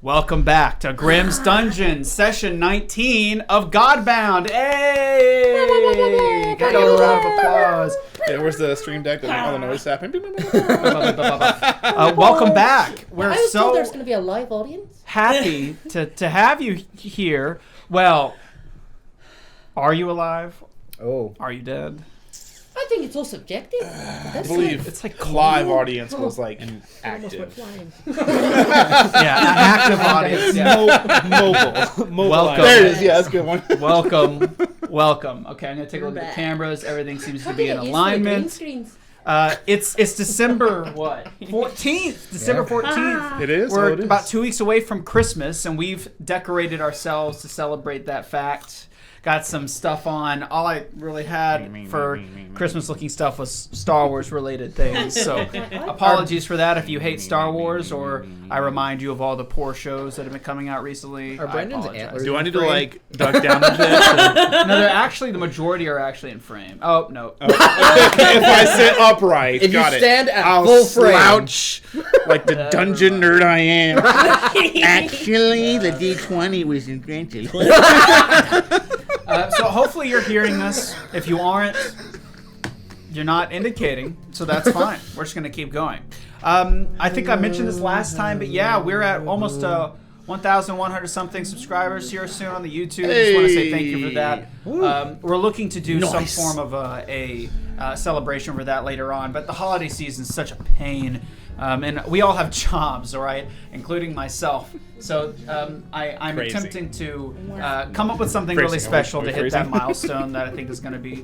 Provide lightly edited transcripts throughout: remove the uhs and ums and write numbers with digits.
Welcome back to Grimm's Dungeon, session 19 of Godbound. Hey! Gotta get a round of applause. Yeah, where's the stream deck that all the noise happening? Welcome back. We're I was so told there's going to be a live audience. happy to have you here. Well, are you alive? Oh. Are you dead? I think it's all subjective. I believe It's like live audience was like active. Yeah, an active audience. Yeah. Mobile. Welcome. There it is. Yeah, that's a good one. Welcome. Okay, I'm gonna take a look at the cameras. Everything seems to be in alignment. It's December what? 14th. December 14th. It is. We're it is. about 2 weeks away from Christmas, and we've decorated ourselves to celebrate that fact. Got some stuff on. All I really had for Christmas-looking stuff was Star Wars-related things. So apologies for that if you hate Star Wars, or I remind you of all the poor shows that have been coming out recently. Are Brendan's antlers? Do I need to like duck down a bit? No, they're actually, the majority are actually in frame. Oh, no. If I sit upright, If got you it. stand at I'll full frame. slouch like the dungeon nerd I am. Actually, the D20 was invented. So hopefully you're hearing this. If you aren't, you're not indicating, so that's fine. We're just going to keep going. I think I mentioned this last time, but yeah, we're at almost 1,100 something subscribers here soon on the YouTube. I just want to say thank you for that. We're looking to do some form of a celebration for that later on, but the holiday season is such a pain. And we all have jobs, all right, including myself. So I'm Crazy. attempting to come up with something really special to hit that milestone that I think is going to be,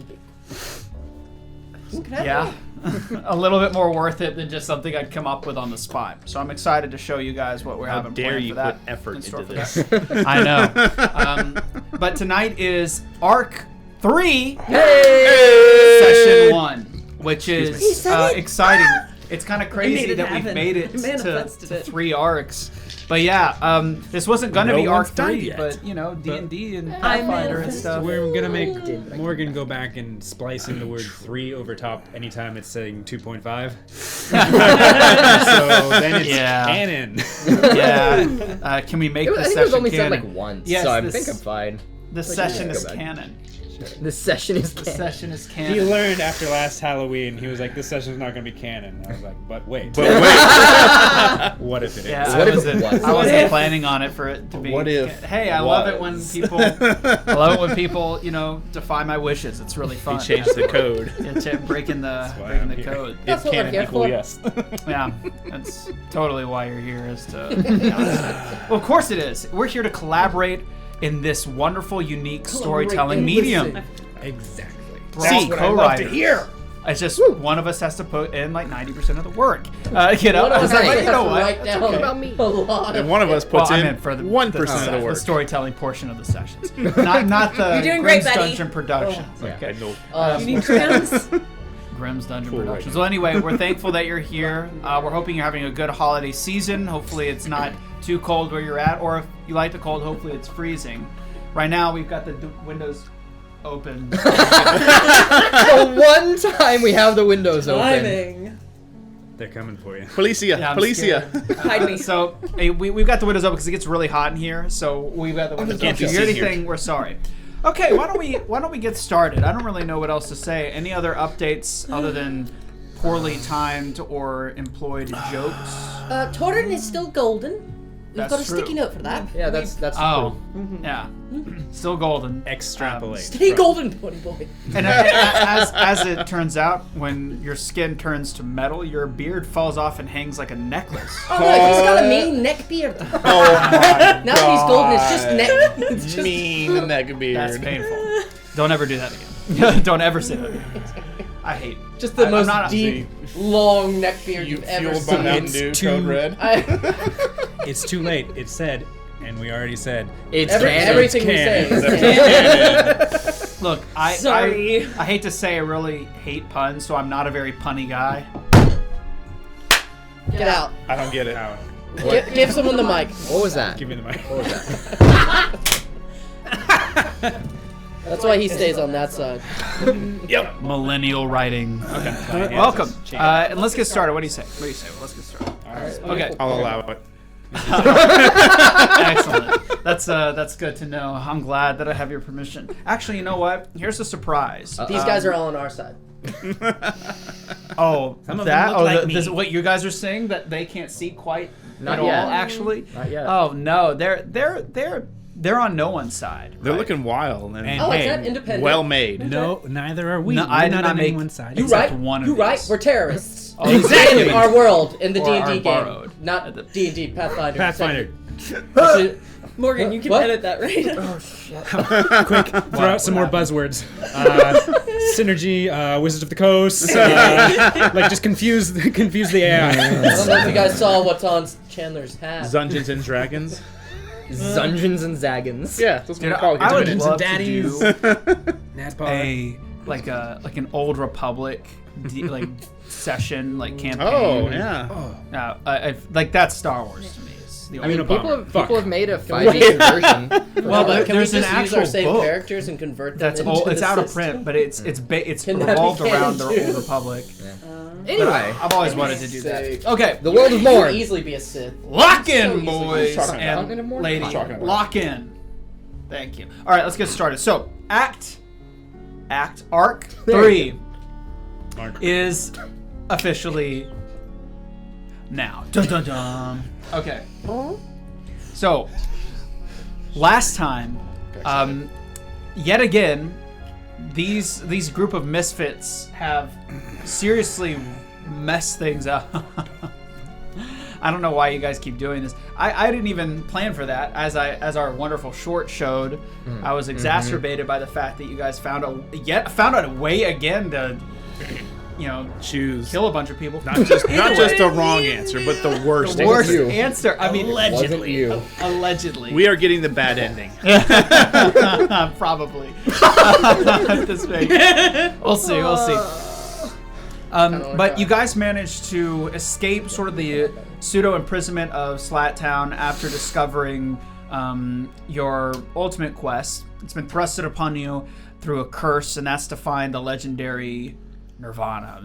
a little bit more worth it than just something I'd come up with on the spot. So I'm excited to show you guys what we're having planned for that. Put effort in store into for this? that. I know. But tonight is Arc 3, Session 1, which is exciting. It's kind of crazy that we've made it to 3 arcs. But yeah, this wasn't going to be Arc 3, but, you know, D&D and Pathfinder and stuff. We're going to make Morgan go back and splice in the word 3 over top anytime it's saying 2.5. So then it's canon. Yeah. Can we make I this think it was session only canon? said like once, Yes, so I think I'm fine. The session is canon. This session is The canon. session is He canon. learned after last Halloween, he was like, this session's not going to be canon. I was like, but wait. What if it is? Yeah, What I if it wasn't, was? I wasn't planning on it for it to be. What if Hey, I love it when people. I love it when people, you know, defy my wishes. It's really fun. He changed the code. Yeah, breaking the code. That's If what we're canon here equal for. yes. Yeah, that's totally why you're here. Is to. Well, of course it is. We're here to collaborate in this wonderful, unique storytelling medium. Exactly. See, co-writers. hear. It's just one of us has to put in like 90% of the work. You know, One of us but has you to know what? write down about me. a lot. And one of us puts I in meant for the 1% of the the work. storytelling portion of the sessions, not the You're doing great, Grimm's buddy. Dungeon Productions. Okay, No. You need crayons? Grimm's Dungeon Cool, Productions. right. Well, anyway, we're thankful that you're here. We're hoping you're having a good holiday season. Hopefully, it's not too cold where you're at, or if you like the cold, hopefully it's freezing. Right now, we've got the windows open. The one time we have the windows open. Timing. They're coming for you. Policia. Yeah, I'm Policia. scared. Hide me. So we've got the windows open because it gets really hot in here. So we've got the windows open. Can't If you be hear seen here. anything, we're sorry. Okay, why don't we get started? I don't really know what else to say. Any other updates other than poorly timed or employed jokes? Torin is still golden. We've That's got a true. sticky note for that. Yeah, that's Oh, true. yeah, still golden. Extrapolate. Stay golden, buddy boy. And as it turns out, when your skin turns to metal, your beard falls off and hangs like a necklace. Oh no, he's got a mean neck beard. Oh my Now that he's golden, it's just neck. It's just mean neck beard. That's painful. Don't ever do that again. Don't ever say that again. I hate. just the I'm most not- deep, long neck beard You you've ever fueled by seen. Mountain Dew, too- Code Red. It's too late. It's said, and we already said. It's canon. Everything we say is canon. Look, I Sorry. I hate to say I really hate puns, so I'm not a very punny guy. Get out. I don't get it. Give someone the mic. What was that? Give me the mic. What was that? That's why he stays on that side. Yep. Millennial writing. Okay. Welcome. And let's get started. What do you say? Let's get started. All right. Okay. I'll allow it. Excellent. That's good to know. I'm glad that I have your permission. Actually, you know what? Here's a surprise. These guys are all on our side. Oh, Some of that? them look like me. This is what you guys are saying, that they can't see quite Not at yet. all. Actually, Not yet. Oh no, they're on no one's side. They're right? looking wild and And Oh, hey, is that independent? well made. No, neither are we. No, We're I did not not on make- anyone's side. You Except right? one of You right? these. We're terrorists. Oh, exactly. In our world, in the Or D&D our game, borrowed. not D&D Pathfinder. Pathfinder. Morgan, you can What? edit that, right? Quick, throw out some more buzzwords. Synergy, Wizards of the Coast. Like, just confuse the AI. I don't know if you guys saw what's on Chandler's hat. Dungeons and Dragons. Dungeons and Zagons. Yeah, that's what Dude, we call it. I would Dungeons love and to do NASPAR. like an old Republic like session, like campaign. Oh, yeah. Like that's Star Wars to me. It's the I mean, old people have made a 5e conversion. Well, but can we there's just an use our actual same book. characters and convert them That's into old. It's the out of system? print, but it's Can that be revolved canon around the too? old Republic. Anyway, I've always wanted to do Sick. that. Okay, the world of You could Mourne. easily be a Sith. lock So in, easily. boys Talking about- and Talking about- lady. Talking about- Lock in. Thank you. All right, let's get started. So, arc 3 is officially now. Dun dun dun. Okay. So, last time, yet again, these group of misfits have seriously messed things up. I don't know why you guys keep doing this. I didn't even plan for that. As our wonderful short showed, I was exacerbated by the fact that you guys found a way again to, Choose. kill a bunch of people. Not just the wrong answer, but the worst. The worst answer. answer. I mean, Wasn't you? allegedly. We are getting the bad ending. Probably. At this rate. We'll see. We'll see. But you guys managed to escape sort of the pseudo imprisonment of Slat Town after discovering your ultimate quest. It's been thrusted upon you through a curse, and that's to find the legendary Nirvana.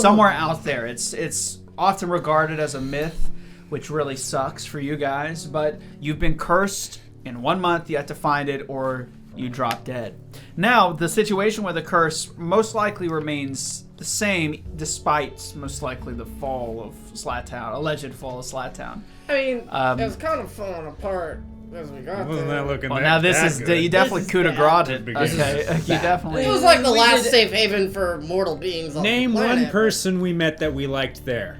Somewhere out there. It's often regarded as a myth, which really sucks for you guys, but you've been cursed. In 1 month, you have to find it, or you drop dead. Now, the situation with the curse most likely remains the same, despite most likely the fall of Slat Town, alleged fall of Slat Town. I mean, it was kind of falling apart as we got Wasn't that looking Well, that, now this that is good. you definitely This is coup de bad. grace it. Because Okay, you definitely. It was like the We last did- safe haven for mortal beings on Name the planet. one person we met that we liked there.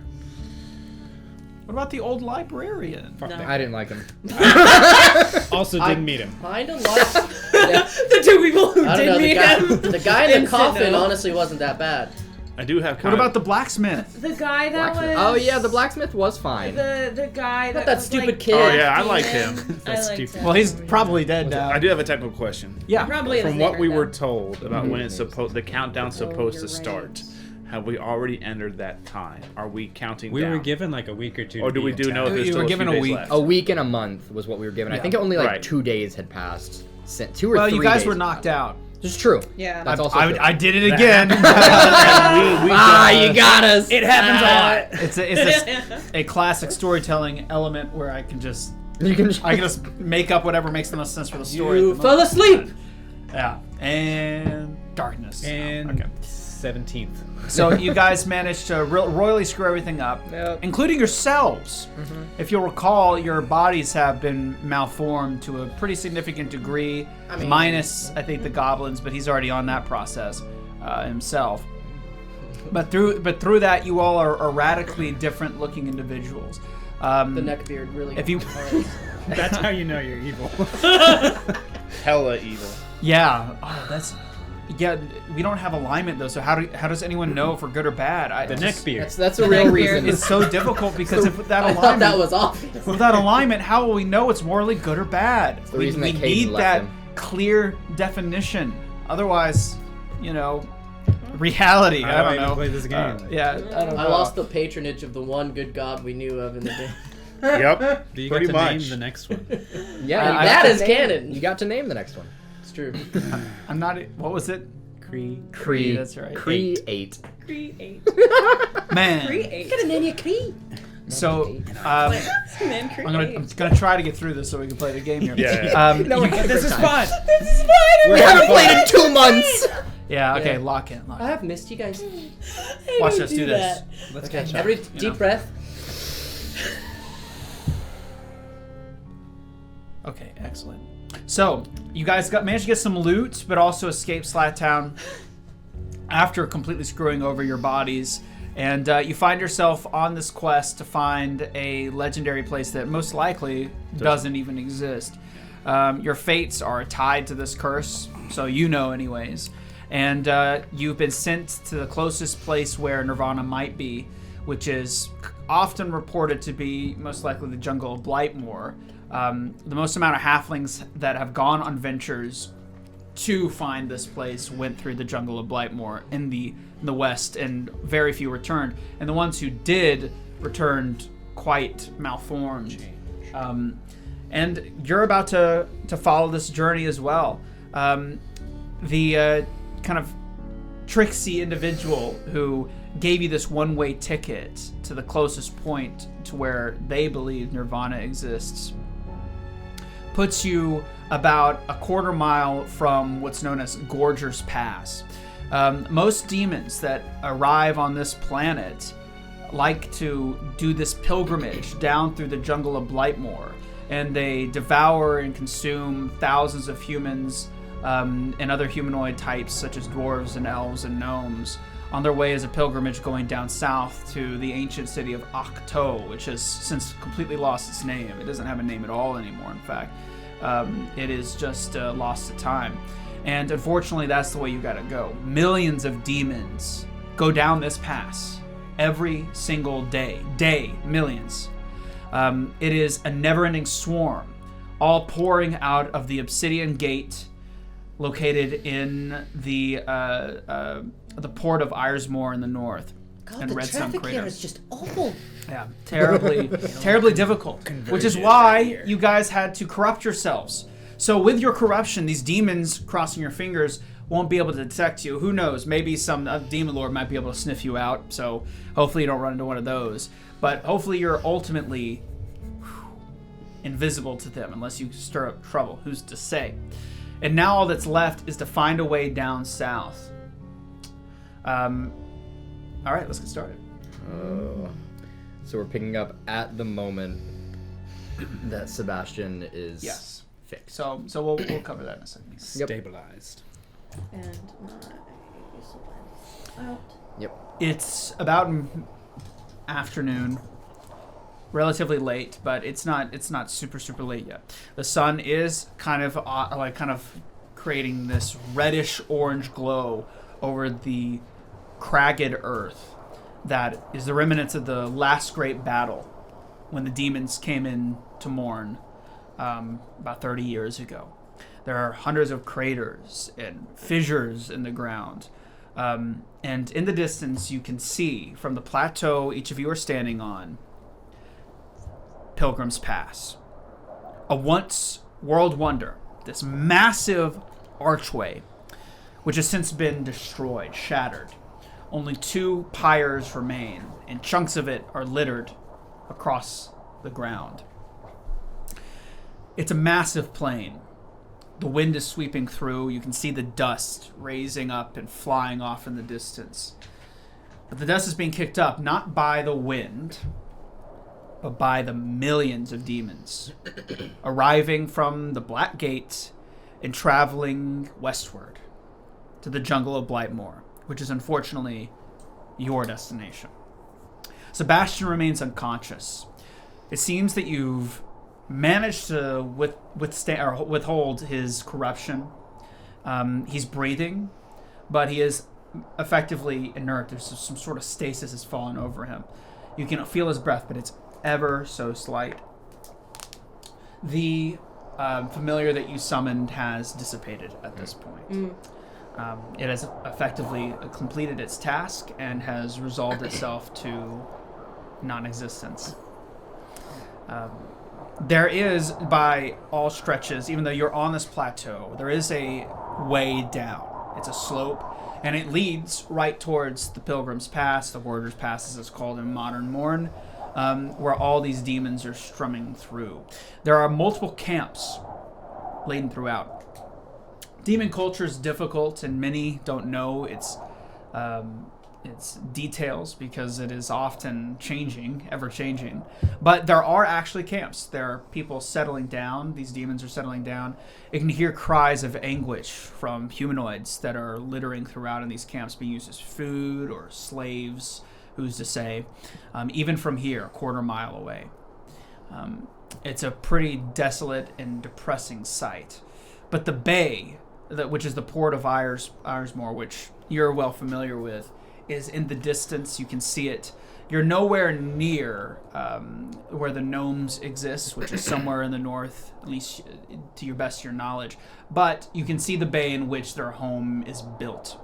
What about the old librarian? Fuck No. that. I didn't like him. Also didn't meet him. Kind of like. The two people who I don't did know. meet him. The guy in the Instant coffin no. honestly wasn't that bad. I do have. What about the blacksmith? The guy that Blacksmith. was. Oh yeah, the blacksmith was fine. The guy Not that that was, stupid like, kid. Oh yeah, I liked demon. him. I liked stupid. him. Well, he's probably dead now. I do have a technical question. Yeah. Probably From his what neighbor, we though. were told about when it's the countdown's supposed to you're start, have we already entered that time? Are we counting We down? were given like a week or two. Or to do be we in do town. know if there's You still were a given few a days week. left? A week and a month was what we were given. I Yeah. think only like Right. 2 days had passed. 2 or 3 Well, days. you guys were had knocked passed. out. It's true. Yeah. That's also true. I did it again. We you got us. It happens a lot. It's a classic storytelling element where I can just make up whatever makes the most sense for the story. You at the fell moment. asleep. Yeah, and darkness. And Okay. 17th. So you guys managed to royally screw everything up, Yep. including yourselves. If you'll recall, your bodies have been malformed to a pretty significant degree, I mean- minus, I think, the goblins, but he's already on that process himself. But through that, you all are radically different looking individuals. The neckbeard really. If you- hard. That's how you know you're evil. hella evil. Yeah. Oh, yeah. We don't have alignment though, so how does anyone know if we're good or bad? The neckbeard. That's a real reason. It's so difficult because if that I alignment, thought that was obvious. without alignment, how will we know it's morally good or bad? the We reason that Caden need left that him. clear definition. Otherwise, reality. I don't know. Play this game. Yeah, I don't know. I lost the patronage of the one good god we knew of in the day. Yep. Do you Pretty get to much. name the next one? Yeah, you I- got that to is name- canon. You got to name the next one. It's true. I'm not. What was it? Cree. That's right. Cree 8. Create. Man. Create. Gotta name you Cree. So Man I'm gonna try to get through this so we can play the game here. Yeah. No, we're good This for is time. fun. We haven't played in 2 months. Yeah. Okay. Yeah. Lock in. Lock I in. have missed you guys. Watch us do this. Let's Okay, catch up. every you deep know. breath. Okay. Excellent. So you guys managed to get some loot, but also escape Slattown after completely screwing over your bodies. And you find yourself on this quest to find a legendary place that most likely doesn't even exist. Your fates are tied to this curse, so you know anyways. And you've been sent to the closest place where Nirvana might be, which is often reported to be most likely the jungle of Blightmoor. The most amount of halflings that have gone on ventures to find this place went through the jungle of Blightmoor in the west, and very few returned. And the ones who did returned quite malformed. And you're about to follow this journey as well. The kind of tricksy individual who gave you this one-way ticket to the closest point to where they believe Nirvana exists puts you about a quarter mile from what's known as Gorger's Pass. Most demons that arrive on this planet like to do this pilgrimage down through the jungle of Blightmoor, and they devour and consume thousands of humans and other humanoid types such as dwarves and elves and gnomes on their way as a pilgrimage going down south to the ancient city of Octo, which has since completely lost its name. It doesn't have a name at all anymore, in fact. It is just lost to time. And unfortunately, that's the way you gotta go. Millions of demons go down this pass every single day. Millions. It is a never-ending swarm, all pouring out of the obsidian gate located in the port of Iresmore in the north. God, and the Red Sun traffic here Kratos. is just awful. Yeah, terribly difficult. Which is why you guys had to corrupt yourselves. So with your corruption, these demons, crossing your fingers, won't be able to detect you. Who knows? Maybe some demon lord might be able to sniff you out. So hopefully you don't run into one of those. But hopefully you're ultimately invisible to them unless you stir up trouble. Who's to say? And now all that's left is to find a way down south. All right, let's get started. So we're picking up at the moment that Sebastian is fixed. So we'll cover that in a second. Stabilized. And my out. Yep. It's about afternoon, relatively late, but it's not super late yet. The sun is kind of creating this reddish orange glow over the cragged earth that is the remnants of the last great battle when the demons came in to Mourne about 30 years ago. There are hundreds of craters and fissures in the ground. And in the distance, you can see from the plateau each of you are standing on, Pilgrim's Pass. A once world wonder, this massive archway, which has since been destroyed, shattered. Only 2 pyres remain, and chunks of it are littered across the ground. It's a massive plain. The wind is sweeping through. You can see the dust raising up and flying off in the distance. But the dust is being kicked up not by the wind, but by the millions of demons arriving from the Black Gate and traveling westward to the jungle of Blightmoor, which is unfortunately your destination. Sebastian remains unconscious. It seems that you've managed to withhold his corruption. He's breathing, but he is effectively inert. There's some sort of stasis has fallen over him. You can feel his breath, but it's ever so slight. The familiar that you summoned has dissipated at this point. It has effectively completed its task and has resolved itself to non-existence. There is, by all stretches, even though you're on this plateau, there is a way down. It's a slope, and it leads right towards the Pilgrim's Pass, the Warrior's Pass as it's called in modern Mourne. where all these demons are strumming through. There are multiple camps laden throughout. Demon culture is difficult, and many don't know its details because it is often changing, ever changing. But there are actually camps. There are people settling down. These demons are settling down. You can hear cries of anguish from humanoids that are littering throughout in these camps, being used as food or slaves, who's to say, even from here, a quarter mile away. It's a pretty desolate and depressing sight. But the bay, which is the port of Iresmore, which you're well familiar with, is in the distance. You can see it. You're nowhere near where the gnomes exist, which is somewhere in the north, at least to your best of your knowledge. But you can see the bay in which their home is built.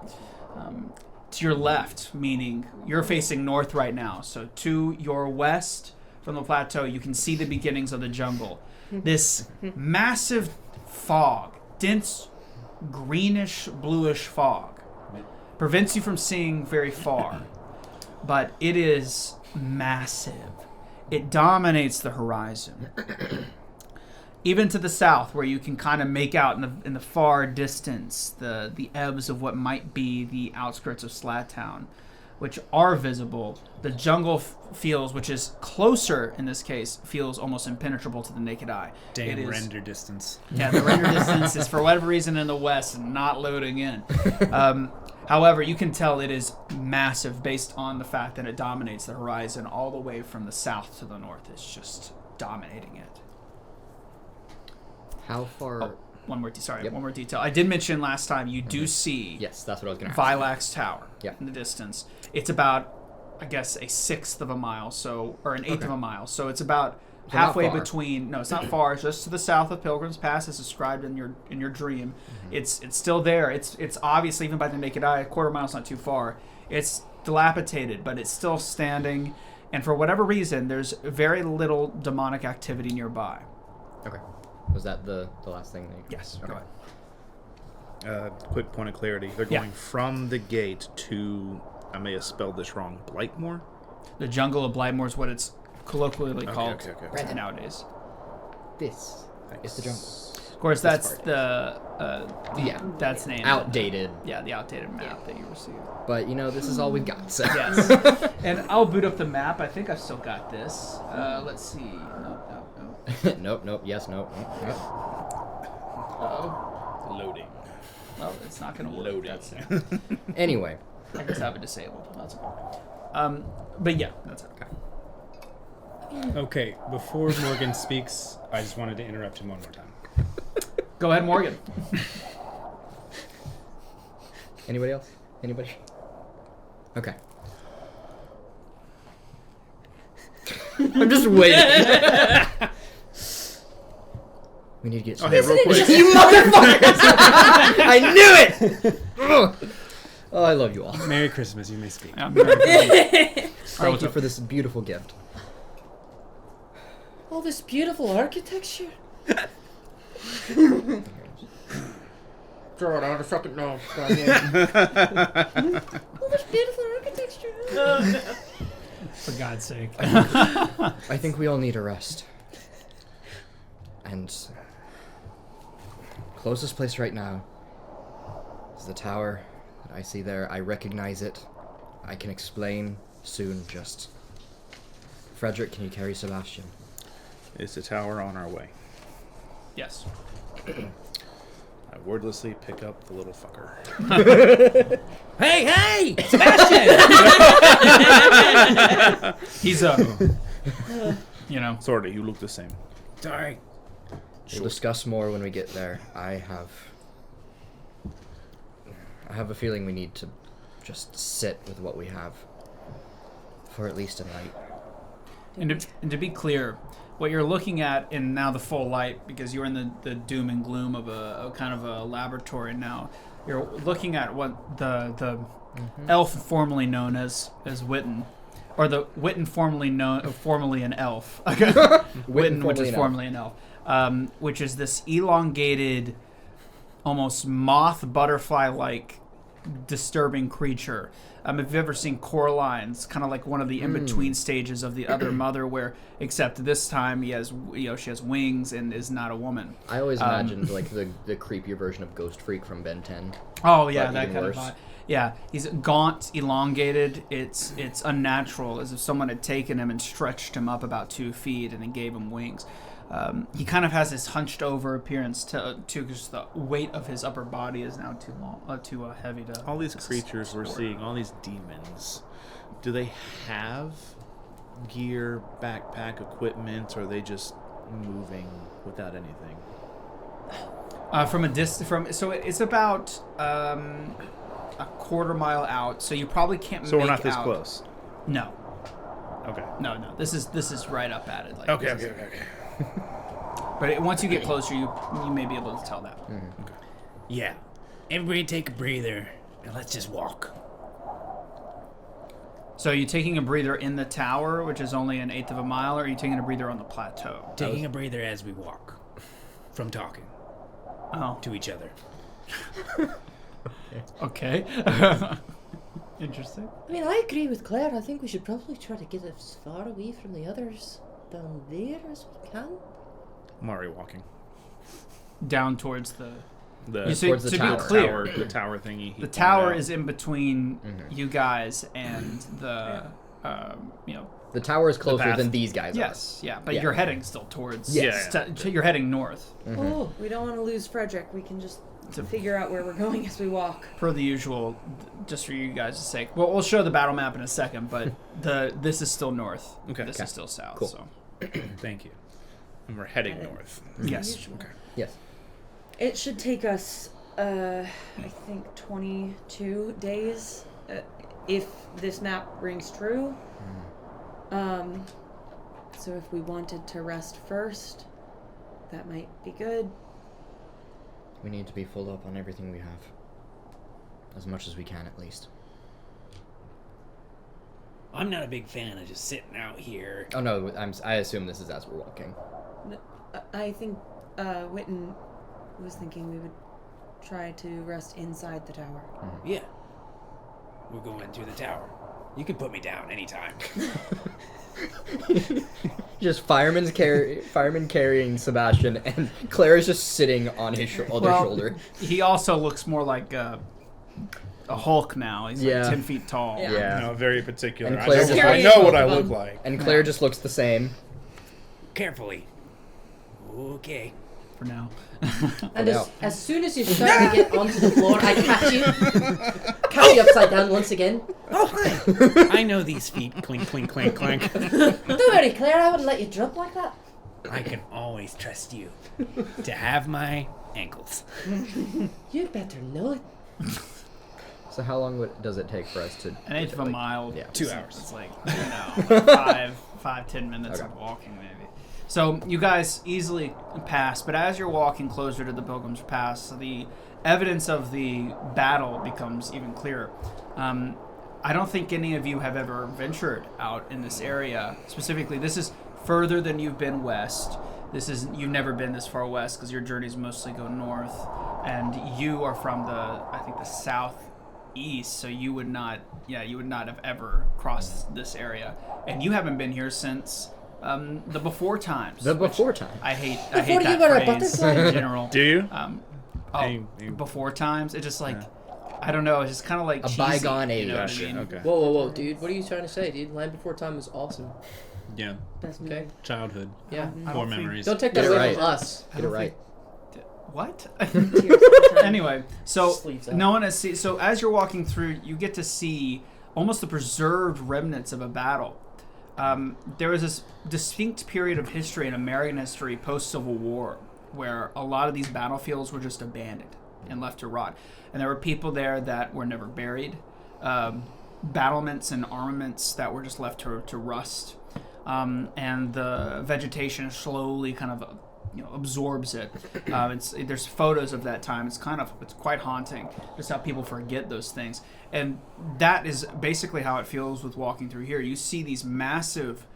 To your left, meaning you're facing north right now, so to your west from the plateau, you can see the beginnings of the jungle. This massive fog, dense greenish, bluish fog, prevents you from seeing very far, but it is massive. It dominates the horizon. Even to the south, where you can kind of make out in the far distance the ebbs of what might be the outskirts of Slattown, which are visible. The jungle feels, which is closer in this case, feels almost impenetrable to the naked eye. Damn render distance. Yeah, the render distance is for whatever reason in the west not loading in. However, you can tell it is massive based on the fact that it dominates the horizon all the way from the south to the north. It's just dominating it. How far? One more detail. I did mention last time you do see Yes, that's what I was going to ask. Vilax Tower Yeah. in the distance. It's about, I guess, a sixth of a mile, or an eighth of a mile. So it's about So not halfway far. between. No, it's not far. It's just to the south of Pilgrim's Pass, as described in your dream. It's still there. It's obviously, even by the naked eye, a quarter mile's not too far. It's dilapidated, but it's still standing. And for whatever reason, there's very little demonic activity nearby. Okay. Was that the last thing? That you... Yes. Okay. Go ahead. Quick point of clarity. They're Yeah. going from the gate to, I may have spelled this wrong, Blightmoor? The jungle of Blightmoor is what it's colloquially called okay. nowadays. This is the jungle. Of course, that's part. that's named Outdated. the outdated map that you received. But, this is all we've got. So. Yes. And I'll boot up the map. I think I've still got this. Let's see. No. Nope. Yes, nope. Uh-oh. Loading. Well, it's not going to work. Loading. That's it. Anyway. I just have it disabled. That's okay. But yeah, that's okay. Okay, before Morgan speaks, I just wanted to interrupt him one more time. Go ahead, Morgan. Anybody else? Anybody? Okay. I'm just waiting. We need to get Okay, real quick. You motherfuckers! I knew it! Oh, I love you all. Merry Christmas, you may speak. Thank you for this beautiful gift. All this beautiful architecture. Throw it on a fucking no. All this beautiful architecture. For God's sake. I think we all need a rest. And closest place right now is the tower that I see there. I recognize it. I can explain soon, just... Fredrick, can you carry Sebastian? Is the tower on our way? Yes. I wordlessly pick up the little fucker. Hey, Sebastian! He's Sort of, you look the same. Sorry. We'll discuss more when we get there. I have a feeling we need to just sit with what we have for at least a night. And to be clear, what you're looking at in now the full light, because you're in the doom and gloom of a kind of a laboratory now, you're looking at what the elf formerly known as Witton, or the Witton formerly an elf. Witton, which is formerly an elf, which is this elongated, almost moth butterfly-like disturbing creature. If you've ever seen Coraline, it's kind of like one of the in-between stages of the other mother, where except this time she has wings and is not a woman. I always imagined like the creepier version of Ghost Freak from Ben 10. Oh yeah, but that even kind worse. of vibe. Yeah, he's gaunt, elongated. It's unnatural, as if someone had taken him and stretched him up about 2 feet and then gave him wings. He kind of has this hunched over appearance too, because the weight of his upper body is now too heavy to. All these creatures we're seeing, all these demons, do they have gear, backpack, equipment, or are they just moving without anything? So it's about a quarter mile out. So you probably can't. So make we're not this out. close. No, Okay. no. This is right up at it. Like, Okay. this is- But once you get closer, you may be able to tell that. Yeah. Everybody take a breather and let's just walk. So are you taking a breather in the tower, which is only 1/8 of a mile, or are you taking a breather on the plateau? Taking a breather as we walk. From talking Oh, to each other. okay. Interesting. I mean, I agree with Claire. I think we should probably try to get as far away from the others down there as we can. I'm already walking. Down towards the. The You see, towards the to tower. be clear, the tower thingy. he the pointed tower out. is in between you guys and the, The tower is closer path. than these guys Yes, yeah, but Yeah. you're heading still towards. Yes. You're heading north, Oh, We don't want to lose Fredrick. We can just figure out where we're going as we walk. per the usual, just for you guys' sake. Well, we'll show the battle map in a second, but this is still north. Okay. This Okay. is still south. Cool. So Thank you. And we're heading north. yes. Okay. are. Yes. It should take us, I think, 22 days, if this map rings true. So if we wanted to rest first, that might be good. We need to be full up on everything we have. As much as we can, at least. I'm not a big fan of just sitting out here. Oh no, I assume this is as we're walking. I think Witton was thinking we would try to rest inside the tower. Yeah. We're going to the tower. You can put me down anytime. Just fireman carrying Sebastian, and Claire is just sitting on his other shoulder. He also looks more like a Hulk now. He's Yeah. like 10 feet tall. Yeah. No, very particular. And I Claire know, just- I know what I look like. And Claire just looks the same. Carefully. Okay. For now. And now. as soon as you start to get onto the floor, I catch you upside down once again. Oh, hi. I know these feet. Clink, clink, clink, clink. Don't worry, Claire, I wouldn't let you drop like that. I can always trust you to have my ankles. You'd better know it. So how long does it take for us to... 1/8 of a mile. Yeah. 2 hours. It's like, 10 minutes Okay. of walking maybe. So you guys easily pass, but as you're walking closer to the Pilgrim's Pass, the evidence of the battle becomes even clearer. I don't think any of you have ever ventured out in this area. Specifically, this is further than you've been west. You've never been this far west because your journeys mostly go north, and you are from the southeast, so you would not have ever crossed this area, and you haven't been here since the before times. The which before time. I hate Before that you were a phrase butterfly? in general. Do you? You- Before times, it just like I don't know. It's just kind of like A cheesy, bygone age. You know what I Gotcha, mean? okay. Whoa, dude. What are you trying to say, dude? Land Before Time was awesome. Yeah. Best Okay. movie. Childhood. Yeah. I Core don't think- memories. Don't take that Get it away right. from us. Get it right. What? Tears of the time. Anyway, so Sleeves up. no one has seen. So as you're walking through, you get to see almost the preserved remnants of a battle. There was this distinct period of history in American history post-Civil War where a lot of these battlefields were just abandoned and left to rot, and there were people there that were never buried, battlements and armaments that were just left to rust, and the vegetation slowly kind of absorbs it. There's photos of that time. It's quite haunting just how people forget those things, and that is basically how it feels with walking through here. You see these massive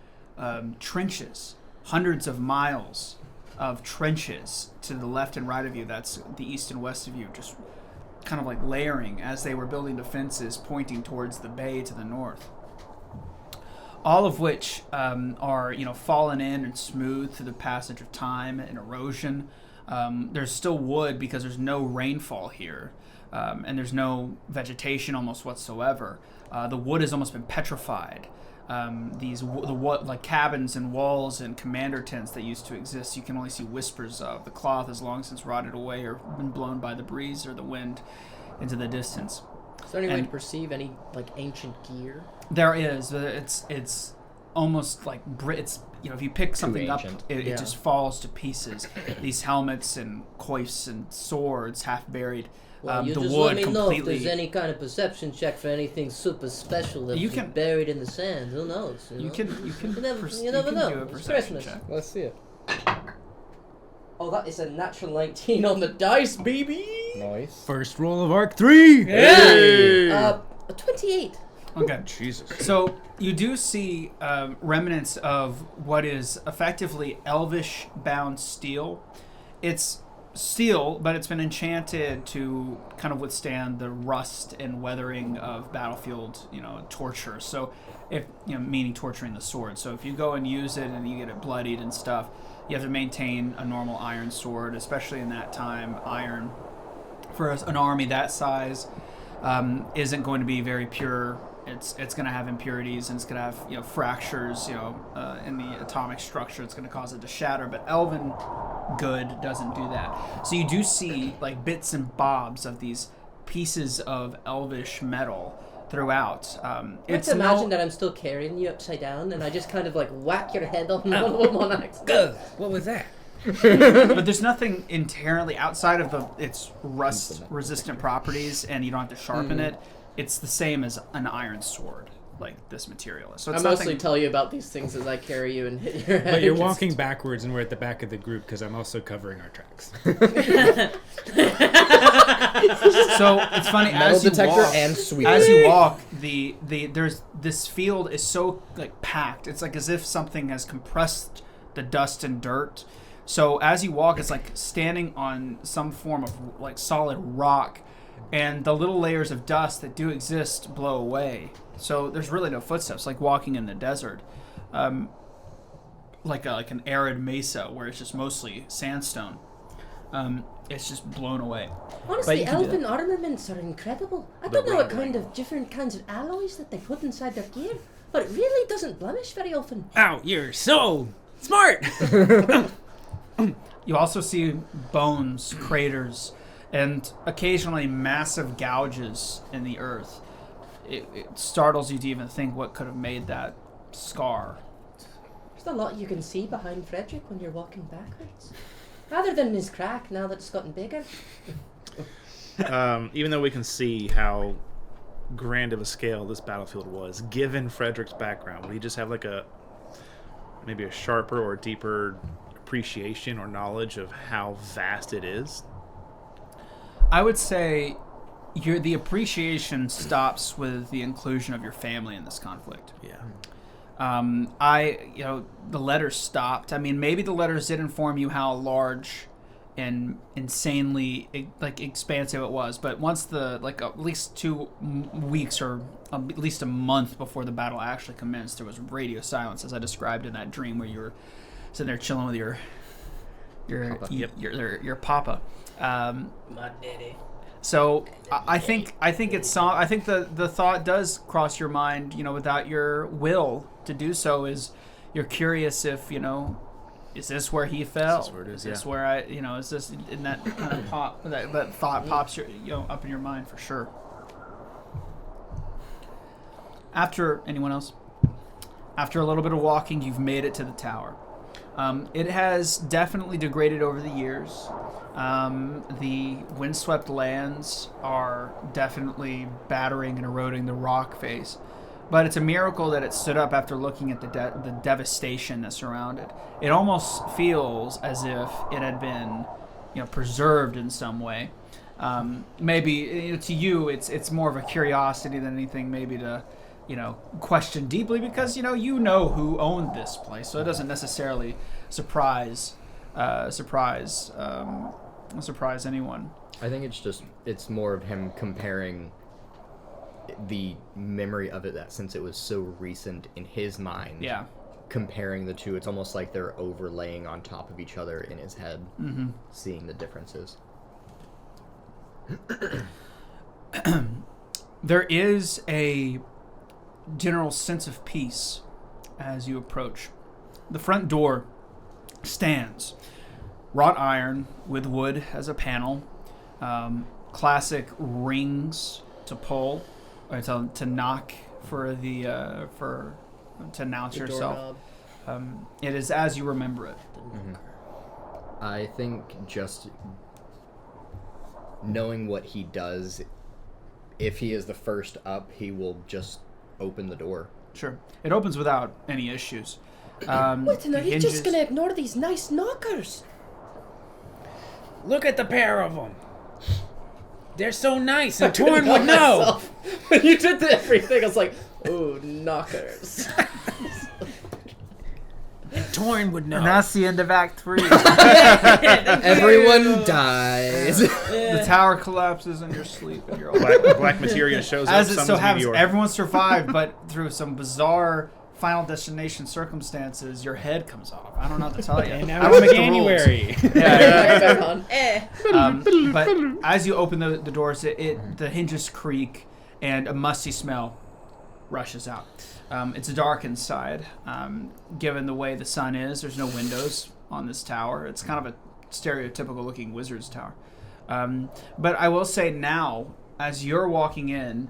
trenches, hundreds of miles of trenches to the left and right of you. That's the east and west of you, just kind of like layering as they were building defenses pointing towards the bay to the north. All of which are, fallen in and smooth through the passage of time and erosion. There's still wood because there's no rainfall here, and there's no vegetation almost whatsoever. The wood has almost been petrified. Like cabins and walls and commander tents that used to exist, you can only see whispers of. The cloth has long since rotted away or been blown by the breeze or the wind into the distance. Is there any way to perceive any like ancient gear? There is. It's almost like it's if you pick something up, it just falls to pieces. These helmets and coifs and swords half buried. Well, you the just wood let me know completely. if there's any kind of perception check for anything super special that's just buried in the sand. Who knows? You can you never know. Do a It's perception Christmas. check. Let's see it. Oh, that is a natural 19 on the dice, baby. Nice. First roll of arc 3. Hey! A 28. Okay. Jesus. So you do see remnants of what is effectively elvish bound steel. It's steel, but it's been enchanted to kind of withstand the rust and weathering of battlefield, torture. So if meaning torturing the sword. So if you go and use it and you get it bloodied and stuff, you have to maintain a normal iron sword, especially in that time. Iron for an army that size isn't going to be very pure. It's going to have impurities, and it's going to have fractures in the atomic structure. It's going to cause it to shatter. But elven good doesn't do that. So you do see like bits and bobs of these pieces of elvish metal throughout. It's imagine that I'm still carrying you upside down, and I just kind of like whack your head on one of them on accident. What was that? But there's nothing inherently outside of its rust-resistant properties, and you don't have to sharpen it. It's the same as an iron sword, like this material is. So it's I mostly tell you about these things as I carry you and hit your head. But you're walking backwards, and we're at the back of the group because I'm also covering our tracks. So it's funny Metal detector and sweeper. as you walk, there's this field is so like packed. It's like as if something has compressed the dust and dirt. So as you walk, it's like standing on some form of like solid rock. And the little layers of dust that do exist blow away. So there's really no footsteps, like walking in the desert. Like an arid mesa where it's just mostly sandstone. It's just blown away. Honestly, elven armaments are incredible. I don't know what kind of different kinds of alloys that they put inside their gear, but it really doesn't blemish very often. Ow, you're so smart! You also see bones, craters, and occasionally massive gouges in the earth. It startles you to even think what could have made that scar. There's a lot you can see behind Fredrick when you're walking backwards. Other than his crack, now that it's gotten bigger. Even though we can see how grand of a scale this battlefield was, given Fredrick's background, would he just have like maybe a sharper or deeper appreciation or knowledge of how vast it is? I would say the appreciation stops with the inclusion of your family in this conflict. Yeah. The letters stopped. I mean, maybe the letters did inform you how large and insanely expansive it was, but once at least 2 weeks or at least a month before the battle actually commenced, there was radio silence, as I described in that dream where you were sitting there chilling with your papa. My daddy. So I think the thought does cross your mind, without your will to do so. Is you're curious if is this where he fell? Is this where it is? Is this where I is this in that kind of pop that thought pops up in your mind for sure. After anyone else, after a little bit of walking, you've made it to the tower. It has definitely degraded over the years. The windswept lands are definitely battering and eroding the rock face. But it's a miracle that it stood up after looking at the devastation that surrounded. It almost feels as if it had been, preserved in some way. Maybe to you, it's more of a curiosity than anything. Maybe to, question deeply because you know who owned this place, so it doesn't necessarily surprise surprise anyone. I think it's more of him comparing the memory of it, that since it was so recent in his mind. Yeah. Comparing the two, it's almost like they're overlaying on top of each other in his head, seeing the differences. There is a general sense of peace as you approach. The front door stands. Wrought iron with wood as a panel. Classic rings to pull, or to knock for the to announce yourself. It is as you remember it. I think just knowing what he does, if he is the first up, he will just open the door. Sure. It opens without any issues. Witton, are you just going to ignore these nice knockers? Look at the pair of them. They're so nice, and Torin would know. When you did everything, I was like, ooh, knockers. Torin would know. And that's the end of Act 3. Everyone dies. The tower collapses in your sleep, and you're all Black materia shows up. As it so summons happens, meteor. everyone survived, but through some bizarre Final Destination circumstances, your head comes off. I don't know what to tell you. And I now don't it's make the rules. January. But as you open the doors, the hinges creak, and a musty smell rushes out. It's dark inside. Given the way the sun is, there's no windows on this tower. It's kind of a stereotypical looking wizard's tower. But I will say now, as you're walking in,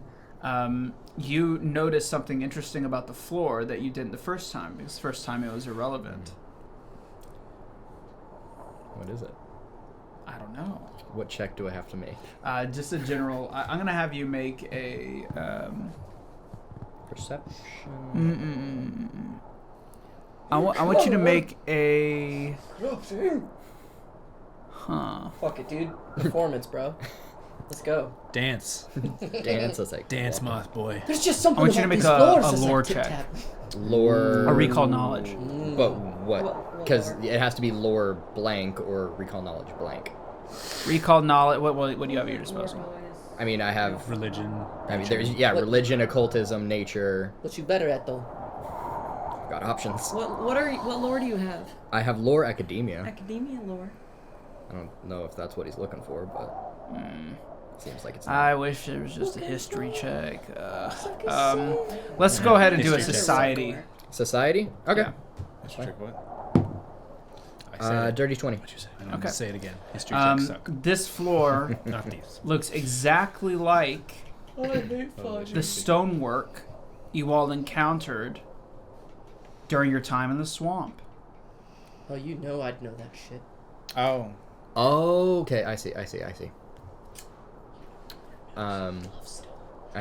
you notice something interesting about the floor that you didn't the first time, because the first time it was irrelevant. What is it? I don't know. What check do I have to make? Just a general. I'm gonna have you make a. Perception. I want you to make a. Huh. Fuck it, dude. Performance, bro. Let's go. Dance. Dance. Let's like Dance, moth boy. There's just something I want you to about make these a floors that's lore like check. tip-tap. lore. A recall knowledge. But what? Because it has to be lore blank or recall knowledge blank. Recall knowledge. What do you have at your disposal? I mean, I have. Religion. I mean, there's religion, occultism, nature. What you better at, though? Got options. What lore do you have? I have lore academia. Academia lore. I don't know if that's what he's looking for, but seems like it's not. I wish it was just a history check. Let's go ahead and do a History check. society. Society? Okay. Yeah. History check what? I said it. Dirty 20. What'd you say? I don't Okay. Say it again. History checks suck. This floor Not these. looks exactly like the stonework you all encountered during your time in the swamp. Oh, you know I'd know that shit. Oh. Oh, okay. I see. I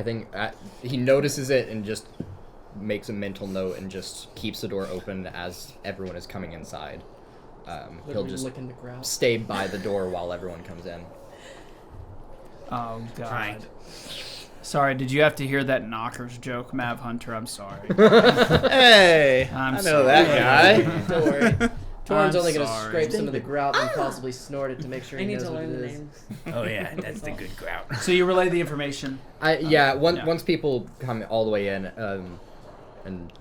think he notices it and just makes a mental note and just keeps the door open as everyone is coming inside. He'll Literally just licking the ground. stay by the door while everyone comes in. Oh, God. Right. Sorry, did you have to hear that knockers joke, Mav Hunter? I'm sorry. Hey, I'm I know sorry. that guy. Don't worry. Torin's I'm only gonna sorry. scrape some of the grout and possibly snort it to make sure I he need knows to what learn it the is. names. Oh yeah, that's the good grout. So you relay the information. Yeah. Yeah. Once people come all the way in, and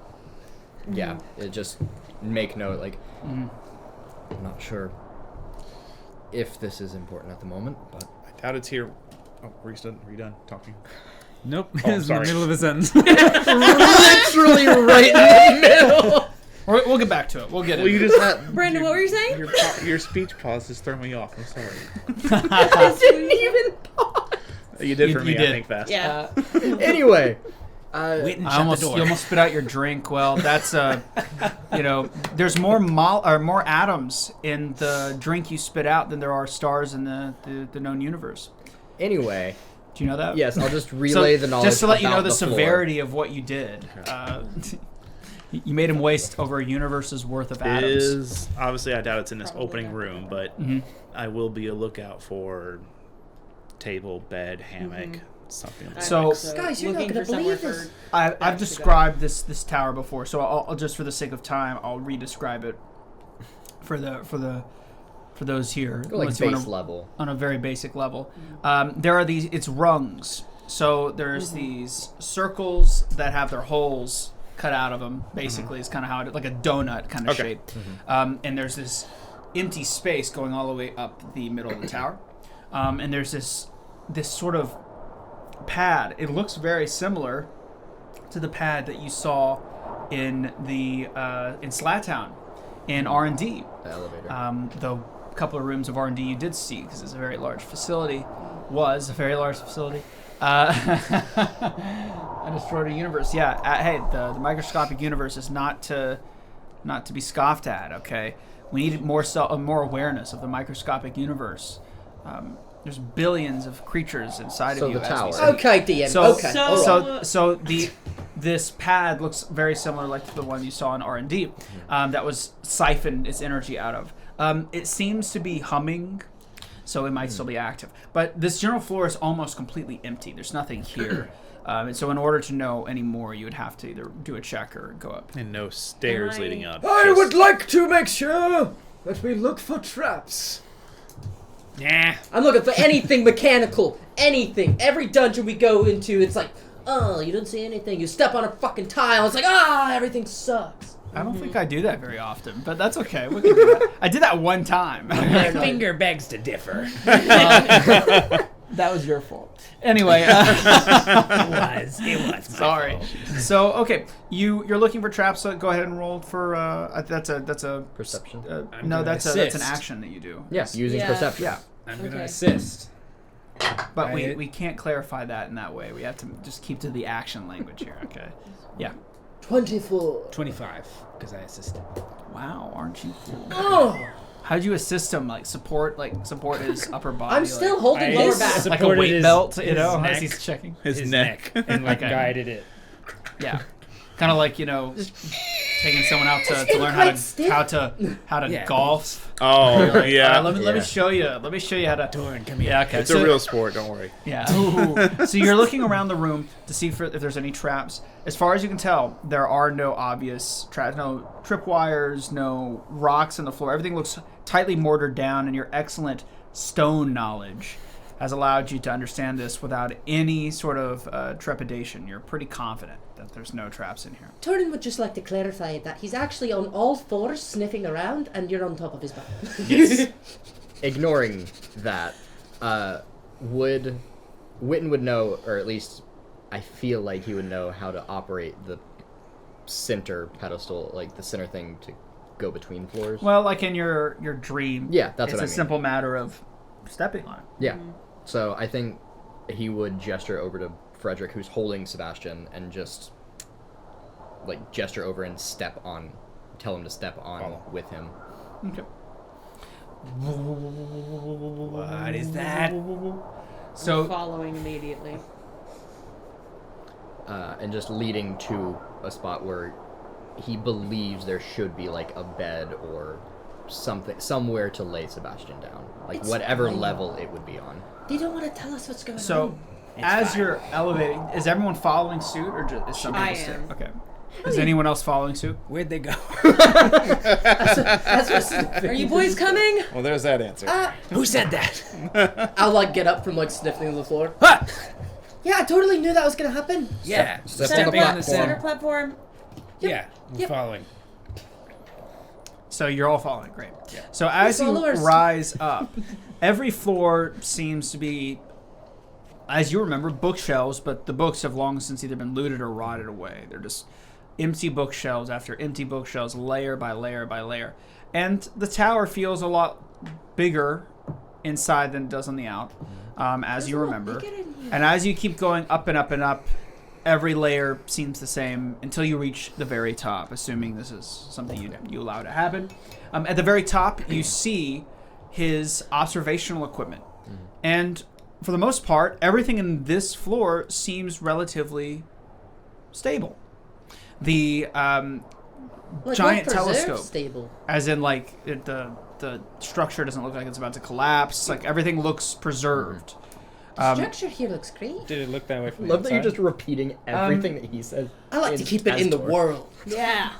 yeah, it just make note. Like, I'm not sure if this is important at the moment, but I doubt it's here. Oh, were you done talking? Nope. Oh, It's in the sorry. middle of a sentence. literally right in the middle. We'll get back to it. We'll get Well, it. you just had Brandon, what were you saying? your speech pauses throw me off. I'm sorry. I didn't even pause. You did You- for me, you I did. think, fast. Yeah. Anyway, Witton, I shut almost the door. you almost spit out your drink. Well, that's there's more more atoms in the drink you spit out than there are stars in the known universe. anyway, Do you know that? yes, I'll just relay the knowledge. Just to let you know about the floor. severity of what you did. You made him waste over a universe's worth of It atoms. is obviously. I doubt it's in this Probably opening not. room, but I will be a lookout for table, bed, hammock, something like that. So- Guys, you're not Looking gonna for somewhere believe this. for- I've Back to described this tower before, so I'll just for the sake of time, I'll re-describe it for the for those here. Go like unless you base wanna- level. On a very basic level. There are these, it's rungs. So there's these circles that have their holes cut out of them, basically, is kind of how it, like a donut kind of shape. And there's this empty space going all the way up the middle of the tower. And there's this sort of pad. It looks very similar to the pad that you saw in the in Slattown in R&D. The elevator. The couple of rooms of R&D you did see, because it's a very large facility. Was a very large facility. A distorted universe. Yeah. Hey, the microscopic universe is not to be scoffed at. Okay. We need more awareness of the microscopic universe. There's billions of creatures inside So of you. the as we tower. speak. Okay, DM. So, okay. so this pad looks very similar, like to the one you saw in R&D, that was siphoned its energy out of. It seems to be humming, so it might still be active. But this general floor is almost completely empty. There's nothing here. And so in order to know any more, you would have to either do a check or go up. And no stairs leading up. I would like to make sure that we look for traps. Nah. I'm looking for anything mechanical. Anything. Every dungeon we go into, it's like, oh, you don't see anything. You step on a fucking tile. It's like, everything sucks. I don't think I do that very often, but that's okay. We can do that. I did that one time. Finger begs to differ. That was your fault. Anyway, It was. sorry. So okay, you're looking for traps. So go ahead and roll for that's a Perception. I'm no, gonna that's an assist. action that you do. Yes, using Yeah. perception. Yeah, I'm going to Okay. assist. but Right. we can't clarify that in that way. We have to just keep to the action language here. Okay. Yeah. 24. 25, because I assisted. Wow, aren't you cool? Oh, How'd you assist him? Like support his upper body. I'm still like, holding lower I back. like a supported weight his- belt, you his know, as neck. he's checking. His neck. And like Okay. guided it. Yeah. Kind of like, taking someone out to getting learn quite stiff. how to Yeah. golf. Oh, yeah. Let me show you. Let me show you how to. Torin, come here. Yeah, okay. It's a real sport, don't worry. Yeah. So you're looking around the room to see if there's any traps. As far as you can tell, there are no obvious traps, no tripwires, no rocks in the floor. Everything looks tightly mortared down, and your excellent stone knowledge has allowed you to understand this without any sort of trepidation. You're pretty confident that there's no traps in here. Torin would just like to clarify that he's actually on all fours sniffing around and you're on top of his back. Yes. Ignoring that, Witton would know, or at least I feel like he would know how to operate the center pedestal, like the center thing to go between floors. Well, like in your dream. Yeah, that's it's what I a mean. simple matter of stepping on it. Yeah. So I think he would gesture over to Fredrick, who's holding Sebastian, and just like gesture over and tell him to step on with him. Okay. What is that? So Following immediately. And just leading to a spot where he believes there should be like a bed or something somewhere to lay Sebastian down, like It's whatever fine. level it would be on. They don't want to tell us what's going So, on. as you're elevating, is everyone following suit, or just, is some people I stay? am. Okay. Is anyone else following suit? Where'd they go? That's what's Are you boys coming? Well, there's that answer. Who said that? I'll like get up from like sniffing the floor. Ha! Yeah, I totally knew that was gonna happen. Yeah. Step Center, on the Stepping on the center center. platform. Yeah, I'm Yep. following. So you're all following, great. So as you followers. rise up, every floor seems to be, as you remember, bookshelves, but the books have long since either been looted or rotted away. They're just empty bookshelves after empty bookshelves, layer by layer by layer. And the tower feels a lot bigger inside than it does on the out, as you remember. And as you keep going up and up and up, every layer seems the same until you reach the very top, assuming this is something you allow to happen. At the very top, you see his observational equipment. And for the most part, everything in this floor seems relatively stable. The Like, giant what preserves telescope, stable. as in like the structure doesn't look like it's about to collapse. Like everything looks preserved. Structure here looks great. Did it look that way from Love the that you're inside? just repeating everything that he says. I like to keep it in the Astor. world. Yeah.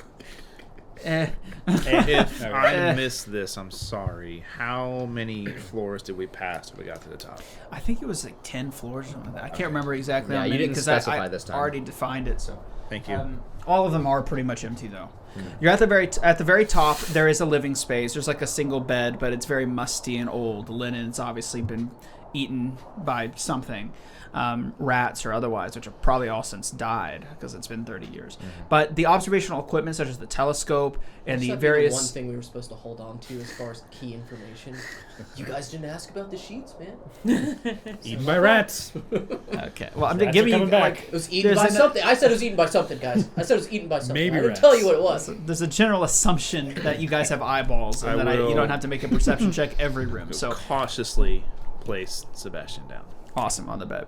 And if Okay. I missed this, I'm sorry. How many floors did we pass when we got to the top? I think it was like 10 floors or something like that. I can't remember exactly. Yeah, how you many, didn't 'cause specify I this time. already defined it, so. Thank you. All of them are pretty much empty though. You're at the very top. There is a living space. There's like a single bed, but it's very musty and old. The linen's obviously been eaten by something, rats or otherwise, which have probably all since died because it's been 30 years. But the observational equipment, such as the telescope and the Except various one thing we were supposed to hold on to as far as key information. You guys didn't ask about the sheets, man. Eaten by rats. Okay. Well, I'm Rats giving are you coming back. like It was eaten There's by an- something. I said it was eaten by something, guys. I said it was eaten by something. Maybe I didn't rats. tell you what it was. there's a general assumption that you guys have eyeballs and I you will- don't have to make a perception check every room. So cautiously place Sebastian down. awesome on the bed.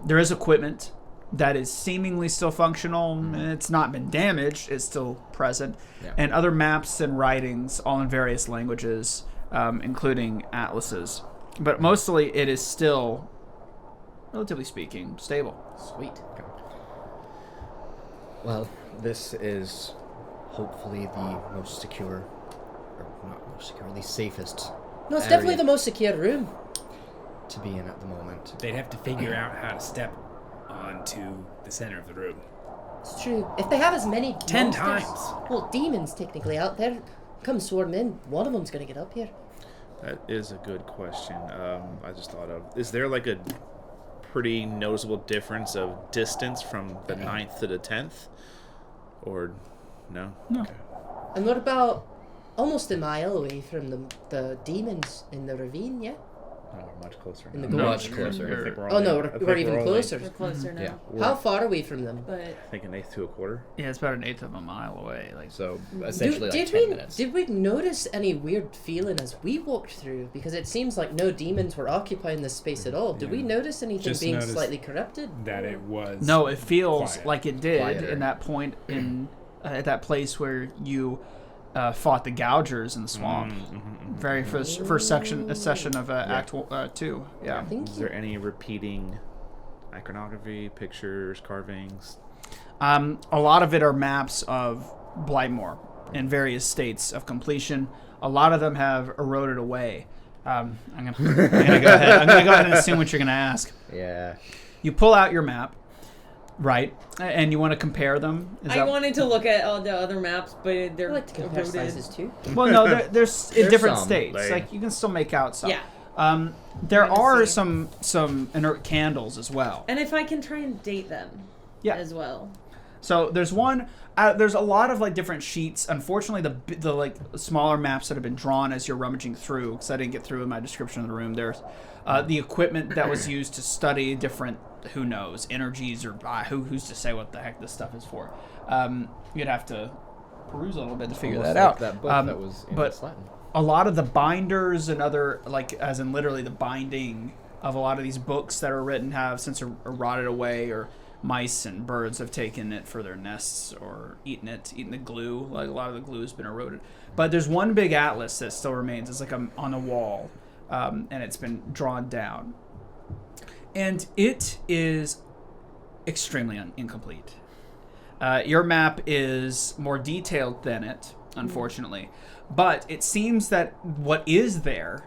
There is equipment that is seemingly still functional. It's not been damaged. It's still present. Yeah. And other maps and writings, all in various languages, including atlases. But mostly it is still, relatively speaking, stable. Sweet. Well, this is hopefully the most secure, or not most secure, the safest No, it's area definitely the most secure room. to be in at the moment. They'd have to figure out how to step onto the center of the room. It's true. If they have as many 10 monsters- times. Well, demons technically out there. Come swarm in. One of them's gonna get up here. That is a good question. I just thought of. Is there like a pretty noticeable difference of distance from the 9th to the 10th? Or no? No. Okay. And what about almost a mile away from the demons in the ravine? Yeah. No, we're much closer. In the now. gorge. Much closer. I think we're Oh only- no, I we're, think we're even only- closer. We're closer now. Yeah. How far are we from them? But I think an eighth to a quarter. Yeah, it's about an eighth of a mile away. Like So essentially like did 10 we minutes. did we notice any weird feeling as we walked through? Because it seems like no demons were occupying this space at all. Did we notice anything Just being noticed- slightly corrupted? That it was. no, it feels quiet. like it did Quieter. in that point in at that place where you fought the gougers in the swamp. Very first session of Act 2. Yeah. Thank Is you. there any repeating iconography, pictures, carvings? A lot of it are maps of Blightmoor in various states of completion. A lot of them have eroded away. I'm gonna go ahead. I'm gonna go ahead and assume what you're gonna ask. Yeah. You pull out your map, right, and you want to compare them. Is I that- wanted to look at all the other maps, but I they're like to compare eroded. sizes too. Well, no, there's in There's different some, states. like- Like you can still make out some. Yeah. There I'm gonna are see. some inert candles as well. And if I can try and date them Yeah. as well. So there's one. There's a lot of like different sheets. Unfortunately, the like smaller maps that have been drawn as you're rummaging through, because I didn't get through in my description of the room. There's the equipment that was used to study different, who knows, energies or who's to say what the heck this stuff is for. You'd have to peruse a little bit to figure Almost that like out. That book that was in but Latin. a lot of the binders and other, like, as in literally the binding of a lot of these books that are written have since are rotted away, or mice and birds have taken it for their nests or eaten the glue. Like a lot of the glue has been eroded. But there's one big atlas that still remains. It's like on a wall, and it's been drawn down. And it is extremely incomplete. Your map is more detailed than it, unfortunately. But it seems that what is there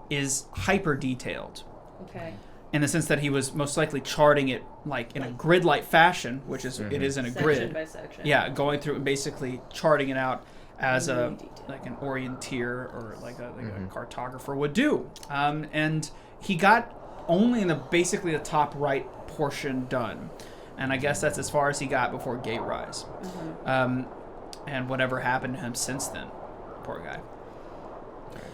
is hyper detailed, Okay. in the sense that he was most likely charting it like in a grid-like fashion, which is it is in a Section grid. by section. Yeah, going through and basically charting it out as a Really detailed. like an orienteer or like a cartographer would do. And he got only in basically the top right portion done, and I guess that's as far as he got before Gate Rise. And whatever happened to him since then, poor guy.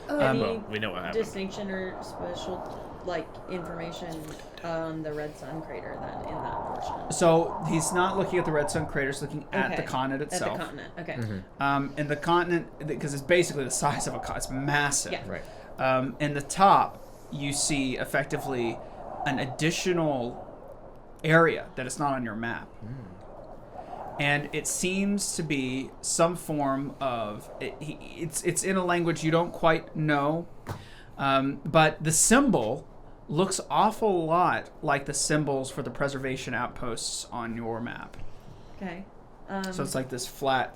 Any Well, we know what happened. distinction or special like information on the Red Sun crater then in that portion? So he's not looking at the Red Sun crater; he's looking at the Okay. continent itself. At the continent. Okay. And the continent, because it's basically the size of a continent, it's massive. Yeah. Right. In the top, you see effectively an additional area that is not on your map. And it seems to be some form of it's in a language you don't quite know, but the symbol looks awful lot like the symbols for the preservation outposts on your map. Okay. So it's like this flat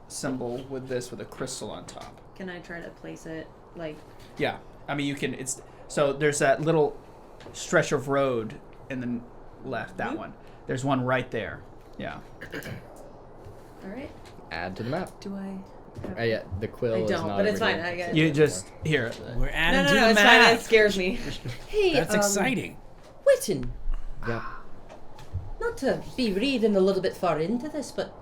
symbol with this with a crystal on top. Can I try to place it like? Yeah, I mean you can. It's so there's that little stretch of road in the left. That one. There's one right there. Yeah. All right. Add to the map. Do I? Yeah, the quill I is don't, not. but it's over fine. here. I get it. You just here. We're adding No, to the it's fine. map. It scares me. Hey, That's exciting. Witton, Yeah. not to be reading a little bit far into this, but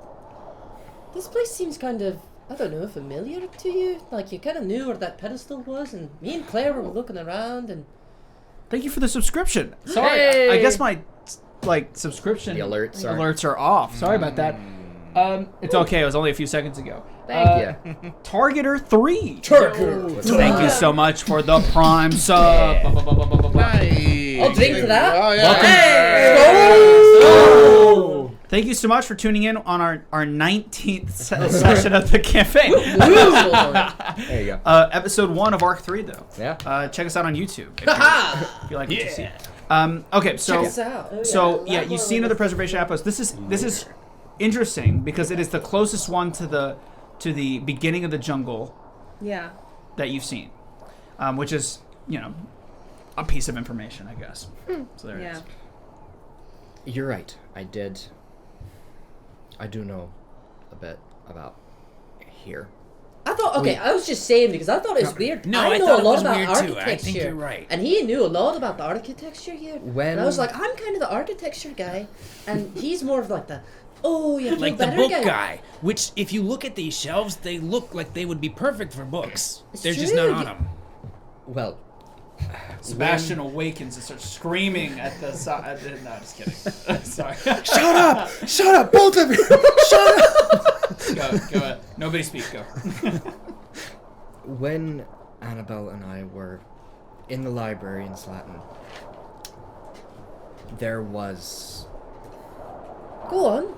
this place seems kind of, I don't know, familiar to you. Like you kind of knew where that pedestal was, and me and Claire were looking around, and Thank you for the subscription. Sorry, Hey! I guess my subscription The alerts are- off. Sorry about that. It's okay. It was only a few seconds ago. Thank you. Targeter 3. What's up? Thank you so much for the prime sub. Nice. I'll drink to that. Oh, yeah. Welcome. Thank you so much for tuning in on our 19th session of the campaign. There you go. Episode 1 of Arc 3, though. Yeah. Check us out on YouTube if you like what you see. Okay, so Check us out. so yeah, you see another preservation outpost. This is interesting because it is the closest one to the beginning of the jungle Yeah. that you've seen, which is a piece of information, I guess. So there it Yeah. is. You're right. I do know a bit about here. I thought, okay, I was just saying because I thought it was weird. No, I I know thought a it lot was about weird too. architecture. I think you're right. And he knew a lot about the architecture here. When- And I was like, I'm kind of the architecture guy, and he's more of like the, oh, you feel Like the better book guy. guy, which if you look at these shelves, they look like they would be perfect for books. It's They're just true, not on you- them. Well, Sebastian awakens and starts screaming at the side. No, just kidding. Sorry. shut up! Shut up, both of you! Shut up! Go ahead. Nobody speak. Go. When Annabelle and I were in the library in Slatin, there was. Go on.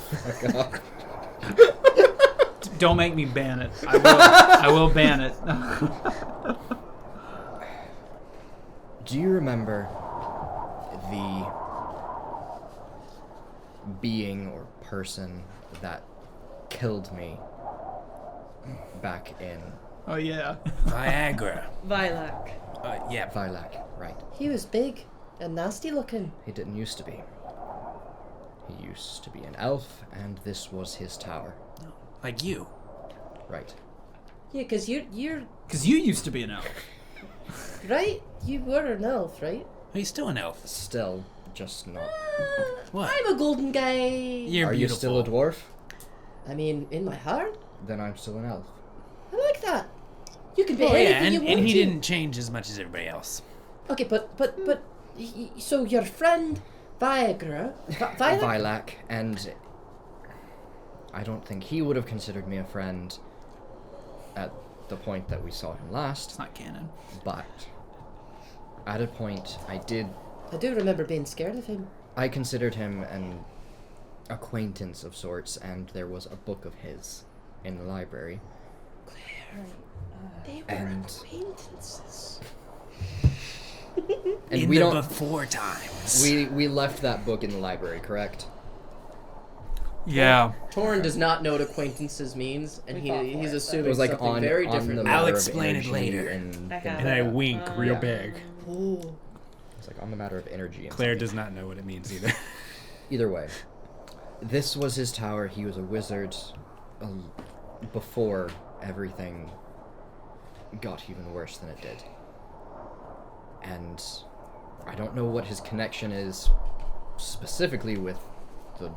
Fuck up. Don't make me ban it. I will ban it. Do you remember the being or person that killed me back in Oh yeah. Viagra. Vilac. Yeah. Vilac? Right. He was big and nasty looking. He didn't used to be. He used to be an elf, and this was his tower. Like you. Right. Yeah, because you're Because you used to be an elf. right. You were an elf, right? He's still an elf. Still, just not. What? I'm a golden guy. You're Are beautiful. you still a dwarf? I mean, in my heart, Then I'm still an elf. I like that. You can be Oh yeah, anything you and want he to. didn't change as much as everybody else. Okay, but so your friend Viagra, Viagra? Vilac, and I don't think he would have considered me a friend at the point that we saw him last, It's not canon. but at a point I do remember being scared of him. I considered him an acquaintance of sorts, and there was a book of his in the library. They were And- acquaintances. And In we the don't before times. we left that book in the library, correct? Yeah. Torin does not know what acquaintances means, and he's assuming It was like something on, very on different. the I'll matter of explain it energy later. And I things have And like I that. wink real Yeah. big. Oh. It's like on the matter of energy. And Claire something. does not know what it means either. Either way, this was his tower. He was a wizard before everything got even worse than it did. And I don't know what his connection is specifically with the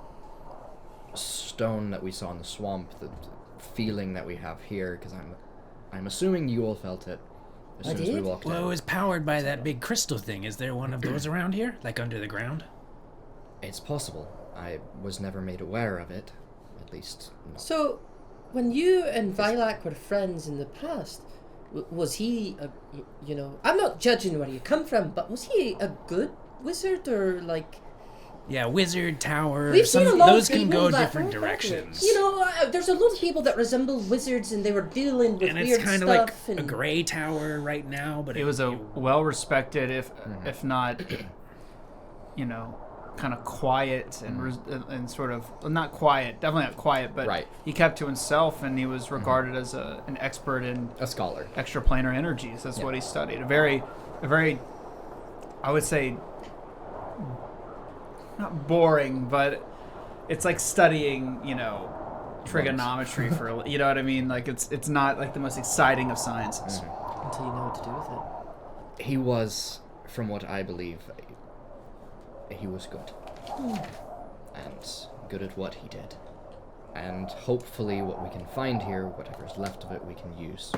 stone that we saw in the swamp, the feeling that we have here, because I'm assuming you all felt it as I soon as we did? walked Well, it in. was powered by that big crystal thing. Is there one of those around here? Like under the ground? It's possible. I was never made aware of it, at least not. So, when you and Vilac were friends in the past, was he I'm not judging where you come from, but was he a good wizard or like? Yeah, wizard, tower. We've seen a lot those of can people go that different are directions. You know, there's a lot of people that resemble wizards, and they were dealing with and weird it's kind of stuff. like and a gray tower right now, but It was a well-respected, if not, kind of quiet and sort of not quiet, definitely not quiet, but Right. he kept to himself, and he was regarded as an expert in A scholar. extraplanar energies. That's what he studied. A very, I would say, not boring, but it's like studying, trigonometry for, you know what I mean? Like it's not like the most exciting of sciences. Until you know what to do with it. He was, from what I believe, he was good. And good at what he did. And hopefully what we can find here, whatever's left of it, we can use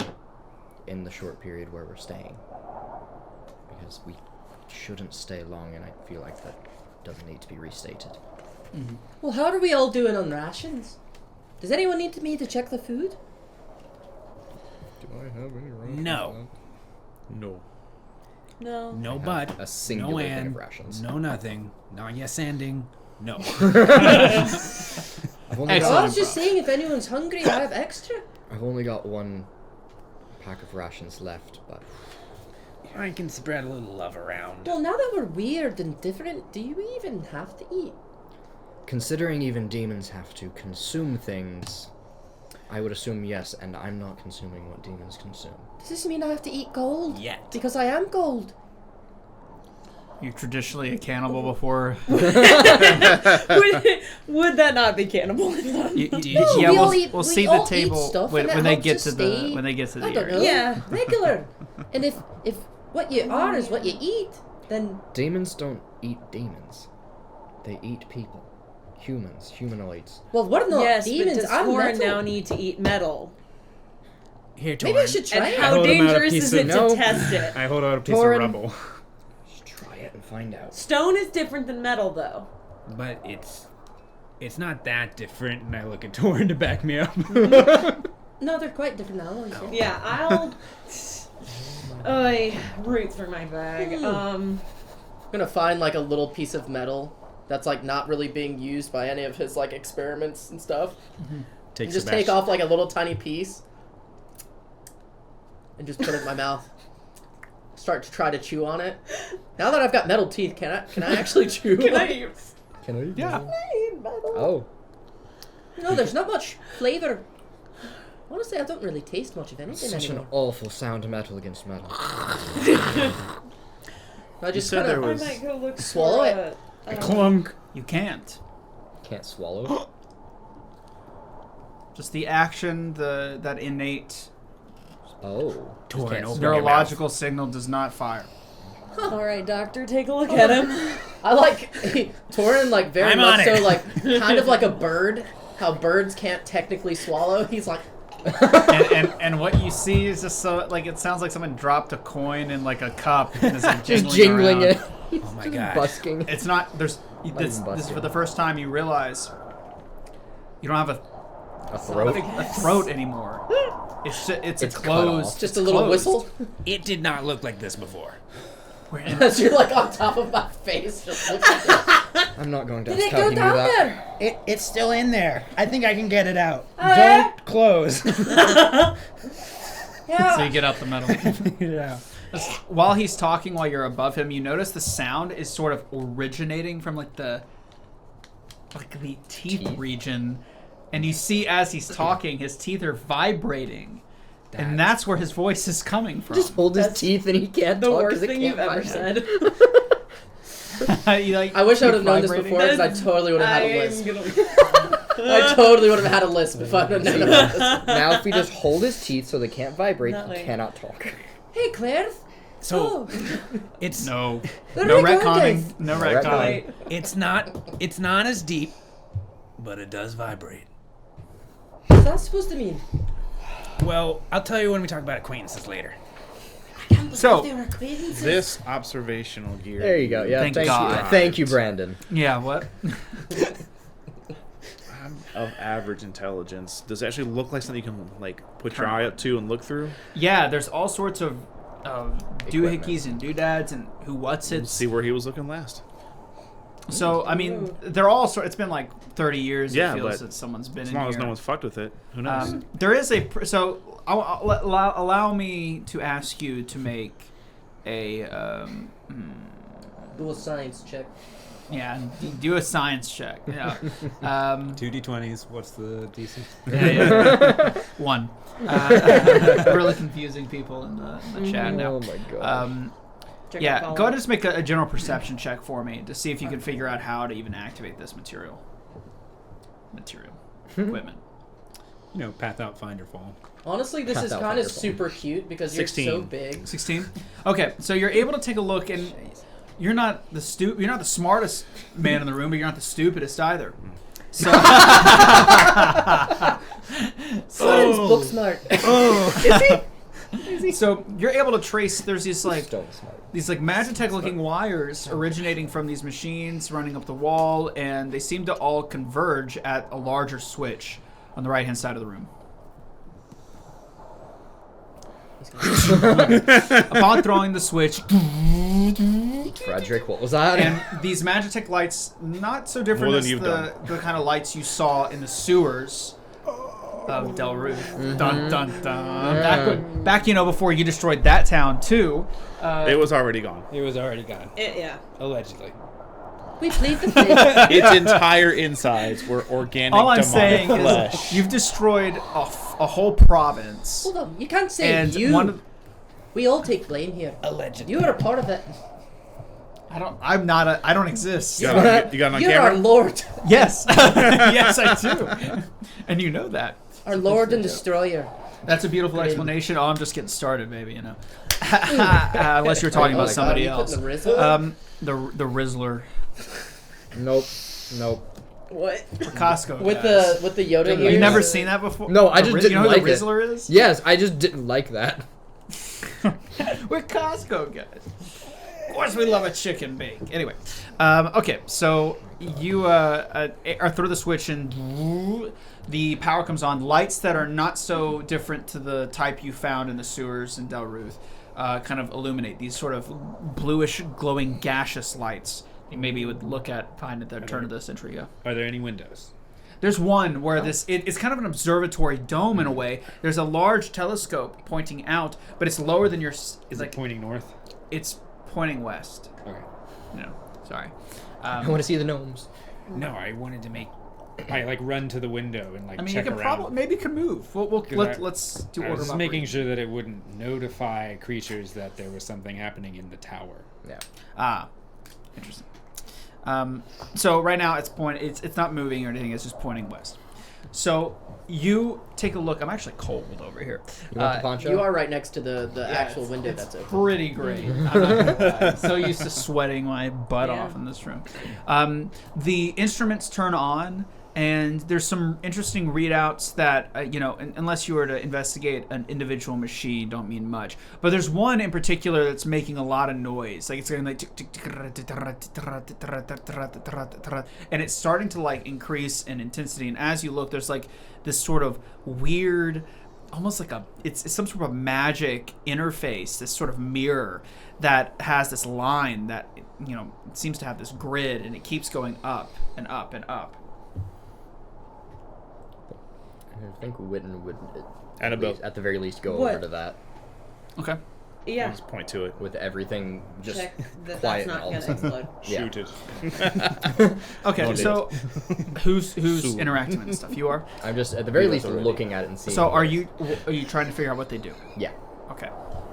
in the short period where we're staying. Because we shouldn't stay long, and I feel like that doesn't need to be restated. Well, how are we all doing on rations? Does anyone need me to check the food? Do I have any rations? No. No. No. No Have but. a singular No thing and. of rations. No nothing. No yes ending. No. I've only, I Excellent. was just saying, if anyone's hungry, I have extra. I've only got one pack of rations left, but I can spread a little love around. Well, now that we're weird and different, do you even have to eat? considering even demons have to consume things, I would assume yes, and I'm not consuming what demons consume. Does this mean I have to eat gold? Yet. Because I am gold. You're traditionally a cannibal before. would that not be cannibalism? No, Yeah, we all we'll, eat- we'll we see all the eat table stuff, when, and it when they helps get us to the stay, when they get to the I don't area. know, Yeah. regular. And if what you are is what you eat, then Demons don't eat demons. They eat people. Humans, humanoids. well, we're not Yes, demons. but does I'm Torin metal. now need to eat metal? Here, Torin. Maybe I should try And it. how hold him out a dangerous piece is of- it No. to test it? I hold out a piece Torin. of rubble. Just try it and find out. Stone is different than metal, though. But it's not that different, and I look at Torin to back me up. No, they're quite different alloys. Yeah, I'll. I root through my bag. I'm gonna find like a little piece of metal that's like not really being used by any of his like experiments and stuff. Take And just take off like a little tiny piece and just put it in my mouth. Start to try to chew on it. Now that I've got metal teeth, can I actually chew? Can on I it? eat? Can I eat Yeah. Metal. Oh. No, there's not much flavor. Honestly, I don't really taste much of anything Such an anymore. awful sound metal against metal. I just said kind there of I was- might go look Swallow for it. a Clunk. You can't. Can't swallow. Just the action, that innate Oh. Just Torin, can't open swallow. your neurological signal does not fire. All right, doctor, take a look at him. I like Torin like very I'm on much so it. like kind of like a bird. How birds can't technically swallow. He's like and what you see is just so like it sounds like someone dropped a coin in like a cup and is like Just jingling around. it. Oh my god. Busking. It's not there's this even is for busted. the first time you realize you don't have A throat. a throat anymore. It's It's a cut closed. off. just a little closed. whistle. It did not look like this before. As you're like on top of my face, just looking at it. I'm not going to Did ask it how go he knew down that. there? It's still in there. I think I can get it out. Oh, yeah? Don't close. Yeah. So you get out the metal. Yeah. While he's talking, while you're above him, you notice the sound is sort of originating from like the teeth region, and you see as he's talking, his teeth are vibrating, and that's where his voice is coming from. Just hold his teeth and he can't The talk. worst 'cause it thing you've can't ever find it. said. You, like, I wish I would have keep known this vibrating. before because I totally would have had a I lisp. am gonna. I totally would have had a lisp if I'd have known about this. Now if we just hold his teeth so they can't vibrate, Not he like- cannot talk. Hey, Claire. So Oh. it's No, Where no did it go, retconning. Dave? No No retconning. Right. it's not as deep, but it does vibrate. What's that supposed to mean? Well, I'll tell you when we talk about acquaintances later. I can't believe So, they were acquaintances. This observational gear. There you go. Yeah, Thank thank God. you. Thank you, Brandon. Yeah, what? Of average intelligence. Does it actually look like something you can like put your eye up to and look through? Yeah, there's all sorts of doohickeys and doodads and who what's Let's it's. see where he was looking last. So I mean, they're all sort. It's been like 30 years. Yeah, it feels but that someone's been As in long as here. no one's fucked with it, who knows? There is so allow me to ask you to make a Do a science check. Yeah, do a science check. Yeah. 2d20s. What's the DC? Yeah. 1. Really confusing people in the chat now. Oh my god. Check Yeah, the go ahead column. and just make a general perception check for me to see if you can figure out how to even activate this material. Equipment. You know, path out, find or fall. Honestly, this Pass is out kind of wonderful. super cute because you're 16. so big. 16. Okay, so you're able to take a look, and you're not the You're not the smartest man in the room, but you're not the stupidest either. So, Science book smart. so you're able to trace. There's these like Still smart. these like Magitech-looking wires originating from these machines running up the wall, and they seem to all converge at a larger switch on the right-hand side of the room. Upon throwing the switch, Fredrick, what was that? and these Magitech lights, not so different More as than you've done. the kind of lights you saw in the sewers of Del Ruth. Dun dun dun. Back, before you destroyed that town too. It was already gone. It was already gone. Yeah. Allegedly. We plead the fifth. Its entire insides were organic All I'm demonic saying flesh. is you've destroyed a whole province. Hold on, you can't say And you. one of, We all take blame here. Allegedly. You are a part of it. I don't exist. You got it on You're camera? our lord. Yes. Yes, I do. And you know that. Our lord and destroyer. That's a beautiful explanation. Oh, I'm just getting started, maybe, unless you're talking Oh about my somebody God, you else. putting the Rizzo? The Rizzler. Nope. What? For Costco. With guys. the Yoda You've ears? never seen that before? No, I The just Riz- didn't You know like who the it. Rizzler is? Yes, I just didn't like that. We're Costco guys. Of course we love a chicken bake. Anyway, okay, so you are throw the switch and the power comes on. Lights that are not so different to the type you found in the sewers in Del Ruth kind of illuminate. These sort of bluish, glowing, gaseous lights. You maybe would find at the turn of the century. Yeah. Are there any windows? There's one where it's kind of an observatory dome in a way. There's a large telescope pointing out, but it's lower than your. Is It's it pointing north? It's pointing west. Okay. No, sorry. I want to see the gnomes. No, I wanted to make. I run to the window and I mean, check you could around. probably maybe you can move. Let's do I order. was of just making operation. sure that it wouldn't notify creatures that there was something happening in the tower. Yeah. Interesting. So right now it's not moving or anything. It's just pointing west. So you take a look. I'm actually cold over here. You want the poncho? You are right next to the actual it's- window it's that's open. pretty great. I'm not gonna lie. I'm so used to sweating my butt Yeah. off in this room. The instruments turn on, and there's some interesting readouts that unless you were to investigate an individual machine, don't mean much. But there's one in particular that's making a lot of noise. Like it's going like, and it's starting to increase in intensity. And as you look, there's this sort of weird, almost like it's some sort of magic interface, this sort of mirror that has this line that seems to have this grid, and it keeps going up and up and up. I think Witton would, Annabelle. at the very least, go What? over to that Okay. Yeah. Just point to it. with everything just Check that quiet that's and all not of a gonna sudden. explode. Yeah. Shoot it. Okay, No so who's Sue. interacting with this stuff? You are. I'm just at the very He least was already. looking at it and seeing. So what are it you trying to figure out what they do? is. Yeah, Okay.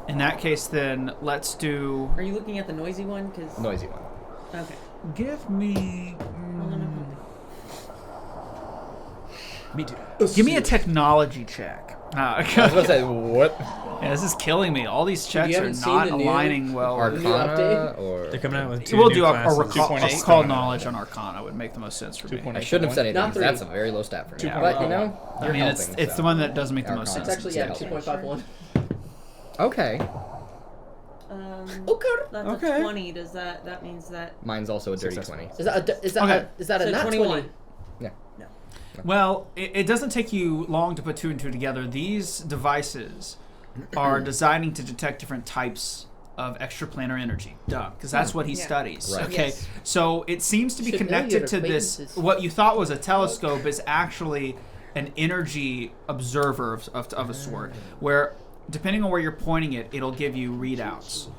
In that case, then let's do. Are you looking at the noisy one? Cause noisy one. okay. Give me. Me too. Give me a technology check. I was gonna say what? Yeah, this is killing me. All these checks are haven't seen not the new aligning well. with- Arcana update? or They're coming out with two We'll new do a classes. recall 2.8. knowledge on Arcana would make the most sense for me. 2.8. I shouldn't have said anything. Not 'Cause three. That's a very low stat for me. 2.8. But you know, I you're mean, it's helping, the so. one that doesn't make the most Arcana. sense. It's actually Yeah. 2.51. Okay, Okay. That's Okay. a 20. Does that means that? mine's also a dirty Successful. 20. Is that Okay. a So nat 21. 20? Yeah. Well, it doesn't take you long to put two and two together. These devices are designing to detect different types of extraplanar energy. Duh, because that's what he Yeah. studies. Right. Okay, Yes. so it seems to be Should know connected your to this. acquaintances. What you thought was a telescope is actually an energy observer of a sort, where depending on where you're pointing it, it'll give you readouts.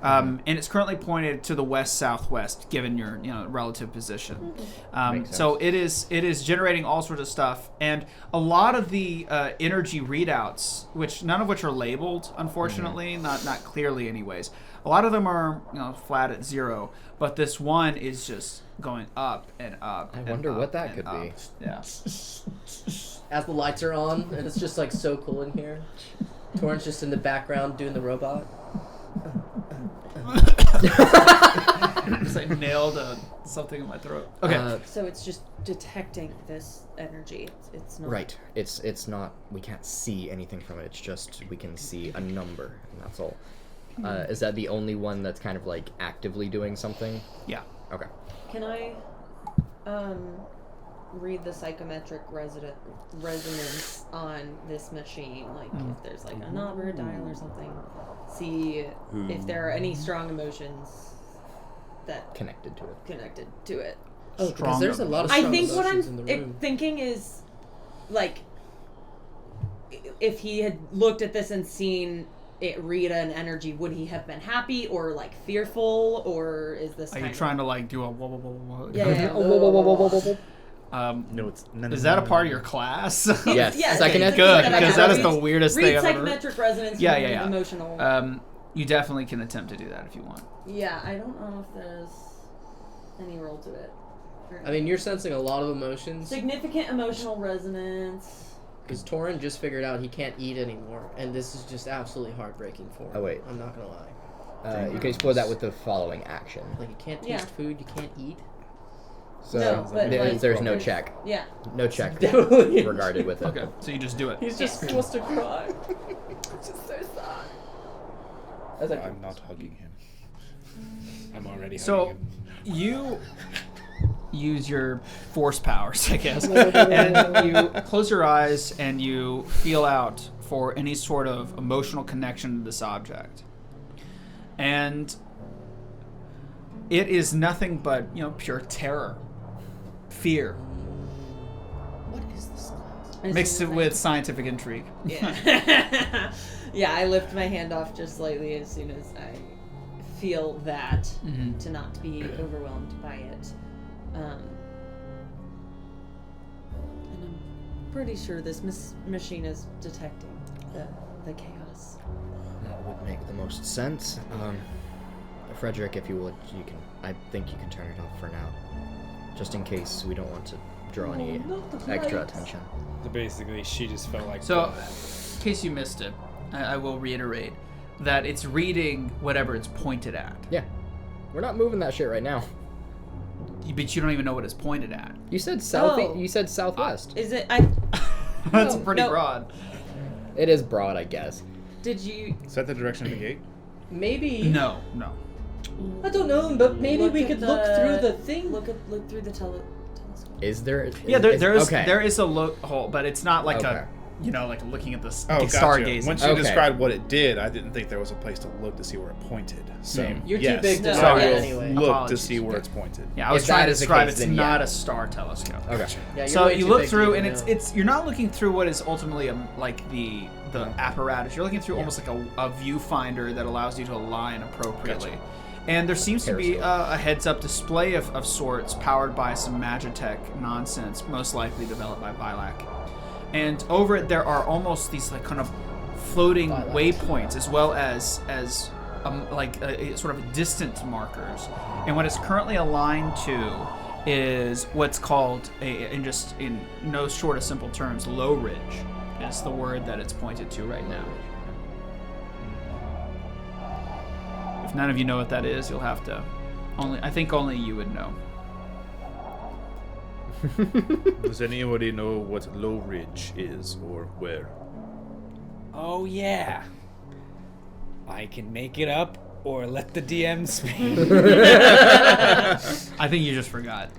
And it's currently pointed to the west-southwest, given your relative position. Makes So it is generating all sorts of stuff, and a lot of the energy readouts, none of which are labeled, unfortunately, not clearly, anyways. A lot of them are flat at 0, but this one is just going up and up. I wonder what that could be. Yeah. As the lights are on, and it's just like so cool in here. Torin's just in the background doing the robot. Just like nailed something in my throat. Okay. So it's just detecting this energy. It's not. Right. It's not. We can't see anything from it. It's just we can see a number, and that's all. Is that the only one that's kind of like actively doing something? Yeah. Okay. Can I read the psychometric resonance on this machine? Like if there's like a knob or a dial or something. See if there are any strong emotions that Connected to it. connected to it. Oh, because there's a lot of I strong think what emotions in the room. I'm thinking is, like, if he had looked at this and seen it read an energy, would he have been happy or like fearful, or is this? Are you trying to like do a whoa, whoa, whoa, whoa? Yeah. No, it's Is that a part of your class? Yes. Yeah, Psychometric. Good, Psychometric because that is the reads- weirdest read thing I've ever heard. psychometric resonance. Yeah, from yeah, yeah. Emotional. You definitely can attempt to do that if you want. Yeah, I don't know if there's any role to it. I mean, you're sensing a lot of emotions. Significant emotional resonance. Because Torin just figured out he can't eat anymore, and this is just absolutely heartbreaking for him. Oh, wait. I'm not gonna lie. You can explore that with the following action. Like, you can't taste Yeah. food, you can't eat. So No, but, like, there's no check. Yeah. No check Definitely. regarded with it. Okay, so you just do it. He's just supposed to cry. It's just so sad. I was like, I'm not hugging him. I'm already So hugging him. you use your force powers, I guess, and you close your eyes and you feel out for any sort of emotional connection to this object. And it is nothing but, pure terror, fear, what is this? mixed with scientific intrigue. Yeah. Yeah, I lift my hand off just slightly as soon as I feel that, to not be overwhelmed by it. And I'm pretty sure this machine is detecting the chaos. That would make the most sense. Fredrick, if you would, I think you can turn it off for now. Just in case we don't want to draw any extra attention. So basically, she just felt like. So, in case you missed it, I will reiterate that it's reading whatever it's pointed at. Yeah. We're not moving that shit right now. But you don't even know what it's pointed at. You said south. Oh. You said southwest. Is it? That's No, pretty no. broad. It is broad, I guess. Did you? Is that the direction of the gate? Maybe. No. I don't know, but maybe we could look through the thing. Look through the telescope. Is there? Yeah, there is okay. there is a look hole, but it's not like Okay. like looking at the Oh, gotcha. stargazing. Once you Okay. described what it did, I didn't think there was a place to look to see where it pointed. So Same. You're too yes, big to No, so know I will yes. anyway. look Apologies. to see where it's pointed. Yeah, I was If trying that to is the describe case, it's then not yeah. a star telescope. Okay. Yeah, you're So way you too look big to through, even and know. it's you're not looking through what is ultimately like the apparatus. You're looking through almost like a viewfinder that allows you to align appropriately. Gotcha. And there seems to be Periscope. a heads-up display of sorts, powered by some Magitech nonsense, most likely developed by Vilac. And over it, there are almost these like kind of floating Vilac. waypoints, as well as sort of distant markers. And what it's currently aligned to is what's called in no short of simple terms, low ridge is the word that it's pointed to right now. If none of you know what that is, you'll have to. I think only you would know. Does anybody know what Low Ridge is or where? Oh yeah. I can make it up or let the DM speak. I think you just forgot.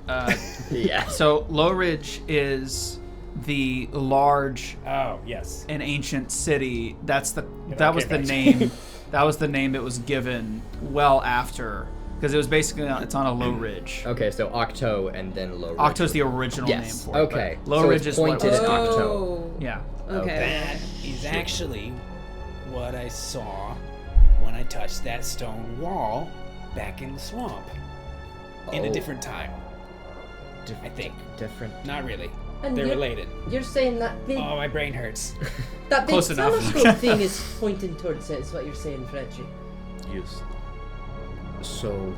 Yeah. So Low Ridge is the large Oh yes. and ancient city. That was okay, the gotcha. name. That was the name that was given well after, because it was basically it's on a low ridge. Okay, so Octo and then Low Ridge. Octo's the original Yes, name for it. okay. but Low So Ridge it's is what pointed was at Octo. Oh. Yeah. Okay. That is actually what I saw when I touched that stone wall back in the swamp. In a different time. I think. Different. Not really. And They're you're- related. You're saying that big, Oh, my brain hurts. that big Close enough. telescope thing is pointing towards it, is what you're saying, Fredrick. Yes. So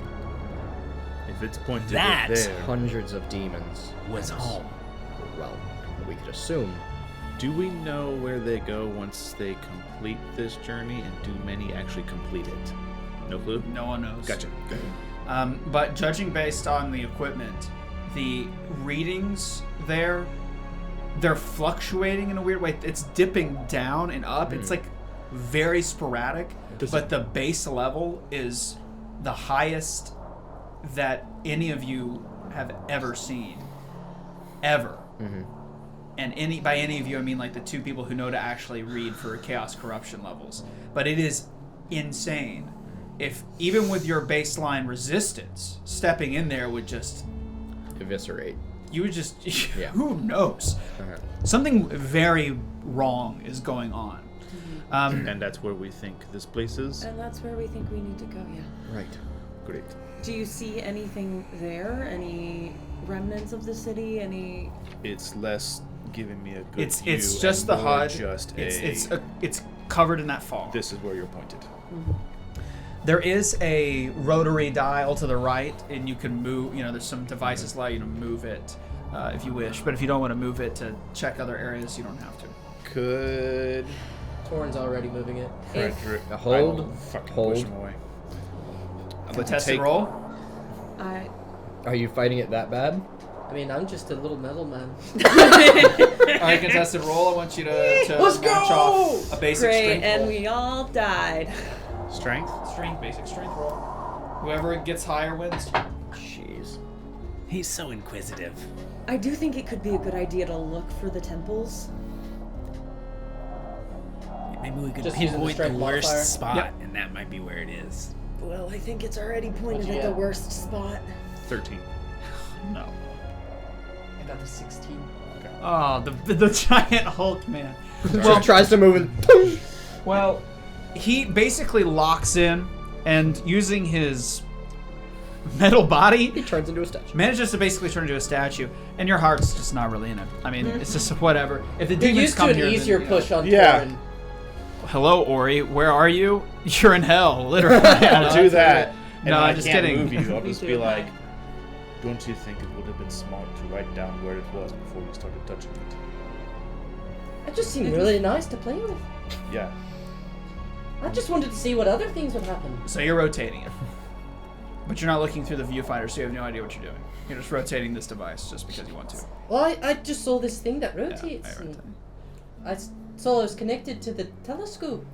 If it's pointed That there, hundreds of demons Was home. Well, we could assume. do we know where they go once they complete this journey, and do many actually complete it? No clue? No one knows. Gotcha. But judging based on the equipment, the readings there, they're fluctuating in a weird way. It's dipping down and up. It's like very sporadic, but the base level is the highest that any of you have ever seen. Ever. And by any of you, I mean like the two people who know to actually read for chaos corruption levels. But it is insane. If even with your baseline resistance, stepping in there would just, Eviscerate. you would just, Yeah. who knows? Something very wrong is going on. And that's where we think this place is? And that's where we think we need to go, yeah. Right. Great. Do you see anything there? Any remnants of the city? Any... It's less giving me a good view. It's just and the more HUD. Just It's covered in that fog. This is where you're pointed. There is a rotary dial to the right, and you can move. There's some devices allow you to move it if you wish. But if you don't want to move it to check other areas, you don't have to. Could Torin's already moving it. Fredrick Hold. I will fucking Hold. push him away. I'd like to Contested take roll. Are you fighting it that bad? I mean, I'm just a little metal man. All right, contested roll. I want you to Let's match go! off a basic Great, strength and roll. we all died. Strength. Basic strength roll. Whoever gets higher wins. Jeez. He's so inquisitive. I do think it could be a good idea to look for the temples. Maybe we could Just using the pinpoint the strength worst modifier. spot, Yep. and that might be where it is. Well, I think it's already pointed What'd you at the get? worst spot. 13. No. I got the 16. Oh, the giant Hulk man. Well, tries to move and Well, he basically locks in, and using his metal body, he turns into a statue. manages to basically turn into a statue. And your heart's just not really in it. I mean, it's just whatever. If the You're demons used to come an here, then, easier you know. push on Yeah. Torin. Hello, Ori. Where are you? You're in hell, literally. I'll do that. And No, when I'm just I can't kidding. move you. I'll Me just too. be like, don't you think it would have been smart to write down where it was before you started touching it? It just seemed really nice to play with. Yeah. I just wanted to see what other things would happen. So you're rotating it. But you're not looking through the viewfinder, so you have no idea what you're doing. You're just rotating this device just because you want to. Well, I just saw this thing that rotates. I and I saw it was connected to the telescope.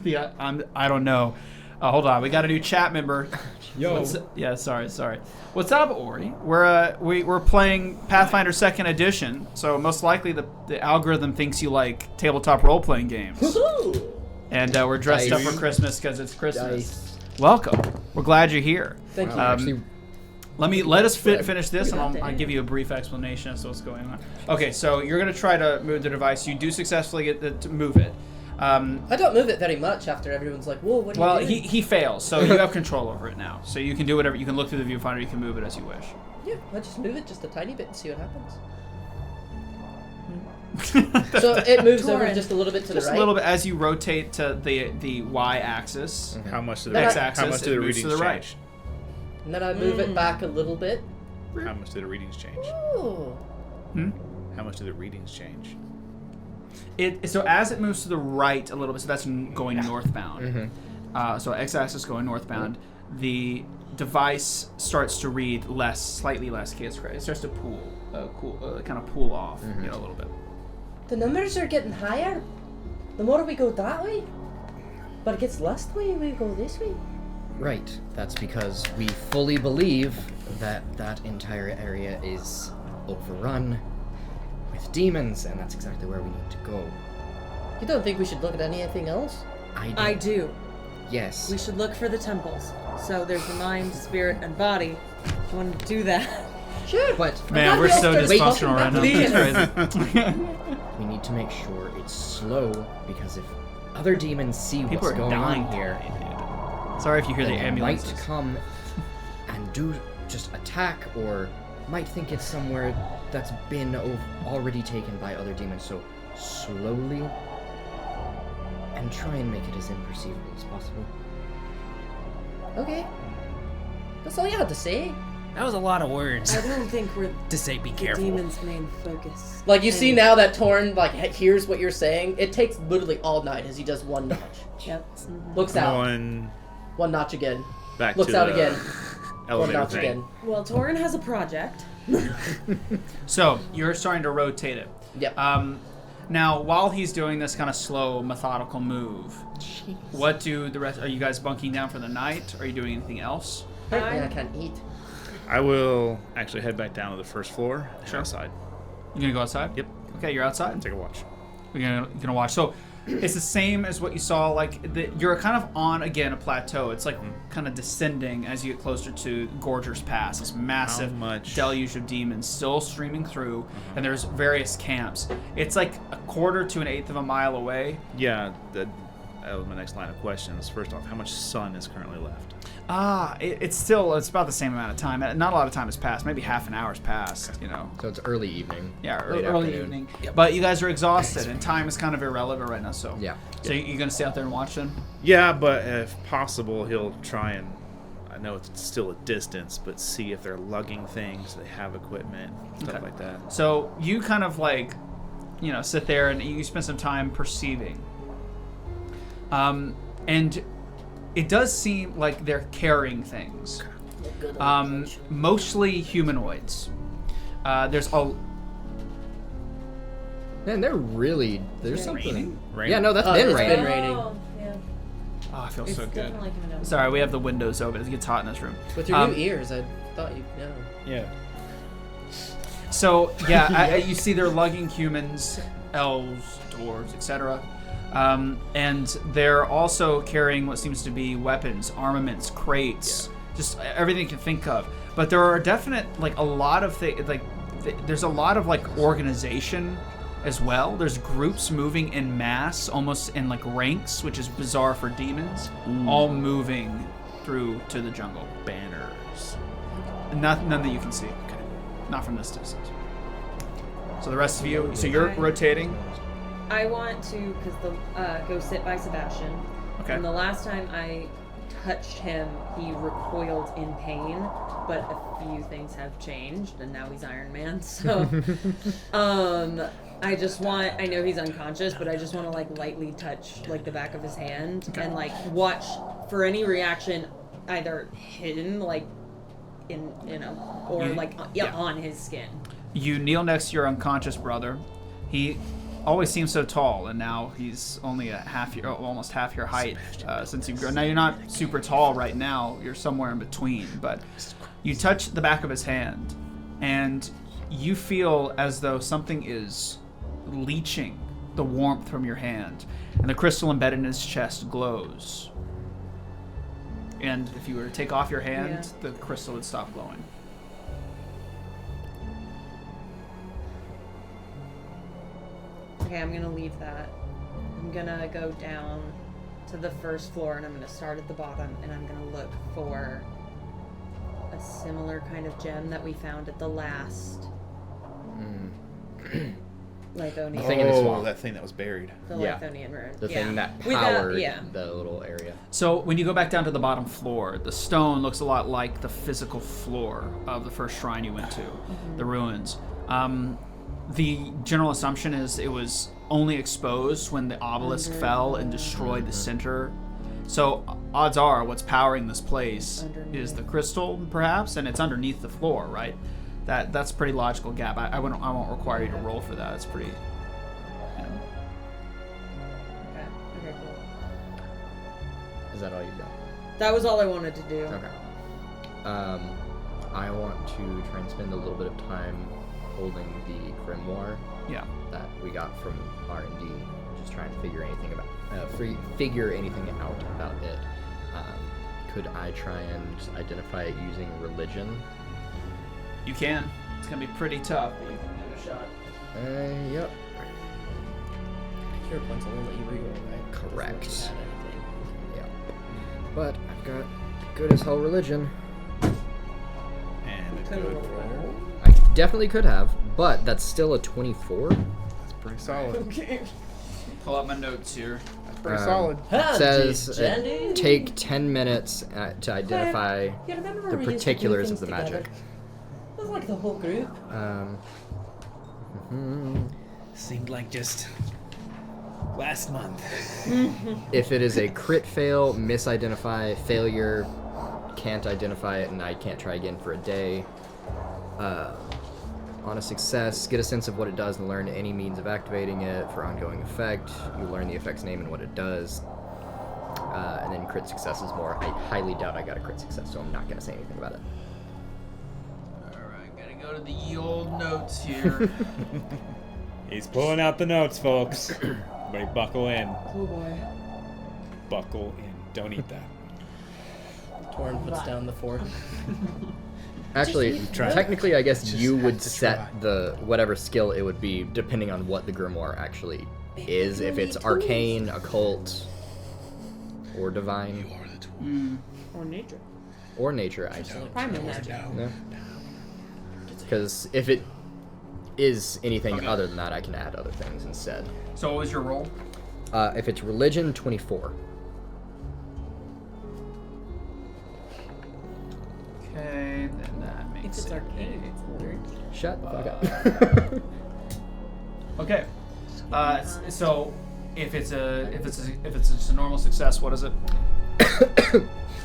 Yeah, I don't know. Hold on, we got a new chat member. Yo. Yeah, sorry. What's up, Ori? We're playing Pathfinder 2nd Edition, so most likely the algorithm thinks you like tabletop role-playing games. And we're dressed up Dice. for Christmas because it's Christmas. Dice. Welcome. We're glad you're here. Thank you. Actually, Let us finish this, and I'll give you a brief explanation as to what's going on. Okay, so you're gonna try to move the device. You do successfully get to move it. I don't move it very much after everyone's like, whoa, what are you doing? he fails, so you have control over it now. So you can do whatever. You can look through the viewfinder. You can move it as you wish. Yeah, I just move it just a tiny bit and see what happens. So it moves over Torin. just a little bit to Just the right. a little bit as you rotate to the y-axis. How much did Next the, axis, how much did it the moves to readings the right. change? And then I move it back a little bit. How much did the readings change? Ooh. How much did the readings change? So as it moves to the right a little bit, so that's going northbound. So x-axis going northbound. The device starts to read slightly less chaos credit. It starts to kind of pool off, a little bit. The numbers are getting higher. The more we go that way, but it gets less the way we go this way. right. That's because we fully believe that that entire area is overrun with demons, and that's exactly where we need to go. You don't think we should look at anything else? I do. Yes. We should look for the temples. So there's the mind, spirit, and body. If you want to do that. Sure. But Man, we're so dysfunctional right now. Please. It's crazy. we need to make sure it's slow, because if other demons see People what's are going dying on here, today, dude. Sorry if you hear the then ambulances. might come and do just attack, or might think it's somewhere that's been already taken by other demons. So slowly, and try and make it as imperceivable as possible. Okay. That's all you had to say. That was a lot of words I don't think we're to say be the careful. demon's main focus. Like, you see now that Torin, like, hears what you're saying. It takes literally all night as he does one notch. Yep. Looks out. One notch again. back Looks to out the again. One elevator notch thing. again. Well, Torin has a project. So you're starting to rotate it. Yep. Now, while he's doing this kind of slow, methodical move, what do the rest? Are you guys bunking down for the night? Are you doing anything else? Apparently I can't eat. I will actually head back down to the first floor. Sure. Outside. You gonna go outside? Yep. Okay, you're outside. Take a watch. You're gonna watch. So it's the same as what you saw. Like you're kind of on again a plateau. It's like kind of descending as you get closer to Gorger's Pass. This massive deluge of demons still streaming through, and there's various camps. It's like a quarter to an eighth of a mile away. Yeah, that was my next line of questions. First off, how much sun is currently left? It's about the same amount of time. Not a lot of time has passed. Maybe half an hour's passed. You know. So it's early evening. Yeah, late early afternoon. evening. Yep. But you guys are exhausted, and time is kind of irrelevant right now. So Yeah. So you gonna stay out there and watch them? Yeah, but if possible, he'll try and, I know it's still a distance, but see if they're lugging things, they have equipment, stuff like that. So you kind of like, sit there and you spend some time perceiving. And it does seem like they're carrying things. Mostly humanoids. There's a... Man, there's something. Raining? Yeah, no, that's been It's raining. been raining. Oh, yeah. Oh, I feel It's so good. definitely coming down. Sorry, we have the windows open. It gets hot in this room. With your new ears, I thought you'd know. Yeah. So, yeah, you see they're lugging humans, elves, dwarves, etc. And they're also carrying what seems to be weapons, armaments, crates, just everything you can think of. But there are definite, a lot of things, there's a lot of, organization as well. There's groups moving in mass, almost in, ranks, which is bizarre for demons, all moving through to the jungle. Banners. None that you can see. Okay. Not from this distance. So the rest of you, so you're rotating. I want to, go sit by Sebastian. Okay. And the last time I touched him, he recoiled in pain, but a few things have changed, and now he's Iron Man. So, I know he's unconscious, but I just want to lightly touch the back of his hand and watch for any reaction, either hidden on his skin. You kneel next to your unconscious brother. He always seemed so tall, and now he's only almost half your height since you've grown. Now you're not super tall right now. You're somewhere in between, but you touch the back of his hand, and you feel as though something is leeching the warmth from your hand, and the crystal embedded in his chest glows. And if you were to take off your hand, the crystal would stop glowing. Okay, I'm gonna leave that. I'm gonna go down to the first floor, and I'm gonna start at the bottom, and I'm gonna look for a similar kind of gem that we found at the last Lythonian. The thing in the swamp. That thing that was buried. The Yeah. Lythonian rune. The thing that With that- powered yeah. the little area. So when you go back down to the bottom floor, the stone looks a lot like the physical floor of the first shrine you went to, the ruins. The general assumption is it was only exposed when the obelisk fell and destroyed the center. So odds are what's powering this place is the crystal, perhaps, and it's underneath the floor, right? That's a pretty logical gap. I won't require you to roll for that. It's pretty. Okay, cool. Is that all you got? That was all I wanted to do. Okay. I want to try and spend a little bit of time holding the grimoire Yeah. that we got from R&D, just trying to figure anything out about it. Could I try and identify it using religion? You can. It's gonna be pretty tough, but you can give it a shot. Yep. Cure points only let you reroll, right? Correct. Doesn't let you add anything. Yep. but I've got good as hell religion. And a good roll. I definitely could have, but that's still a 24. That's pretty solid. Okay. Pull out my notes here. That's pretty solid. It says take 10 minutes to identify You remember the when we used to do particulars things of the magic. together? It was like the whole group. Seemed like just last month. If it is a crit fail, misidentify, failure, can't identify it, and I can't try again for a day. On a success, get a sense of what it does and learn any means of activating it for ongoing effect. You learn the effect's name and what it does. And then crit success is more. I highly doubt I got a crit success, so I'm not going to say anything about it. Alright, gotta go to the old notes here. He's pulling out the notes, folks. Everybody buckle in. Oh boy. Buckle in. Don't eat that. Torin puts down the fork. Actually, try. technically, I guess Just you have would to set try. the whatever skill it would be depending on what the grimoire actually is. If it's arcane, occult, or divine, You are the tool. Or nature. or nature, actually. Primal magic. Yeah. Because if it is anything other than that, I can add other things instead. So what was your roll? If it's religion, 24. Okay, then that If makes it's it arcane, it's weird. Shut the fuck up. Okay. So if it's just a normal success, what is it?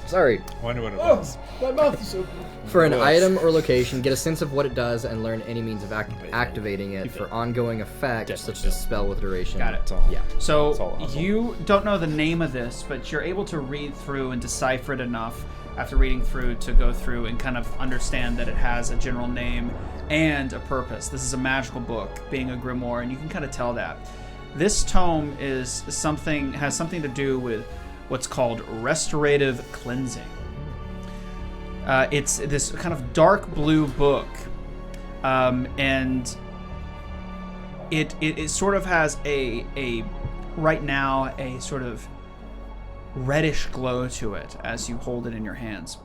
Sorry. Wonder what it was. My mouth is open. For an Yes. item or location, get a sense of what it does and learn any means of activating it for ongoing effect, Definitely such as spell with duration. Got it. That's all. Yeah. That's all So awesome. you don't know the name of this, but you're able to read through and decipher it enough after reading through to go through and kind of understand that it has a general name and a purpose. This is a magical book, being a grimoire, and you can kind of tell that. This tome has something to do with what's called restorative cleansing. It's this kind of dark blue book, and it sort of has a right now a sort of reddish glow to it as you hold it in your hands.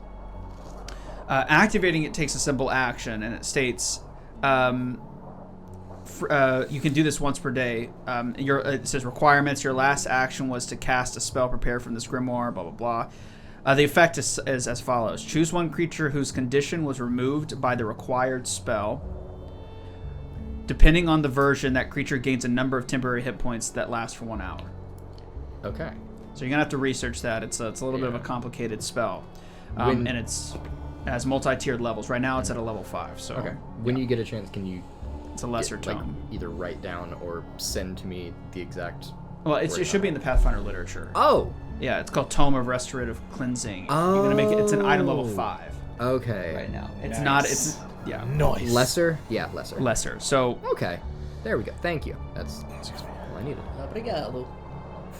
Activating it takes a simple action, and it states you can do this once per day. It says requirements. Your last action was to cast a spell prepared from this grimoire, blah, blah, blah. The effect is as follows. Choose one creature whose condition was removed by the required spell. Depending on the version, that creature gains a number of temporary hit points that last for 1 hour. Okay. So you're going to have to research that. It's a little bit of a complicated spell. When- And it has multi-tiered levels. Right now it's at a level 5. So Okay. When you get a chance, can you it's a lesser like, tome. either write down or send to me the exact... Well, it should be in the Pathfinder literature. Oh! Yeah, it's called Tome of Restorative Cleansing. You're gonna make it. It's an item level 5 Okay. right now. It's Nice. not. It's yeah, Nice. Lesser? Yeah, lesser. lesser. So Okay. There we go. Thank you. That's all I needed. Obrigado.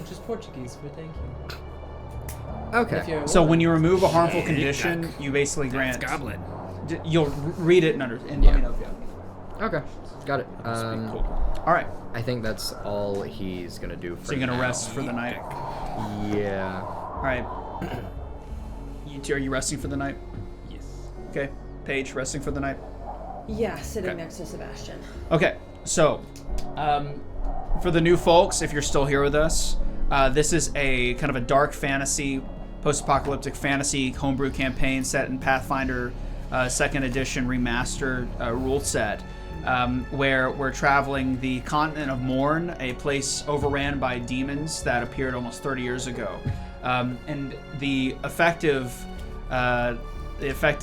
Which is Portuguese for thank you. Okay. If you're a so woman. when you remove a harmful condition, you basically grant. Goblin. You'll read it and and let me know if you have. Okay. Got it. Cool. All right. I think that's all he's gonna do for So you're gonna now. rest for the night. Yeah. All right. Are you resting for the night? Yes. Okay. Paige, resting for the night. Yeah, sitting Okay. next to Sebastian. Okay, so for the new folks, if you're still here with us, this is a kind of a dark fantasy, post-apocalyptic fantasy homebrew campaign set in Pathfinder 2nd Edition remastered rule set, where we're traveling the continent of Mourne, a place overran by demons that appeared almost 30 years ago. And the effective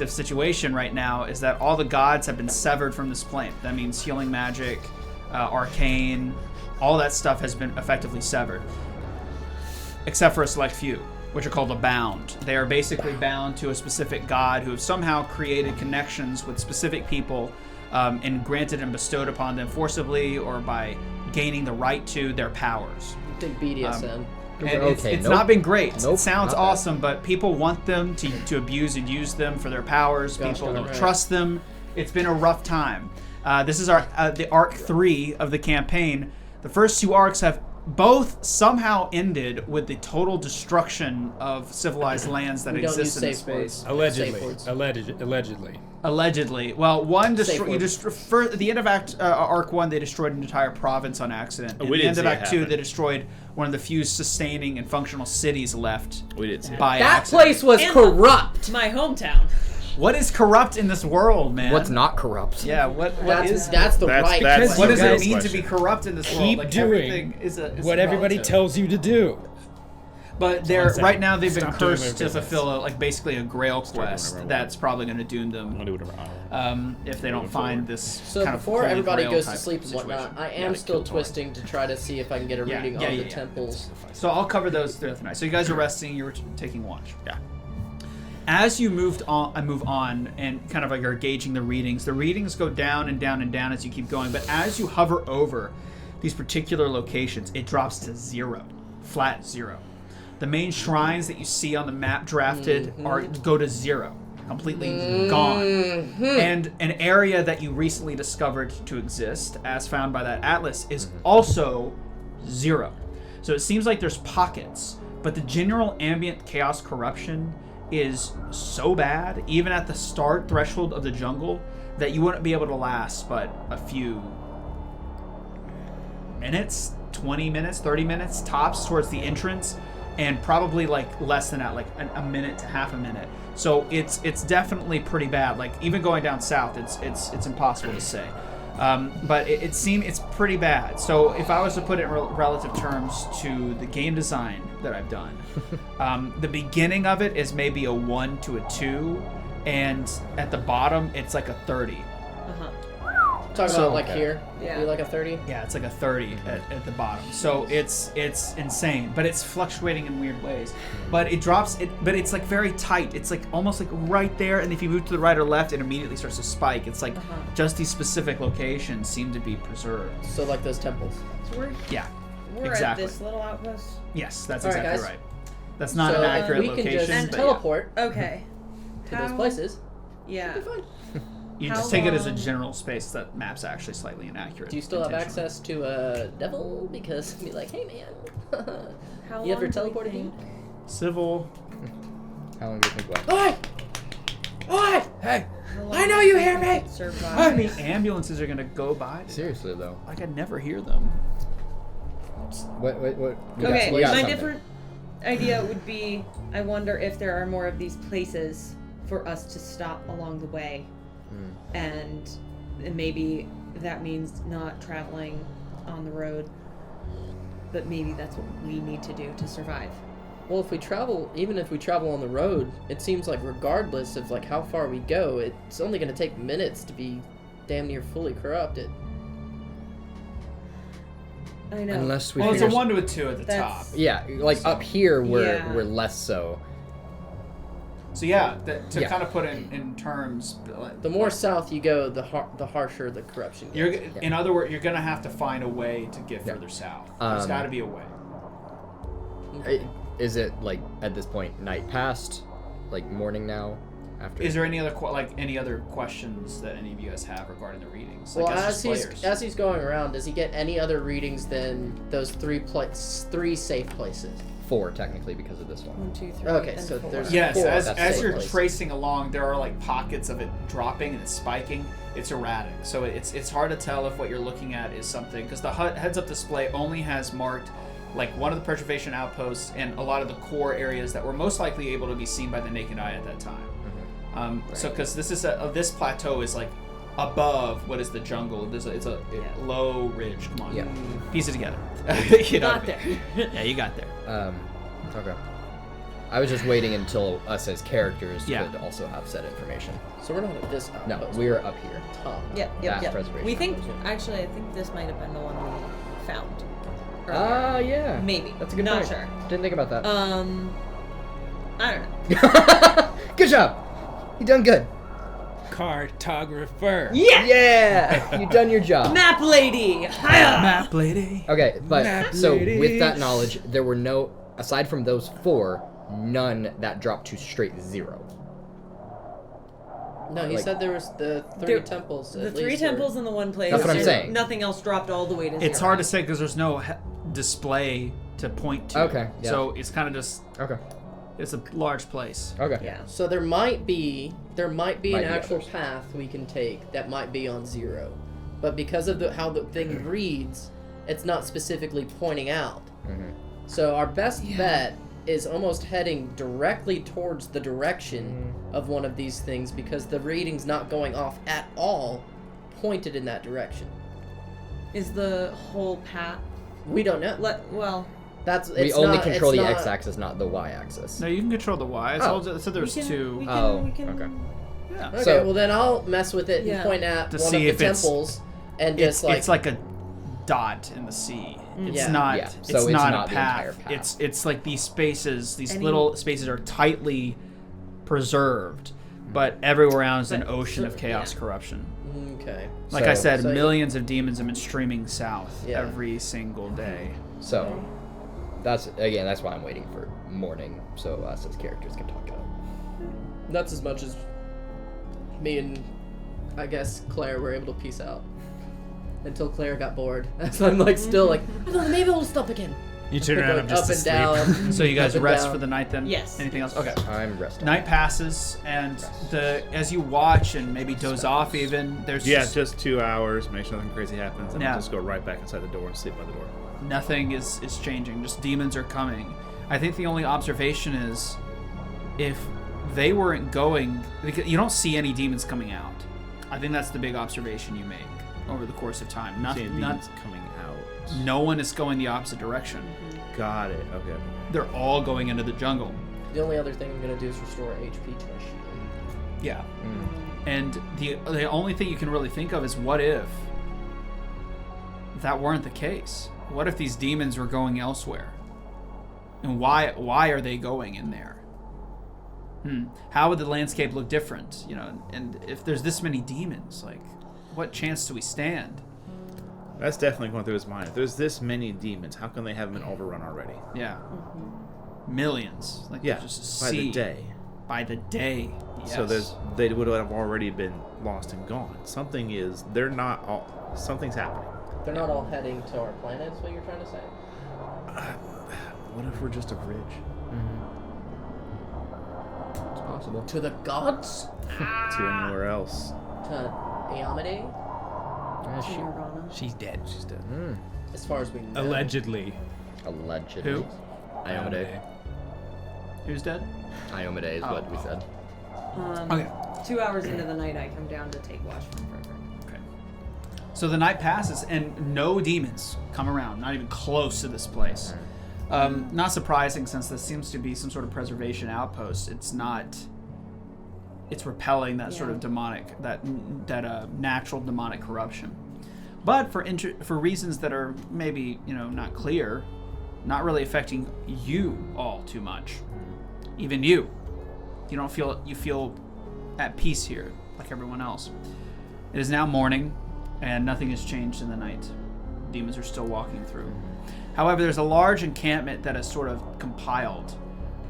situation right now is that all the gods have been severed from this plane. That means healing magic, arcane, all that stuff has been effectively severed. Except for a select few, which are called the bound. They are basically bound to a specific god who have somehow created connections with specific people and granted and bestowed upon them forcibly or by gaining the right to their powers. Big BDSM. And Okay, it's nope. not been great. Nope, It sounds not that. awesome, but people want them to abuse and use them for their powers. Gosh, People darn don't right. trust them. It's been a rough time. This is our the arc 3 of the campaign. The first 2 arcs have both somehow ended with the total destruction of civilized lands that We don't exist use in safe space. words. Allegedly. Safe words. Allegedly. Allegedly. Well, one Safe words. for the end of Arc 1, they destroyed an entire province on accident. At We the didn't end of see it Act 2, happen. they destroyed one of the few sustaining and functional cities left We did see it. by That accident. place was And- corrupt. My hometown. What is corrupt in this world, man? What's not corrupt? Yeah, what That's is that's the That's- right. that's- place. what does You it guys- mean to be corrupt in this world? Keep Like, doing everything is what everybody relative. tells you to do. But they're One second. right now they've been Stop doing cursed their to business. fulfill basically a Grail quest whatever I that's probably going to doom I'm them gonna do whatever I want. if they don't find this So kind of before holy everybody Grail goes to type sleep and situation. whatnot, I am Gotta still kill Torin. twisting to try to see if I can get a reading on the temples. So I'll cover those throughout the night. So you guys are resting. You're taking watch. Yeah. As you move on, and kind of like are gauging the readings go down and down and down as you keep going. But as you hover over these particular locations, it drops to 0, flat 0. The main shrines that you see on the map drafted go to 0, completely gone. And an area that you recently discovered to exist, as found by that atlas, is also 0. So it seems like there's pockets, but the general ambient chaos corruption is so bad, even at the start threshold of the jungle, that you wouldn't be able to last but a few minutes, 20 minutes, 30 minutes tops towards the entrance, and probably like less than that, like a minute to half a minute. So it's definitely pretty bad. Like even going down south, it's impossible to say. But it seems it's pretty bad. So if I was to put it in relative terms to the game design that I've done, the beginning of it is maybe a 1 to a 2, and at the bottom it's like a 30. Talking So- about like here, Yeah. be like a 30. Yeah, it's like a 30 at the bottom. So it's insane, but it's fluctuating in weird ways. But it drops but it's like very tight. It's like almost like right there, and if you move to the right or left, it immediately starts to spike. It's like just these specific locations seem to be preserved. So like those temples. So Yeah. we're Exactly. at this little outpost. Yes, that's All right, exactly guys. right. That's not So an accurate we can location. just but teleport Okay. to those places. Yeah. It'll be fine. You How just take it as a long- general space. That map's actually slightly inaccurate. Do you still have intentionally. access to a devil? Because be like, hey man, How you ever long do we teleported again? think- Civil. How long do you think left? Oi! Oi! Hey, how long I know do you we hear think me! we could survive? how many ambulances are gonna go by? Seriously though. Like I never hear them. What? You got- Okay, you got my something. different idea would be, I wonder if there are more of these places for us to stop along the way. And maybe that means not traveling on the road, but maybe that's what we need to do to survive. Well, if we travel, even if we travel on the road, it seems like regardless of like how far we go, it's only going to take minutes to be damn near fully corrupted. I know. Unless we Well, it's a figure 1 to a 2 at the top. That's- Yeah, like up here Yeah. we're less so. So yeah, to Yeah. kind of put it in terms, The more south you go, the harsher the corruption you're gets. in other words, you're gonna have to find a way to get Yeah. further south. There's got to be a way. Is it like at this point night past, like morning now? After Is there any other any other questions that any of you guys have regarding the readings? Well, Like, as just he's players. going around, does he get any other readings than those three safe places? 4 technically because of this one. 1, 2, 3. Okay, and so 4. there's- Yes, Four, as that's as safe you're place. tracing along, there are like pockets of it dropping and it's spiking. It's erratic, so it's hard to tell if what you're looking at is something, because the heads-up display only has marked like one of the preservation outposts and a lot of the core areas that were most likely able to be seen by the naked eye at that time. So because this is this plateau is like above what is the jungle. It's a low ridge. Come on, Yeah. piece it together. You know Got what I mean? Yeah, you got there. Okay. I was just waiting until us as characters Yeah. could also have said information. So we're not at this No, outpost. we are up here. top. Yep, That's yep. preservation. We think, actually, I think this might have been the one we found. Ah, yeah. Maybe. That's a good Not point. sure. Didn't think about that. I don't know. Good job. You done good. Cartographer. Yeah. You done your job. Map lady! Hiya! Map lady. Okay, but Map so lady. with that knowledge, there were no, aside from those 4, none that dropped to straight 0. No, he Like- said there was the three temples. The at three least, temples in the one place. That's what I'm and saying. Nothing else dropped all the way to 0. It's hard to say because there's no display to point to. Okay, yeah. So it's kind of just Okay. it's a large place. Okay. Yeah. So there might be an Might be actual others. path we can take that might be on 0, but because of how the thing reads, it's not specifically pointing out. Mhm. So our best bet is almost heading directly towards the direction of one of these things because the reading's not going off at all, pointed in that direction. Is the whole path? We don't know. That's We it's only not, control it's the not- x-axis, not the y-axis. No, you can control the Y. So there's two. Okay. Yeah. Okay, So- well then I'll mess with it Yeah. and point at To one see of if the it's- temples and just It's like a dot in the sea. It's Yeah. not. Yeah, It's, so it's not, not a the path. entire path. It's like these spaces. These Any- little spaces are tightly preserved, but everywhere around is an But- ocean of so- chaos yeah. corruption. okay. Like I So- said, so- millions of demons have been streaming south Yeah. every single day. So, that's why I'm waiting for morning, so us as characters can talk it out. That's as much as me and I guess Claire were able to peace out. Until Claire got bored. So I'm like still like, I thought maybe we'll stop again. You turn around, I'm just up and asleep. down. So you guys Up and rest down. for the night then? Yes. Anything else? Okay. I'm resting. Night passes, and as you watch and maybe doze off even, there's Yeah, just 2 hours. Make sure nothing crazy happens, and Yeah. just go right back inside the door and sleep by the door. nothing is changing. Just demons are coming. I think the only observation is if they weren't going, because you don't see any demons coming out. I think that's the big observation you make over the course of time. Seeing Nothing. demons coming out. No one is going the opposite direction. Got it. Okay. They're all going into the jungle. The only other thing I'm gonna do is restore HP to my shield. Yeah. And the only thing you can really think of is what if that weren't the case? What if these demons were going elsewhere? And why are they going in there? How would the landscape look different? You know, and if there's this many demons, like, what chance do we stand? That's definitely going through his mind. If there's this many demons, how can they have been overrun already? Yeah. Millions. Like, Yeah, there's just a by sea. the day. By the day. Yes. So they would have already been lost and gone. Something's happening. They're not all heading to our planet, is what you're trying to say? What if we're just a bridge? It's possible. To the gods? To anywhere else. To Iamade? She's dead. She's dead. As far as we know. Allegedly. Allegedly. Who? Iomade. Who's dead? Iomade is what we said. Okay. 2 hours into the night, I come down to take watch from Fredrick. Okay. So the night passes, and no demons come around, not even close to this place. Not surprising, since this seems to be some sort of preservation outpost. It's not. It's repelling that sort of demonic, that natural demonic corruption. But for reasons that are maybe not clear, not really affecting you all too much. Even you feel at peace here, like everyone else. It is now morning, and nothing has changed in the night. Demons are still walking through. However, there's a large encampment that is sort of compiled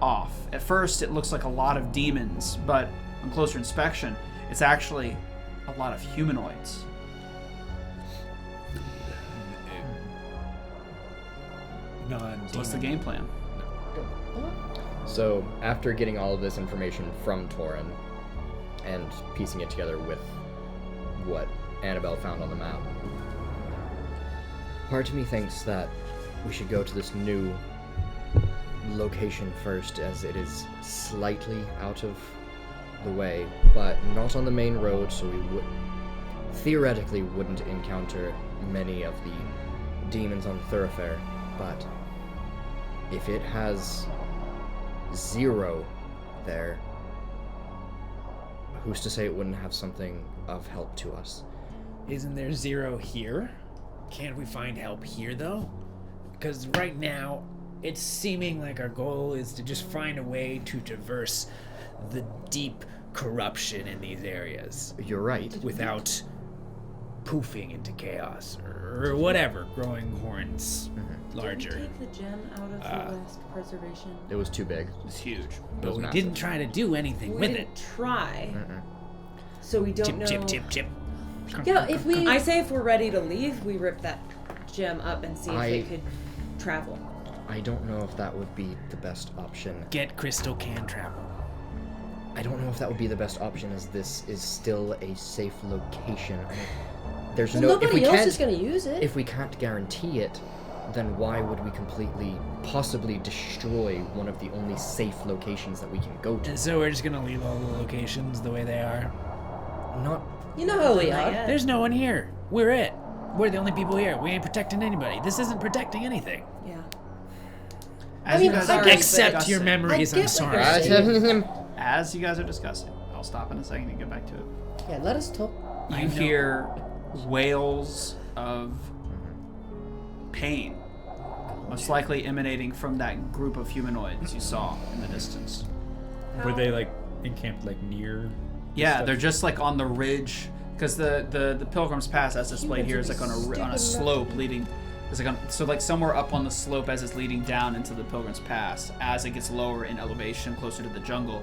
off. At first, it looks like a lot of demons, but on closer inspection, it's actually a lot of humanoids. Non-demon. So what's the game plan? So, after getting all of this information from Torin and piecing it together with what Annabelle found on the map, part of me thinks that we should go to this new location first, as it is slightly out of the way, but not on the main road, so we theoretically wouldn't encounter many of the demons on the thoroughfare. But if it has 0 there, who's to say it wouldn't have something of help to us? Isn't there 0 here? Can't we find help here, though? Because right now, it's seeming like our goal is to just find a way to traverse the deep corruption in these areas You're right. without poofing into chaos or whatever, growing horns larger. Did we take the gem out of the last preservation? It was too big. It's huge. But we massive. didn't try to do anything We with didn't it. try. So we don't Chip, know. chip, chip, chip. Yeah, if we. I say if we're ready to leave, we rip that gem up and see if I- it could travel. I don't know if that would be the best option. Get crystal can travel. I don't know if that would be the best option, as this is still a safe location. I mean, there's Well, no. If we nobody else can't, is gonna use it. if we can't guarantee it, then why would we completely, possibly destroy one of the only safe locations that we can go to? And so we're just gonna leave all the locations the way they are. Not. You know how we Not are. yet. There's no one here. We're it. We're the only people here. We ain't protecting anybody. This isn't protecting anything. Yeah. As I mean, you guys I are get- Except discussing- your memories, I I'm get what sorry. you're saying. As you guys are discussing, I'll stop in a second and get back to it. Yeah, let us talk. You hear wails of pain, most likely emanating from that group of humanoids you saw in the distance. Were they like encamped like near? Yeah, stuff? they're just like on the ridge, because the Pilgrim's Pass, as displayed here, is like on a slope leading. It's like so like somewhere up on the slope as it's leading down into the Pilgrim's Pass. As it gets lower in elevation, closer to the jungle,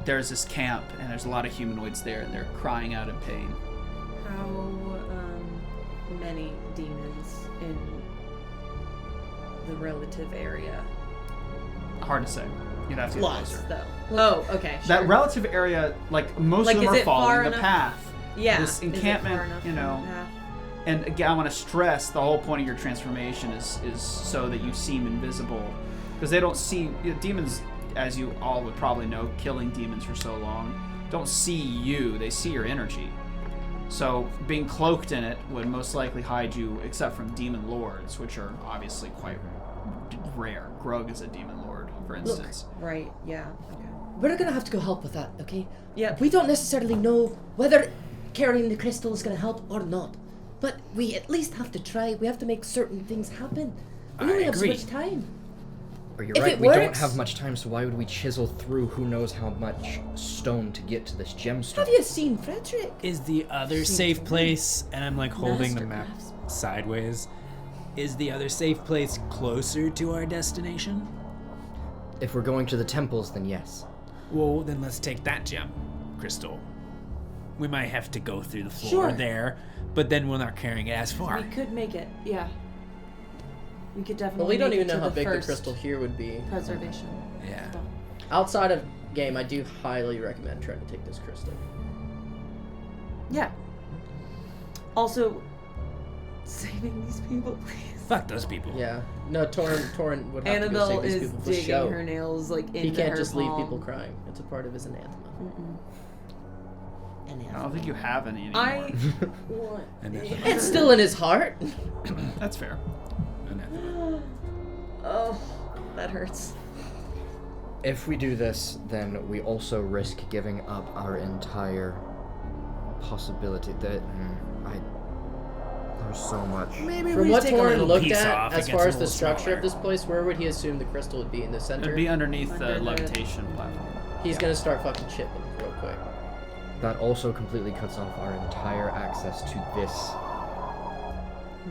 there's this camp, and there's a lot of humanoids there, and they're crying out in pain. How many demons in the relative area? Hard to say. You'd have to get Plus, closer. though. Oh, okay. That sure. relative area, like most Like, of them is are it far following the enough? path. Yeah. This Is it far encampment, enough you from know. the path? And again, I want to stress the whole point of your transformation is so that you seem invisible, because they don't see demons, as you all would probably know, killing demons for so long, don't see you. They see your energy. So being cloaked in it would most likely hide you, except from demon lords, which are obviously quite rare. Grug is a demon lord, for instance. Right. Yeah. Okay. We're gonna have to go help with that, okay? Yeah. We don't necessarily know whether carrying the crystal is gonna help or not, but we at least have to try. We have to make certain things happen. We I only have so agree. much time. Or you're If right, it we don't works- have much time, so why would we chisel through who knows how much stone to get to this gemstone? Have you seen Fredrick? Is the other Seems safe to me. place, and I'm like holding the map Mastercrafts. sideways, is the other safe place closer to our destination? If we're going to the temples, then yes. Well, then let's take that gem crystal. We might have to go through the floor Sure. there, but then we're not carrying it as far. We could make it. Yeah. We could definitely. Well, we don't make even it know to how the big the first crystal here would be. preservation. Yeah. Outside of game, I do highly recommend trying to take this crystal. Yeah. Also, saving these people, please. Fuck those people. Yeah. No, Torin would have Annabelle to go save these is people for digging show. her nails like into He can't her just leave palm. people crying. It's a part of his anathema. I don't think you have any anymore. I What? And then- It's still in his heart. That's fair. Oh, that hurts. If we do this, then we also risk giving up our entire possibility that there's so much. Maybe From we what take a little Torin looked piece at, off, it as gets far a as the little structure smaller. of this place, where would he assume the crystal would be? In the center? It'd be underneath Under the the- levitation platform. He's gonna start fucking chipping real quick. That also completely cuts off our entire access to this,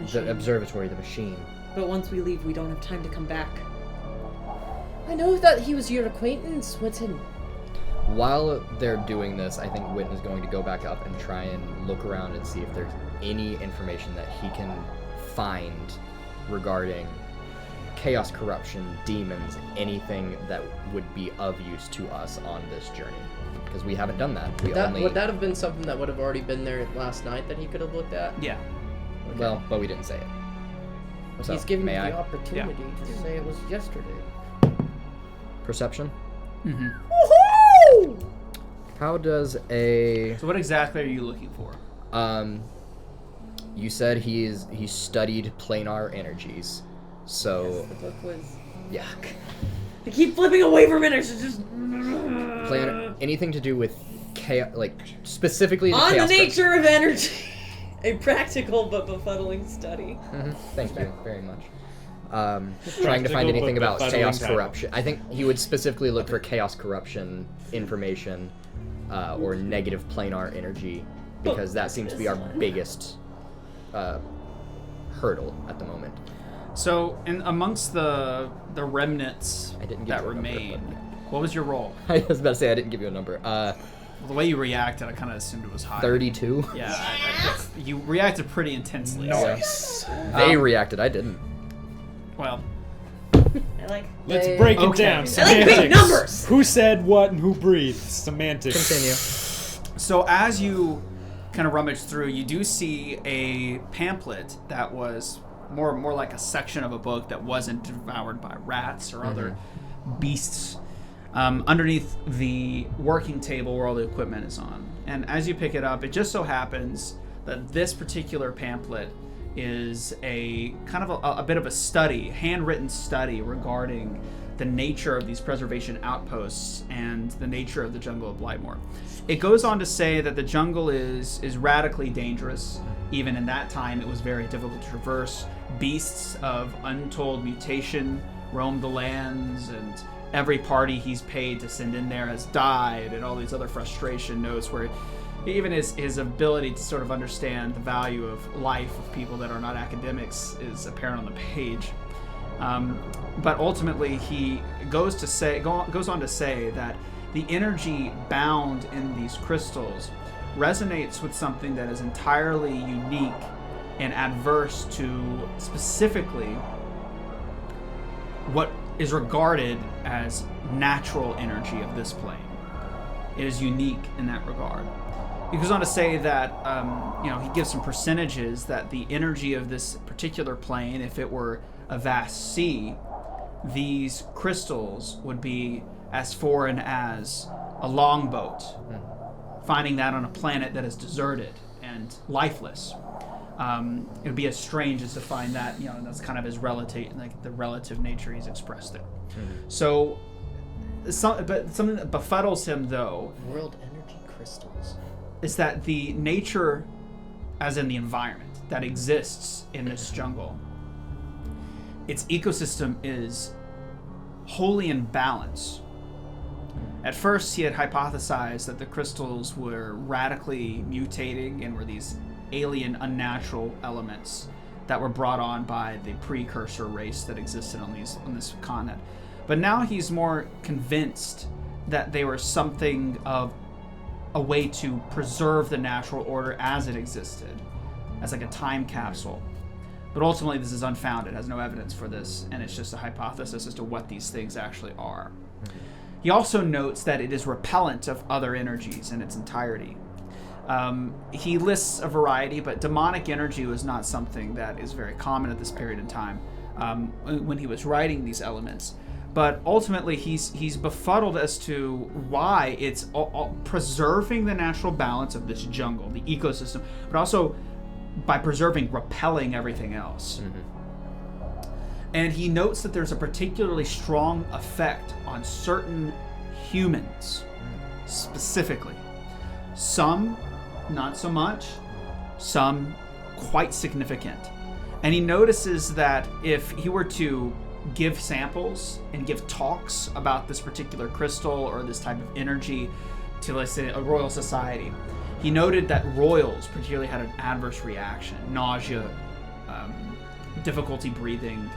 Machine. the observatory, the machine. But once we leave, we don't have time to come back. I know that he was your acquaintance, Witton. While they're doing this, I think Witton is going to go back up and try and look around and see if there's any information that he can find regarding chaos, corruption, demons, anything that would be of use to us on this journey. Because we haven't done that. We only... Would that have been something that would have already been there last night that he could have looked at? Yeah. Well, but we didn't say it. So, He's giving may you the I? opportunity to say it was yesterday. Perception? Mm-hmm. How does a... So what exactly are you looking for? You said he studied planar energies. So, The book was. yeah. I keep flipping away from it. I should just. Anything to do with chaos, like specifically the On the chaos nature of energy. A practical but befuddling study. Thank you very much. Trying to find Practical anything but about befuddling chaos title. corruption. I think he would specifically look for chaos corruption information or negative planar energy because that seems to be our biggest hurdle at the moment. So, in amongst the remnants I didn't give that you a number, remain, what was your roll? I was about to say I didn't give you a number. Well, the way you reacted, I kind of assumed it was high. 32. Yeah, you reacted pretty intensely. Nice. They reacted. I didn't. Well, Let's They- break it Okay. down. I like Semantics. big numbers. Who said what and who breathed? Semantics. Continue. So as you kind of rummage through, you do see a pamphlet that was more like a section of a book that wasn't devoured by rats or other beasts underneath the working table where all the equipment is on. And as you pick it up, it just so happens that this particular pamphlet is a kind of a bit of a study, handwritten study regarding the nature of these preservation outposts and the nature of the jungle of Blightmoor. It goes on to say that the jungle is radically dangerous. Even in that time, it was very difficult to traverse. Beasts of untold mutation roam the lands, and every party he's paid to send in there has died, and all these other frustration notes where even his ability to sort of understand the value of life of people that are not academics is apparent on the page. But ultimately, he goes on to say that the energy bound in these crystals resonates with something that is entirely unique and adverse to specifically what is regarded as natural energy of this plane. It is unique in that regard. He goes on to say that, he gives some percentages that the energy of this particular plane, if it were a vast sea, these crystals would be as foreign as a longboat. Finding that on a planet that is deserted and lifeless. It would be as strange as to find that, and that's kind of his the relative nature he's expressed there. So, something that befuddles him, though, World energy crystals. is that the nature, as in the environment, that exists in this jungle, its ecosystem is wholly in balance. At first, he had hypothesized that the crystals were radically mutating and were these alien, unnatural elements that were brought on by the precursor race that existed on this continent. But now he's more convinced that they were something of a way to preserve the natural order as it existed, as like a time capsule. But ultimately, this is unfounded, has no evidence for this, and it's just a hypothesis as to what these things actually are. He also notes that it is repellent of other energies in its entirety. He lists a variety, but demonic energy was not something that is very common at this period in time when he was writing these elements. But ultimately, he's befuddled as to why it's preserving the natural balance of this jungle, the ecosystem, but also by repelling everything else. And he notes that there's a particularly strong effect on certain humans, specifically. Some, not so much. Some, quite significant. And he notices that if he were to give samples and give talks about this particular crystal or this type of energy to, let's say, a royal society, he noted that royals particularly had an adverse reaction, nausea, difficulty breathing,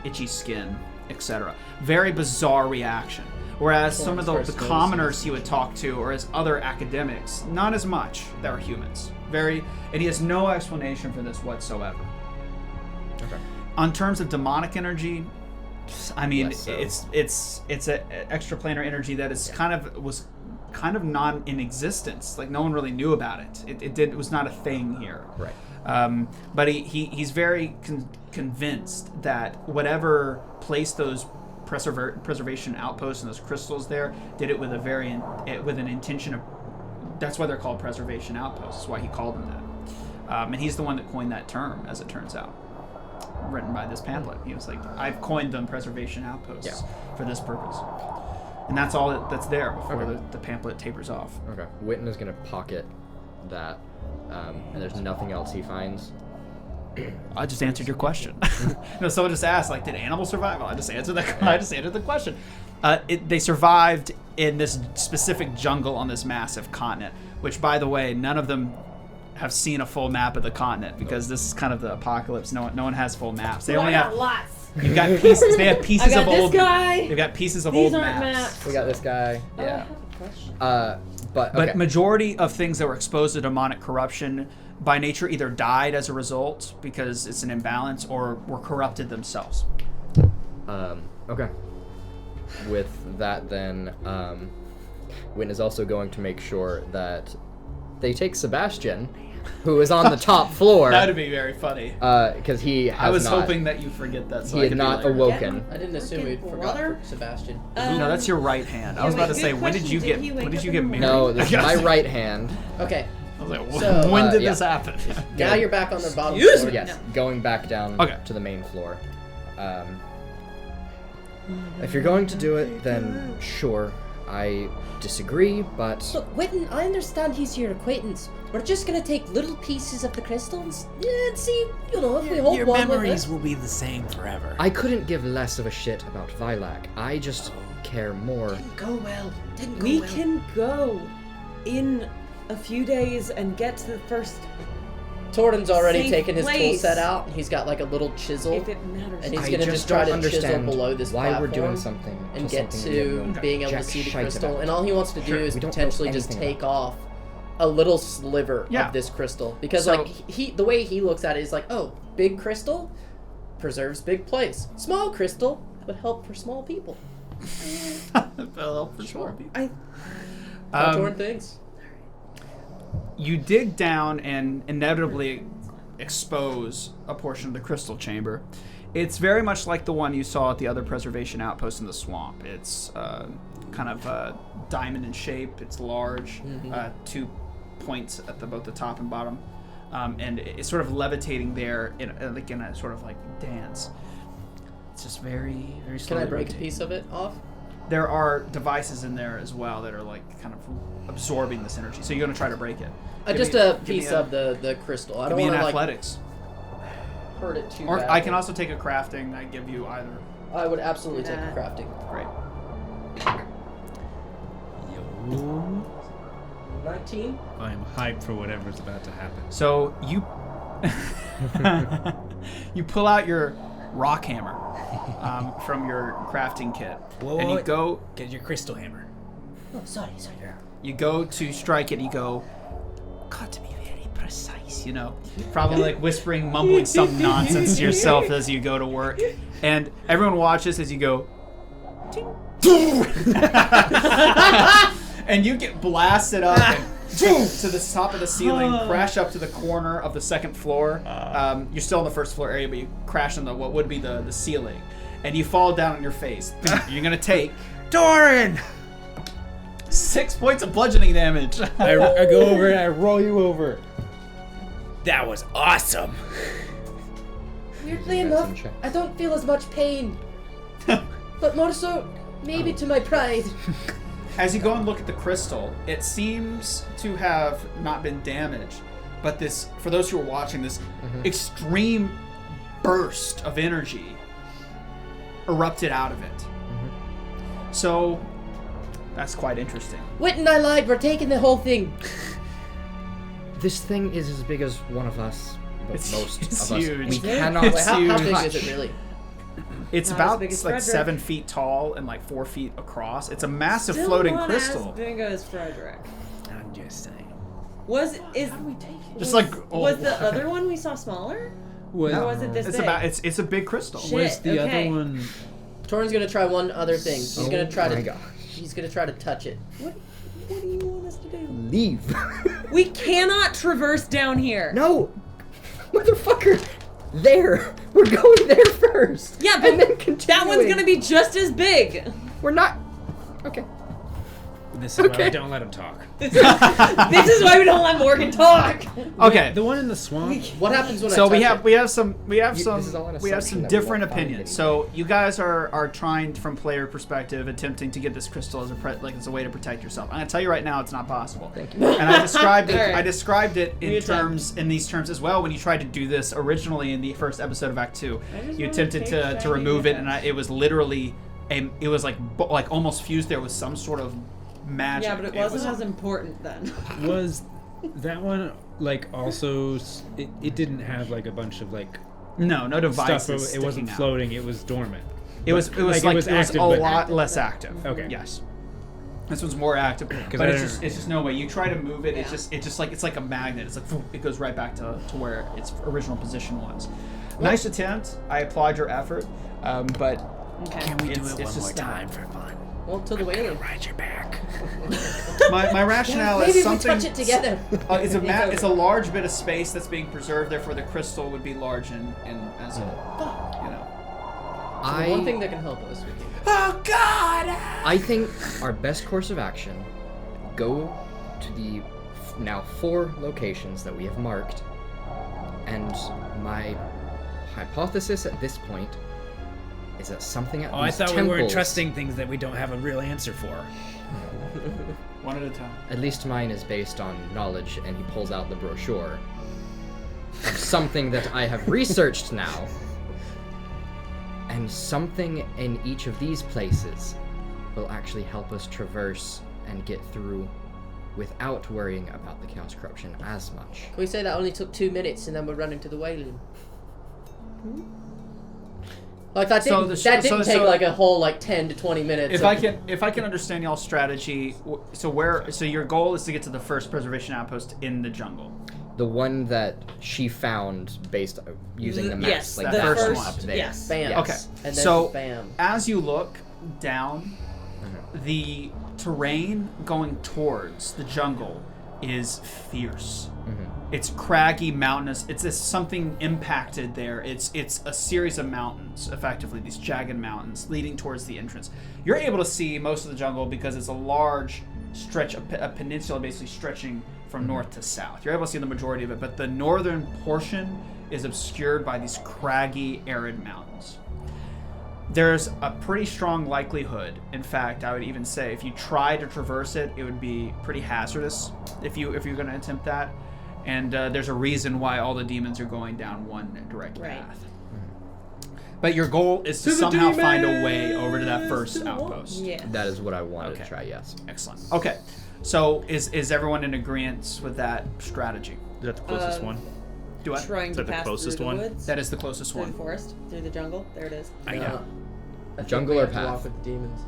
itchy skin, etc. Very bizarre reaction. Whereas some of the commoners he would talk to, or as other academics, not as much. They were humans. And he has no explanation for this whatsoever. Okay. On terms of demonic energy, I mean, Less so. it's an extraplanar energy that was kind of non in existence. Like no one really knew about it. It was not a thing here. Right. But he's very convinced that whatever placed those preservation outposts and those crystals there did it with with an intention of. That's why they're called preservation outposts. That's why he called them that. And he's the one that coined that term, as it turns out. Written by this pamphlet. He was like, I've coined them preservation outposts for this purpose. And that's all that's there before the pamphlet tapers off. Okay. Witton is going to pocket that, and there's nothing else he finds. I just answered your question. No, someone just asked, like, did animals survive? Well, I just answered the question. They survived in this specific jungle on this massive continent, which, by the way, none of them have seen a full map of the continent because this is kind of the apocalypse. No one has full maps. They only have lots. You've got pieces. They have pieces I got of this old. guy. They've got pieces of These old aren't maps. maps. We got this guy. Oh, I Yeah. have a question. But But majority of things that were exposed to demonic corruption by nature either died as a result because it's an imbalance or were corrupted themselves. Okay. With that, then, Witton is also going to make sure that they take Sebastian, who is on the top floor. That'd be very funny. Because he has I was not, hoping that you forget that. So he I had could be not like, awoken. I didn't assume we Fucking forgot brother. for Sebastian. No, that's your right hand. I was Yeah, about to wait, say, good when did question. you Did get? he wake When did up you in get the married? No, this is my I right hand. Okay, was like, So, when did yeah. this happen? now you're back on the bottom Excuse floor. me. Yes, going back down Okay. to the main floor. If you're going to do it, then sure. I disagree, but Look, Witton, I understand he's your acquaintance. We're just gonna take little pieces of the crystals and see, if we hold Your one with memories it. will be the same forever. I couldn't give less of a shit about Vilak. I just care more. Go well. Didn't go We well. can go in a few days and get to the first. Torin's already Safe taken his tool place. set out. He's got like a little chisel, If it matters. and he's I gonna just try don't to chisel understand below this why platform we're doing something and to get something we have to no being able jack to see the shite crystal. about. And all he wants to do Sure, is we don't know potentially just anything take off a little sliver Yeah. of this crystal, because So- like the way he looks at it is like, oh, big crystal preserves big place. Small crystal would help for small people. Well, for sure. I How Torin thinks. You dig down and inevitably expose a portion of the crystal chamber. It's very much like the one you saw at the other preservation outpost in the swamp. It's kind of diamond in shape. It's large, 2 points at both the top and bottom, and it's sort of levitating there in a sort of like dance. It's just very, very Can slowly I break a rotating. piece of it off? There are devices in there as well that are like kind of absorbing this energy. So you're gonna try to break it. Just a piece of the crystal. I Give don't me want an to like athletics. hurt it too Or bad. I can also take a crafting. I give you either. I would absolutely take a Nah. crafting. Great. 19. I'm hyped for whatever's about to happen. So you you pull out your rock hammer from your crafting kit, and you go. Get your crystal hammer. Oh, sorry. You go to strike it. And you go. Got to be very precise. Probably like whispering, mumbling some nonsense to yourself as you go to work, and everyone watches as you go. Ting. And you get blasted up and to the top of the ceiling, crash up to the corner of the second floor. You're still on the first floor area, but you crash on what would be the ceiling, and you fall down on your face. You're gonna take Torin! 6 points of bludgeoning damage. I go over and I roll you over. That was awesome. Weirdly That's enough, in check. I don't feel as much pain. But more so, maybe to my pride. As you go and look at the crystal, it seems to have not been damaged, but this, for those who are watching, this extreme burst of energy erupted out of it. So, that's quite interesting. Witton, I lied. We're taking the whole thing. This thing is as big as one of us. But It's- most it's of us. huge. We It's cannot Wait, how huge. big is it really? It's Not as about big as like Fredrick. 7 feet tall and like 4 feet across. It's a massive still floating not crystal. as big as Fredrick. I'm just saying. Was Just like was the other one we saw smaller? Or was it this it's big? it's a big crystal. Shit. Was the okay. other one? Torin's gonna try one other thing. He's gonna try my to. God. He's gonna try to touch it. What do you want us to do? Leave. We cannot traverse down here. No, motherfucker. There. We're going there first. Yeah, but and then that continuing. one's gonna be just as big. We're not. Okay. This is why Okay. we don't let him talk. This is why we don't let Morgan talk. Okay. The one in the swamp. What happens when I So touch we it? have some this is all an we have assumption some that we different won't find opinions. anything. So you guys are trying from player perspective, attempting to get this crystal as a way to protect yourself. I'm gonna tell you right now, it's not possible. Thank you. And I described it. All right. I described it in We these terms as well when you tried to do this originally in the first episode of Act 2. I just You wanna attempted take to shiny remove it, and bits. it was literally it was like almost fused there with some sort of magic. Yeah, but it wasn't as important then. Was that one like also? It didn't have like a bunch of like no devices. stuff. It wasn't sticking out. floating. It was dormant. It was like it was active, a but- lot less active. Okay. Yes. This one's more active, but I it's don't- just no way. You try to move it, Yeah. it's just like a magnet. It's like it goes right back to where its original position was. Nice attempt. I applaud your effort, but Okay. Can we do It's it one more just time for fun? Well, to the whaling. Ride your back. My rationale Maybe is we something. touch it together. It's a large bit of space that's being preserved. Therefore, the crystal would be large and as a you know. The one thing that can help us with you. Oh God! I think our best course of action, go to the now 4 locations that we have marked, and my hypothesis at this point is that something at Oh, I these thought temples, we were trusting things that we don't have a real answer for. One at a time. at least mine is based on knowledge, and he pulls out the brochure of something that I have researched now. And something in each of these places will actually help us traverse and get through without worrying about the chaos corruption as much. Can we say that only took 2 minutes and then we're running to the whaling? Like that So didn't, the- that didn't so- take so- like a whole like 10 to 20 minutes. If of- I can understand y'all's strategy, so your goal is to get to the first preservation outpost in the jungle. The one that she found based using the maps, Yes, like the that first one one. up there. Yes. Bam. Yes. Okay. And then So bam. as you look down, the terrain going towards the jungle is fierce. It's craggy, mountainous. It's something impacted there. It's a series of mountains, effectively these jagged mountains leading towards the entrance. You're able to see most of the jungle because it's a large stretch, a peninsula basically stretching from north to south. You're able to see the majority of it, but the northern portion is obscured by these craggy, arid mountains. There's a pretty strong likelihood, in fact, I would even say, if you try to traverse it, it would be pretty hazardous if you're going to attempt that. And there's a reason why all the demons are going down one direct Right. path. But your goal is to somehow find a way over to that first outpost. Yeah. That is what I wanted Okay. to try, yes. Excellent. Okay, so is everyone in agreement with that strategy? Is that the closest one? Do I? Trying Is to that the pass closest through the one? woods, That is the closest through the one. forest, through the jungle. There it is. I know. I think Jungle we or have to walk path? with the demons.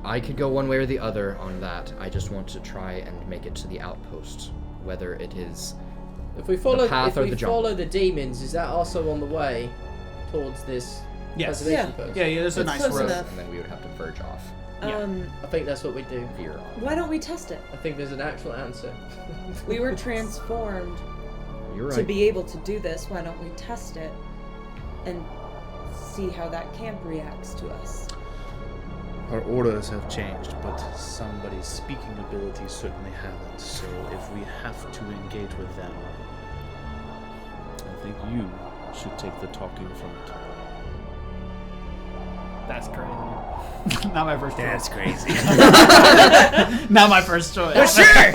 I could go one way or the other on that. I just want to try and make it to the outpost, whether it is If we follow path if or we the jungle. follow the demons, is that also on the way towards this Yes. preservation Yeah. post? Yeah, there's a It's nice close road. enough. and then we would have to verge off. Yeah. I think that's what we do. Veer off. Why don't we test it? I think there's an actual answer. We were transformed You're right. to be able to do this. Why don't we test it and see how that camp reacts to us? Our orders have changed, but somebody's speaking abilities certainly haven't. So if we have to engage with them, I think you should take the talking from it. That's crazy. Not my first choice. That's crazy. Not my first choice. Sure.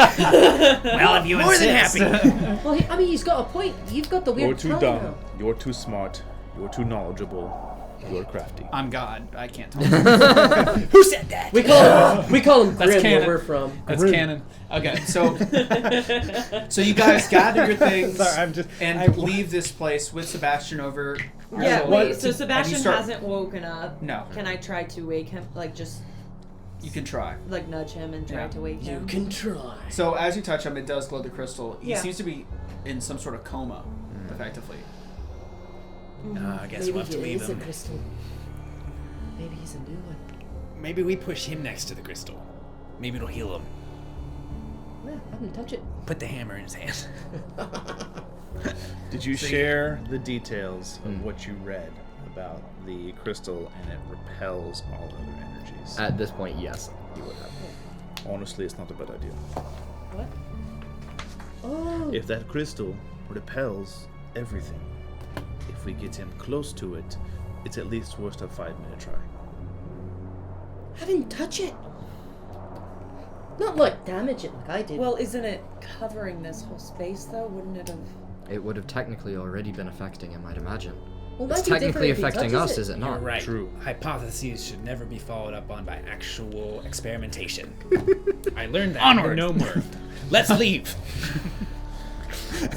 Well, if you More than insist. happy. Well, I mean, he's got a point. You've got the weird You're too tongue dumb. now. You're too smart. You're too knowledgeable. You're crafty. I'm God. I can't talk. Who said that? We call him That's Grim canon. where we're from. That's canon. Okay, so you guys gather your things Sorry, and leave this place with Sebastian over. Yeah, So- wait, so and you Sebastian start- hasn't woken up. No. Can I try to wake him? Like, just, You can try. like, nudge him and try Yeah. to wake him? can try. So as you touch him, it does glow the crystal. He Yeah. seems to be in some sort of coma, effectively. I guess we'll have to leave him. crystal. Maybe he's a new one. Maybe we push him next to the crystal. Maybe it'll heal him. Yeah, I didn't touch it. Put the hammer in his hand. Did you share the details of what you read about the crystal and it repels all other energies? At this point, yes, you would have. Honestly, it's not a bad idea. What? Oh. If that crystal repels everything, if we get him close to it, it's at least worth a 5-minute try. I didn't touch it. Not like damage it like I did. Well, isn't it covering this whole space, though? Wouldn't it have... It would have technically already been affecting him, I'd imagine. Well, It's might be different technically if he affecting touches us, it. is it You're not? right. True. Hypotheses should never be followed up on by actual experimentation. I learned that Onward. in the gnome world. Let's leave.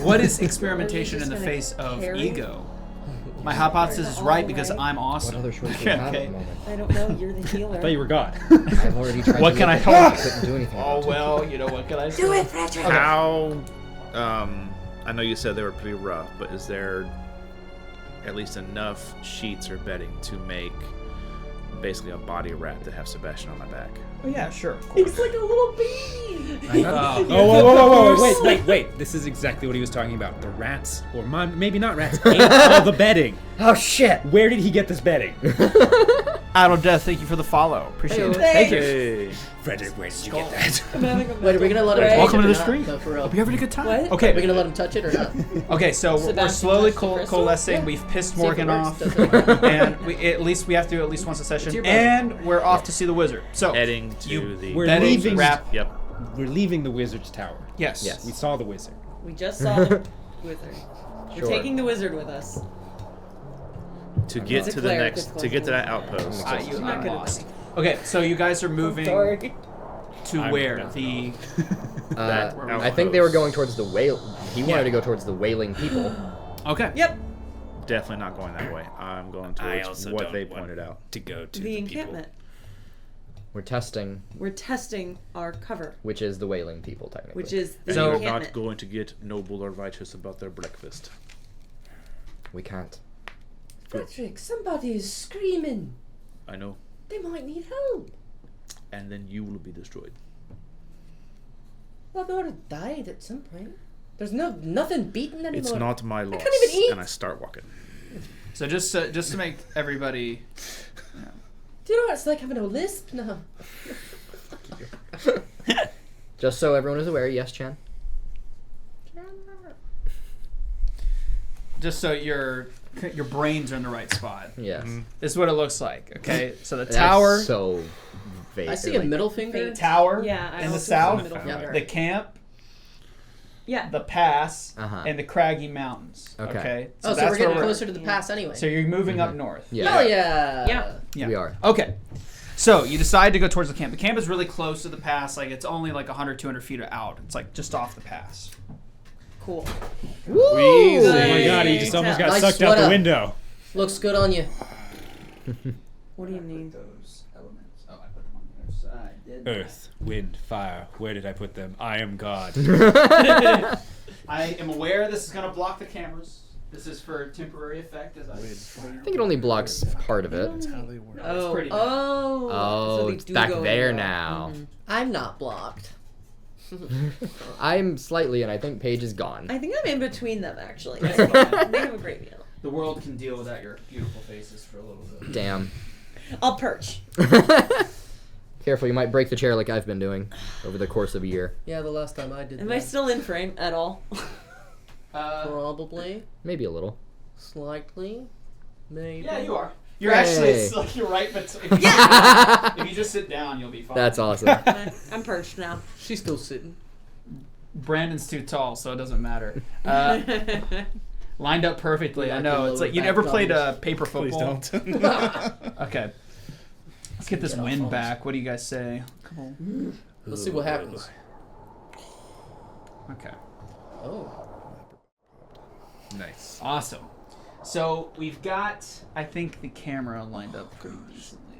What is experimentation Are you in the just face gonna of carry? ego? My hypothesis is right because I'm What awesome. other choice do we have at Okay. the moment? I don't know. You're the healer. I thought you were God. I've already tried What to can look I at help? it, I couldn't do anything Oh about it. well, you know what can I say? Do it, Fredrick. How, I know you said they were pretty rough, but is there at least enough sheets or bedding to make basically a body wrap to have Sebastian on my back. Oh yeah, sure. Of course. It's like a little bee. Oh, wait. This is exactly what he was talking about. The rats, or maybe not rats, ate all the bedding. Oh shit! Where did he get this bedding? Idle Death, thank you for the follow. Appreciate it. Thank you. Hey. Fredrick, where did you get that? Wait, are we gonna let him touch Welcome it to or the not? stream. No, for real. Hope you're having a good time. What? Okay. Are we gonna let him touch it or not? Okay, so we're Sebastian slowly touched the crystal? coalescing. We've pissed See if it Morgan works. off, Does it? and we have to do at least once a session. your button. And we're off to see the wizard. So Heading to you- the. We're bedding, leaving. wrap. Yep. We're leaving the wizard's tower. Yes. Yes. We saw the wizard. We just saw the wizard. We're Sure. taking the wizard with us. To get It's a to the cleric, next, it's to get to that close. outpost. You're not good at lost. Okay, so you guys are moving Sorry. to I'm where? not The That I think they were outpost. going towards the whale. He wanted to go towards the wailing people. okay. Yep. Definitely not going that way. I'm going I towards also what don't they want pointed out. to go to The people. encampment. We're testing, We're testing our cover, which is the wailing people, technically. which is the And So- you're encampment. not going to get noble or righteous about their breakfast. We can't. Fredrick, somebody is screaming. I know. They might need help. And then you will be destroyed. Well, they would have died at some point. There's nothing beaten anymore. It's not my loss. can't even eat. And I start walking. So just to make everybody. Do you know what it's like having a lisp now? Just so everyone is aware, yes, Chan. Just so your brains are in the right spot. Yes. This is what it looks like. Okay, so the That's tower, so vague. I see a middle finger. tower Yeah, I in the also see south, middle Yeah. finger. the camp, Yeah. the pass, Uh-huh. and the craggy mountains. Okay. Okay. Oh, so that's we're getting where closer to the pass anyway. So you're moving up north. Yeah. Hell yeah! Yeah. Yeah. We are. Okay. So you decide to go towards the camp. The camp is really close to the pass. Like it's only like 100, 200 feet out. It's like just off the pass. Cool. Oh my Good. god, he just almost got Nice sucked out the sweater. window. Looks good on you. What do you mean? Those elements. Oh, I put them on the other side. didn't I? Earth, wind, fire. Where did I put them? I am God. I am aware this is going to block the cameras. This is for temporary effect. As I I think it only blocks part of it. That's how they work. Oh. pretty bad. Oh. Oh, so they it's do back go there in now. I'm not blocked. I'm slightly, and I think Paige is gone. I think I'm in between them actually. They have a great meal. The world can deal without your beautiful faces for a little bit. Damn. I'll perch. Careful, you might break the chair like I've been doing over the course of a year. Yeah, the last time I did Am that. I still in frame at all? Probably. Maybe a little. Slightly. Maybe. Yeah, you are. You're Hey. actually, it's like you're right, but if you just sit down, you'll be fine. That's awesome. I'm perched now. She's still sitting. Brandon's too tall, so it doesn't matter. Lined up perfectly. I Like know. the It's like you lower never back played doubles. paper Please football. don't. Okay. Let's get this Get off wind phones. back. What do you guys say? Let's see what happens. Okay. Oh. Nice. Awesome. So we've got, I think, the camera lined up pretty decently.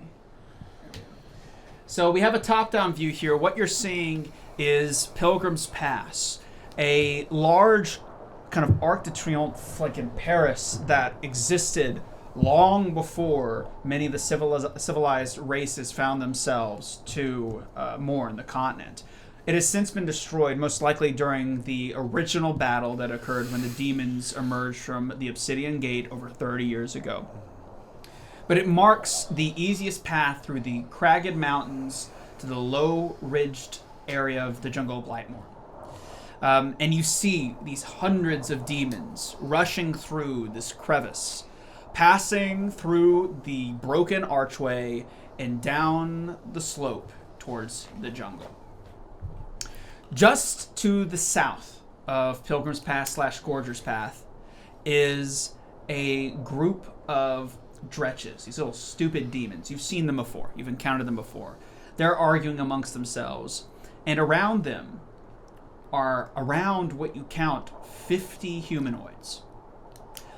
So we have a top-down view here. What you're seeing is Pilgrim's Pass, a large kind of Arc de Triomphe, like in Paris, that existed long before many of the civilized races found themselves to Mourne, the continent. It has since been destroyed, most likely during the original battle that occurred when the demons emerged from the Obsidian Gate over 30 years ago. But it marks the easiest path through the cragged mountains to the low-ridged area of the jungle of Blightmoor. And you see these hundreds of demons rushing through this crevice, passing through the broken archway and down the slope towards the jungle. Just to the south of Pilgrim's Pass / Scourger's Path is a group of dretches, these little stupid demons. You've seen them before. You've encountered them before. They're arguing amongst themselves. And around them are around what you count 50 humanoids.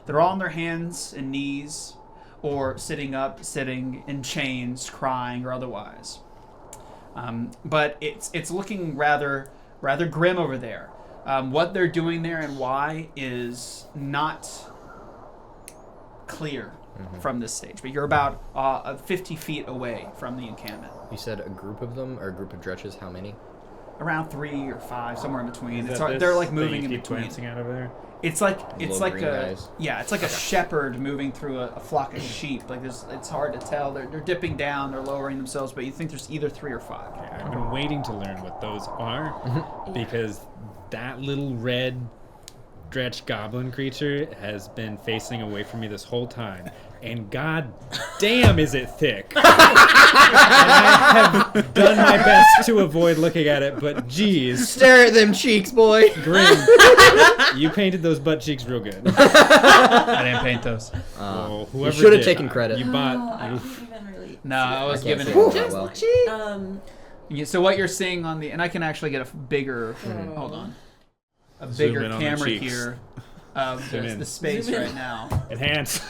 They're all on their hands and knees or sitting up, sitting in chains, crying or otherwise. But it's looking rather grim over there. What they're doing there and why is not clear from this stage, but you're about 50 feet away from the encampment. You said a group of them or a group of dretches? How many? Around 3 or 5, somewhere in between. Is It's that they're this like thing moving you in keep between. glancing out over there? It's like Little green a guys. it's like a shepherd moving through a flock of sheep. Like it's hard to tell. They're dipping down, they're lowering themselves, but you think there's either 3 or 5. I've been waiting to learn what those are because that little red dretch goblin creature has been facing away from me this whole time. And god damn is it thick. And I have done my best to avoid looking at it, but geez. Stare at them cheeks, boy. Grim. You painted those butt cheeks real good. I didn't paint those. Well, You whoever should have did, taken credit. You bought. I don't even really. No, I was I can't giving see it. it that well. Yeah, so what you're seeing on the, and I can actually get a bigger, hold on, a Zoom bigger in on the camera cheeks. here of Zoom in. the space Zoom in. right now. Enhance.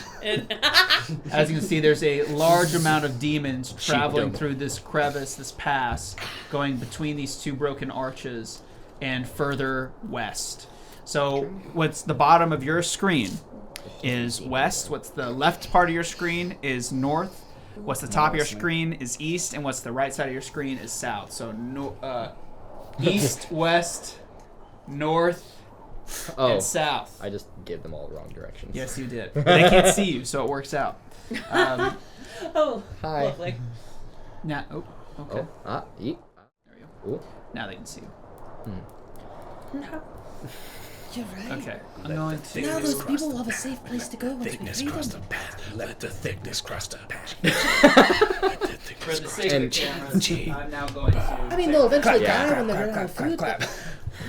As you can see, there's a large amount of demons traveling Sheepdom. through this crevice, this pass, going between these 2 broken arches and further west. So what's the bottom of your screen is west, what's the left part of your screen is north, what's the top of your screen is east, and what's the right side of your screen is south. So east, west, north, and south. I just gave them all wrong directions. Yes, you did. But they can't see you, so it works out. Oh, Hi. lovely. Now, okay. Eat. There we go. Ooh. Now they can see you. You're right. Okay, I'm going to. Now those people will have a safe place to go once we free them. path. Let the thickness cross the path. For the sake of the cameras, I'm now going to. I mean, they'll eventually Clap, die when they're out of food. clap.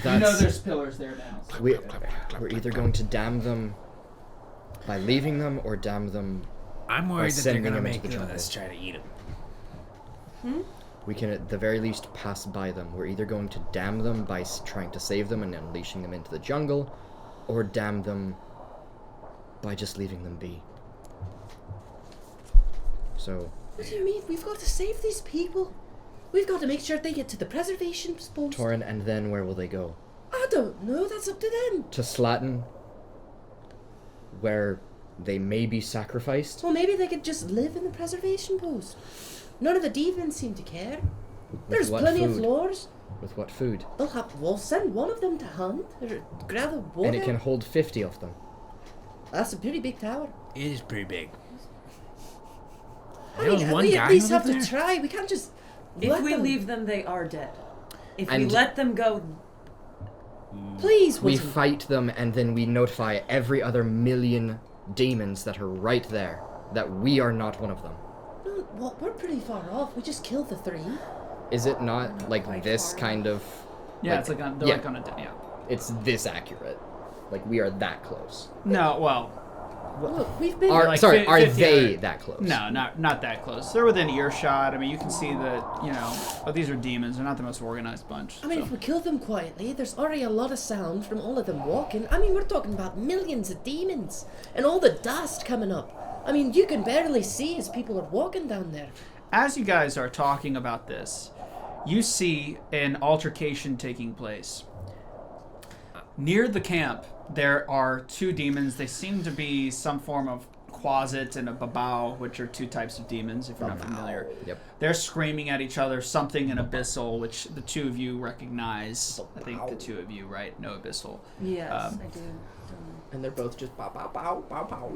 You know there's pillars there now. So We're either going to damn them by leaving them or damn them. I'm By worried that they're sending gonna them make into the jungle. us try to eat them. We can at the very least pass by them. We're either going to damn them by trying to save them and unleashing them into the jungle, or damn them by just leaving them be. So, What do you mean? We've got to save these people. We've got to make sure they get to the preservation post. Torin, and then where will they go? I don't know. That's up to them. To Slatin, where they may be sacrificed? Well, maybe they could just live in the preservation post. None of the demons seem to care. There's what plenty of food? floors. With what food? We'll send one of them to hunt or grab the water. And it can hold 50 of them. That's a pretty big tower. It is pretty big. I There was mean, one we guy at least who have lived to there? try. We can't just. If let we them. leave them, they are dead. If we And- let them go, Please, We Witton. fight them and then we notify every other million demons that are right there that we are not one of them. No, well, we're pretty far off. We just killed the 3. Is it not like By this far. kind of... yeah, like- it's like they're yeah. like on a yeah. It's this accurate. Like, we are that close. No, well, Look, we've been. Are, like sorry, are 50 they or- that close? no, not that close. They're within earshot. I mean, you can see that, but these are demons. They're not the most organized bunch. I mean, so. if we kill them quietly, there's already a lot of sound from all of them walking. I mean, we're talking about millions of demons and all the dust coming up. I mean, you can barely see as people are walking down there. As you guys are talking about this, you see an altercation taking place. Near the camp, there are 2 demons. They seem to be some form of Quasit and a Babao, which are 2 types of demons, if you're not familiar. Yep. They're screaming at each other something in Abyssal, which the 2 of you recognize. I think the 2 of you, right, know Abyssal. yes, Um, I do. And they're both just pow, pow, pow, pow, pow.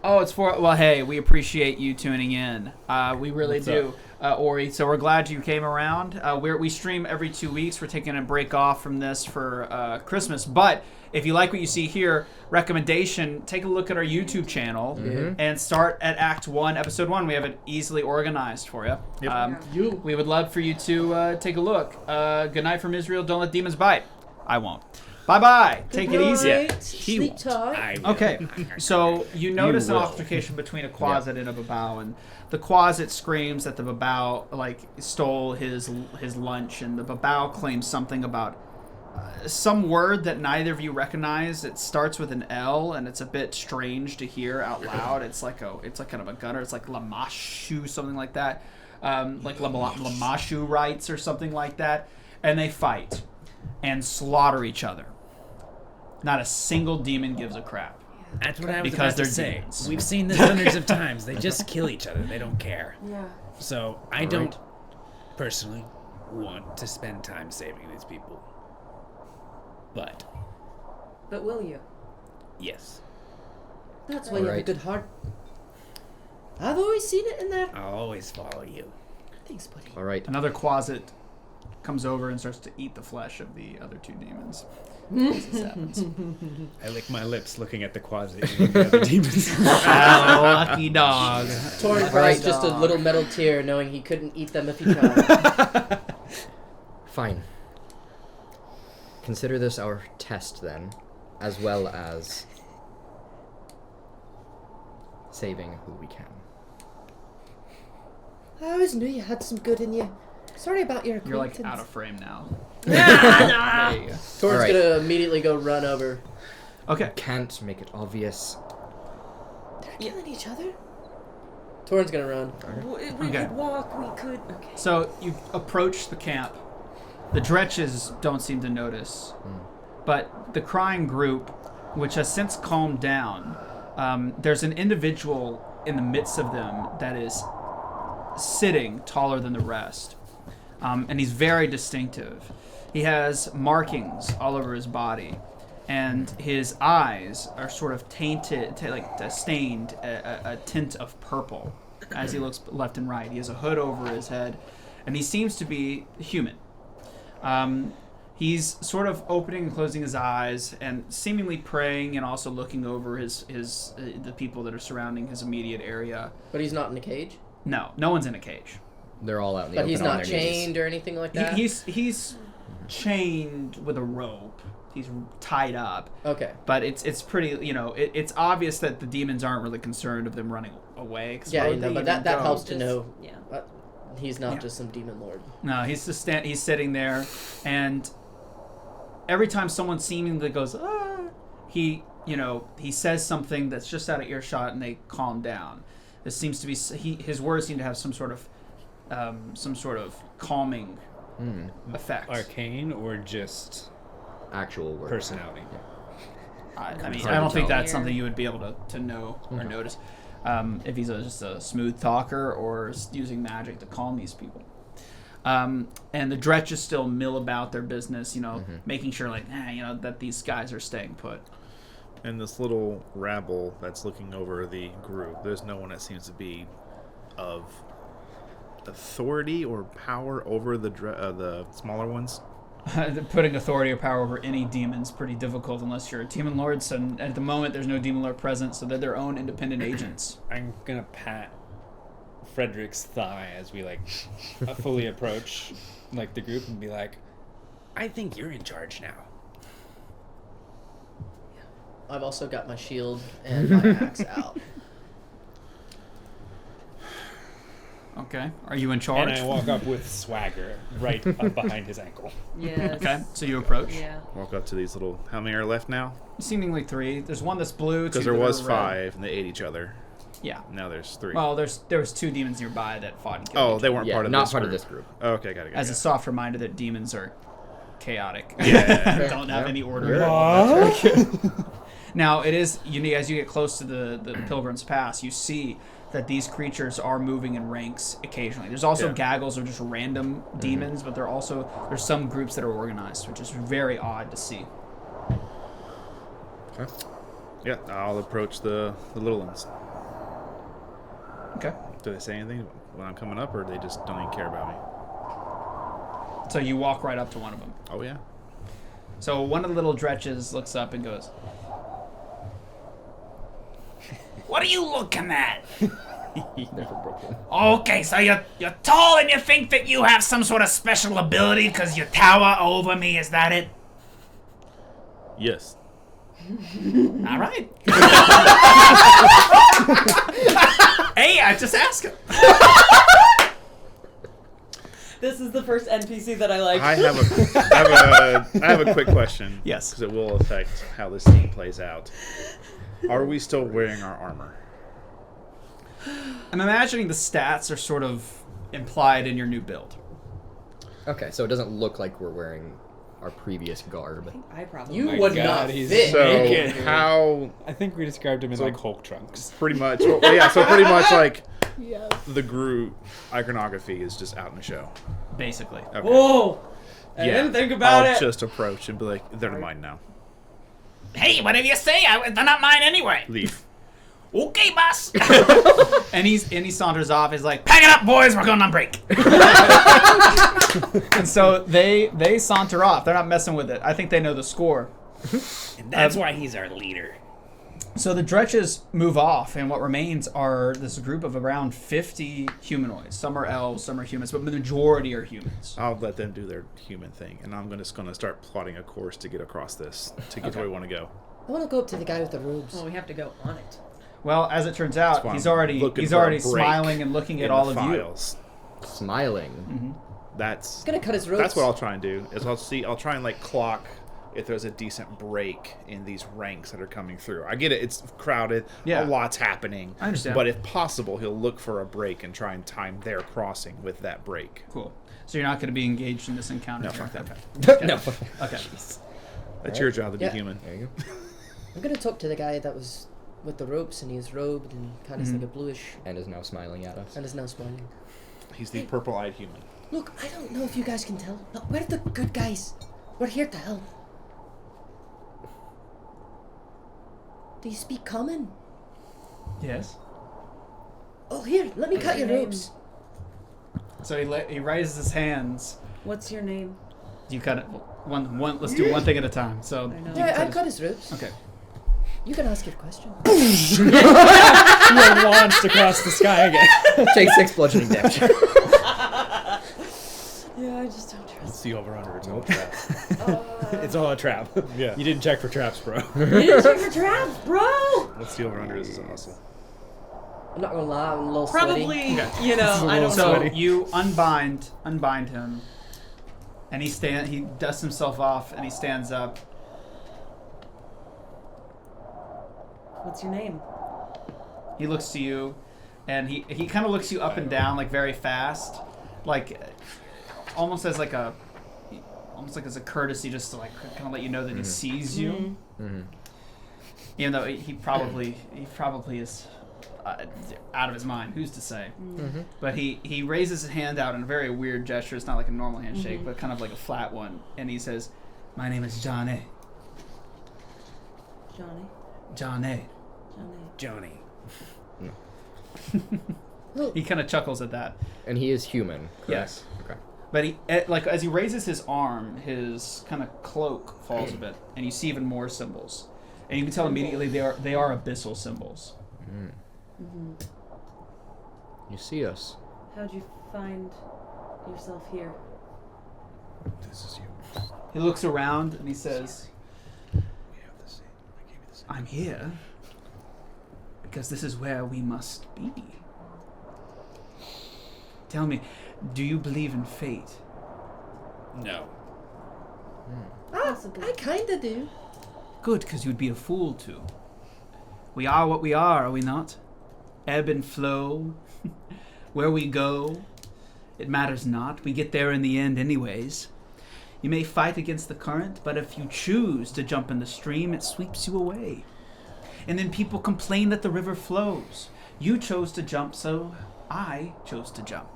Oh, it's for... Well, hey, we appreciate you tuning in. We really do, Ori. So we're glad you came around. We stream every 2 weeks. We're taking a break off from this for Christmas. But if you like what you see here, recommendation, take a look at our YouTube channel and start at Act 1, Episode 1. We have it easily organized for you. Yep. We would love for you to take a look. Good night from Israel. Don't let demons bite. I won't. Bye-bye. Take it easy. Right. Sleep tight. Okay, so you notice an altercation between a Quasit and a Babao, and the Quasit screams that the Babao stole his lunch, and the Babao claims something about some word that neither of you recognize. It starts with an L, and it's a bit strange to hear out loud. It's like kind of a gunner. It's like Lamashu, something like that, like Lamashu rights or something like that, and they fight and slaughter each other. Not a single demon gives a crap. That's what I was Because about to they're say. demons. We've seen this hundreds of times. They just kill each other. They don't care. Yeah. So I don't personally want to spend time saving these people. But But will you? yes, That's why you have a Alright. good heart. I've always seen it in there. I'll always follow you. Thanks, buddy. All right. Another closet comes over and starts to eat the flesh of the other two demons. As this happens. I lick my lips looking at the closet and the other demons. Lucky dog. Torin cries just a little metal tear, knowing he couldn't eat them if he tried. Fine. Consider this our test then, as well as saving who we can. I always knew you had some good in you. Sorry about your You're acquaintance. like out of frame now. Torin's Alright. gonna immediately go run over. Okay. Can't make it obvious. They're killing each other? Torin's gonna run. We Okay. could walk. We could. Okay. So you approach the camp. The Dretches don't seem to notice, but the crying group, which has since calmed down, there's an individual in the midst of them that is sitting taller than the rest, and he's very distinctive. He has markings all over his body, and his eyes are sort of stained a tint of purple as he looks left and right. He has a hood over his head, and he seems to be human. He's sort of opening and closing his eyes and seemingly praying and also looking over the people that are surrounding his immediate area. But he's not in a cage? No one's in a cage. They're all out in the But open he's on not their chained knees. or anything like that? He's chained with a rope. He's tied up. Okay. But it's pretty, it's obvious that the demons aren't really concerned of them running away. 'Cause why Yeah, would they but even that go? helps to know. Yeah. He's not Yeah. just some demon lord. No, he's just he's sitting there, and every time someone seemingly goes, he says something that's just out of earshot, and they calm down. This seems to be his words seem to have some sort of calming effect. Arcane or just Actual word. personality? I mean, hard I don't to think tell. that's something you would be able to know or notice if he's just a smooth talker or using magic to calm these people. And the Dretches still mill about their business, making sure that these guys are staying put. And this little rabble that's looking over the group, there's no one that seems to be of authority or power over the smaller ones. Putting authority or power over any demon's pretty difficult unless you're a demon lord. So at the moment, there's no demon lord present, so they're their own independent agents. I'm gonna pat Fredrick's thigh as we fully approach the group and be like, I think you're in charge now. I've also got my shield and my axe out. Okay, are you in charge? and I walk up with swagger right up behind his ankle. Yes. Okay, so you approach. Yeah. Walk up to these little. How many are left now? Seemingly 3. There's one that's blue. Because 2 there that was are red. 5, and they ate each other. Yeah. Now there's 3. Well, there was 2 demons nearby that fought and killed. Oh, each they other. weren't Yeah, part of not this part group. of this group. Oh, okay, got it. As a soft reminder that demons are chaotic. Yeah. Don't have Yeah. any order. Now it is as you get close to the Pilgrim's Pass, you see that these creatures are moving in ranks occasionally. There's also gaggles of just random demons, but there's some groups that are organized, which is very odd to see. Okay. Yeah, I'll approach the little ones. Okay. Do they say anything when I'm coming up, or they just don't even care about me? So you walk right up to one of them. Oh yeah. So one of the little Dretches looks up and goes, "What are you looking at? Never broken. Okay, so you're tall and you think that you have some sort of special ability because you tower over me, is that it?" Yes. All right. Hey, I just asked him. This is the first NPC that I like. I have a quick question. Yes. Because it will affect how this scene plays out. Are we still wearing our armor? I'm imagining the stats are sort of implied in your new build. Okay, so it doesn't look like we're wearing our previous garb. I probably. You my would God, not he's fit. So naked. how? I think we described him in So- like Hulk trunks. Pretty much. Well, yeah. So pretty much like the Groot iconography is just out in the show. Basically. Okay. Whoa! I didn't think about I'll it. just approach and be like, "They're mine now. Hey, whatever you say, they're not mine anyway. Leave." Okay, boss. and he saunters off. He's like, pack it up, boys. We're going on break. And so they saunter off. They're not messing with it. I think they know the score. And that's why he's our leader. So the Dretches move off, and what remains are this group of around 50 humanoids. Some are elves, some are humans, but the majority are humans. I'll let them do their human thing, and I'm just gonna start plotting a course to get across this to get to where we want to go. I want to go up to the guy with the robes. Well, we have to go on it. Well, as it turns out, That's why he's I'm already looking for a break smiling and looking at in all the of you. files. Smiling. That's He's gonna cut his ropes. that's what I'll try and do. Is I'll try and like clock if there's a decent break in these ranks that are coming through. I get it; it's crowded. Yeah. A lot's happening. I understand. But if possible, he'll look for a break and try and time their crossing with that break. Cool. So you're not going to be engaged in this encounter. No, fuck that. Okay. No. Okay. That's your job to be Yeah. human. There you go. I'm gonna talk to the guy that was with the ropes, and he was robed and kind of like a bluish, And is now smiling at us. and is now smiling. He's the purple-eyed human. Look, I don't know if you guys can tell, but we're the good guys. We're here to help. Do you speak common? Yes. Oh, here, let me cut your ropes. So he raises his hands. What's your name? You cut it one. Let's do one thing at a time. So I know. you Yeah, I his- cut his ropes. Okay. You can ask your question. You are launched across the sky again. Take 6 bludgeoning damage. Yeah, I just don't trust. It's the over-under. It's no trap. It's all a trap. Yeah. You didn't check for traps, bro. You didn't check for traps, bro. What's the over-under? Is awesome. I'm not gonna lie, I'm a little Probably, sweaty. you know, I don't So know. you unbind him, and he dusts himself off, and he stands up. What's your name? He looks to you, and he kind of looks you up and down like very fast, like almost as a as a courtesy, just to like kind of let you know that he sees you. Even though he probably is out of his mind. Who's to say? But he raises his hand out in a very weird gesture. It's not like a normal handshake, but kind of like a flat one. And he says, "My name is Johnny. Johnny. Johnny." Johnny. He kind of chuckles at that. And he is human. correct? Yes. Okay. But he, like, as he raises his arm, his kind of cloak falls a bit, and you see even more symbols. And you can tell immediately they are abyssal symbols. You see us. How'd you find yourself here? This is you. He looks around and he says, We have the same. I gave you the same. "I'm here because this is where we must be. Tell me, do you believe in fate?" No. Possibly. I kinda do. Good, because you'd be a fool to. We are what we are we not? Ebb and flow. Where we go, it matters not. We get there in the end anyways. You may fight against the current, but if you choose to jump in the stream, it sweeps you away. And then people complain that the river flows. You chose to jump, so I chose to jump.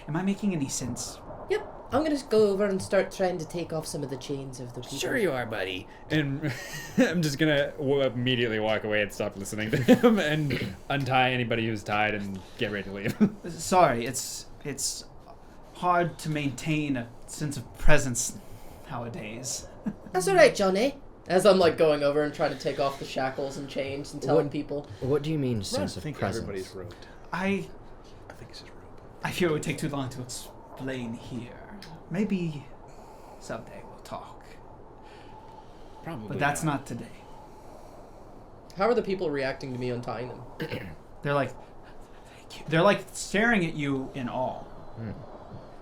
Am I making any sense? Yep. I'm gonna go over and start trying to take off some of the chains of the people. Sure you are, buddy. And I'm just gonna immediately walk away and stop listening to him and untie anybody who's tied and get ready to leave. Sorry, it's hard to maintain a sense of presence nowadays. That's alright, Johnny. As I'm like going over and trying to take off the shackles and chains and telling people. What do you mean, sense I of think presence? everybody's robed. I think it's his robe. fear it would take too long to explain here. Maybe someday we'll talk. Probably. But that's not today. How are the people reacting to me untying them? They're like, they're like staring at you in awe.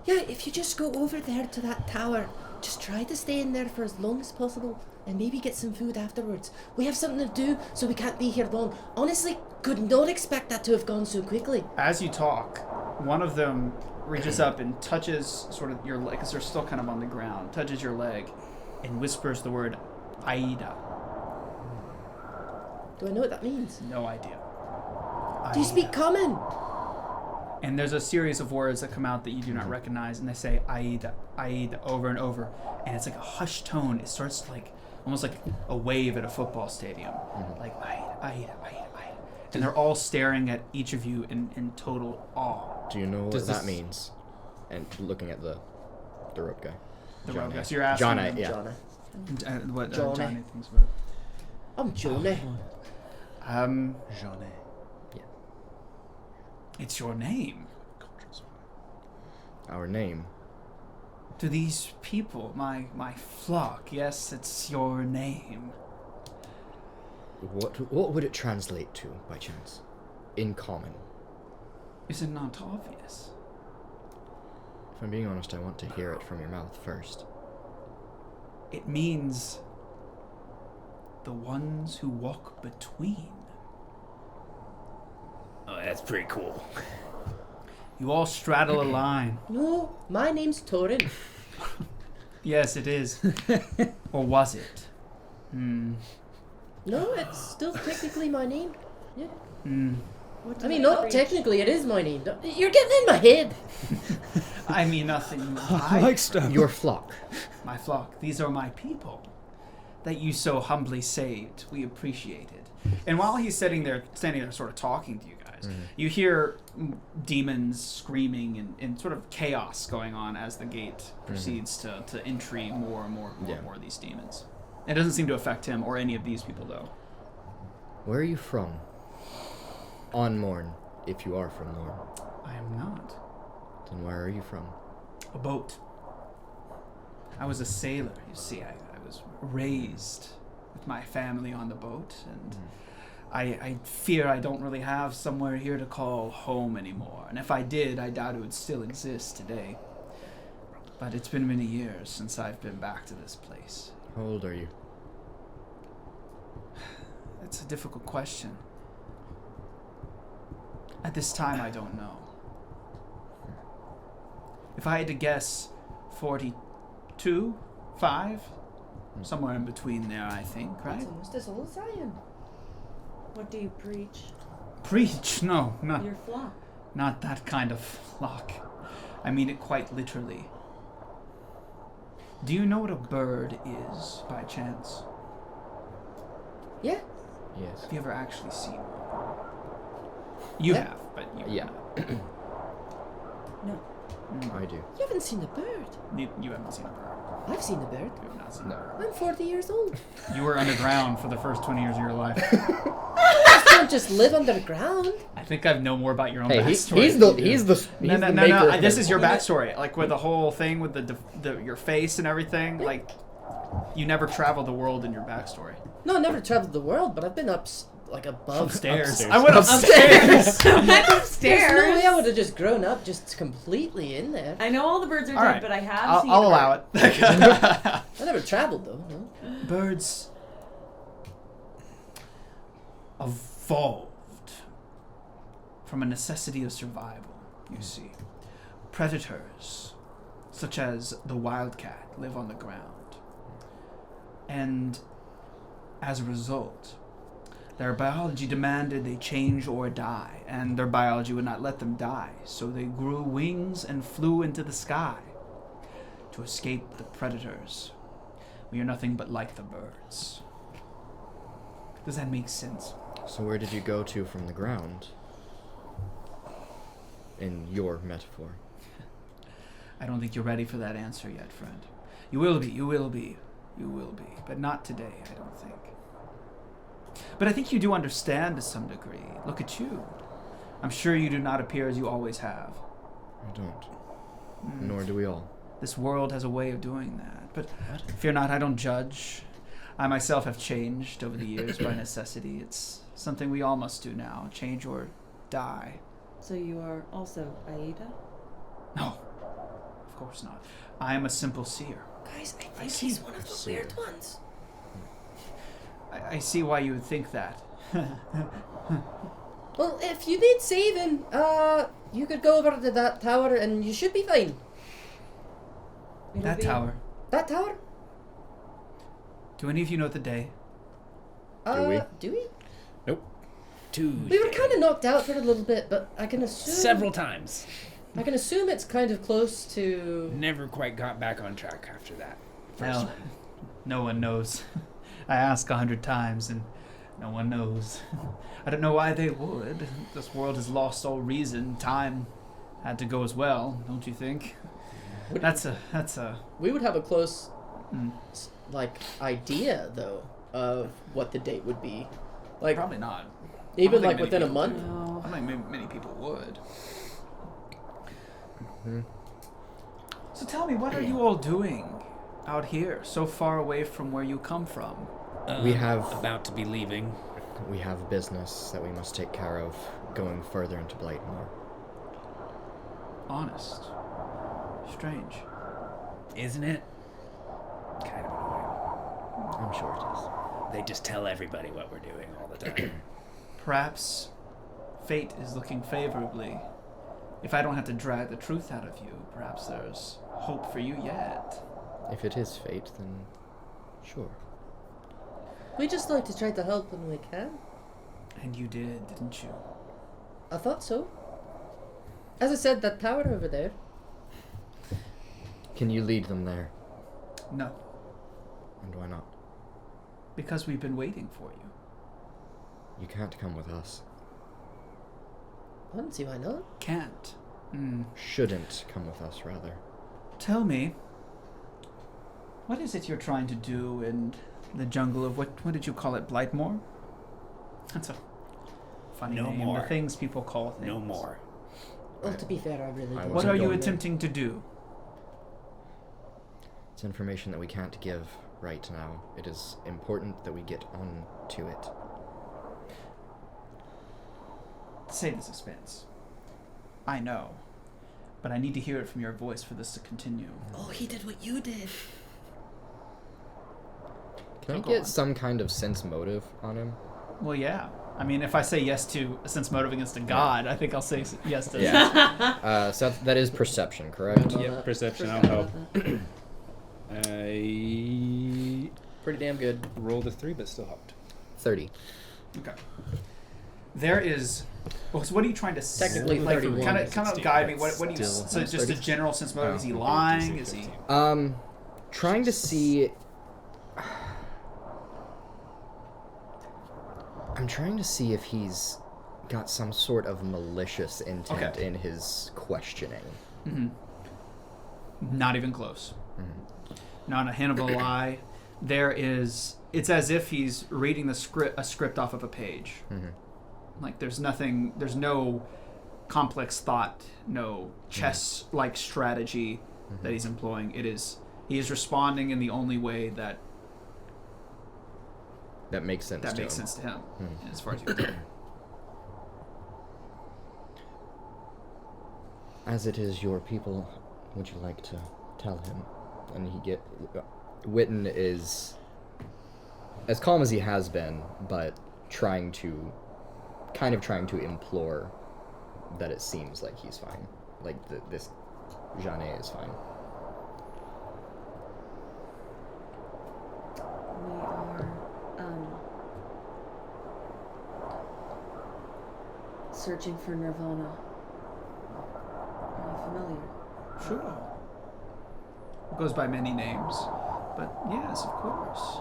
Yeah, if you just go over there to that tower, just try to stay in there for as long as possible and maybe get some food afterwards. We have something to do, so we can't be here long. Honestly, could not expect that to have gone so quickly. As you talk, one of them reaches up and touches sort of your leg, because they're still kind of on the ground, touches your leg, and whispers the word Aida. Do I know what that means? No idea. Do you speak common? And there's a series of words that come out that you do not recognize, and they say Aida, Aida, over and over. And it's like a hushed tone. It starts to like, almost like a wave at a football stadium. Like Aida, Aida, Aida, Aida. And they're all staring at each of you in total awe. Do you know what Does that this- means? And looking at the rope guy. The Johnny. rogue guy. So you're asking Johnny, them, yeah. Johnny. what Johnny. Johnny thinks about it. I'm Johnny. Jeanne. It's your name. Our name. To these people, my flock, yes, it's your name. What would it translate to, by chance? In common. Is it not obvious? If I'm being honest, I want to hear it from your mouth first. It means the ones who walk between. Oh, that's pretty cool. You all straddle a line. No, my name's Torin. Yes, it is. Or was it? No, it's still technically my name. Yeah. What I do mean, they not preach? technically, it is my name. You're getting in my head. I mean nothing. I like stuff. Your flock. My flock. These are my people that you so humbly saved. We appreciate it. And while he's standing there sort of talking to you guys, you hear demons screaming and sort of chaos going on as the gate proceeds to entry more and more of these demons. It doesn't seem to affect him or any of these people, though. Where are you from? On Mourne, if you are from Mourne. I am not. Then where are you from? A boat. I was a sailor, you see. I was raised with my family on the boat, and I fear I don't really have somewhere here to call home anymore. And if I did, I doubt it would still exist today. But it's been many years since I've been back to this place. How old are you? It's a difficult question. At this time, I don't know. If I had to guess, 42, 5, somewhere in between there, I think, right? That's almost as old as I am. What do you preach? Preach? No, Your flock. not that kind of flock. I mean it quite literally. Do you know what a bird is, by chance? Yeah. Yes. Have you ever actually seen one? You Yeah. have, but you Yeah. No. I do. You haven't seen a bird. You haven't seen a bird. I've seen a bird. You have not seen a No. bird. I'm 40 years old. You were underground for the first 20 years of your life. I don't just live underground. I think I know more about your own Hey, backstory. he's the maker No. of This him. is your backstory, like with the whole thing with the your face and everything. Like, you never traveled the world in your backstory. No, I never traveled the world, but I've been above. Upstairs. Upstairs. I went upstairs. Upstairs. There's no way I would have just grown up just completely in there. I know all the birds are All dead, right. but I have seen I'll a allow bird. it. I never traveled though. No. Birds evolved from a necessity of survival, you see. Predators, such as the wildcat, live on the ground. And as a result, their biology demanded they change or die, and their biology would not let them die, so they grew wings and flew into the sky to escape the predators. We are nothing but like the birds. Does that make sense? So where did you go to from the ground? In your metaphor. I don't think you're ready for that answer yet, friend. You will be, but not today, I don't think. But I think you do understand to some degree. Look at you. I'm sure you do not appear as you always have. I don't. Nor do we all. This world has a way of doing that. But fear not, I don't judge. I myself have changed over the years by necessity. It's something we all must do now. Change or die. So you are also Aida? No, of course not. I am a simple seer. Guys, I I think see. he's one of the weird ones. I see why you would think that. Well, if you need saving, you could go over to that tower and you should be fine. It'll That be- tower. That tower? Do any of you know the day? Do we? Nope. Tuesday. We were kind of knocked out for a little bit, but I can assume... Several times. I can assume it's kind of close to... Never quite got back on track after that. First Well, one. no one knows. I ask 100 times and no one knows. I don't know why they would. This world has lost all reason. Time had to go as well, don't you think? That's a... We would have a close, Mm, idea, though, of what the date would be. Like, probably not. even, I don't think within a many month? people do. I don't think many people would. Mhm. So tell me, what are you all doing out here, so far away from where you come from? We have- about to be leaving. We have business that we must take care of going further into Blightmoor. Honest. Strange. Isn't it? Kind of annoying. I'm sure it is. They just tell everybody what we're doing all the time. Perhaps fate is looking favorably. If I don't have to drag the truth out of you, perhaps there's hope for you yet. If it is fate, then sure. We just like to try to help when we can. And you did, didn't you? I thought so. As I said, that tower over there. Can you lead them there? No, And why not? because we've been waiting for you. You can't come with us. I don't see why not. Can't. Hmm. Shouldn't come with us, rather. Tell me, what is it you're trying to do in the jungle of what did you call it, Blightmoor? That's a funny No name. more. The things people call things. No more. Well, to be fair, I really I don't. What wasn't are you going there. attempting to do? It's information that we can't give right now. It is important that we get on to it. Save the suspense. I know, but I need to hear it from your voice for this to continue. Oh, he did what you did. Can I Go get on. some kind of sense motive on him? Well, yeah. I mean, if I say yes to a sense motive against a god, I think I'll say yes to Yeah. So that is perception, correct? Well, Yep, perception, I'll help. I Pretty damn good. rolled a 3, but still helped. 30. Okay. There is. Well, so what are you trying to say? Technically like, 31. kind of guide me. What do you? Still So just a 30. general sense motive. Is he Oh, lying? DC Is he? 15. Trying to see... I'm trying to see if he's got some sort of malicious intent Okay. in his questioning. Not even close. Not a hint of a lie. There is. It's as if he's reading a script off of a page. Like there's nothing. There's no complex thought. No chess-like strategy that he's employing. It is. He is responding in the only way that That makes sense to makes him. sense to him, as far as you can tell. As it is your people, would you like to tell him? And Witton is as calm as he has been, but trying to implore that it seems like he's fine. Like this Jeanne is fine. We are searching for Nirvana. Are you familiar? Sure. It goes by many names, but yes, of course.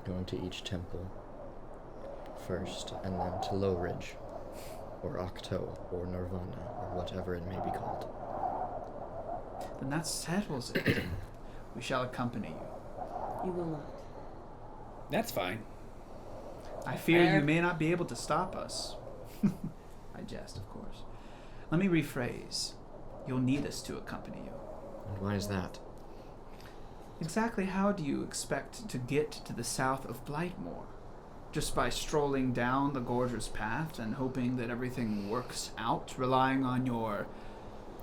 Going to each temple first, and then to Low Ridge, or Octo, or Nirvana, or whatever it may be called. Then that settles it. We shall accompany you. You will not. That's fine. I fear Fair. you may not be able to stop us. I jest, of course. Let me rephrase. You'll need us to accompany you. And why is that? Exactly how do you expect to get to the south of Blightmoor? Just by strolling down the gorgeous path and hoping that everything works out, relying on your,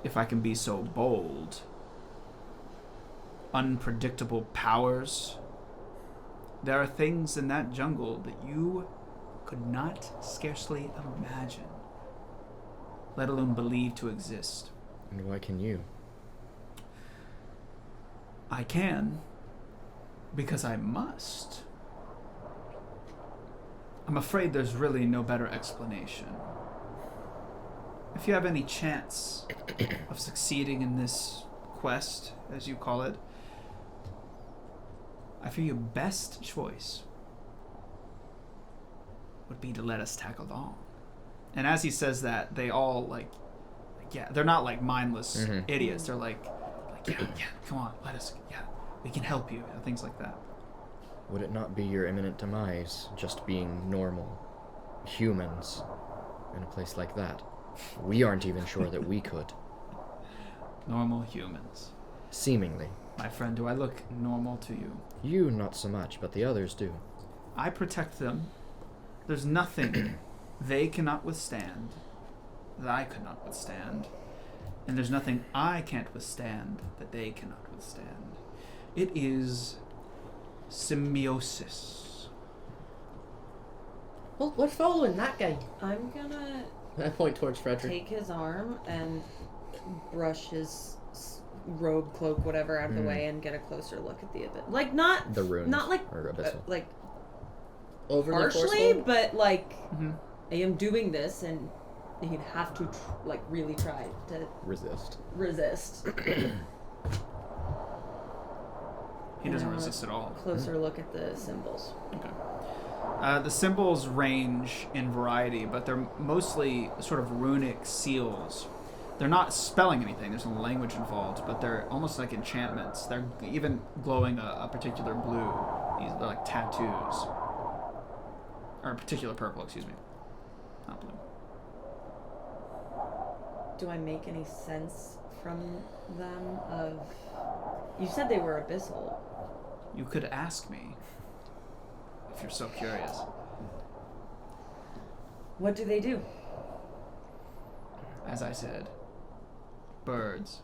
if I can be so bold, unpredictable powers? There are things in that jungle that you could not scarcely imagine, let alone believe to exist. And why can you? I can, Because I must. I'm afraid there's really no better explanation. If you have any chance of succeeding in this quest, as you call it, I feel your best choice would be to let us tag along. And as he says that, they all yeah, they're not like mindless idiots. They're like, yeah, come on, let us, yeah, we can help you, and things like that. Would it not be your imminent demise just being normal humans in a place like that? We aren't even sure that we could. Normal humans. Seemingly. My friend, do I look normal to you? You not so much, but the others do. I protect them. There's nothing they cannot withstand that I could not withstand. And there's nothing I can't withstand that they cannot withstand. It is symbiosis. Well, we're following that guy. I'm gonna I point towards Fredrick. take his arm and brush his robe, cloak, whatever out of the way and get a closer look at the abyss. Like not The runes. not like Or abyssal. like Overly harshly, forceful? but like Mm-hmm. I am doing this, and he'd have to like really try to Resist. resist. He doesn't resist at all. Closer look at the symbols. Okay. The symbols range in variety, but they're mostly sort of runic seals. They're not spelling anything, there's no language involved, but they're almost like enchantments. They're even glowing a particular blue. They're like tattoos. Or a particular purple, excuse me. Not blue. Do I make any sense from them of... You said they were abyssal. You could ask me, if you're so curious. What do they do? As I said, birds.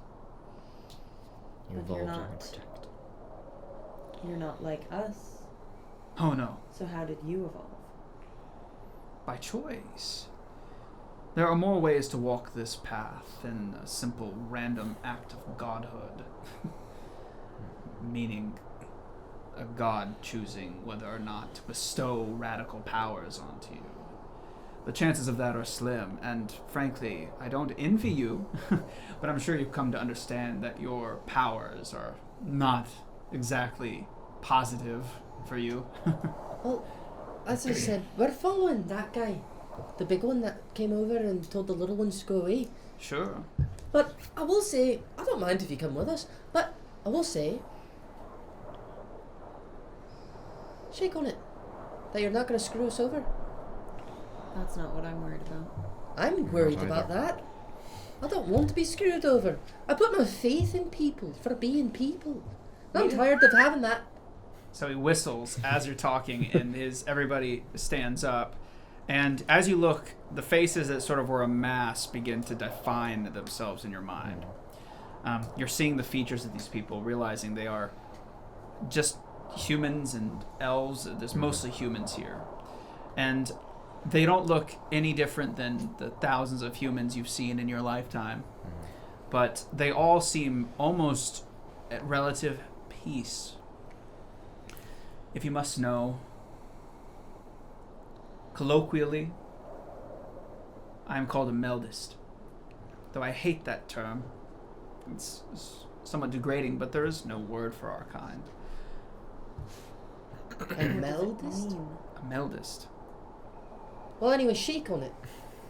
You But you're evolved not- to protect. You're not like us. Oh no, So how did you evolve? by choice. There are more ways to walk this path than a simple random act of godhood. Meaning a god choosing whether or not to bestow radical powers onto you. The chances of that are slim, and frankly, I don't envy you, but I'm sure you've come to understand that your powers are not exactly positive for you. Well, as I said, we're following that guy. The big one that came over and told the little ones to go away. Sure. But I will say, I don't mind if you come with us, but I will say, shake on it, that you're not going to screw us over. That's not what I'm worried about. I'm worried either. about that. I don't want to be screwed over. I put my faith in people for being people. I'm tired of having that. So he whistles as you're talking, and everybody stands up. And as you look, the faces that sort of were a mass begin to define themselves in your mind. You're seeing the features of these people, realizing they are just humans and elves. There's mostly humans here. And they don't look any different than the thousands of humans you've seen in your lifetime. But they all seem almost at relative peace. If you must know, colloquially, I am called a meldist. Though I hate that term. It's somewhat degrading, but there is no word for our kind. A meldist? A meldist. Well, anyway, shake on it,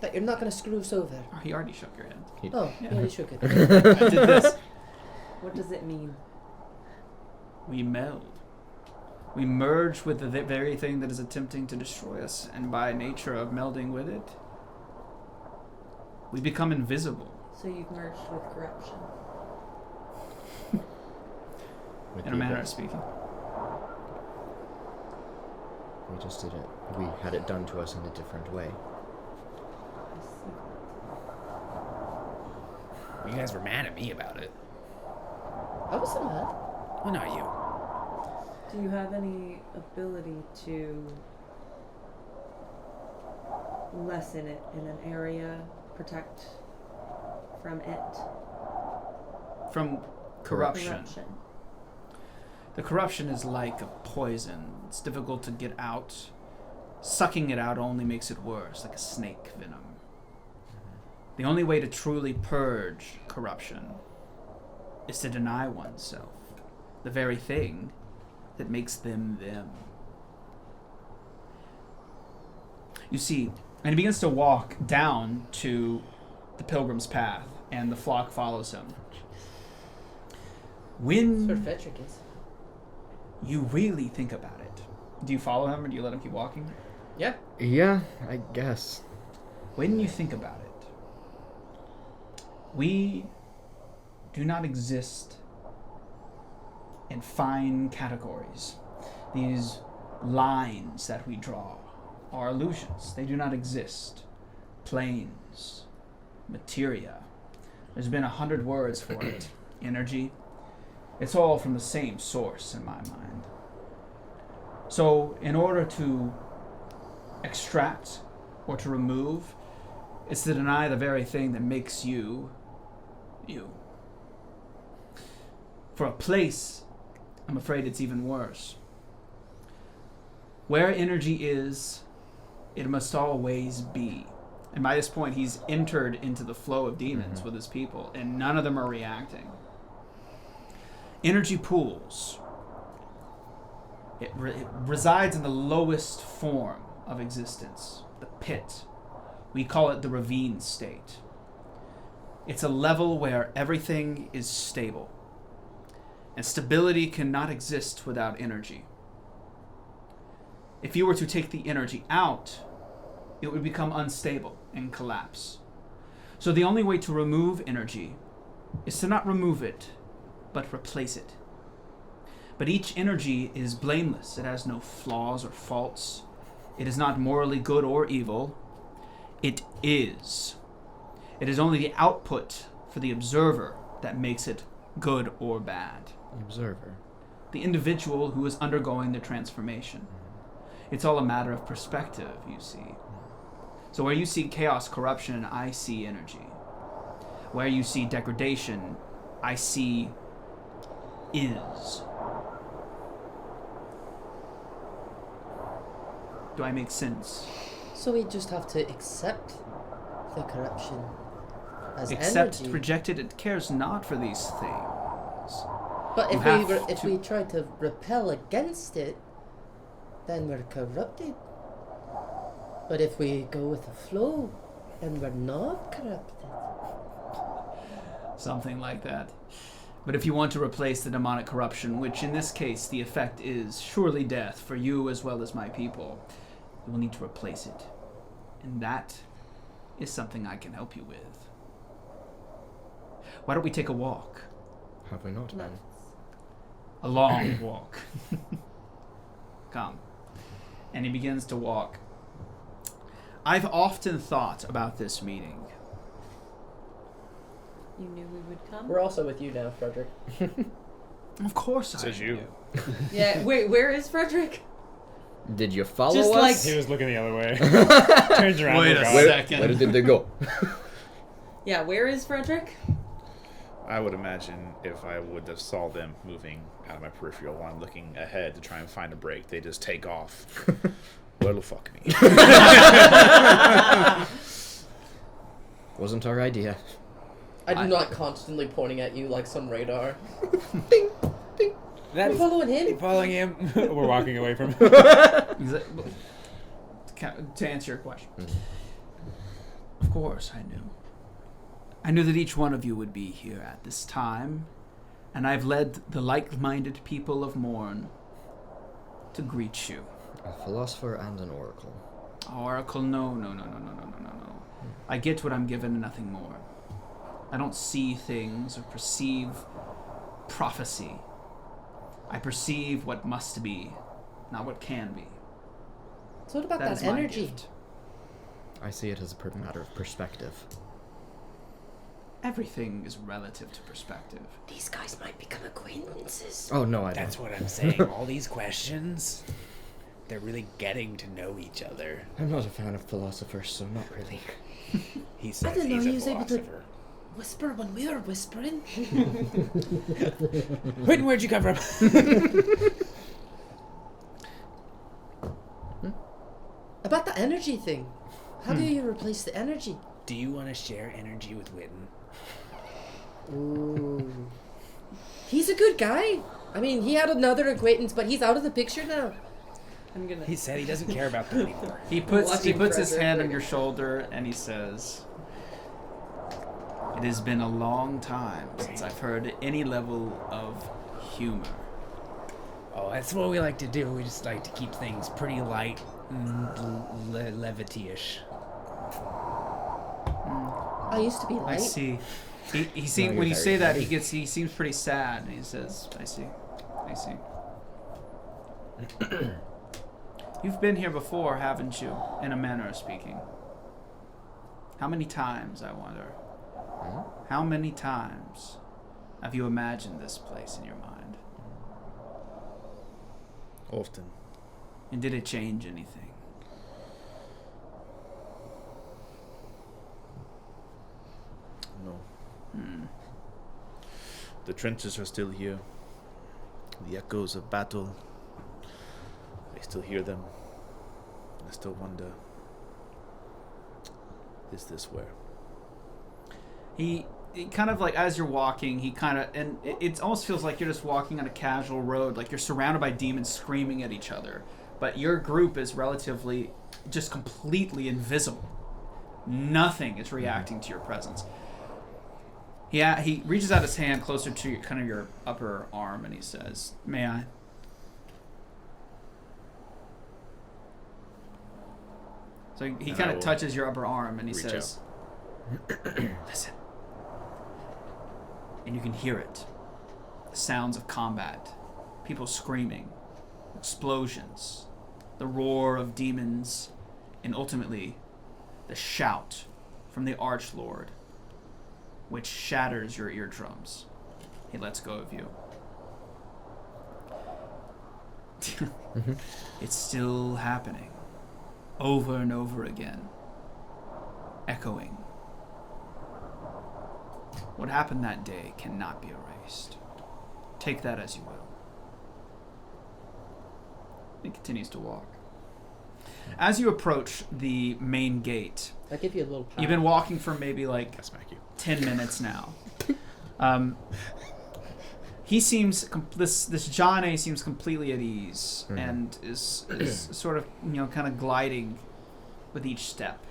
that you're not going to screw us over. Oh, he already shook your hand. Oh, Yeah. yeah, you shook it. I did this. What does it mean? We meld. We merge with the very thing that is attempting to destroy us, and by nature of melding with it, we become invisible. So you've merged with corruption. With In a manner the- of speaking. We just did it. We had it done to us in a different way. I see. You guys were mad at me about it. I wasn't mad. Well, not you. Do you have any ability to lessen it in an area, protect from it? From corruption. Corruption. The corruption is like a poison. It's difficult to get out. Sucking it out only makes it worse, like a snake venom. The only way to truly purge corruption is to deny oneself the very thing that makes them them. You see, and he begins to walk down to the pilgrim's path, and the flock follows him. That's where When Fredrick is. you really think about it, do you follow him or do you let him keep walking? Yeah. Yeah, I guess. When you think about it, we do not exist in fine categories. These lines that we draw are illusions. They do not exist. Planes, materia. There's been 100 words for it. Energy. It's all from the same source in my mind. So in order to extract or to remove, it's to deny the very thing that makes you, you. For a place, I'm afraid it's even worse. Where energy is, it must always be. And by this point, he's entered into the flow of demons with his people, and none of them are reacting. Energy pools. It resides in the lowest form of existence, the pit. We call it the ravine state. It's a level where everything is stable. And stability cannot exist without energy. If you were to take the energy out, it would become unstable and collapse. So the only way to remove energy is to not remove it, but replace it. But each energy is blameless. It has no flaws or faults. It is not morally good or evil. It is. It is only the output for the observer that makes it good or bad. The observer. The individual who is undergoing the transformation. It's all a matter of perspective, you see. So where you see chaos, corruption, I see energy. Where you see degradation, I see is. Do I make sense? So we just have to accept the corruption as Accept, energy. reject it, it cares not for these things. But You if have if to- we try to repel against it, then we're corrupted. But if we go with the flow, then we're not corrupted. Something like that. But if you want to replace the demonic corruption, which in this case the effect is surely death for you as well as my people, you will need to replace it. And that is something I can help you with. Why don't we take a walk? Have we not been? A long walk. Come. And he begins to walk. I've often thought about this meeting. You knew we would come? We're also with you now, Fredrick. Of course Says I you. do. Yeah, wait, where is Fredrick? Did you follow Just us? like- He was looking the other way. Turns around. Wait and a goes, second. Where did they go? Yeah, where is Fredrick? I would imagine if I would have saw them moving out of my peripheral while I'm looking ahead to try and find a break, they just take off. Well, fuck me. Wasn't our idea. I'm not constantly pointing at you like some radar. Ding, ding. We're following him. Following him. We're walking away from him. To answer your question. Of course I knew. I knew that each one of you would be here at this time, and I've led the like-minded people of Mourne to greet you. A philosopher and an oracle. Oracle, no. I get what I'm given and nothing more. I don't see things or perceive prophecy. I perceive what must be, not what can be. So what about That that, is my energy? gift. I see it as a matter of perspective. Everything is relative to perspective. These guys might become acquaintances. Oh, no, I That's don't. what I'm saying. All these questions, they're really getting to know each other. I'm not a fan of philosophers, so not really. He says didn't know he's he a was able to- philosopher. whisper when we were whispering? Witton, where'd you come from? About the energy thing. How do you replace the energy? Do you want to share energy with Witton? Ooh. He's a good guy. I mean, he had another acquaintance, but he's out of the picture now. I'm gonna. He said he doesn't care about that anymore. He puts Watching his Fredrick hand on like- your shoulder and he says, "It has been a long time since I've heard any level of humor." Oh, that's what we like to do. We just like to keep things pretty light and levity-ish. I used to be I light. see. He seems you're when you very say that heavy. he seems pretty sad and he says, "I see. I see." You've been here before, haven't you? In a manner of speaking. How many times, I wonder? How many times have you imagined this place in your mind? Often. And did it change anything? No. The trenches are still here. The echoes of battle. I still hear them. I still wonder, is this where? He kind of like, as you're walking, he kind of, and it almost feels like you're just walking on a casual road, like you're surrounded by demons screaming at each other, but your group is relatively just completely invisible. Nothing is reacting to your presence. Yeah, he reaches out his hand closer to your, kind of your upper arm, and he says, "May I?" So he And kind I of will touches your upper arm, and he reach says, "Listen." And you can hear it. The sounds of combat, people screaming, explosions, the roar of demons, and ultimately the shout from the Archlord, which shatters your eardrums. He lets go of you. It's still happening, over and over again, echoing. What happened that day cannot be erased. Take that as you will. He continues to walk. As you approach the main gate, I'll give you a little pat. you've been walking for maybe like I smack you. 10 minutes now. He seems this John A seems completely at ease and is sort of, kind of gliding with each step.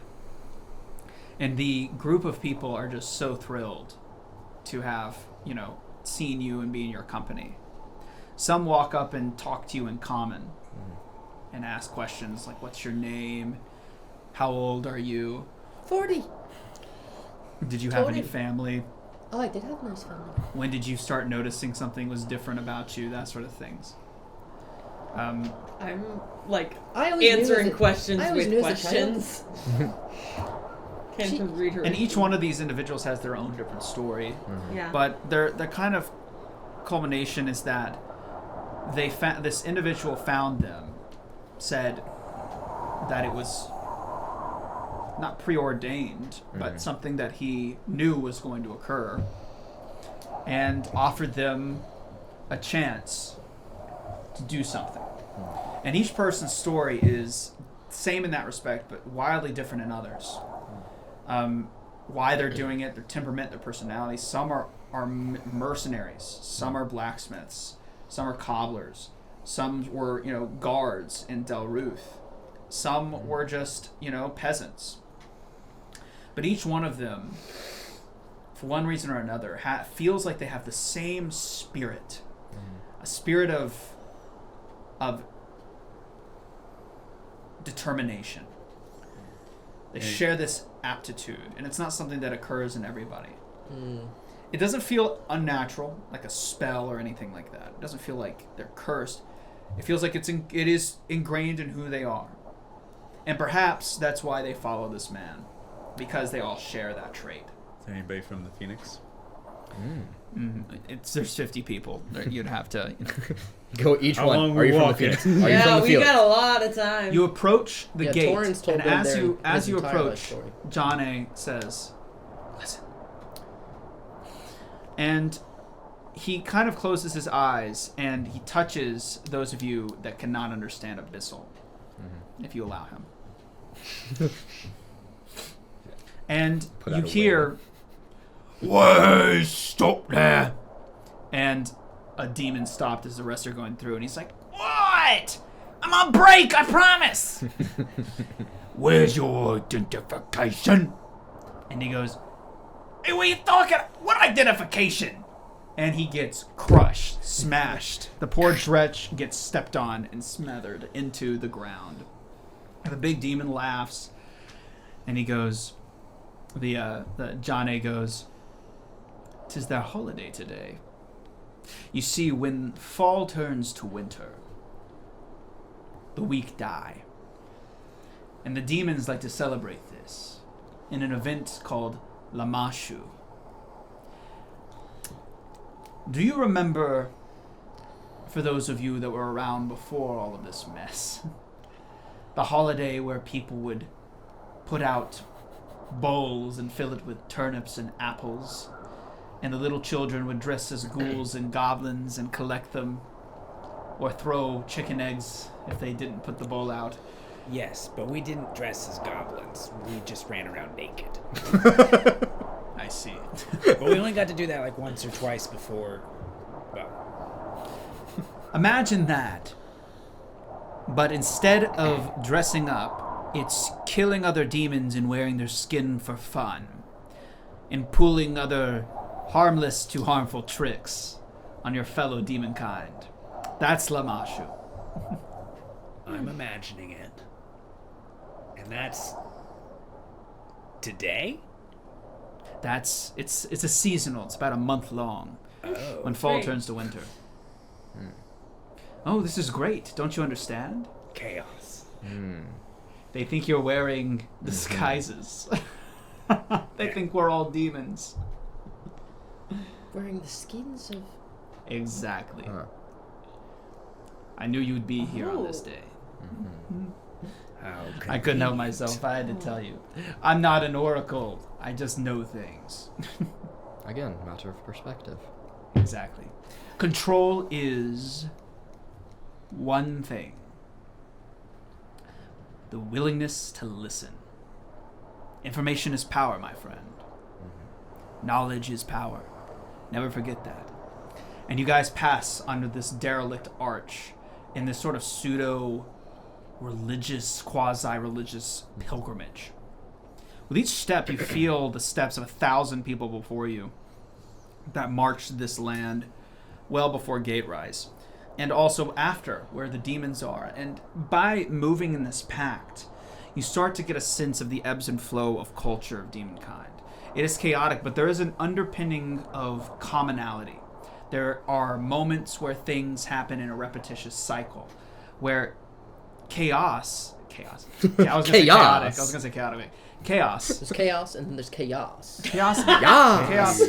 And the group of people are just so thrilled to have, seen you and be in your company. Some walk up and talk to you in common and ask questions like, "What's your name? How old are you? 40. Did you have any Torin. family? Oh, I did have a nice family. When did you start noticing something was different about you?" That sort of things. I'm like I always knew answering as a- questions I always with knew as a child. questions. Can't She- read her. And each one of these individuals has their own different story. Yeah. But their kind of culmination is that this individual found them, said that it was not preordained, but something that he knew was going to occur, and offered them a chance to do something. And each person's story is same in that respect, but wildly different in others. Why they're doing it, their temperament, their personality. Some are mercenaries. Some are blacksmiths. Some are cobblers. Some were, guards in Del Ruth. Some were just, peasants. But each one of them, for one reason or another, feels like they have the same spirit. A spirit of determination. They share this aptitude, and it's not something that occurs in everybody. It doesn't feel unnatural, like a spell or anything like that. It doesn't feel like they're cursed. It feels like it is ingrained in who they are. And perhaps that's why they follow this man, because they all share that trait. Is there anybody from the Phoenix? There's 50 people. You'd have to. Go each How one. long Are we you from the walking? Phoenix? Are you from Yeah, the we field? got a lot of time. You approach the Yeah, gate, Torin's told and them as their- you his entire life approach, story. John A says, "Listen, And he kind of closes his eyes, and he touches those of you that cannot understand Abyssal, if you allow him. And Put you out a hear, "Wait, stop there!" And a demon stopped as the rest are going through, and he's like, "What? I'm on break, I promise!" "Where's your identification?" And he goes, "Hey, what are you talking? What identification?" And he gets crushed, smashed. The poor Dretch gets stepped on and smothered into the ground. And the big demon laughs, and he goes, the Jane goes, "'Tis their holiday today. You see, when fall turns to winter, the weak die. And the demons like to celebrate this in an event called Lamashu. Do you remember, for those of you that were around before all of this mess, the holiday where people would put out bowls and fill it with turnips and apples, and the little children would dress as ghouls and goblins and collect them, or throw chicken eggs if they didn't put the bowl out?" Yes, but we didn't dress as goblins. We just ran around naked. I see. But we only got to do that like once or twice before. Well, Imagine that. But instead of dressing up, it's killing other demons and wearing their skin for fun, and pulling other harmless to harmful tricks on your fellow demon kind. That's Lamashu. I'm imagining it. And that's today? It's a seasonal. It's about a month long. Oh. When fall Great. turns to winter. Oh, this is great. Don't you understand? Chaos. They think you're wearing disguises. They think we're all demons. Wearing the skins of... Exactly. Huh. I knew you'd be here on this day. How I couldn't help myself. I had to tell you. I'm not an oracle. I just know things. Again, matter of perspective. Exactly. Control is one thing. The willingness to listen. Information is power, my friend. Knowledge is power. Never forget that. And you guys pass under this derelict arch in this sort of pseudo-religious, quasi-religious pilgrimage. With each step, you feel the steps of 1,000 people before you that marched this land well before Gate Rise, and also after, where the demons are. And by moving in this pact, you start to get a sense of the ebbs and flow of culture of demonkind. It is chaotic, but there is an underpinning of commonality. There are moments where things happen in a repetitious cycle, where chaos. Yeah, I was going to say chaotic. I was going to say chaotic. Chaos. There's chaos and then there's chaos. Chaos. Yes.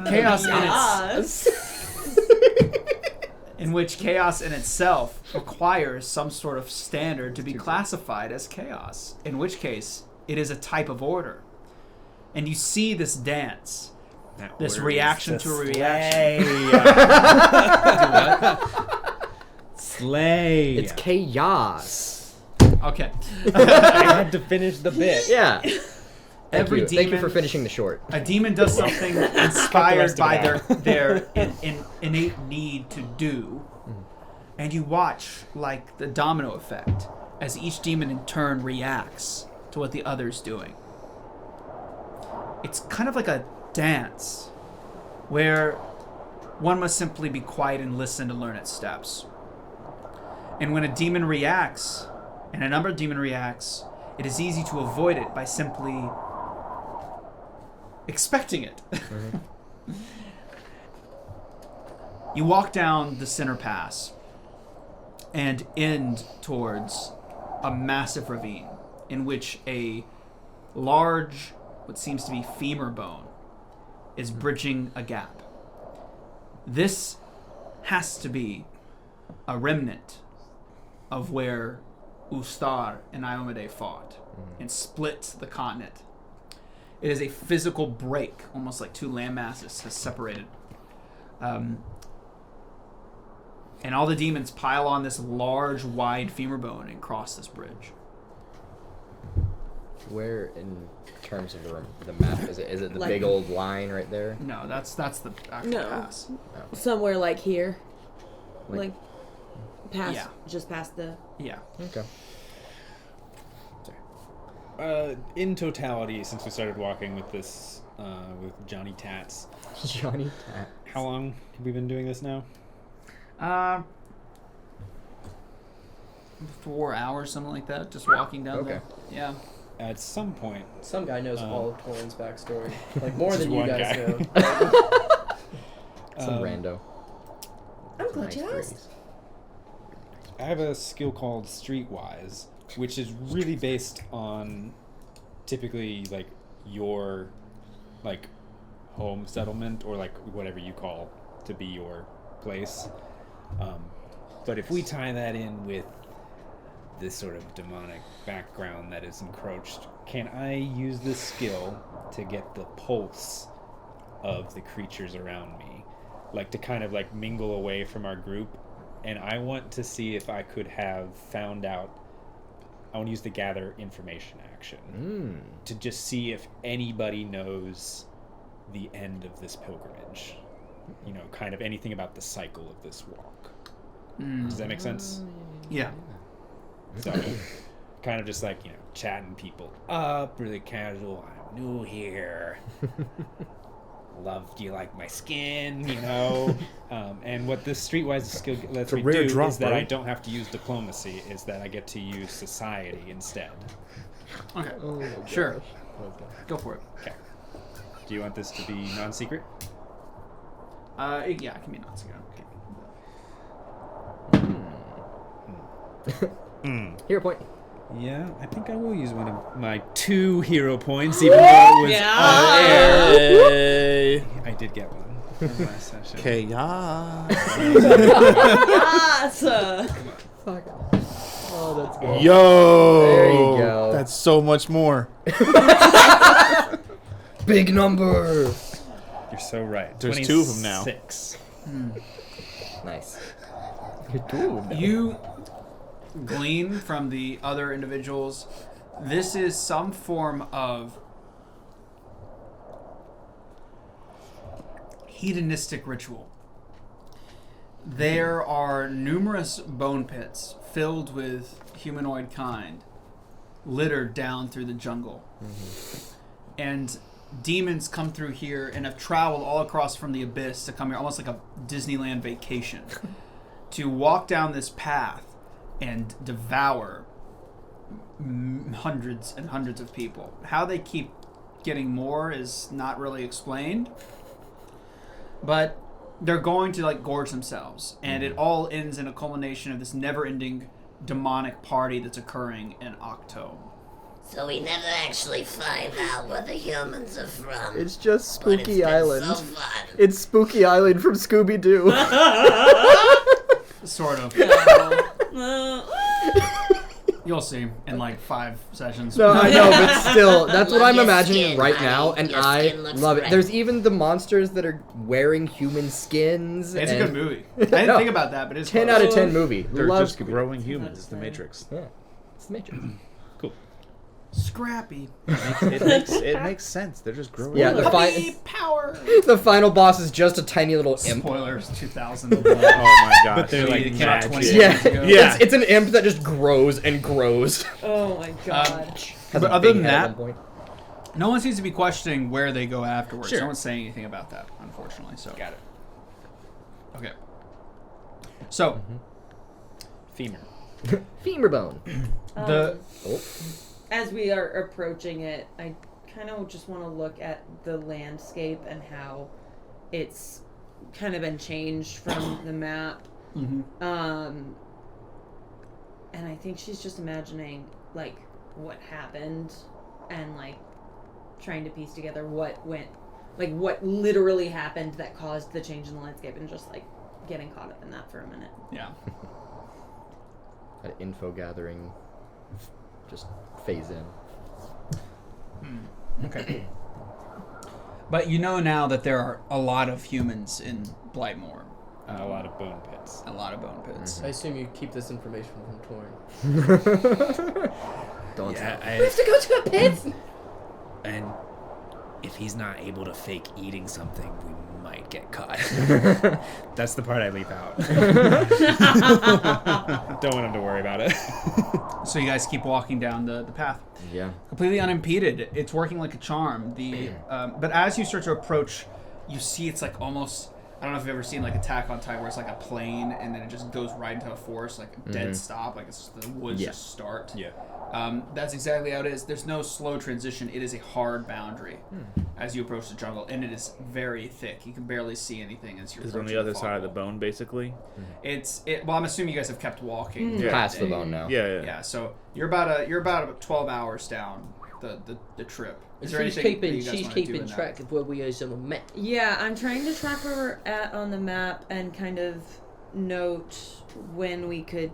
Chaos in which chaos in itself requires some sort of standard to be classified as chaos, in which case it is a type of order. And you see this dance, this reaction to a reaction. Slay. It's chaos. Okay. I had to finish the bit. Yeah. Thank you Thank you for finishing the short. A demon does something inspired by their innate need to do, and you watch like the domino effect as each demon in turn reacts to what the other's doing. It's kind of like a dance where one must simply be quiet and listen to learn its steps. And when a demon reacts, and a number of demon reacts, it is easy to avoid it by simply expecting it. You walk down the center pass and end towards a massive ravine in which a large, what seems to be femur bone, is bridging a gap. This has to be a remnant of where Ustar and Iomade fought and split the continent. It is a physical break, almost like two land masses has separated. And all the demons pile on this large, wide femur bone and cross this bridge. Where, in terms of the map, is it the Like- big old line right there? No, that's the actual No. pass. Somewhere like here. Like- Like past, Yeah. just past the... Yeah. Okay. In totality, since we started walking with this, with Johnny Tats, Johnny Tat. how long have we been doing this now? 4 hours, something like that, just walking down Okay. there. Yeah. At some point, Some guy knows all of Torin's backstory, like more Just than you one guys guy. know. Some rando. I'm glad Nice you phrase. asked. I have a skill called Streetwise, which is really based on typically like your like home settlement or like whatever you call to be your place. But if we tie that in with this sort of demonic background that is encroached, can I use this skill to get the pulse of the creatures around me? Like to kind of like mingle away from our group. And I want to see if I could have found out. I want to use the gather information action to just see if anybody knows the end of this pilgrimage. You know, kind of anything about the cycle of this walk. Does that make sense? Yeah. So, kind of just like, you know, chatting people up, really casual. I'm new here. Do you like my skin? You know? And what this Streetwise skill lets a me rare do drop, is that bro. I don't have to use diplomacy, is that I get to use society instead. Okay. Oh, Sure. gosh. Go for it. Okay. Do you want this to be non-secret? Yeah, it can be non-secret. Okay. Hero point. Yeah, I think I will use one of my 2 hero points, even though it was on air. Hey. I did get one from last session. Chaos. Yes! Fuck. Oh, that's good. Yo. There you go. That's so much more. Big number. You're so right. There's 2 of them now. 26. Nice. You're doing that. You glean from the other individuals, this is some form of hedonistic ritual. There are numerous bone pits filled with humanoid kind littered down through the jungle. And demons come through here and have traveled all across from the abyss to come here, almost like a Disneyland vacation, to walk down this path and devour hundreds and hundreds of people. How they keep getting more is not really explained, but they're going to like gorge themselves, and it all ends in a culmination of this never-ending demonic party that's occurring in Octo. So we never actually find out where the humans are from. It's just but it's Spooky been Island. so fun. It's Spooky Island from Scooby-Doo. Sort of. You'll see in like 5 sessions. No, I know, but still, that's what Love I'm your imagining skin, right honey. now, and Your I skin looks love it. great. There's even the monsters that are wearing human skins. It's a and good movie. I didn't No. think about that, but it's 10 close. out of 10 movie. They're Love just Scooby-Doo. growing humans. It's the Matrix. Yeah, it's the Matrix. Cool. Scrappy. It makes sense. They're just growing. Yeah, the Puppy power. the final boss is just a tiny little imp. Spoilers, 2000. Oh my gosh. But they're like It came out 20 magic. years Yeah, ago. Yeah. It's an imp that just grows and grows. Oh my god. Has But a other big than head at that- one point. No one seems to be questioning where they go afterwards. Sure. No one's saying anything about that, unfortunately. So Got it. okay. So Femur. Femur bone. the Oh. As we are approaching it, I kind of just want to look at the landscape and how it's kind of been changed from the map. And I think she's just imagining like what happened and like trying to piece together what went, like what literally happened that caused the change in the landscape, and just like getting caught up in that for a minute. yeah. That info gathering just phase in. Okay. But you know now that there are a lot of humans in Blightmoor. A lot of bone pits. A lot of bone pits. I assume you keep this information from Torin. Don't Yeah, tell. We have to go to a pit! And if he's not able to fake eating something, we might get caught. That's the part I leave out. Don't want him to worry about it. So you guys keep walking down the path. Yeah. Completely unimpeded. It's working like a charm. But as you start to approach, you see it's like almost... I don't know if you've ever seen like Attack on Titan where it's like a plane and then it just goes right into a forest, like a dead stop, like it's just, the woods just start. Yeah. That's exactly how it is. There's no slow transition. It is a hard boundary as you approach the jungle, and it is very thick. You can barely see anything as you're Is it on approaching the other fog side of the wall. bone, basically? Well, I'm assuming you guys have kept walking. Yeah. Past the bone now. Yeah. Yeah, so you're about 12 hours down the trip. Is there She's anything that you keeping, guys she's wanna do keeping in that? track of where we are met. Yeah, I'm trying to track where we're at on the map and kind of note when we could.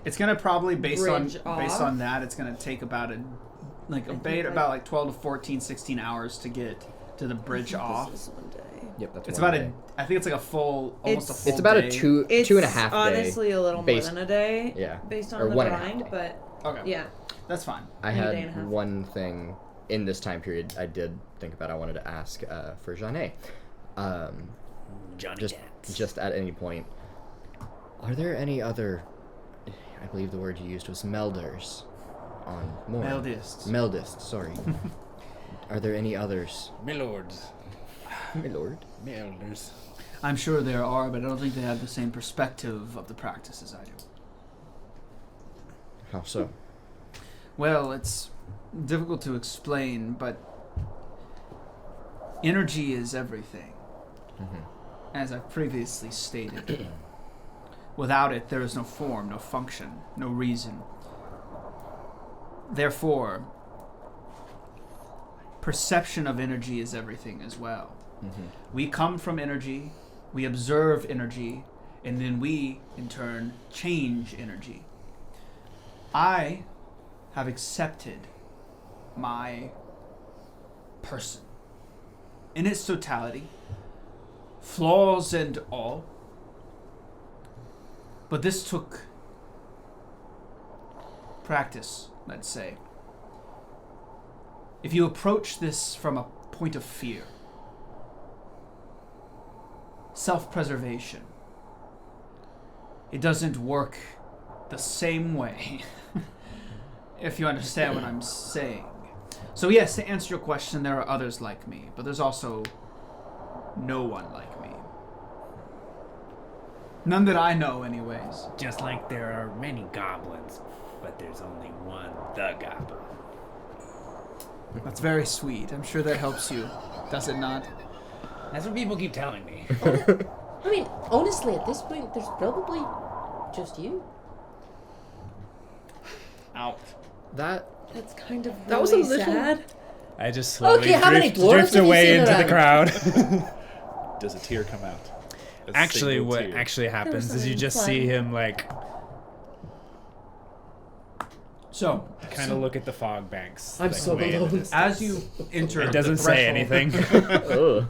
It's gonna probably based on Bridge off. that. It's gonna take about think about like 12 to 14, 16 hours to get to the bridge off. This is one day. Yep, that's It's one about day. I think it's like almost a full. It's about day. a two and a half day. Honestly, a little more based- than a day. Yeah. Based Or on the 1.5 grind, day. but Okay. yeah. That's fine. I Maybe a day and a had half. one thing in this time period I did think about. I wanted to ask for Jeanne. Johnny Just Cats. just at any point, are there any other? I believe the word you used was melders on Mourne. Meldists. Meldists, sorry. Are there any others? Milords. My lord. Elders. I'm sure there are, but I don't think they have the same perspective of the practice as I do. How so? Well, it's difficult to explain, but energy is everything. As I've previously stated. Without it, there is no form, no function, no reason. Therefore, perception of energy is everything as well. We come from energy, we observe energy, and then we, in turn, change energy. I have accepted my person in its totality, flaws and all. But this took practice, let's say. If you approach this from a point of fear, self-preservation, it doesn't work the same way. If you understand what I'm saying. So yes, to answer your question, there are others like me, but there's also no one like me. None that I know, anyways. Just like there are many goblins, but there's only one, the goblin. That's very sweet. I'm sure that helps you, does it not? That's what people keep telling me. I mean, honestly, at this point, there's probably just you. Ouch. That's kind of That was a really little- sad. I just slowly Okay, how many dwarves drift have you away seen into the around? crowd. Does a tear come out? A Actually, single what tear. actually happens is something you just fun. see him like So, kind of look at the fog banks. I'm like, so way into alone. this. as you enter It doesn't the say threshold- anything. Ugh.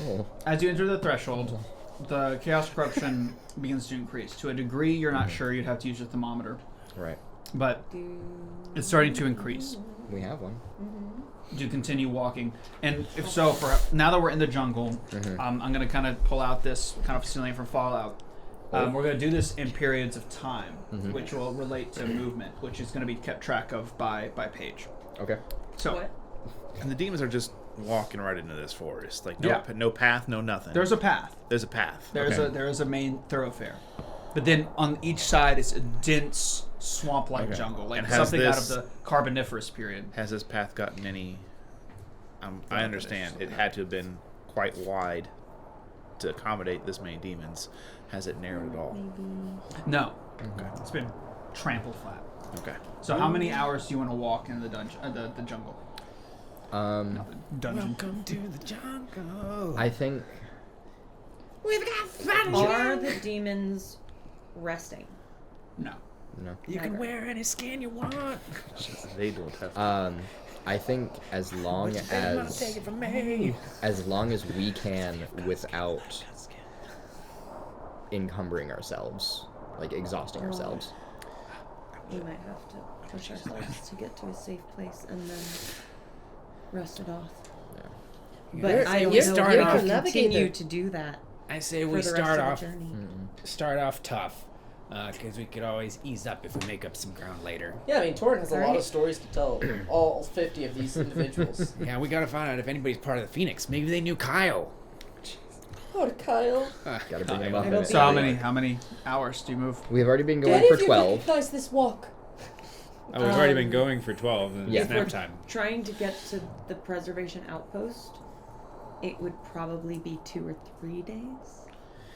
Oh. As you enter the threshold, the chaos corruption begins to increase. To a degree you're not sure, you'd have to use your thermometer. Right. But it's starting to increase. We have one. Do you continue walking? And if so, for now that we're in the jungle, I'm going to kind of pull out this kind of stealing from Fallout. We're going to do this in periods of time, which will relate to movement, which is going to be kept track of by Paige. Okay. So What? And the demons are just walking right into this forest. Like Yeah. no path, no nothing. there's a path. There's a path. There is a main thoroughfare. But then on each side is a dense swamp-like Okay. jungle, like And has something out of this- the Carboniferous period. Has this path gotten any... I understand it had to have been quite wide to accommodate this many demons. Has it narrowed at all? No, Okay. it's been trampled flat. Okay. So how many hours do you want to walk in the dungeon, the jungle? Um, Dungeon. Welcome to the jungle. I think Are the demons resting? No. no. You can wear any skin you want. They don't have... I think as long as we can without encumbering ourselves, like exhausting ourselves. We might have to push ourselves to get to a safe place and then rest it off. Yeah. But I we will start off- continue to do that. I say for we the start rest off of the journey. start off tough, because we could always ease up if we make up some ground later. Yeah, I mean, Torin has a lot Alright. of stories to tell all 50 of these individuals. Yeah, we gotta find out if anybody's part of the Phoenix. Maybe they knew Kyle. Poor Kyle. Gotta bring them up. It'll So how many hours do you move? We've already been Do going any for of you 12. recognize this walk? Oh, we've already been going for 12, and Yeah. it's If we're nap time. trying to get to the preservation outpost, it would probably be 2 or 3 days.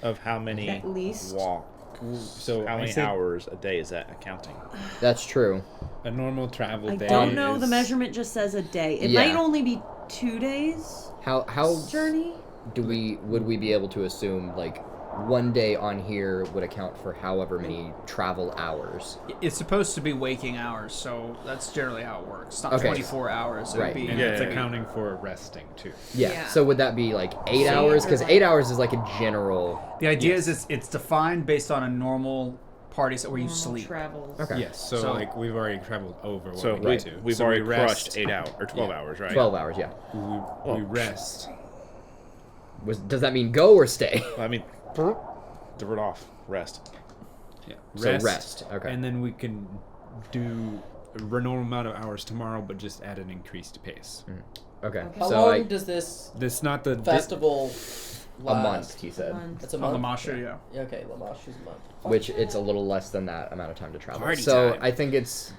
Of how many At least. walk? So How I many say hours a day is that accounting? That's true. a normal travel I day. don't know. The is- measurement just says a day. It Yeah. might only be 2 days How journey. would we be able to assume like one day on here would account for however many travel hours? It's supposed to be waking hours, so that's generally how it works. It's not Okay. 24 hours. It would Right. be And Yeah, it's yeah, yeah. accounting for resting too. Yeah. Yeah. So would that be like 8 So hours? you're Because like- 8 hours is like a general. The idea is it's defined based on a normal parties where you Normal sleep. travels. Okay. Yes. So, So- like we've already traveled over what So we we, need to. we've So already we rest, crushed 8 hours or 12 hours, right? 12 hours, yeah. We rest. Does that mean go or stay? I mean, divert off, rest. Yeah. So rest, okay. And then we can do a normal amount of hours tomorrow, but just at an increased pace. Okay. How So long like does this This not the festival a last? month, he said. It's a On month? Lamasha, yeah. Yeah, okay, Lamasha's a month. Which it's a little less than that amount of time to travel. Party So time. I think it's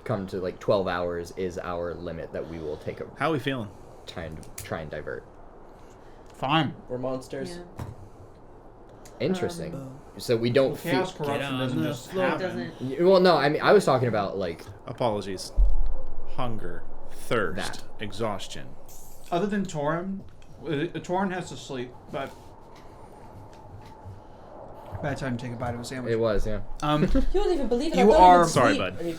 come to like 12 hours is our limit that we will take a How are we feeling? try and divert. Fine. We're monsters. Yeah. Interesting. So we don't feel. Chaos corruption on doesn't the just floor. happen. Well, no, I mean I was talking about like Apologies. Hunger, thirst, That. exhaustion. Other than Torin, Torin has to sleep, but bad time to take a bite of a sandwich. it was, yeah. You don't even believe it. You I don't are- even Sorry, sleep. bud. I mean,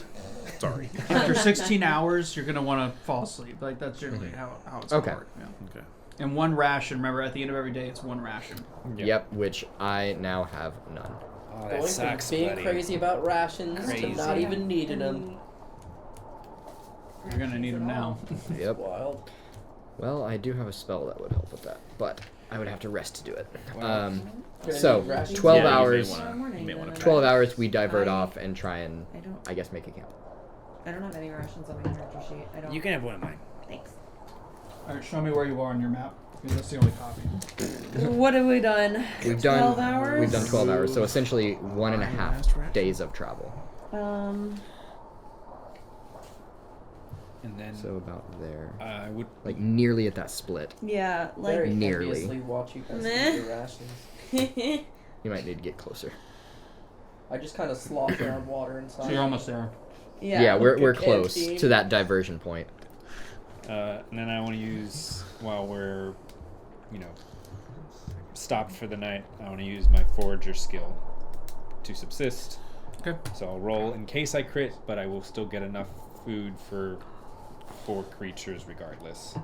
Sorry. After 16 hours, you're gonna want to fall asleep. Like that's generally how it's gonna Okay. work. Yeah. Okay. And one ration. Remember, at the end of every day, it's one ration. Yep, which I now have none. Oh, going that sucks, from being buddy. crazy about rations Crazy. to not even needing them. You're gonna need them now. Yep. Wild. Well, I do have a spell that would help with that, but I would have to rest to do it. Gonna So need rations. 12 Yeah, you may hours. wanna- Tomorrow morning, you may then wanna I- 12 hours we divert I- off and try and I don't. make a camp. I don't have any rations on my character sheet. I don't. You can have one of mine. Thanks. All right, show me where you are on your map. Because that's the only copy. What have we done? We've 12 done hours? We've done 12 hours, so essentially 1.5 days of travel. And then So about there. I would. Like nearly at that split. Yeah, like. Very Nearly. enviously watch you guys Meh. eat your rations. You might need to get closer. I just kind of slosh around water inside. So you're almost there. Yeah, we're Good close canteen. to that diversion point. And then I want to use while we're, stopped for the night. I want to use my forager skill to subsist. Okay. So I'll roll in case I crit, but I will still get enough food for 4 creatures regardless.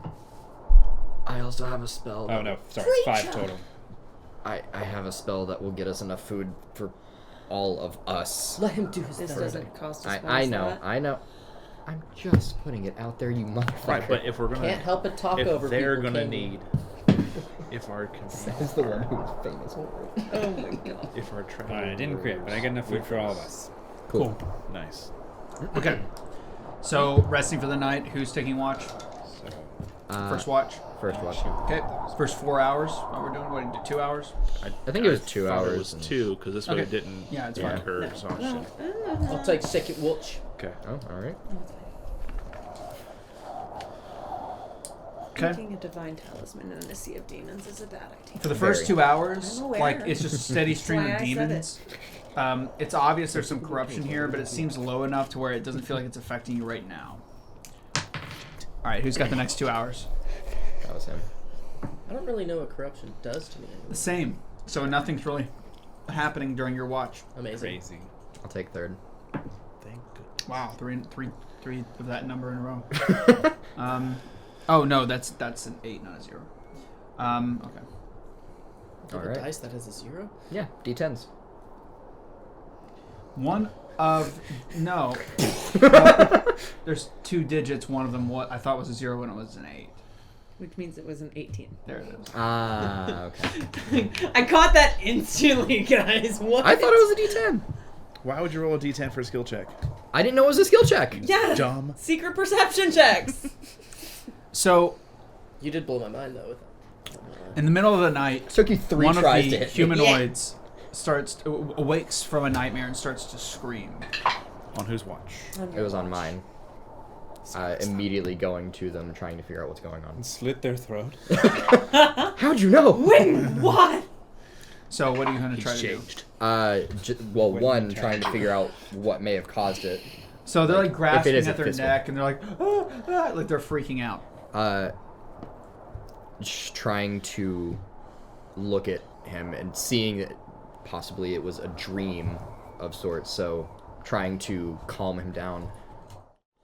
I also have a spell. Oh no, sorry, 5 total. I have a spell that will get us enough food for all of us. Let him do his This thing. doesn't cost us I know. I'm just putting it out there, you motherfucker. Right, but if we're gonna, Can't help but talk over if they're people. gonna can we? need, if our Says the one who's famous for it. Oh my god. if our travel, Alright, I didn't crit, but I got enough food for all of us. Cool. Nice. Okay. So resting for the night. Who's taking watch? First watch. First watch. Okay. First 4 hours. What we're doing? What, 2 hours? I think it was 2 thought hours. It was and- 2 because this way Okay. it didn't Yeah, it's fine. incur exhaustion. I'll take second watch. Okay. Oh, all right. Okay. Making a divine talisman in a sea of demons is a bad idea. For the first Very. 2 hours, I'm aware. like it's just a steady stream That's of why I said demons. It's obvious there's some corruption here, but it seems low enough to where it doesn't feel like it's affecting you right now. All right, who's got the next 2 hours? That was him. I don't really know what corruption does to me. The same. So nothing's really happening during your watch. Amazing. Crazy. I'll take third. Thank goodness. Wow, three of that number in a row. Oh no, that's an 8, not a 0. Okay. Do you have a Alright. dice that has a 0? Yeah, D10s. One of no. There's 2 digits. One of them what I thought was a 0 when it was an 8. Which means it was an 18. There it is. Ah, okay. I caught that instantly, guys. What? I thought it was a D10. Why would you roll a D10 for a skill check? I didn't know it was a skill check. Yeah. Dumb. Secret perception checks. So You did blow my mind though with that. in the middle of the night, It took you 3 one of tries the to hit me. humanoids awakes from a nightmare and starts to scream. On whose watch? It was on mine. Immediately going to them, trying to figure out what's going on. Slit their throat. How'd you know? Wait, what? So what are you going to He's try to do? changed. Well, one, trying to figure out what may have caused it. So they're like grasping is at a their physical. neck and they're like, oh, ah, like they're freaking out. Just trying to look at him and seeing that possibly it was a dream of sorts, so trying to calm him down.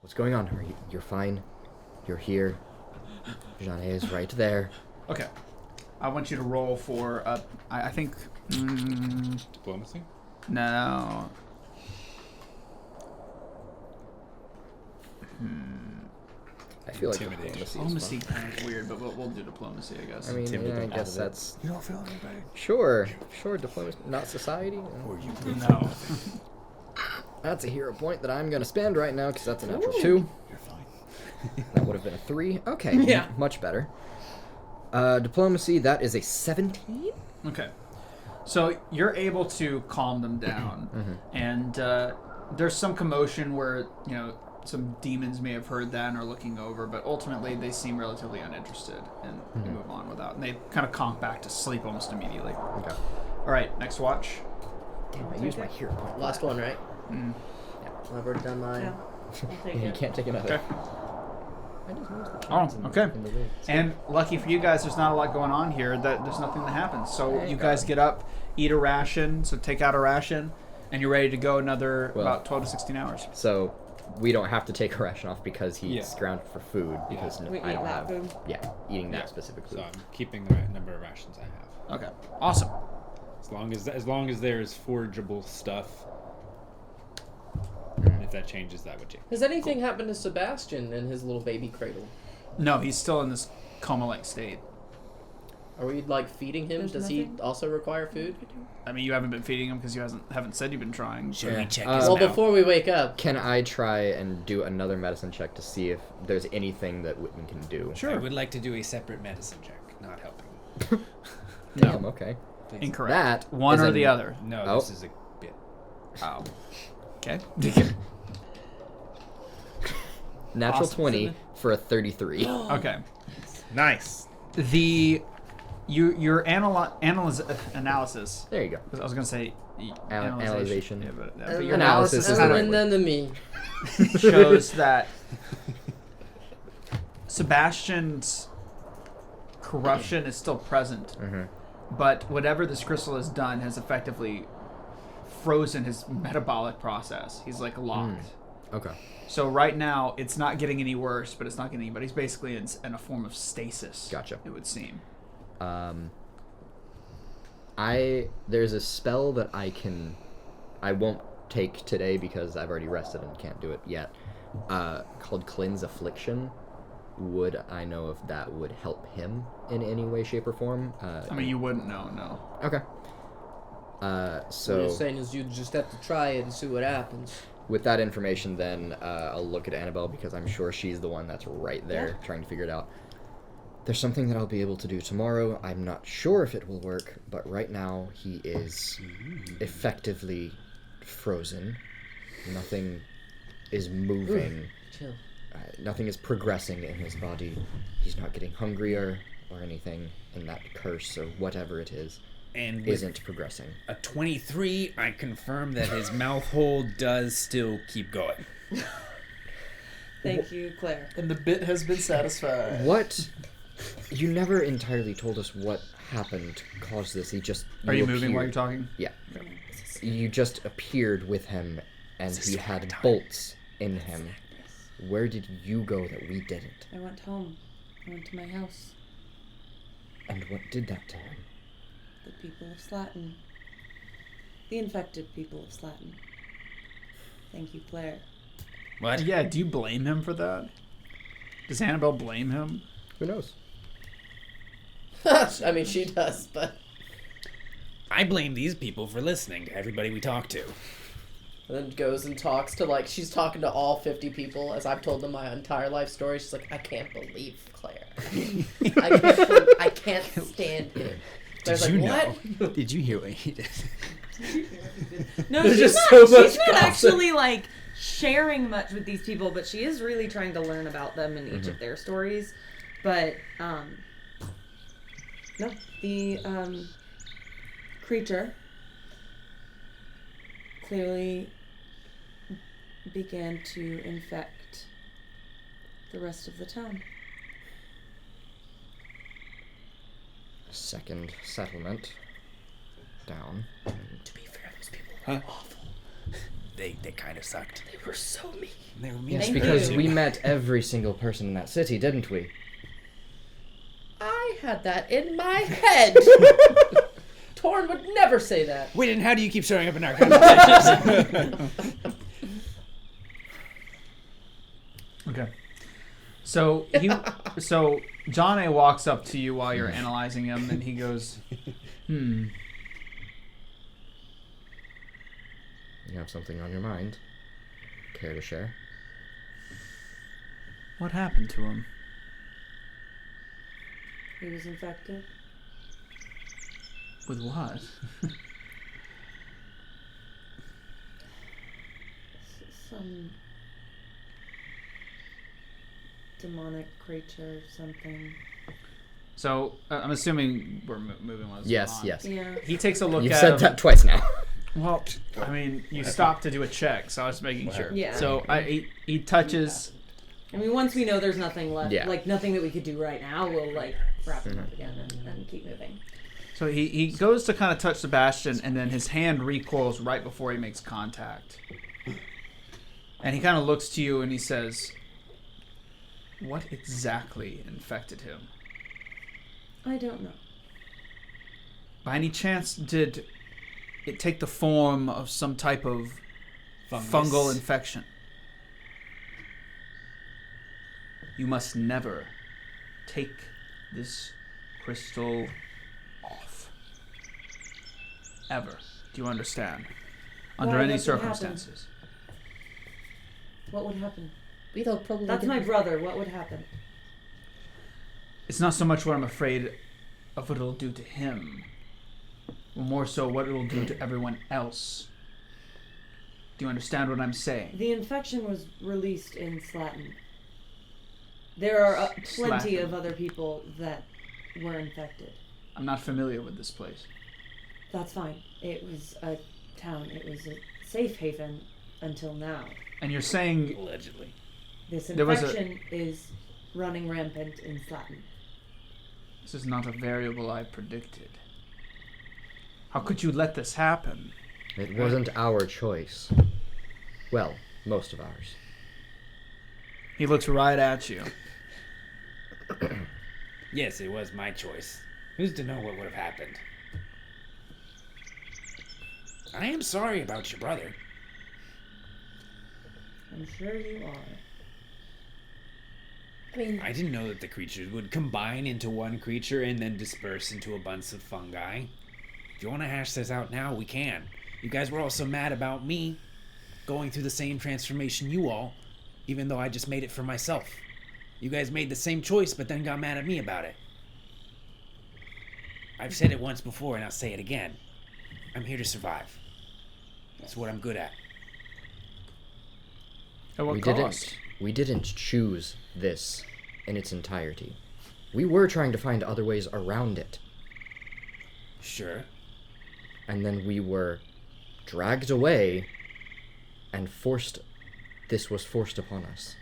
What's going on? You're fine. You're here. Jeanne is right there. Okay. I want you to roll for, I think, Diplomacy? no. I feel like Intimidation. Diplomacy kind of weird, but we'll do diplomacy, I guess. I mean, Timid yeah, I and guess passive. that's You don't feel anything. sure. Diplomacy, not society. Or you No. That's a hero point that I'm gonna spend right now because that's a natural 2. You're fine. That would have been a 3. Okay. Yeah. Much better. Diplomacy. That is a 17. Okay. So you're able to calm them down, and there's some commotion where, you know, some demons may have heard that and are looking over, but ultimately they seem relatively uninterested and they move on without, and they kind of conk back to sleep almost immediately. Okay. All right, next watch. Damn, I used my hero point. Last one, right? Mm. I've already done mine. Yeah. I'll take Yeah, you it. can't take another. Okay. I just noticed the Oh, cards in okay. in the way. And lucky for you guys, there's not a lot going on here. That there's nothing that happens. So There you you go. guys get up, eat a ration. So take out a ration, and you're ready to go another Well- about 12 to 16 hours. So we don't have to take a ration off because he's Yeah. scrounged for food because We I eat don't that have. food. Yeah, eating that Yeah. specific So food. I'm keeping the right number of rations I have. Okay, awesome. As long as there's forageable stuff. If that changes, that would change. Has anything happened to Sebastian in his little baby cradle? No, he's still in this coma-like state. Are we like feeding him? There's Does nothing? he also require food? I mean, you haven't been feeding him because you haven't said you've been trying. Should we check Uh, his Well, mouth? before we wake up, Can I try and do another medicine check to see if there's anything that Witton can do? I would like to do a separate medicine check, not helping. Damn, okay. Please. Incorrect. That One is or a- the other. No, Oh. this is a bit. Oh. Okay. Natural Awesome. 20 for a 33. Okay. Nice. Your analysis. There you go. I was gonna say Analyzation. Yeah, but Analysis your is analysis the right an word. enemy. shows that Sebastian's corruption is still present, but whatever this crystal has done has effectively frozen his metabolic process. He's like locked. Okay. So right now, it's not getting any worse, but it's not getting any. But he's basically in a form of stasis. Gotcha. It would seem. There's a spell that I won't take today because I've already rested and can't do it yet. Called Cleanse Affliction. Would I know if that would help him in any way, shape, or form? I mean, you wouldn't know. No. Okay. What So you're saying is you just have to try it and see what happens. with that information, then I'll look at Annabelle because I'm sure she's the one that's right there trying to figure it out. There's something that I'll be able to do tomorrow. I'm not sure if it will work, but right now he is effectively frozen. Nothing is moving. Chill. Nothing is progressing in his body. He's not getting hungrier or anything, and that curse or whatever it is And with isn't progressing. a 23, I confirm that his mouth hole does still keep going. Thank you, Claire. And the bit has been satisfied. What? You never entirely told us what happened to cause this. He just... Are you moving while you're appeared. talking? Yeah. You just appeared with him, and he had bolts in him. Where did you go that we didn't? I went home. I went to my house. And what did that to him? The people of Slatin. The infected people of Slatin. Thank you, Claire. What? Yeah, do you blame him for that? Does Annabelle blame him? Who knows? I mean, she does, but... I blame these people for listening to everybody we talk to. And then goes and talks to, like, she's talking to all 50 people as I've told them my entire life story. She's like, I can't believe Claire. I can't stand him. Claire's like, what? Did you hear what he did? No, There's she's just not, so much she's not gossip. actually, like, sharing much with these people, but she is really trying to learn about them in each of their stories. But, no, the, creature clearly began to infect the rest of the town. Second settlement. Down. To be fair, those people Huh? were awful. They kind of sucked. They were so mean. They were mean. Yes, Thank because you. we met every single person in that city, didn't we? I had that in my head. Torin would never say that. Witton, how do you keep showing up in our conversations? Okay. So so John A walks up to you while you're analyzing him, and he goes, "Hmm. You have something on your mind. Care to share? What happened to him?" He was infected. With what? Some demonic creature or something. So I'm assuming we're moving on. Yes, yes. Yeah. He takes a look You've at said him. that twice now. Well, I mean, you stopped to do a check, so I was making sure. Yeah. So he touches. I mean, once we know there's nothing left, Yeah. like nothing that we could do right now, we'll like wrap him up again and keep moving. So he goes to kind of touch Sebastian, and then his hand recoils right before he makes contact. And he kind of looks to you and he says, "What exactly infected him? I don't know. By any chance, did it take the form of some type of fungal infection? You must never take this crystal off. Ever. Do you understand? Under Why? any What would happen? circumstances." What would happen? We don't probably. That's my brother. What would happen? It's not so much what I'm afraid of what it'll do to him, but more so what it'll do to everyone else. Do you understand what I'm saying? The infection was released in Slatin. There are plenty Slatin. of other people that were infected. I'm not familiar with this place. That's fine. It was a town. It was a safe haven until now. And you're saying Allegedly. This There was a- infection is running rampant in Slatin. this is not a variable I predicted. How could you let this happen? It wasn't our choice. Well, most of ours. He looks right at you. Yes, it was my choice. Who's to know what would have happened? I am sorry about your brother. I'm sure you are. I mean, I didn't know that the creatures would combine into one creature and then disperse into a bunch of fungi. If you want to hash this out now, we can. You guys were all so mad about me going through the same transformation you all, even though I just made it for myself. You guys made the same choice, but then got mad at me about it. I've said it once before, and I'll say it again. I'm here to survive. That's what I'm good at. At what We cost? didn't choose this in its entirety. We were trying to find other ways around it. Sure. And then we were dragged away and this was forced upon us.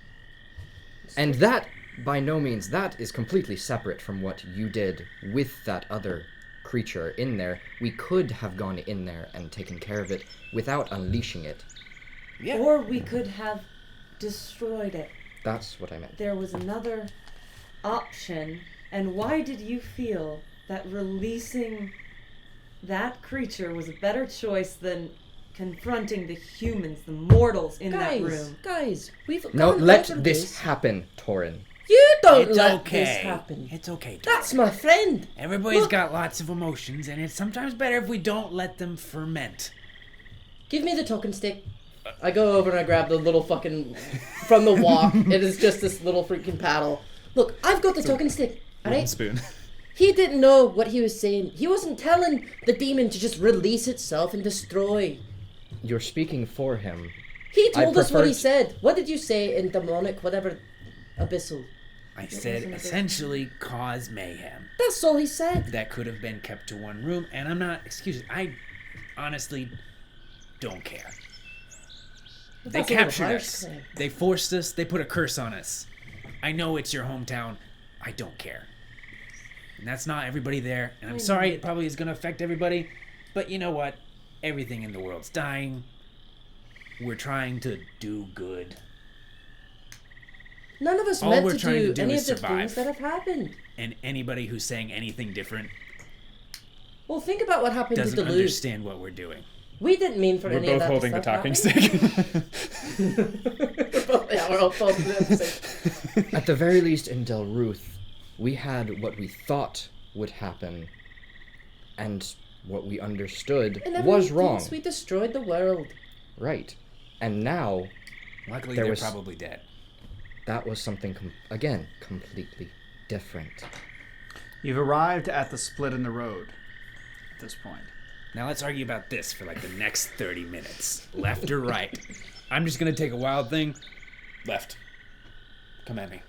And that, by no means, that is completely separate from what you did with that other creature in there. We could have gone in there and taken care of it without unleashing it. Yeah. Or we could have destroyed it. That's what I meant. There was another option, and why did you feel that releasing that creature was a better choice than confronting the humans, the mortals in that room? Guys, we've No, gone let over this happen, Torin. You don't It's let okay. this happen. It's okay. That's my friend. Everybody's Look. got lots of emotions, and it's sometimes better if we don't let them ferment. Give me the talking stick. I go over and I grab the little fucking from the walk. It is just this little freaking paddle. Look, I've got the talking stick. Alright? Spoon. He didn't know what he was saying. He wasn't telling the demon to just release itself and destroy. You're speaking for him. He told us what prefer he to- said. What did you say in demonic, whatever, abyssal? I said essentially cause mayhem. That's all he said. That could have been kept to one room, and I'm not, excuse me, I honestly don't care. They That's a little captured harsh, us. Claire. They forced us. They put a curse on us. I know it's your hometown. I don't care. And that's not everybody there. And I'm sorry it probably is going to affect everybody. But you know what? Everything in the world's dying. We're trying to do good. None of us All meant we're to trying to do do any of is the survive. things that have happened. And anybody who's saying anything different Well, think about what happened doesn't to Duluth. understand what we're doing. We didn't mean for We're any of both that holding to the start talking happening. stick. Yeah, we're all both the same. At the very least, in Del Ruth, we had what we thought would happen, and what we understood And was everyone wrong. thinks we destroyed the world. Right. And now, Luckily, There they're was- probably dead. that was something, again, completely different. You've arrived at the split in the road at this point. Now let's argue about this for like the next 30 minutes. Left or right? I'm just going to take a wild thing. Left. Come at me.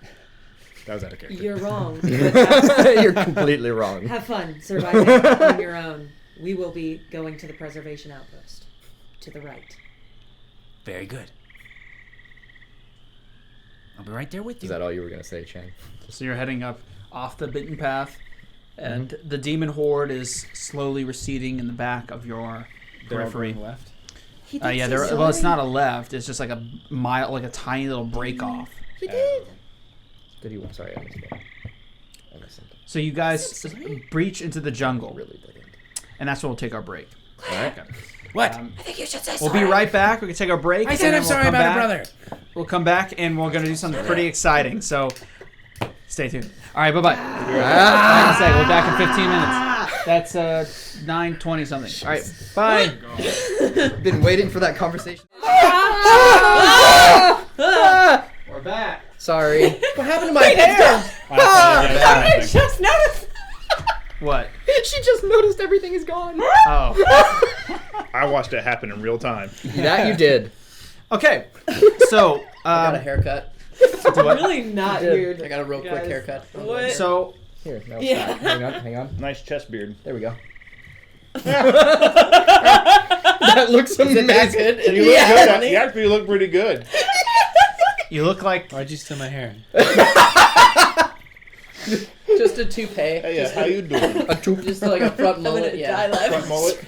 That was out of character. You're wrong. You're completely wrong. Have fun surviving on your own. We will be going to the preservation outpost. To the right. Very good. I'll be right there with you. Is that all you were going to say, Chan? So you're heading up off the beaten path, and the demon horde is slowly receding in the back of your They're all periphery. going left. He did Yeah, say there. sorry. Well, it's not a left. It's just like a mile, like a tiny little break off. He did. Did you? Sorry, I missed that. I missed something. So you guys breach into the jungle, Really didn't. and that's where we'll take our break. All right. What? I think you should say We'll sorry. be right back. We can take our break. I said and I'm then sorry we'll come about back. a brother. We'll come back and we're gonna do something pretty exciting. So stay tuned. All right, bye bye. Like I said, we're back in 15 minutes. That's 9:20 something. All right, bye. Been waiting for that conversation. We're back. Sorry. What happened to my hair? I just noticed. What? She just noticed everything is gone. Oh. I watched it happen in real time. That you did. Okay. So I got a haircut. Really not weird. I got a real quick Guys, haircut. what? so Here, no, Yeah. stop. Hang on. Nice chest beard. There we go. That looks amazing. That good? You look good. You actually look pretty good. you look like Why'd you steal my hair? Just a toupee. Hey, yeah, how you doing? A troop. Just like a front I'm mullet. gonna Yeah. die Front mullet.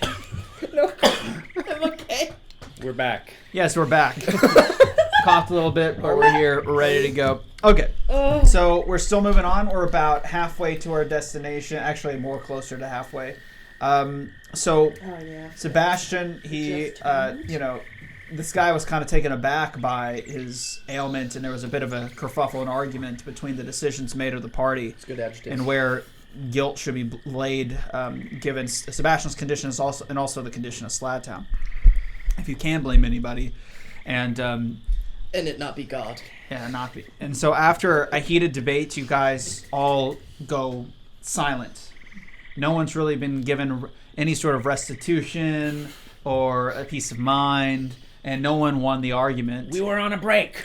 I'm okay. We're back. yes, we're back. Coughed a little bit, but we're here. We're ready to go. Okay. So we're still moving on. We're about halfway to our destination. Actually, more closer to halfway. So Oh yeah. Sebastian, he, this guy was kind of taken aback by his ailment, and there was a bit of a kerfuffle and argument between the decisions made of the party It's good adjective. and where guilt should be laid, given Sebastian's condition is also, and also the condition of Sladtown. If you can blame anybody, and And it not be God. yeah, not be. And so after a heated debate, you guys all go silent. No one's really been given any sort of restitution or a peace of mind, and no one won the argument. We were on a break.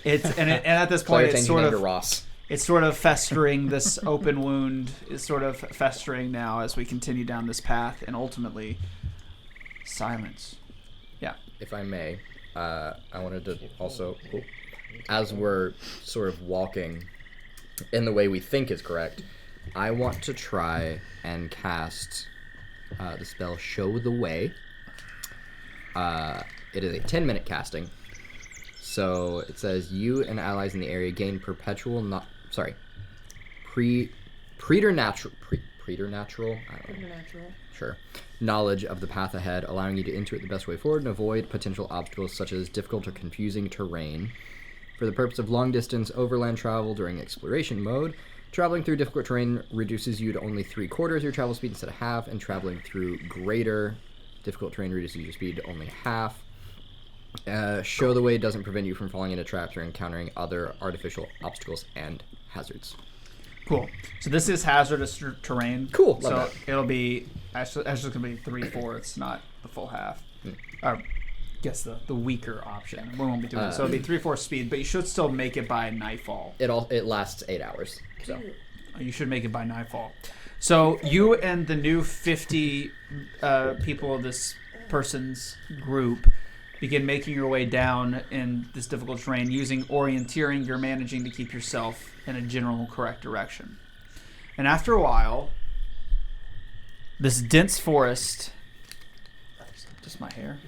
And at this point, it's sort of Ross. it's sort of festering. This open wound is sort of festering now as we continue down this path, and ultimately, silence. Yeah. If I may, I wanted to also, as we're sort of walking in the way we think is correct, I want to try and cast the spell Show the Way. It is a 10-minute casting. So it says you and allies in the area gain preternatural. Sure. Knowledge of the path ahead, allowing you to intuit the best way forward and avoid potential obstacles such as difficult or confusing terrain. For the purpose of long-distance overland travel during exploration mode, traveling through difficult terrain reduces you to only 3/4 your travel speed instead of half, and traveling through greater difficult terrain reduces your speed to only half. Show the way doesn't prevent you from falling into traps or encountering other artificial obstacles and hazards. Cool. So this is hazardous terrain. Cool. So Love it'll be actually going to be 3/4, not the full half. Or guess the weaker option. We won't be doing it. So it'll be 3/4 speed, but you should still make it by nightfall. It lasts 8 hours. So you should make it by nightfall. So you and the new 50 people of this person's group begin making your way down in this difficult terrain. Using orienteering, you're managing to keep yourself in a general correct direction. And after a while, this dense forest... Just my hair?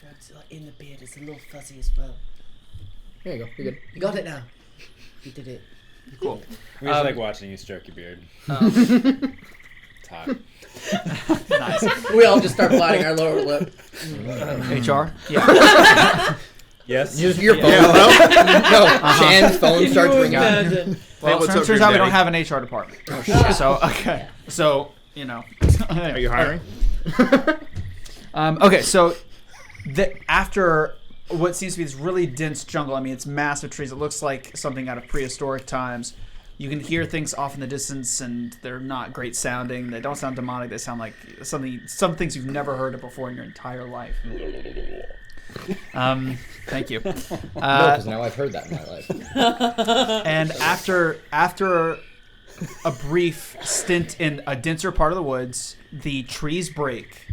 That's in the beard. It's a little fuzzy as well. there you go. You're good. You got it now. You did it. Cool. We just like watching you stroke your beard. It's hot. Nice. We all just start biting our lower lip. HR? Yeah. Yes. Use your phone. No, Shan's phone starts ringing. Well, what's up, turns out we Daddy? don't have an HR department. So, okay. So, you know. Are you hiring? Okay, so after what seems to be this really dense jungle, I mean, it's massive trees. It looks like something out of prehistoric times. You can hear things off in the distance, and they're not great sounding. They don't sound demonic. They sound like some things you've never heard of before in your entire life. Thank you. No, because now I've heard that in my life. And after a brief stint in a denser part of the woods, the trees break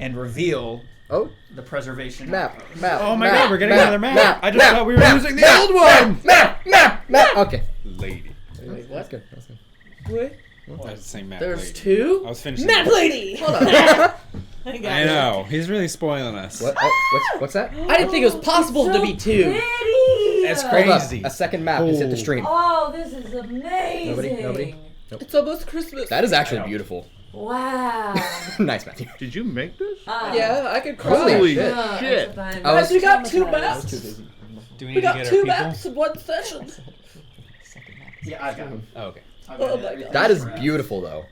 and reveal the preservation Map. Oh my god, we're getting another map. I just thought we were using the old one. Map. Okay. Lady. Wait, That's what? good. That's good. What? That's the same map. There's lady. two? I was finishing. Map lady! Hold on. I know. He's really spoiling us. What? Oh, what's that? I didn't think it was possible to be two. That's Hold up. crazy. A second map is hit the stream. Oh, this is amazing. Nobody? It's almost Christmas. That is actually beautiful. Wow. Nice, Matthew. Did you make this? Yeah, I could cry. Holy shit. shit. Guys, we got two maps. Do we We need to got get two our people? maps in one session. Yeah, I got it. Oh, okay. Oh my god. That is beautiful, though.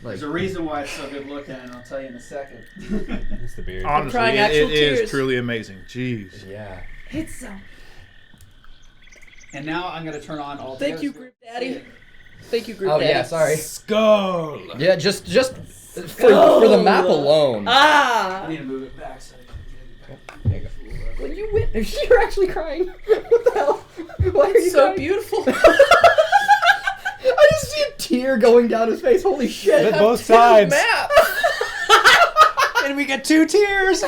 There's a reason why it's so good looking, and I'll tell you in a second. It's the beard. Honestly, crying it actual is tears. truly amazing. Jeez. Yeah. It's so. And now I'm going to turn on all Thank you, Group Daddy. Thank you, Group Oh, Daddy. yeah, sorry. Skull. Yeah, just for the map alone. Ah! I need to move it back so When you went, You're actually crying. What the hell? Why are you it's so crying? beautiful. I just see a tear going down his face. Holy shit. With both sides. Map. And we get 2 tears.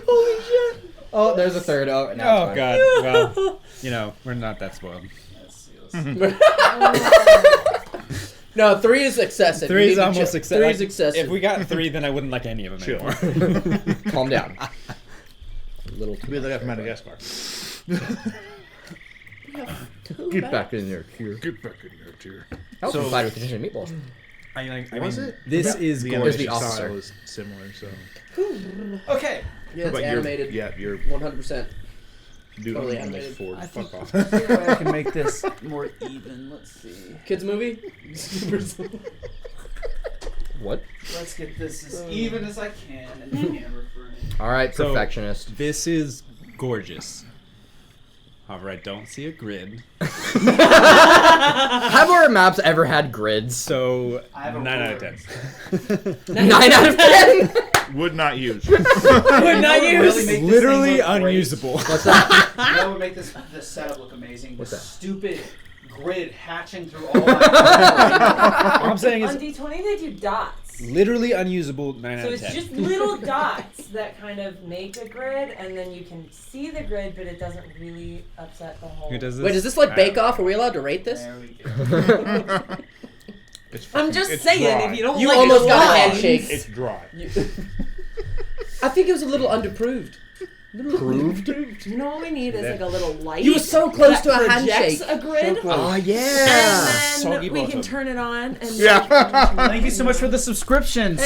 Holy shit. Oh, there's a third. Oh, now Oh it's god. Well, you know, we're not that spoiled. No, 3 is excessive. 3 You is need to almost chill. excessive. 3 is excessive. If we got 3, then I wouldn't like any of them Chill. anymore. fine. Calm down. Little Be the guy from Madagascar. Get back in there, here. Get back in here, dear. That was fight with the Disney meatballs. I Was mean, it? this is The gorgeous. animation officer. style is similar, so. Okay. Yeah, it's But animated. you're 100%. doing Totally almost animated. forward. I Fuck think- off. I can make this more even. Let's see. Kids movie? What? Let's get this as even as I can in the camera frame. All right, So- perfectionist. This is gorgeous. However, I don't see a grid. Have our maps ever had grids? So, I have a 9 out of ruler. 10. 9 out of 10. Would not use. Would not Really use. make this Literally thing look great? unusable. What's that? You know what would make this setup look amazing? What's the that? stupid grid hatching through all that. All I'm saying On is D20 they do dots. literally unusable 9 So out of it's 10. just little dots that kind of make a grid, and then you can see the grid, but it doesn't really upset the whole. Who does this? Wait, is this like Bake Off? Are we allowed to rate this? There we go. It's I'm fucking- just it's saying, dry. if you don't You like almost the got a lines- handshake. It's dry. I think it was a little underproved. Proved? You know what we need is like a little light. You were so close that to a projects handshake. a grid. Oh, And yeah. then Soggy we can bottom. turn it on. And Thank you so much for the subscription.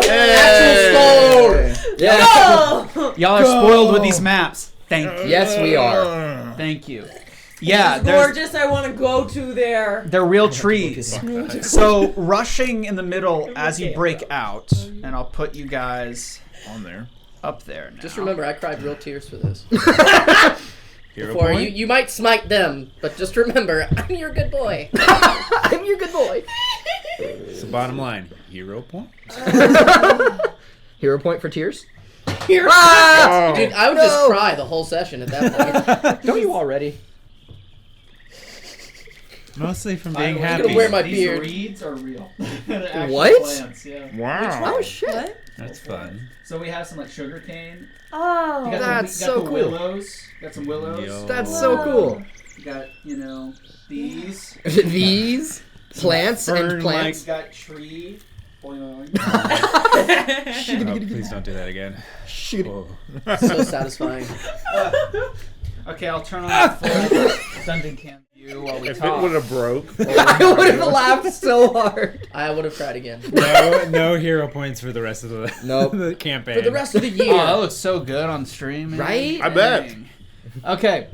Actual score. Yeah. Y'all are spoiled with these maps. Thank you. Yes, we are. Thank you. Yeah, it's there's, gorgeous. I want to go to there. they're real trees. So rushing in the middle as you break out, and I'll put you guys On there. up there now. Just remember, I cried real tears for this. Hero Before point. you might smite them, but just remember, I'm your good boy. I'm your good boy. It's the bottom line. Hero point. Hero point for tears? Dude, I would just cry the whole session at that point. Don't you already? Mostly from being I'm happy. gonna wear my These beard. reeds are real. They're actual What? plants, yeah. Wow. Oh, shit. What? That's fun. So we have some like sugar cane. Oh. You got That's the, so got the cool. willows. Got some willows. Yo. That's so cool. You got, these. These plants and Fern-like- plants. Got tree. Boing. Oh, please don't do that again. Whoa. So satisfying. Okay, I'll turn on the full dungeon cam view while we If it talk. would have broke. I would have laughed so hard. I would have cried again. No hero points for the rest of the, Nope. the campaign. For the rest of the Oh, that year. looks so good on stream, man. Right? I bet. Dang. Okay.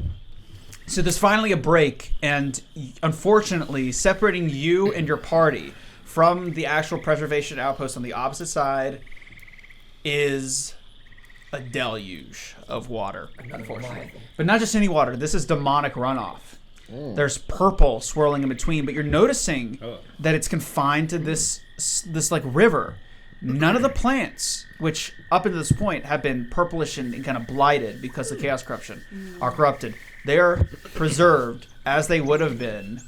So there's finally a break, and unfortunately, separating you and your party from the actual preservation outpost on the opposite side is a deluge of water, unfortunately. But not just any water. This is demonic runoff. There's purple swirling in between, but you're noticing that it's confined to this like river. None of the plants, which up until this point have been purplish and kind of blighted because of chaos corruption, are corrupted. They are preserved as they would have been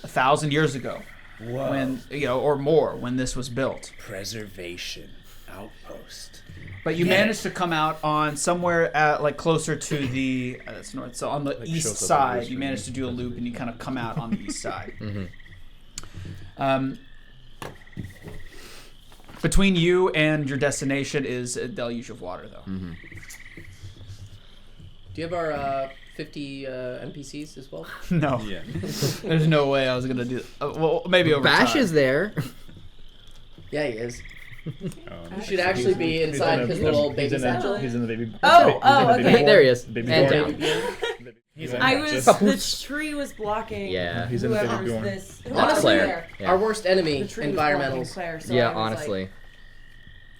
1,000 years ago, when or more when this was built. Preservation outpost. But you managed to come out on somewhere at like closer to the that's north. So on the east shows up on side, your you screen. managed to do a loop and you kind of come out on the east side. Between you and your destination is a deluge of water, though. Do you have our 50 NPCs as well? No, Yeah. there's no way I was gonna do. Well, maybe over Bash time. is there. Yeah, he is. Oh, He should actually be inside his little baby satchel. He's in the baby. Okay. There he is. Baby And born. down. he's I was. unconscious. The tree was blocking. Yeah. He's in the baby Whoever's born. this. Honestly, Claire. Yeah. Our worst enemy, The tree was blocking environmentals. Claire, so Yeah, I was, honestly. Like,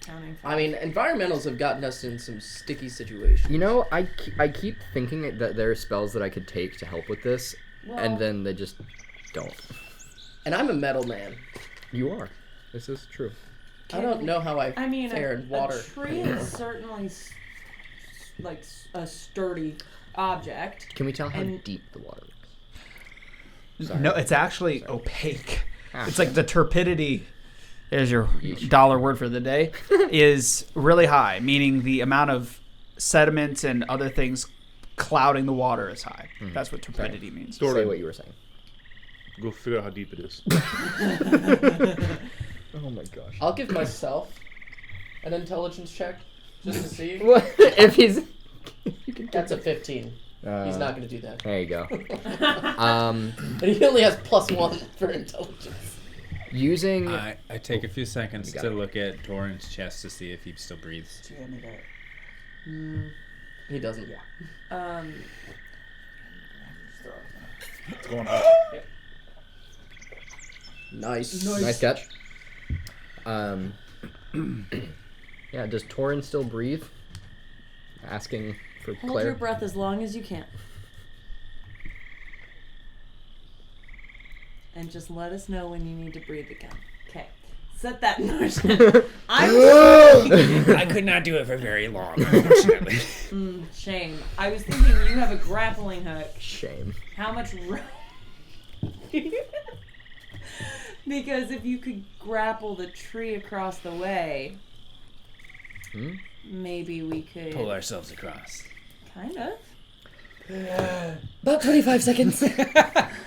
counting for I mean, environmentals have gotten us in some sticky situations. You know, I keep thinking that there are spells that I could take to help with this, and then they just don't. And I'm a metal man. You are. This is true. I don't know how I I mean, fare in water. a tree is certainly like a sturdy object. Can we tell how And- deep the water is? No, it's actually opaque. Ah, It's like the turbidity. There's your dollar word for the day. Is really high, meaning the amount of sediment and other things clouding the water is high. That's what turbidity means. Say what you were saying. Go figure out how deep it is. Oh my gosh. I'll give myself an intelligence check just to see. What if he's? That's a 15. He's not going to do that. There you go. But he only has +1 for intelligence. Using. I take a few seconds You got to it. look at Torin's chest to see if he still breathes. He doesn't. It's going up. Nice. Nice catch. Yeah. Does Torin still breathe? Asking for Hold Claire. your breath as long as you can. And just let us know when you need to breathe again. Okay. Set that in motion. I could not do it for very long, unfortunately. Shame. I was thinking you have a grappling hook. Shame. How much because if you could grapple the tree across the way, maybe we could Pull ourselves across. kind of. About 25 seconds.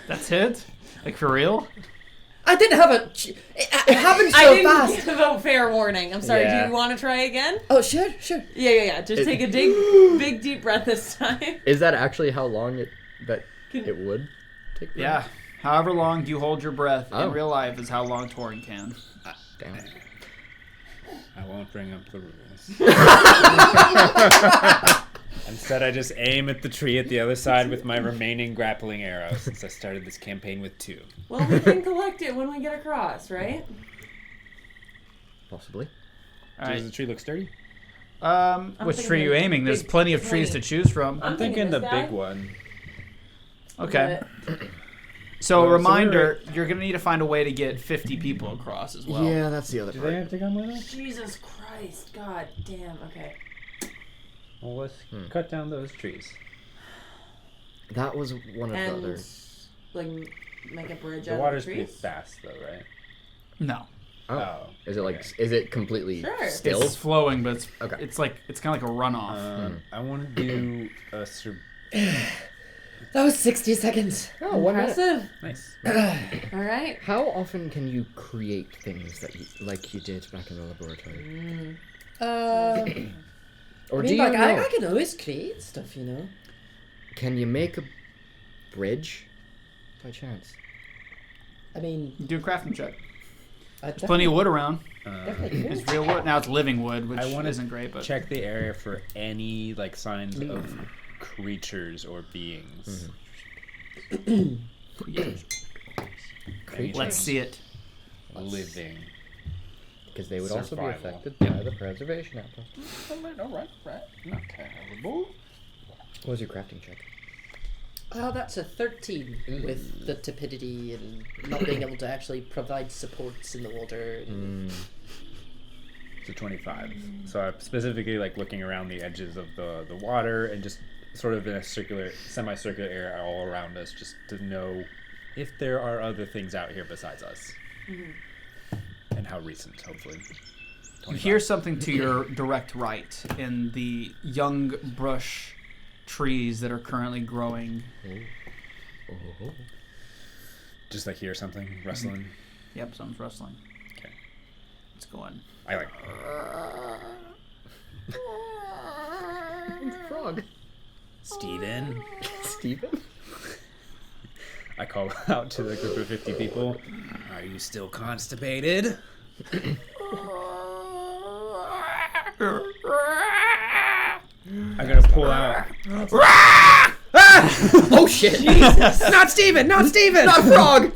That's it? Like for real? I didn't have a. It happened so I didn't fast. give a fair warning. I'm sorry. Yeah. Do you want to try again? Oh, sure. Yeah. Just take a big deep breath this time. Is that actually how long it would take? Yeah. However long you hold your breath Oh. in real life is how long Torin can. Damn. I won't bring up the rules. Instead, I just aim at the tree at the other side with my remaining grappling arrow, since I started this campaign with 2. Well, we can collect it when we get across, right? Possibly. All Does right. the tree look sturdy? Which thinking tree are you the aiming? There's big plenty of trees to 20. choose from. I'm thinking the this guy. big one. Okay. So So reminder, you're gonna need to find a way to get 50 people across as well. Yeah, that's the other Do part. they have to come with us? Jesus Christ. God damn. Okay. Well, let's cut down those trees. That was one of the And other. like make a bridge The out water's of the pretty trees. fast, though, right? No. Oh. Is it like? okay. Is it completely Sure. still? It's flowing, but it's Okay. it's kind of like a runoff. I want to do a That was 60 seconds. Oh, 1 minute. Impressive. nice. All right. How often can you create things that like you did back in the laboratory? Or do you know? I can always create stuff, you know. Can you make a bridge by chance? I mean, Do a crafting check. I There's plenty of wood around. definitely could. It's real wood. Now it's living wood, which I want isn't great, but check the area for any like signs of creatures or beings. let's see it. Living. Because they would also be Survival. affected by the preservation outpost. All right. Not terrible. What was your crafting check? Oh, that's a 13 with the tepidity and not being able to actually provide supports in the water. So 25. So I'm specifically like looking around the edges of the water and just sort of in a semicircular area all around us, just to know if there are other things out here besides us. And how recent, hopefully. You hear something to your direct right in the young brush trees that are currently growing. Just like hear something rustling. Yep, something's rustling. Okay. It's going. I like. Frog. Steven. Steven? I call out to the group of 50 people. Are you still constipated? I'm gonna pull out. Oh shit! Not Steven! Not Steven! Not frog!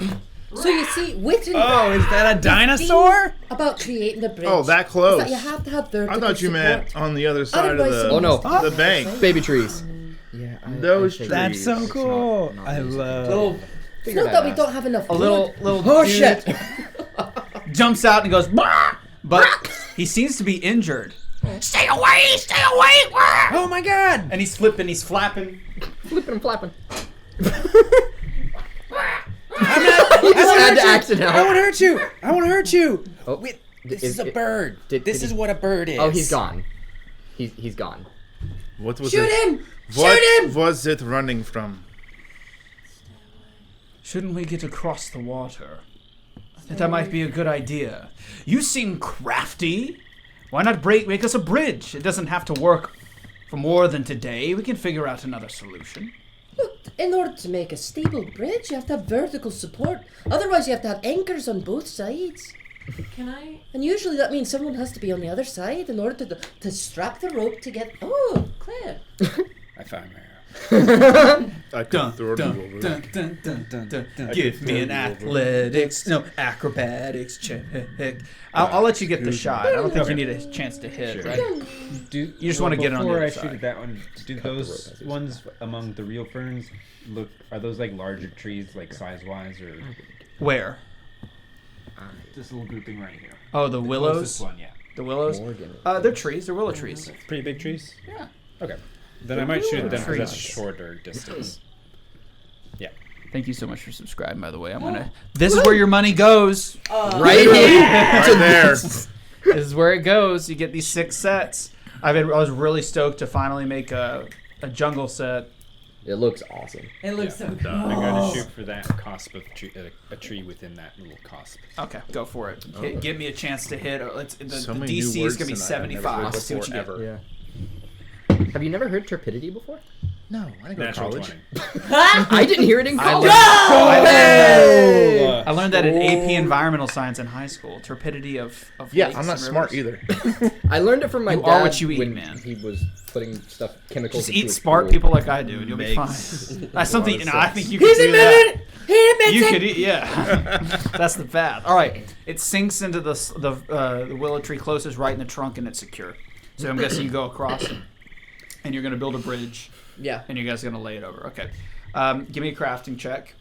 So you see, Witton Oh, is that a dinosaur? about creating the bridge. Oh, that is close. that you have to have vertical I thought you meant support. on the other side of Otherwise the, Oh, no. the bank. Baby trees. Yeah, Those think trees. That's so it's cool. not I easy. love. It's Figure not that we out. don't have enough A wood. little Oh dude shit! jumps out and goes, "Bah!" But he seems to be injured. Stay away! Stay away! Oh my god! And he's flipping, he's flapping. Flipping and flapping. You just had to act it I out. won't hurt you! I won't hurt you! Oh, Wait, this is is a it- bird. did This he- is what a bird is. Oh, he's gone. He's gone. What was Shoot it? him! What Shoot him! was it running from? Shouldn't we get across the water? I think that might be a good idea. You seem crafty. Why not make us a bridge? It doesn't have to work for more than today. We can figure out another solution. Look, in order to make a stable bridge, you have to have vertical support. Otherwise, you have to have anchors on both sides. Can I? And usually that means someone has to be on the other side in order to strap the rope to get... Oh, Claire. I found my arrow. I Dun, could throw it dun, over dun, dun, dun, dun, dun. Give me an acrobatics check. I'll let you get the shot. I don't think you need a chance to hit, right? You just wanna get it on the Before other I shoot side. at that one, do Cut the rope those as he ones among the real ferns look? Are those like larger trees, like size-wise, or Where? this little grouping right here? Oh, the willows? Closest one, yeah. The willows? Morgan. They're trees. They're willow trees. Pretty big trees. Yeah. Okay. Then I might shoot at them because that's trees. shorter distance. Yeah. Thank you so much for subscribing, by the way. This is where your money goes. Right here. Right there. This is where it goes. You get these 6 sets. I was really stoked to finally make a jungle set. It looks awesome. It looks so cool. I'm going to shoot for that cusp of a tree within that little cusp. Okay, go for it. Give me a chance to hit. The So many new DC is words going to be tonight I've never heard 75. See what you before, get. ever. Yeah. Have you never heard turpidity before? No, I didn't go to Natural college. 20. I didn't hear it in college. I learned that in AP Environmental Science in high school. Turpidity of Yeah, lakes I'm not and smart rivers. either. I learned it from my You dad are what you eat, when man. he was putting chemicals Just into eat his smart food. people like I do, and you'll be fine. Makes That's something. of No, I sense. think you could do that. You could eat. Yeah, that's the path. All right, it sinks into the willow tree closest, right in the trunk, and it's secure. So I'm guessing you go across, and you're gonna build a bridge, Yeah. and you guys are gonna lay it over. Okay, give me a crafting check.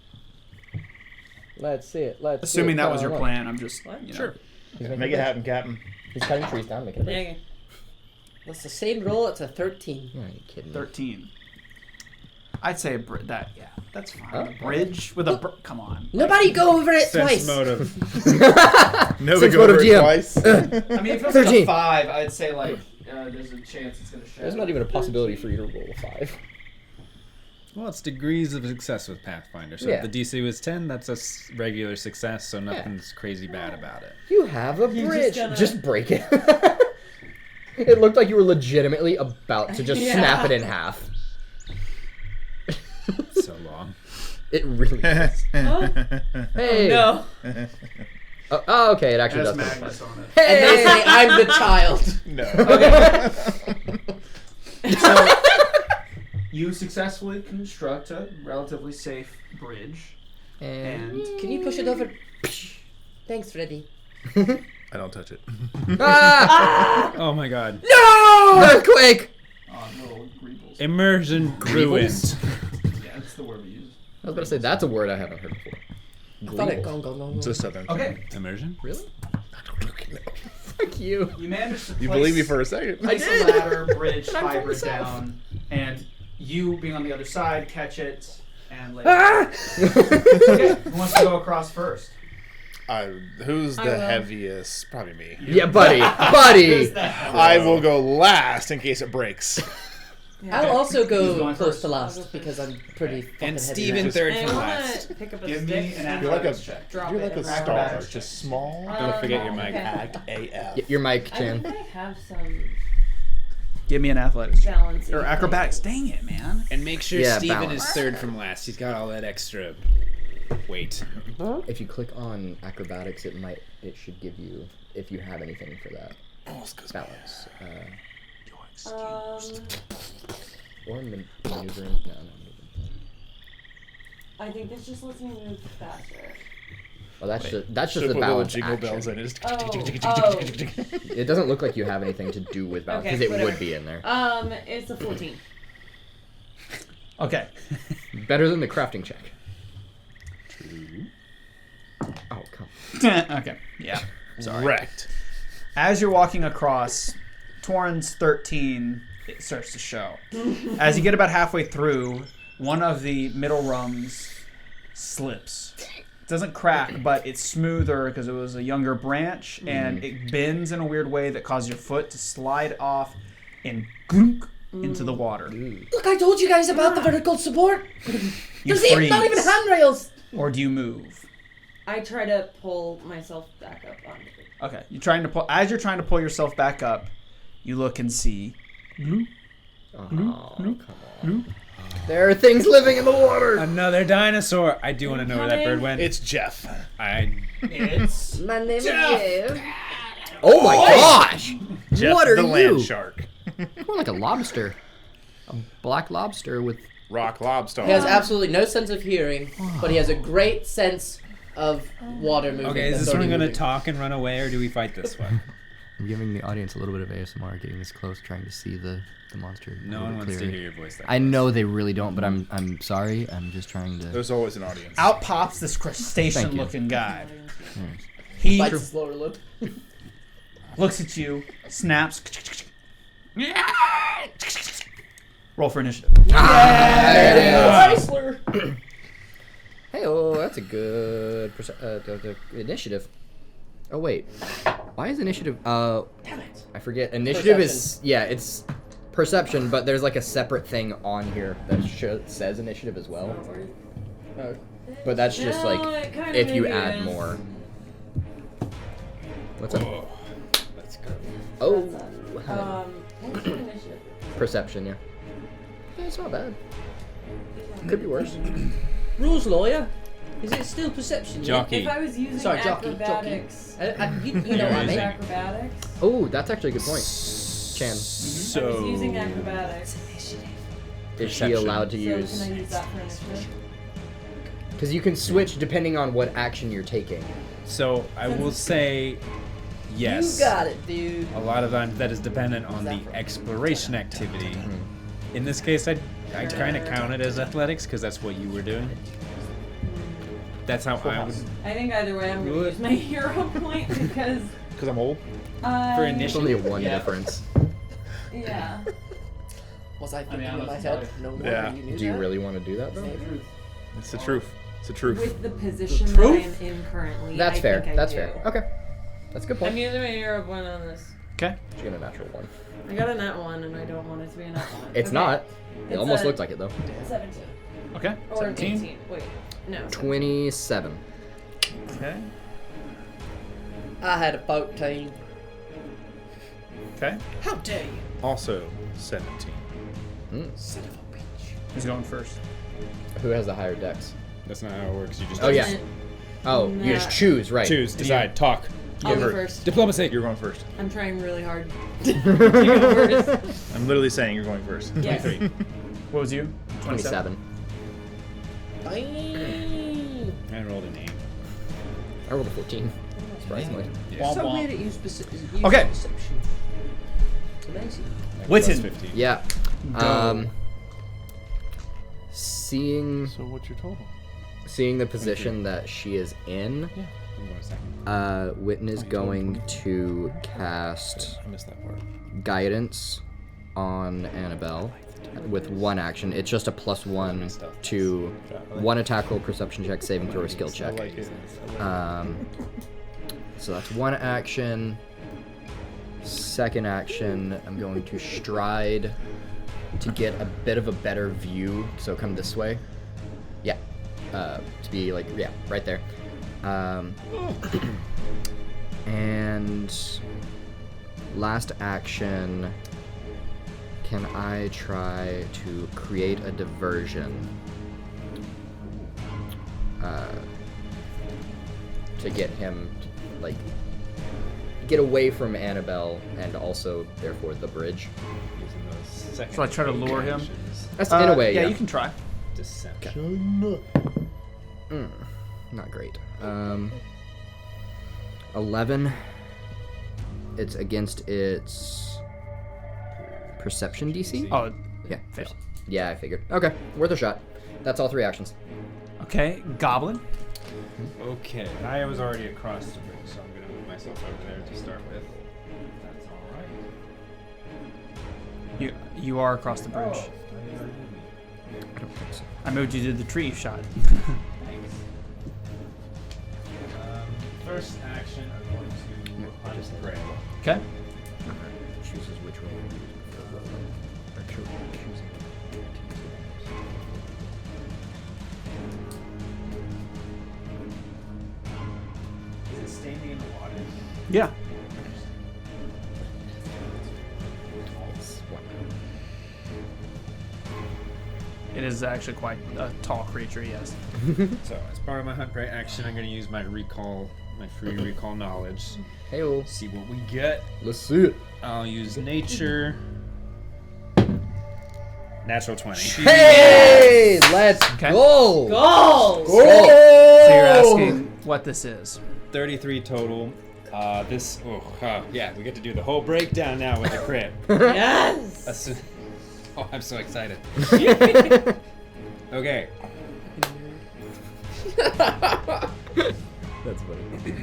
Let's see it. Let's Assuming see it. that was your Come on. plan, I'm just you know. Sure. He's making Make a it bridge. happen, Captain. He's cutting trees down, making a bridge. Okay. That's the same roll. It's a 13. Yeah, you kidding me? 13. I'd say that. Yeah, that's fine. Oh, A bridge with a come on. Nobody go over it Sense twice. motive. No, Since we go over motive it GM. twice. I mean, if it was like a 13. 5, I'd say like there's a chance it's gonna shatter. There's not even a possibility for you to roll a 5. Well, it's degrees of success with Pathfinder. So Yeah. if the DC was 10, that's a regular success, so nothing's crazy bad about it. You have a You're bridge. just Just, gonna- break it. It looked like you were legitimately about to just Yeah. snap it in half. So long. It really is. Hey. No. Oh, okay. It actually Has does. make Magnus sense. on it. And they say I'm the child. No. So you successfully construct a relatively safe bridge, and Can you push it over? Thanks, Freddy. I don't touch it. Ah! Oh my god. Earthquake! little greebles. Immersion ruined. Yeah, that's the word we use. I was about to say that's a word I haven't heard before. I thought it Greeble. gong. It's a southern thing. Okay, Immersion? Really? I don't fucking know. Fuck you. you managed to You place, believe me for a second? place I a did. ladder, bridge, I'm from the hybrid south. down, and you being on the other side, catch it, and lay it. Ah! Okay, who wants to go across first? Who's I the will. heaviest? Probably me. Yeah, buddy. Buddy. I will go last in case it breaks. I'll also Who's go going close first? to last because I'm pretty fucking And heavy. Steven third And from I last. want to pick up a Give stick me an and You're like a athletics check. drop You're it. like a around. star, Acrobatics. just small. Don't forget your mic. Okay. Act AF. Y- Your mic, I Chan. think I have some Give me an athletics check. balance. Or acrobatics. Dang it, man. And make sure Yeah, Steven balance. is third from last. He's got all that extra weight. If you click on acrobatics, it should give you, if you have anything for that, balance. Or maneuvering. No. I think this just lets me move faster. Well, that's just Should the put little balance jingle action. bells in it. Just Oh. It doesn't look like you have anything to do with balance Okay, because it whatever. would be in there. It's a 14. Okay. Better than the crafting check. Oh come. Okay. Yeah. Sorry. Wrecked. As you're walking across, Torin's 13 it starts to show. As you get about halfway through, one of the middle rungs slips. It doesn't crack, but it's smoother because it was a younger branch, and it bends in a weird way that causes your foot to slide off and glunk into the water. Look, I told you guys about the vertical support. You There's even, not even freeze. handrails. Or do you move? I try to pull myself back up onto it. Okay. You're trying to pull. As you're trying to pull yourself back up, you look and see. Oh, come on. There are things living in the water. Another dinosaur. I do want to know where that bird went. It's Jeff. It's My name is Jeff. Oh my gosh! Jeff What are the you? land shark. More like a lobster. A black lobster with. Rock lobster. He has absolutely no sense of hearing, but he has a great sense of water movement. Okay, is that's this one already going to moving. talk and run away, or do we fight this one? I'm giving the audience a little bit of ASMR, getting this close, trying to see the monster. No one wants to hear your voice. I know they really don't, but I'm sorry. I'm just trying to. There's always an audience. out pops this Thank crustacean-looking guy. Hmm. He Bites his lower lip. looks at you, snaps. Roll for initiative. Hey, oh, that's a good initiative. Oh wait, why is initiative? I forget. Initiative is Perception. yeah, it's perception, but there's like a separate thing on here that says initiative as well. But that's just No, like it kinda if you maybe add is. more. What's up? Whoa. Let's go. Oh, What's your initiative? perception, yeah. It's not bad. Could be worse. Rules lawyer. Is it still perception? Jockey. If I was using Sorry, jockey, acrobatics. You know what I mean. Acrobatics. Oh, that's actually a good point. Chan, I was So using acrobatics. is she allowed to So use? can I use that for initiative? Because you can switch depending on what action you're taking. So I will say, yes. You got it, dude. A lot of that is dependent on the exploration activity. In this case, I kind of count it as athletics because that's what you were doing. That's how I would. I think either way I'm going to use my hero point because Because I'm old. For It's only a initiative. 1 difference. Yeah. Was I thinking in my head? No more. Yeah. You knew Do you that? really want to do that though? It's the truth. It's the truth. With the position that I am in currently, That's I fair. think I That's do. fair. Okay. That's a good point. I'm using my hero point on this. Okay. She got a natural 1. I got a nat 1 and I don't want it to be a nat 1. It's Okay. not. It It's almost a- looked like it though. 17. Okay. Or 17. 18. Wait. No. 27. Okay. I had a 14. Okay. How dare you? Also 17. Who's going first? Who has the higher dex? That's not how it works. You just Oh yeah. Oh, you just choose, right? choose, decide, talk. I'll go You're- first. Diplomacy. You're going first. I'm trying really hard to go first. I'm literally saying you're going first. Yes. 23. What was you? 27. I rolled an 8. I rolled a 14. Surprisingly. Womp So womp. weird it used perception. Okay. Perception. Amazing. Witton. 15. Yeah. Go. Seeing So what's your total? the position that she is in, Hold on a second. Witton is going to cast I missed that part. guidance on Annabelle with 1 action. It's just a +1 to 1 attack roll, perception check, saving throw, or skill check. I like it. So that's 1 action. Second action, I'm going to stride to get a bit of a better view. So come this way. Yeah. To be like, yeah, right there. And last action, can I try to create a diversion to get him, like, get away from Annabelle and also, therefore, the bridge? Using those second So I try to lure him? That's in a way, yeah. yeah. You can try. Deception. Not great. 11. It's against its perception DC? Oh, Yeah. fail. Yeah, I figured. Okay, worth a shot. That's all 3 actions. Okay. Goblin. Okay, I was already across the bridge, so I'm gonna move myself over there to start with. That's all right. You are across the bridge. I don't think so. I moved you to the tree shot. Thanks. First action, I'm going to hunt prey. Okay. Chooses which one to use before rolling. Or choosing. Is it standing in the water? Yeah. It is actually quite a tall creature. Yes. So, as part of my hunt prey action, I'm going to use my free recall knowledge. Hey-o. See what we get. Let's see it. I'll use nature. Natural 20. Hey! Let's Okay. go! Go! So you're asking what this is. 33 total. Yeah, we get to do the whole breakdown now with the crit. Yes! Oh, I'm so excited. Okay. That's funny.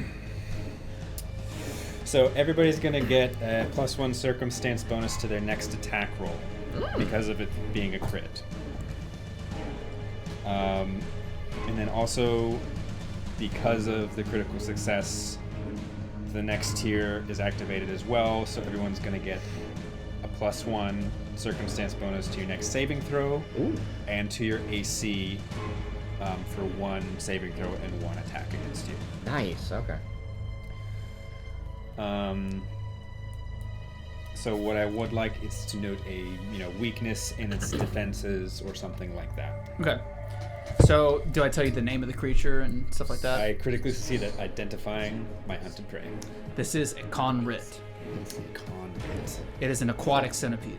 So everybody's gonna get a +1 circumstance bonus to their next attack roll because of it being a crit. And then also because of the critical success, the next tier is activated as well. So everyone's gonna get a +1 circumstance bonus to your next saving throw, and to your AC for 1 saving throw and 1 attack against you. Nice. Okay. So what I would like is to note a weakness in its defenses or something like that. Okay. So, do I tell you the name of the creature and stuff like that? I critically succeed at identifying my hunted prey. This is a conrit. Convent. It is an aquatic centipede.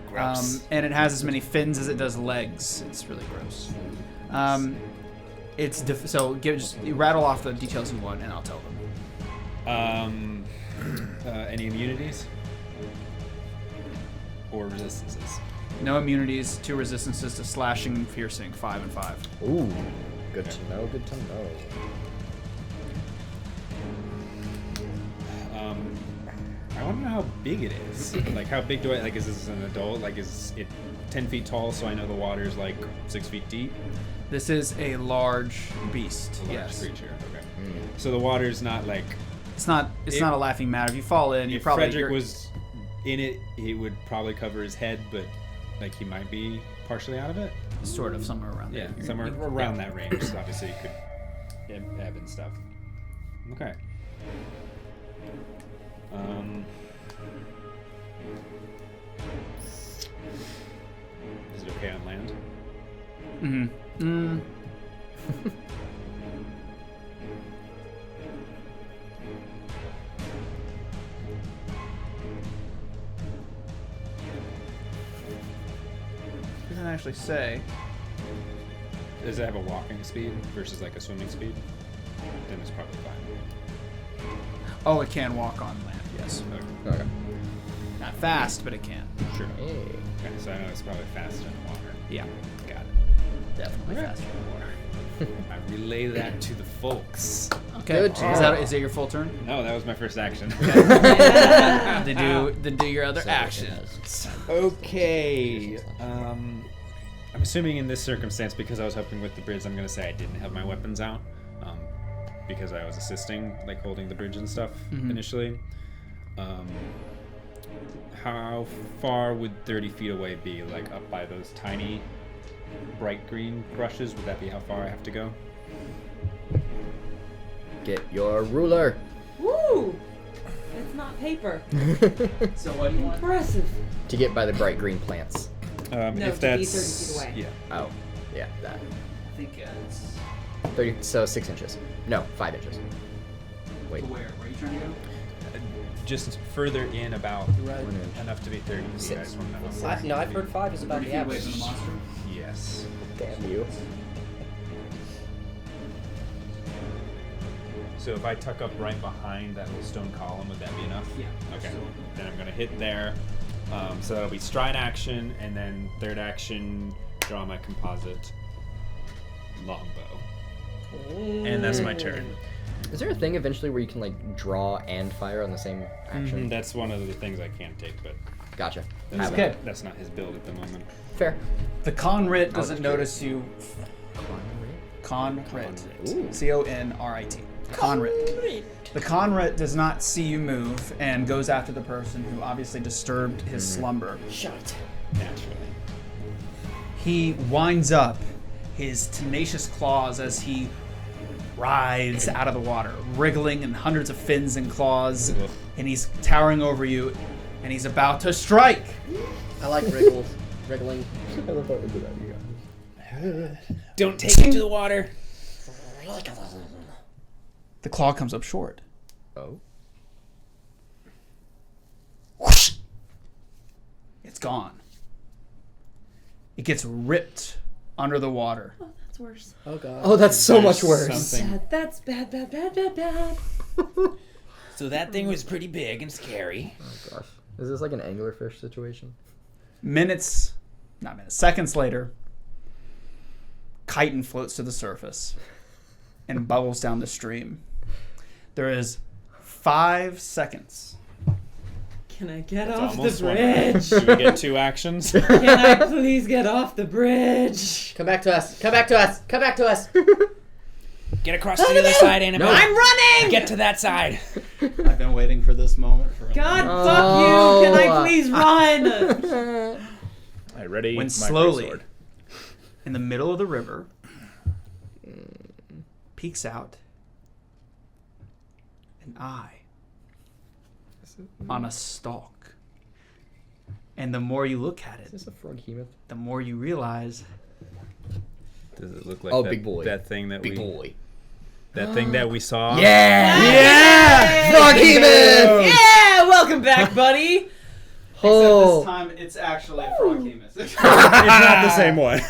Gross. And it has as many fins as it does legs. It's really gross. Just you rattle off the details you want, and I'll tell them. Any immunities or resistances? No immunities, 2 resistances to slashing and piercing, 5 and 5. Ooh, good to know. Good to know. I want to know how big it is. Like, how big do I like? Is this an adult? Like, is it 10 feet tall? So I know the water's like 6 feet deep. This is a large beast. A large Yes. creature. Okay. So the water's not like. It's not a laughing matter. If you fall in, you If probably. Fredrick was in it, he would probably cover his head, but like he might be partially out of it. Sort of somewhere around Yeah, there. somewhere around that range. So obviously, you could ebb and stuff. Okay. Is it okay on land? Mm-hmm. Doesn't actually say. Does it have a walking speed versus like a swimming speed? Then it's probably fine. Oh, it can walk on land. Yes. Okay. Not fast, but it can. Sure. Hey. Okay, so I know it's probably faster in the water. Yeah. Got it. Definitely Okay. faster in the water. I relay that to the folks. Okay. Good. Is that your full turn? No, that was my first action. Then do your other actions. Okay. I'm assuming in this circumstance, because I was helping with the bridge, I'm going to say I didn't have my weapons out. Because I was assisting, like holding the bridge and stuff initially. How far would 30 feet away be? Like up by those tiny bright green brushes? Would that be how far I have to go? Get your ruler. Woo! It's not paper. So what do you want? Impressive. To get by the bright green plants. No, If to be that's 30 feet away. Yeah. Oh, yeah, that. I think it's 30. So 6 inches. No, 5 inches. Wait. where? Where are you trying to go? Just further in about Right. enough to be 30 feet. I Six. just want to know. I've heard 5 is about 30 the feet away average. from the monster. Yes. Damn you. So if I tuck up right behind that little stone column, would that be enough? Yeah. Okay. Then I'm going to hit there. So that'll be stride action, and then third action, draw my composite longbow. And that's my turn. Is there a thing eventually where you can like draw and fire on the same action? That's one of the things I can't take, but Gotcha. that's, Have not, it. that's not his build at the moment. Fair. The conrit just doesn't notice you. Conrit. Ooh. C-O-N-R-I-T. Conrit. The conrit does not see you move and goes after the person who obviously disturbed his slumber. Shut. Naturally. He winds up his tenacious claws as he rides out of the water, wriggling in hundreds of fins and claws, Ugh. and he's towering over you, and he's about to strike. I like wriggles. Wriggling. Don't take it to the water. The claw comes up short. Oh. It's gone. It gets ripped under the water. Oh, that's worse. Oh god. Oh, that's so much There's worse. something- Bad. That's bad, bad, bad, bad, bad. So that thing was pretty big and scary. Oh gosh. Is this like an anglerfish situation? Seconds later, chitin floats to the surface and bubbles down the stream. There is 5 seconds. Can I get It's off the almost one. bridge? Do we get 2 actions? Can I please get off the bridge? Come back to us. Come back to us. Come back to us. Get across to the other side, Annabelle. I'm running! Get to that side. I've been waiting for this moment. God, fuck you! Can I please run? All right, ready? When my slowly, greatsword. in the middle of the river, peeks out an eye on a stalk. And the more you look at Is it, this a frog hemoth? the more you realize Does it look like Oh, that, big boy. that thing that Big we boy. that thing that we saw? Yeah! Frog hemoth! Yeah! Welcome back, buddy. Oh. time it's actually a frog hemoth. It's not the same one.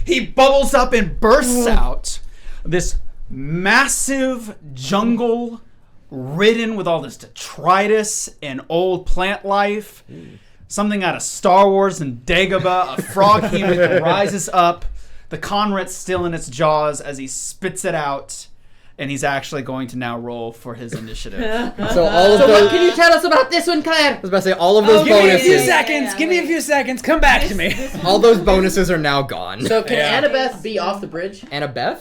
He bubbles up and bursts out this massive jungle ridden with all this detritus and old plant life. Something out of Star Wars and Dagobah. A frog hemoth rises up. The conret's still in its jaws as he spits it out. And he's actually going to now roll for his initiative. So all of So those. what can you tell us about this one, Claire? I was about to say all of those Give me a bonuses. few Seconds. Give me a few seconds. Come back to me. All those bonuses are now gone. So can Yeah. Annabeth be off the bridge? Annabeth?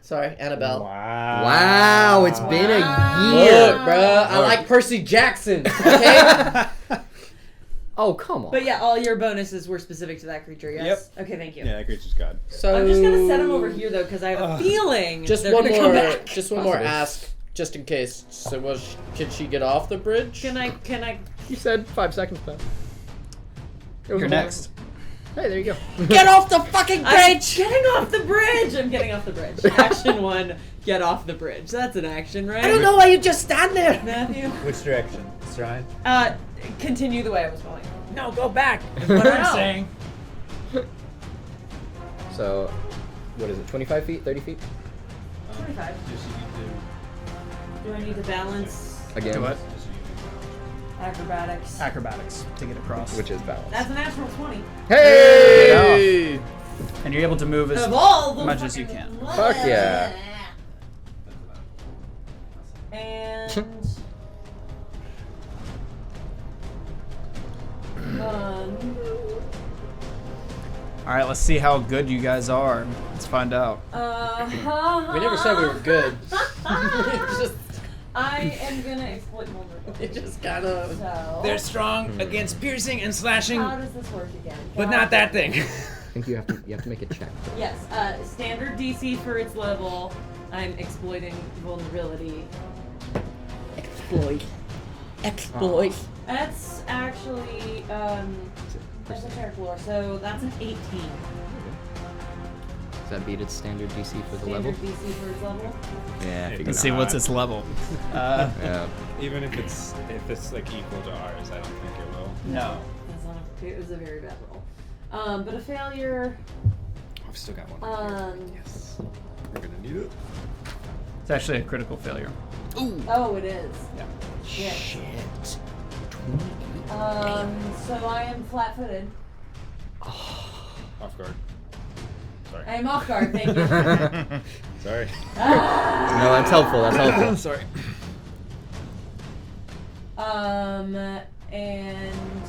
Sorry, Annabelle. Wow, it's been a Look, year. bruh, I like Percy Jackson. Okay. Oh, come on. But yeah, all your bonuses were specific to that creature, yes? Yep. Okay, thank you. Yeah, that creature's god. So I'm just gonna set him over here though, because I have a feeling Just they're one gonna more. come back. Just one more Possible. ask, just in case. So can she get off the bridge? Can I? You said 5 seconds back. You're next. Hey, there you go. Get off the fucking I'm bridge! getting off the bridge. I'm getting off the bridge. Action 1, get off the bridge. That's an action, right? I don't know why you just stand there. Matthew. Which direction? Stride? Continue the way I was going. No, go back. Is what I'm saying. So, what is it? 25 feet? 30 feet? 25. Do I need to balance Again. Do what? acrobatics? Acrobatics to get across. Which is balance. That's a natural 20. Hey! And you're able to move as Of all the much as you fucking- can. Fuck yeah. And All right, let's see how good you guys are. Let's find out. We never said we were good. It's just, I am gonna exploit vulnerability. it just kind of. So, They're strong against piercing and slashing, how does this work again? but not that thing. I think you have to make a check. Yes, standard DC for its level. I'm exploiting vulnerability. Exploit. That's actually that's a character lore, so that's an 18. Does that beat its standard DC for the level? Standard DC for its level. Yeah. Maybe Let's see what's its level. Yeah. Even if it's like equal to ours, I don't think it will. No. That's not it was a very bad roll. But a failure. I've still got one. Yes. We're gonna need it. It's actually a critical failure. Oh, it is. Yeah. Yes. Shit. So I am flat-footed. Off guard. Sorry. I am off guard. Thank you. Sorry. No, that's helpful. That's helpful. Sorry. And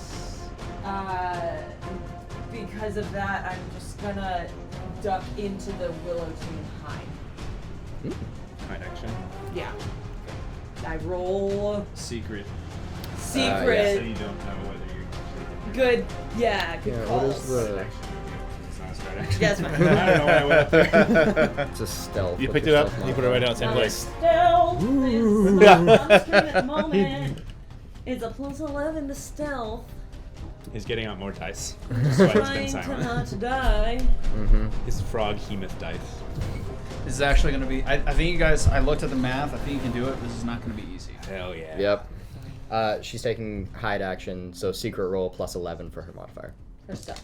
because of that, I'm just gonna duck into the willow tree and hide. Hide action. Yeah. I roll Secret. secret. So you don't know whether you're. Good. Yeah. Good Yeah, calls. what is the... It's not a stride action. Yes, ma'am. I don't know why I went up there. It's a stealth. You What's picked your it up. stealth You put it right modifier? down, same My place. stealth is on screen at the moment. It's a +11 to stealth. He's getting out more dice. That's why he's Trying been to silent. not to die. His frog hemoth dice. This is actually going to be. I think you guys. I looked at the math. I think you can do it. This is not going to be easy. Hell yeah. Yep. She's taking hide action, so secret roll +11 for her modifier. Her stuff.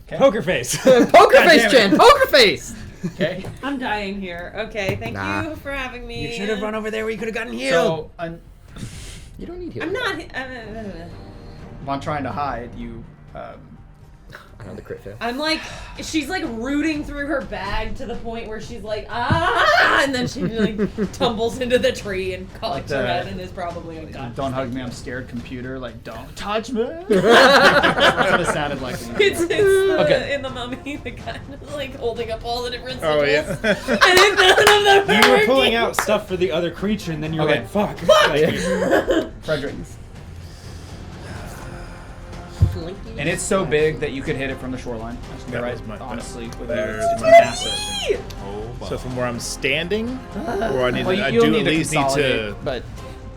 Poker face. Poker face, Jen! Poker face! Okay. I'm dying here. Okay, thank Nah. you for having me. You should have run over there where you could have gotten healed. So, You don't need healing. I'm not. while trying to hide, you Another crit fail. I'm like, she's like rooting through her bag to the point where she's like, ah, and then she like tumbles into the tree and collects her head and is probably unconscious. Don't hug me, I'm scared. Computer, like, don't touch me. That's what it sounded like. It's Okay. in the Mummy, the guy like holding up all the different Oh, sigils. yeah. And then none of them You are were pulling working. out stuff for the other creature, and then you're Okay. like, fuck. Fredrick. And it's so big that you could hit it from the shoreline. That's That right. was my- Honestly, with there's it's my massive. So from where I'm standing, or I need Well, to, I you'll do need at to least need consolidate, to. but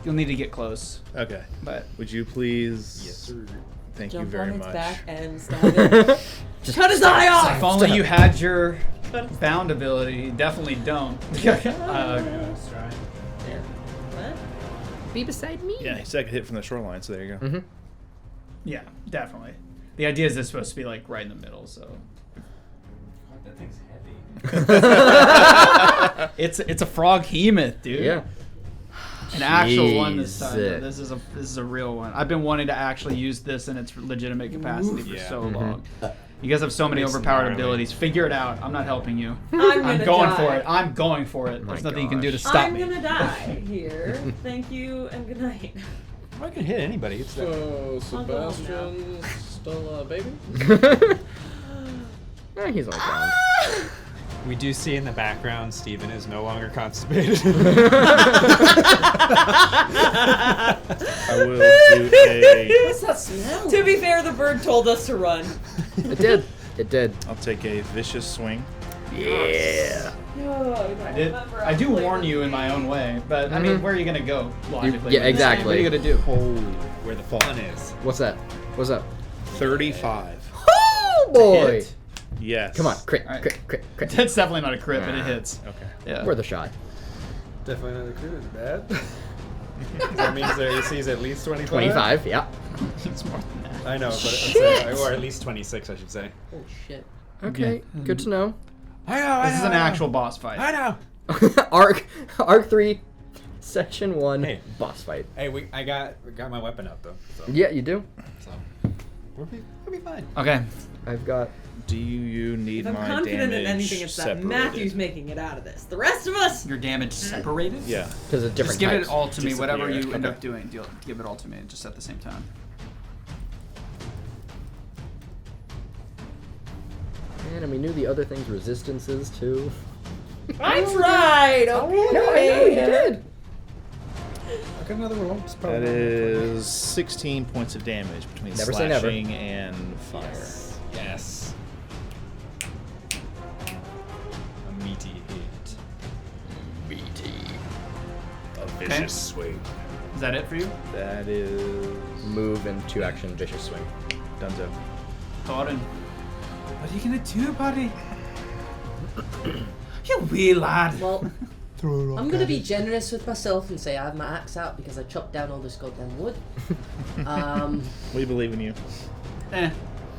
you'll need to get close. Okay. But Would you please? Yes, sir. Thank Jump you very on its much. back and stab it. Cut his eye off! if only you had your bound ability. You definitely don't. What? Be beside me. Yeah, second hit from the shoreline. So there you go. Yeah, definitely. The idea is it's supposed to be like right in the middle, so That thing's heavy. it's a frog hemoth, dude. Yeah. An actual one this time. Jesus. This is a real one. I've been wanting to actually use this in its legitimate capacity for Yeah. so long. You guys have so many It's overpowered gnarly. abilities. Figure it out. I'm not helping you. I'm I'm gonna going die. for it. I'm going for it. My There's nothing you can do to gosh. stop I'm me. gonna die here. Thank you and good night. I can hit anybody. It's that. So I'll go home Sebastian still a baby? He's on ground. We do see in the background Steven is no longer constipated. I will do a. What's that smell? To be fair, the bird told us to run. It did. It did. I'll take a vicious swing. Yeah. I do warn you in my own way, but I mean, where are you gonna go logically? yeah, exactly. What are you gonna do? Where the fun is. What's that? What's up? 35. Oh boy! Hit. Yes. Come on, crit, All right. crit, crit, crit. That's definitely not a crit, but it hits. Okay. Yeah. Worth a shot. Definitely not a crit is bad. That means their AC is at least 25. 25. Yeah. It's more than that. I know, but Shit! or at least 26, I should say. Oh shit. Okay. Good to know. I know. This is an actual boss fight. I know. Arc 3, Section 1, Hey. boss fight. Hey, I got my weapon out though. So, Yeah, you do. so we'll be fine. Okay. I've got. Do you need If I'm my confident damage in anything, it's that separated? Matthew's making it out of this. The rest of us, Your damage separated? Yeah. Because of different Just give types. it all to me, whatever you Disappear. end Okay. up doing. Give it all to me, just at the same time. And we knew the other things resistances too. I tried. Okay. No, I know you did. I got another roll. It's probably That is 16 points of damage between Never say never. slashing and fire. Yes. A meaty hit. BT. A vicious vicious swing. Is that it for you? That is Move and 2 action vicious swing. Dunzo. Torin. What are you gonna do, buddy? You wee lad. Well, I'm gonna be generous with myself and say I have my axe out because I chopped down all this goddamn wood. We believe in you.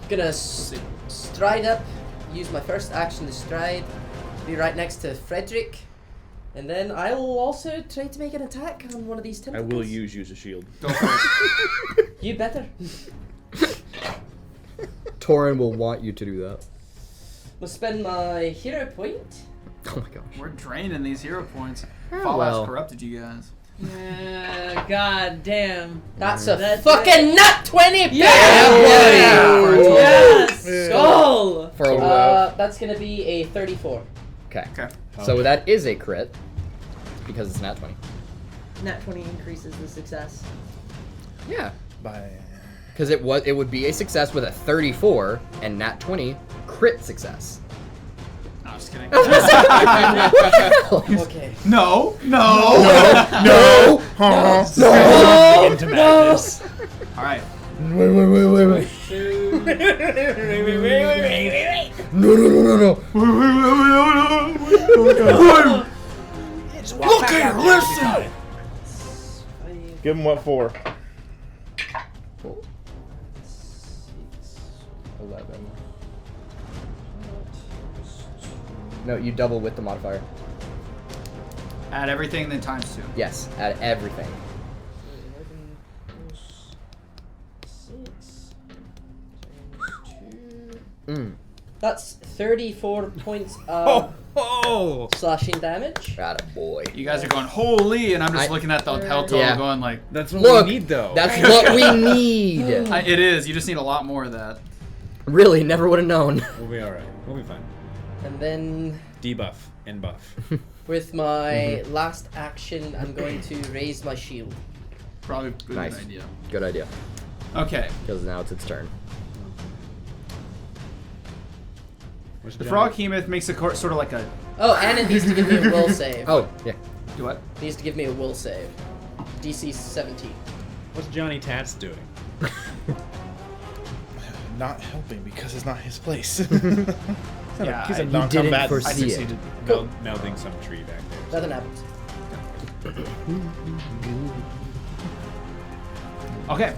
Gonna stride up, use my first action to stride, be right next to Fredrick, and then I will also try to make an attack on one of these I tentacles. will use as a shield. Go for it. You better. Torin will want you to do that. We'll spend my hero point. Oh my gosh. We're draining these hero points. Oh, Fallout's well. corrupted you guys. God damn. That's a That's fucking nut 20. Yeah, buddy! Yes. Yeah. Skull. For a That's gonna be a 34. Okay. Okay. So that is a crit because it's not 20. Nat 20 increases the success. Yeah. By Because it would be a success with a 34 and nat 20 crit success. No, I'm just kidding. Okay. No. No. into madness. All right. Wait. No. look here, listen. Give him what for? 11. No, you double with the modifier. Add everything, then times 2. Yes, add everything. 11 plus 6 times 2. That's 34 points of Oh! slashing damage. Boy. You guys are going, holy, and I'm just looking at the hell total Yeah. going like, That's what Look, we need, though. that's what we need. it is. You just need a lot more of that. Really, never would have known. We'll be alright. We'll be fine. And then Debuff and buff. with my last action, I'm going to raise my shield. Probably a good Nice. idea. Good idea. Okay. Because now it's its turn. Where's The Johnny? frog hemoth makes a sort of like a. Oh, and it needs to give me a will save. Oh, yeah. Do what? It needs to give me a will save. DC 17. What's Johnny Tats doing? Not helping because it's not his place. Yeah, he's a you didn't non-combatant. foresee I it. succeeded. Melding some tree back there. Nothing happens. Okay.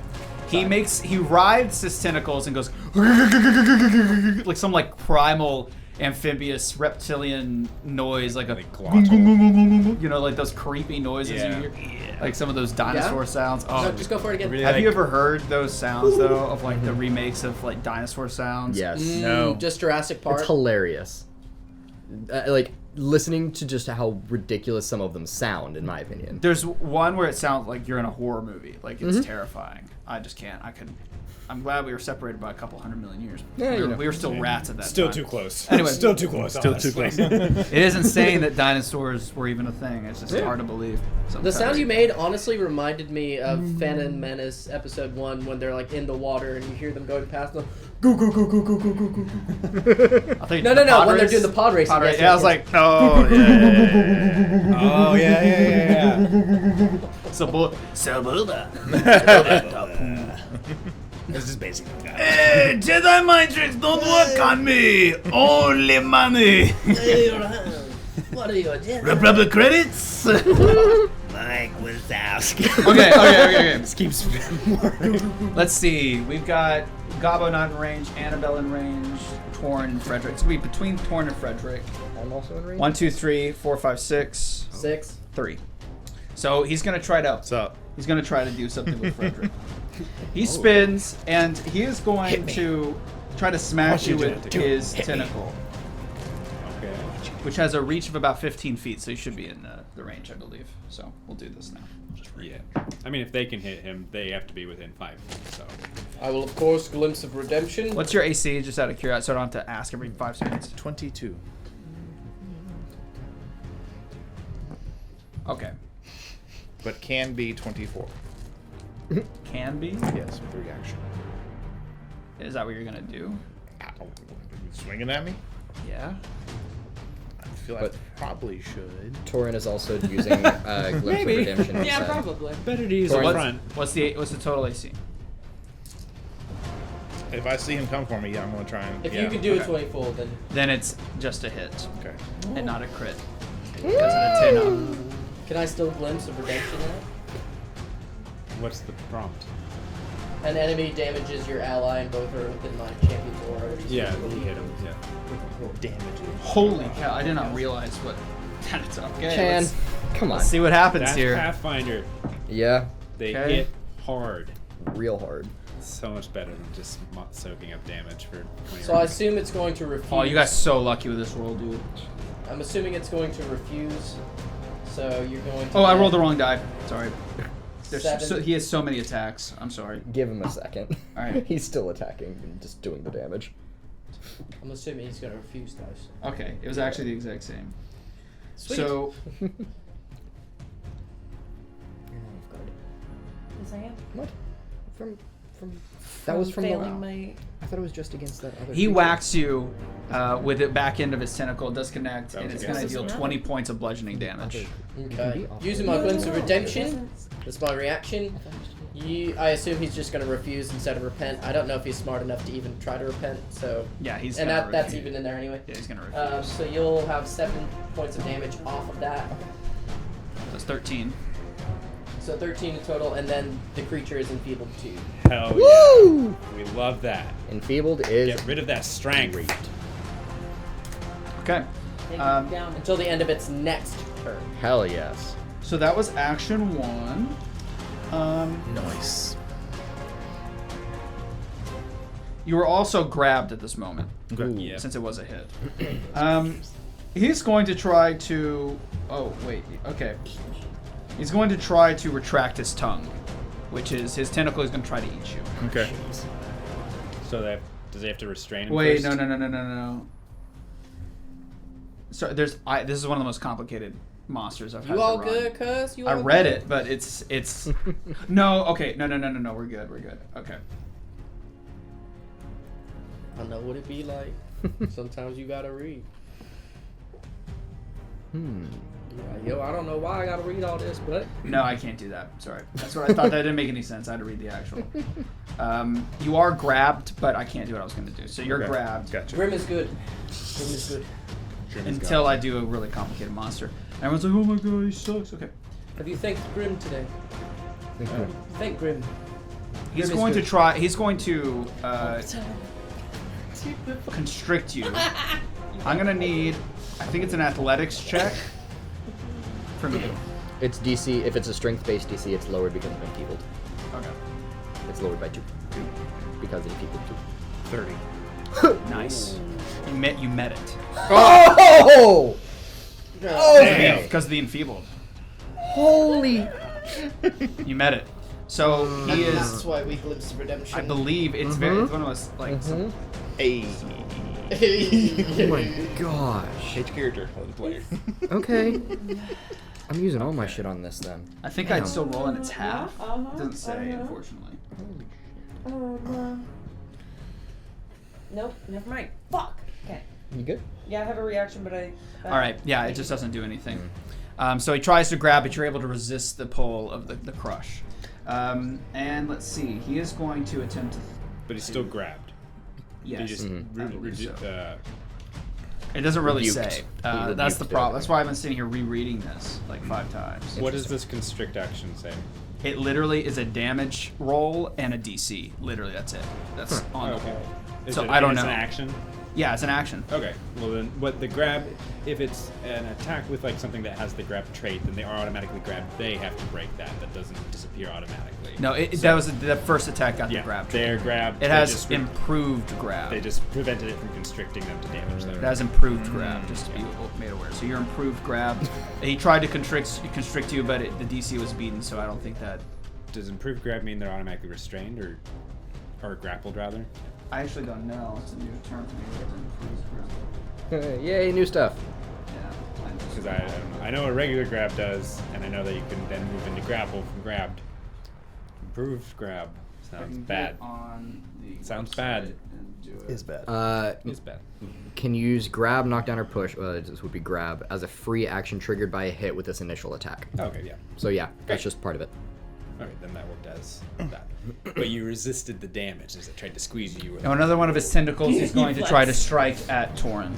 He writhes his tentacles and goes like some like primal amphibious reptilian noise, like a Like glottal. you know, like those creepy noises Yeah. you hear, like some of those dinosaur sounds. Oh, No, just go for it again. Really have you like- ever heard those sounds though of like the remakes of like dinosaur sounds? Yes. No. Just Jurassic Park. It's hilarious. Like, listening to just how ridiculous some of them sound, in my opinion. There's one where it sounds like you're in a horror movie. Like it's terrifying. I just can't. I couldn't. I'm glad we were separated by a couple 100 million years. Yeah, you know. We were still rats at that Still time. too close. Anyway. Still too close. Still too close. It is insane that dinosaurs were even a thing. It's just hard to believe. The sometimes. sound you made honestly reminded me of Phantom Menace episode 1 when they're like in the water and you hear them going past them. Go go go go go go go go go. I thought you No, did the pod when they're race. doing the pod racing. Pod race. yes, Yeah, I yes, was yes. like, oh yeah. Oh, yeah. This is basically that. Hey, Jedi mind tricks don't work on me. Only money. What are you doing? Republic credits. Mike Wazowski. Okay. This keeps Let's see. We've got Gobbo not in range, Annabelle in range, Torin and Fredrick. It's gonna be between Torin and Fredrick. I'm also in range. 1, 2, 3, 4, 5, 6, 6. 3. So he's gonna try to. What's up? He's gonna try to do something with Fredrick. He spins and he is going to try to smash you with his tentacle, Okay. which has a reach of about 15 feet. So he should be in the range, I believe. So we'll do this now. Yeah. I mean, if they can hit him, they have to be within 5 feet, so. I will, of course, glimpse of redemption. What's your AC? Just out of curiosity, so I don't have to ask every 5 seconds. 22. Okay. But can be 24. Can be. Yes, with reaction. Is that what you're gonna do? Ow. Swinging at me? Yeah. I feel But- I probably should. Torin is also using Glimpse of Redemption. Yeah, instead. probably. Better to use So a what's, front. what's the total AC? If I see him come for me, yeah, I'm gonna try and. If yeah, you could do okay. a 24, then Then it's just a hit Okay. and not a crit because of the 10 up. can I still glimpse of redemption now? What's the prompt? An enemy damages your ally and both are within my champion's aura, which is Yeah, usually- he hit him. Yeah. Damages. Holy cow! I did not realize what. That's okay. Chan, Let's, come on. let's see what happens That's here. Pathfinder. Yeah, They Okay. hit hard. real hard. So much better than just soaking up damage for 20 So I rounds. assume it's going to refuse. Oh, you guys so lucky with this roll, dude. I'm assuming it's going to refuse. So you're going to. Oh, I rolled the wrong die. Sorry. There's 7. he has so many attacks. I'm sorry. Give him a second. All right. He's still attacking and just doing the damage. I'm assuming he's going to refuse those. Okay, it was actually the exact same. Sweet. So Yes, I am. What? From that was from failing morale. my. I thought it was just against that other. he creature. whacks you with the back end of his tentacle. It does connect, and was it's against going to this deal one. 20 points of bludgeoning damage. Okay. Using my glimpse of redemption. That's my reaction. I assume he's just going to refuse instead of repent. I don't know if he's smart enough to even try to repent. So. Yeah, he's And gonna that's refuse. even in there anyway. Yeah, he's going to refuse. So you'll have 7 points of damage off of that. That's 13. So 13 in total, and then the creature is enfeebled too. Hell Woo! yeah. We love that. Enfeebled is Get rid of that strength. Okay. Take Um, it down. Until the end of its next turn. hell yes. So that was action 1. Nice. You were also grabbed at this moment, Okay. since it was a hit. He's going to try to. Oh wait. Okay. He's going to try to retract his tongue, which is his tentacle is going to try to eat you. Okay. So does he have to restrain him Wait, first? no. So this is one of the most complicated monsters I've had You to all run. good, cuz? You all I read good? it, but it's no. Okay, no. We're good. Okay. I know what it be like. Sometimes you gotta read. Yo, I don't know why I gotta read all this, but No, I can't do that. Sorry. That's what I thought. That didn't make any sense. I had to read the actual. You are grabbed, but I can't do what I was going to do. So you're Okay. grabbed Gotcha. Grim is good. Grim is good. until I do a really complicated monster. Everyone's like, "Oh my god, he sucks." Okay. Have you thanked Grim today? Thank Grim. He's Grim is going to good. try. He's going to constrict you. I'm gonna need. I think it's an athletics check from you. It's DC. If it's a strength-based DC, it's lowered because of enfeebled. Okay. It's lowered by 2. Because of enfeebled 30. Nice. You met it. 2. Oh! Because of the enfeebled. Holy! You met it. So he is. That's why we glimpse of redemption. I believe it's very. It's one of those like. some- Oh my gosh. Change character. Let the player. Okay. I'm using all my shit on this then. I think I'd still roll in its half. It doesn't say, unfortunately. Nope, never mind. Fuck. Okay. You good? Yeah, I have a reaction, but I. All right. Yeah, it just doesn't do anything. So he tries to grab, but you're able to resist the pull of the crush. And let's see. He is going to attempt to. But he's still grabbed. Yes. He just I believe so. uh, It doesn't really rebuked. say. He That's rebuked the it. problem. That's why I've been sitting here rereading this like 5 times. what does this constrict action say? It literally is a damage roll and a DC. Literally, that's it. That's on the whole. So I don't know. It's an action? Yeah, it's an action. Okay. Well then, what the grab? If it's an attack with like something that has the grab trait, then they are automatically grabbed. They have to break that. That doesn't disappear automatically. No, that was the first attack got Yeah, the grab. they're grabbed. It they has just improved grab. They just prevented it from constricting them to damage them. It has improved grab, just to be made aware. So your improved grab. He tried to constrict you, but the DC was beaten, so I don't think that. Does improved grab mean they're automatically restrained or grappled rather? I actually don't know. It's a new term for me. Improved grab. Yay, new stuff. Yeah. Because I don't know. I know what regular grab does, and I know that you can then move into grapple from grabbed. Improved grab sounds bad. On the Sounds website bad. and do it. Is bad. It's bad. Can use grab, knockdown, or push. This would be grab as a free action triggered by a hit with this initial attack. Okay, yeah. So yeah, that's just part of it. Alright, then that worked as that. But you resisted the damage as it tried to squeeze you. Now another one of his tentacles is going to try to strike at Torin.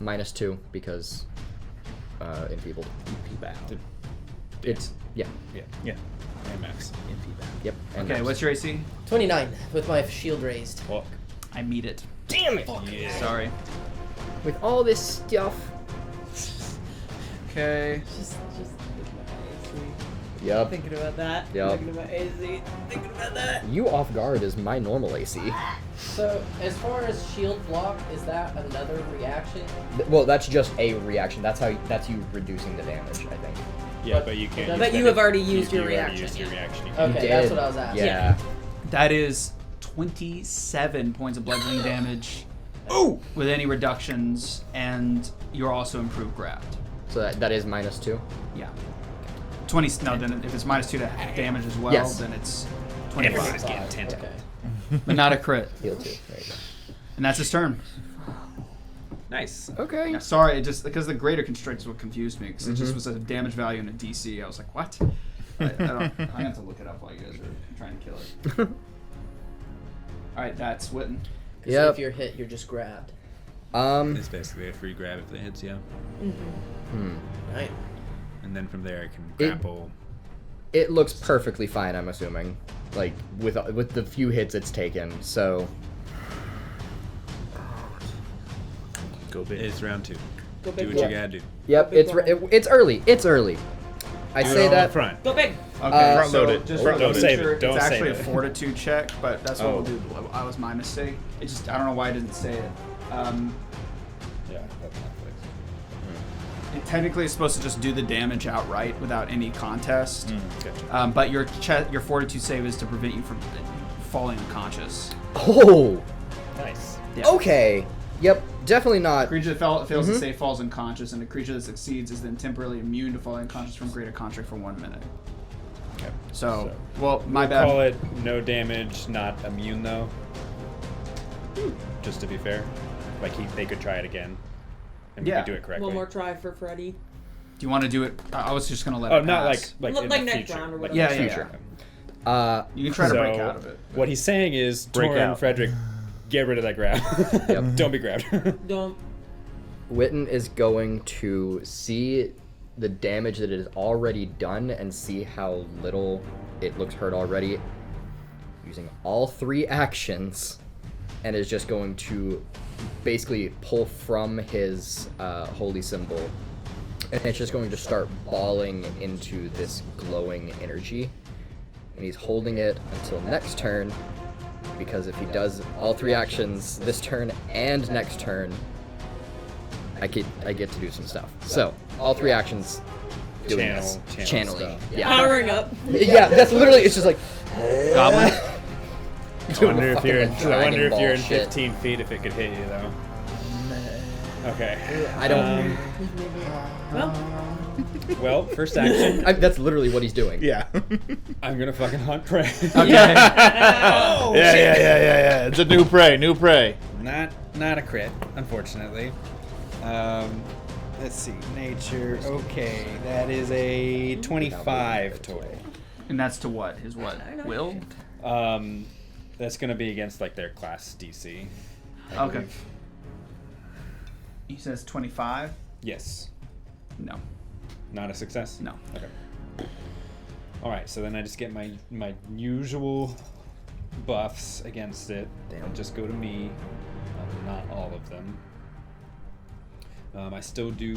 -2 because enfeebled. Bound. It's yeah. Yeah. And max. Yep. And Okay, max. what's your AC? 29 with my shield raised. Fuck. I meet it. Damn it! Yeah. Sorry. With all this stuff. Okay. Just Yep. thinking about that. Yep. Thinking about AC. Thinking about that. You off guard is my normal AC. So, as far as shield block, is that another reaction? Well, that's just a reaction. That's you reducing the damage, I think. Yeah, But- but you can't. but use But that you have if- already used your you already reaction. used your reaction. You Okay, can't- that's did. what I was asking. Yeah. That is 27 points of bludgeoning damage. Oh! With any reductions, and you're also improved grabbed. So that is -2. Yeah. 20. No, then if it's -2 to damage as well, Yes. then it's Everybody's 25. getting tentacle. Okay. But not a crit. Heal 2. There you go. And that's his turn. Nice. Okay. Yeah, sorry, it just because the greater constricts what confused me because it just was a damage value and a DC. I was like, what? I have to look it up while you guys are trying to kill it. All right, that's Witton. Because Yep. if you're hit, you're just grabbed. It's basically a free grab if it hits you. Right. And then from there I can It- grapple. It looks perfectly fine, I'm assuming. Like with the few hits it's taken. So Go big. It's round 2. Go Do big. what you gotta do. yep, it's early. It's early. I Do say it all that up front. Go big. Okay, Front load it. Just Front for load the it. Save future, it. Don't it's save actually it. a fortitude check, but that's what Oh. we'll do. That was my mistake. It just I don't know why I didn't say it. Yeah, that's Netflix. It technically is supposed to just do the damage outright without any contest. Gotcha. But your fortitude save is to prevent you from falling unconscious. Oh, Nice. Yeah. okay. Yep, definitely A not. creature that fails to save falls unconscious, and a creature that succeeds is then temporarily immune to falling unconscious from greater contract for 1 minute. Okay. So, well, my bad. Call it no damage, not immune though. Just to be fair, like they could try it again, and we Yeah. could do it correctly. One more try for Freddy. Do you want to do it? I was just gonna let Oh, it not pass. like Like in the next future. round or Like whatever. in the Yeah, future. You can try to break out of it. What he's saying is, Break Torin, out. Fredrick, get rid of that grab. Yep. Don't be grabbed. Don't. Witton is going to see the damage that it has already done and see how little it looks hurt already, using all 3 actions, and is just going to basically pull from his holy symbol, and it's just going to start balling into this glowing energy, and he's holding it until next turn, because if he does all 3 actions this turn and next turn, I get to do some stuff. So all 3 actions doing Channel channeling. stuff. Yeah. Powering up. Yeah, that's literally, it's just like Goblin. I wonder if you're in, Fucking, like, I wonder if Dragon you're in Ball shit. 15 feet if it could hit you though. Okay. I don't. Well, first action, That's literally what he's doing. Yeah. I'm gonna fucking hunt prey. Yeah. It's a new prey. New prey. Not a crit, unfortunately. Let's see, nature. Okay, that is a 25 total. And that's to what? His what? Will? That's gonna be against like their class DC. I Okay. believe. He says 25. Yes. No. Not a success. No. Okay. All right. So then I just get my usual buffs against it, and just go to me. Not all of them. I still do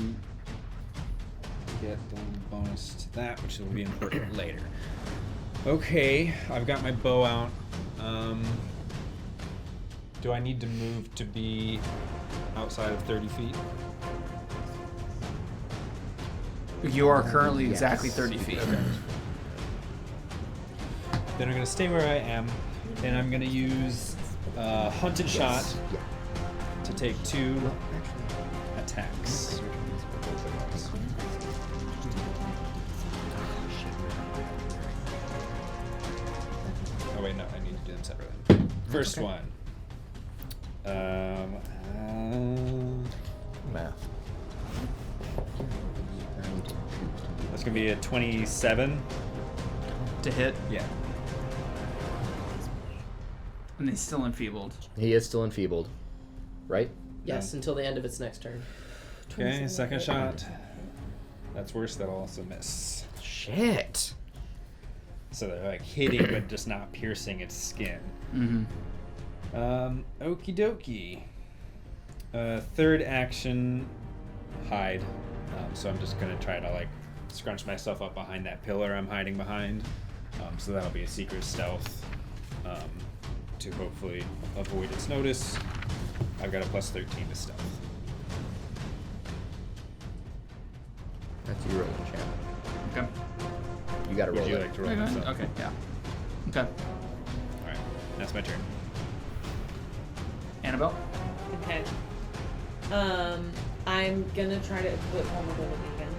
get the bonus to that, which will be important later. Okay, I've got my bow out. Do I need to move to be outside of 30 feet? You are currently exactly 30 feet. Then I'm gonna stay where I am, and I'm gonna use hunted shot to take 2 attacks. Oh wait, no, I need to do them separately. First one. Math. That's gonna be a 27. To hit, Yeah. and he's still enfeebled. He is still enfeebled, right? Yes, until the end of its next turn. Okay, second shot. That's worse. That'll also miss. Shit. So they're like hitting, but just not piercing its skin. Mm-hmm. Okie dokie. Third action, hide. So I'm just gonna try to like scrunch myself up behind that pillar I'm hiding behind. So that'll be a secret stealth to hopefully avoid its notice. I've got a plus 13 to stealth. That's you rolling, champ. Okay. You gotta Would roll you it. like to roll yourself? Okay, yeah. Okay. All right, that's my turn. Annabelle? Okay. I'm gonna try to equip vulnerability again.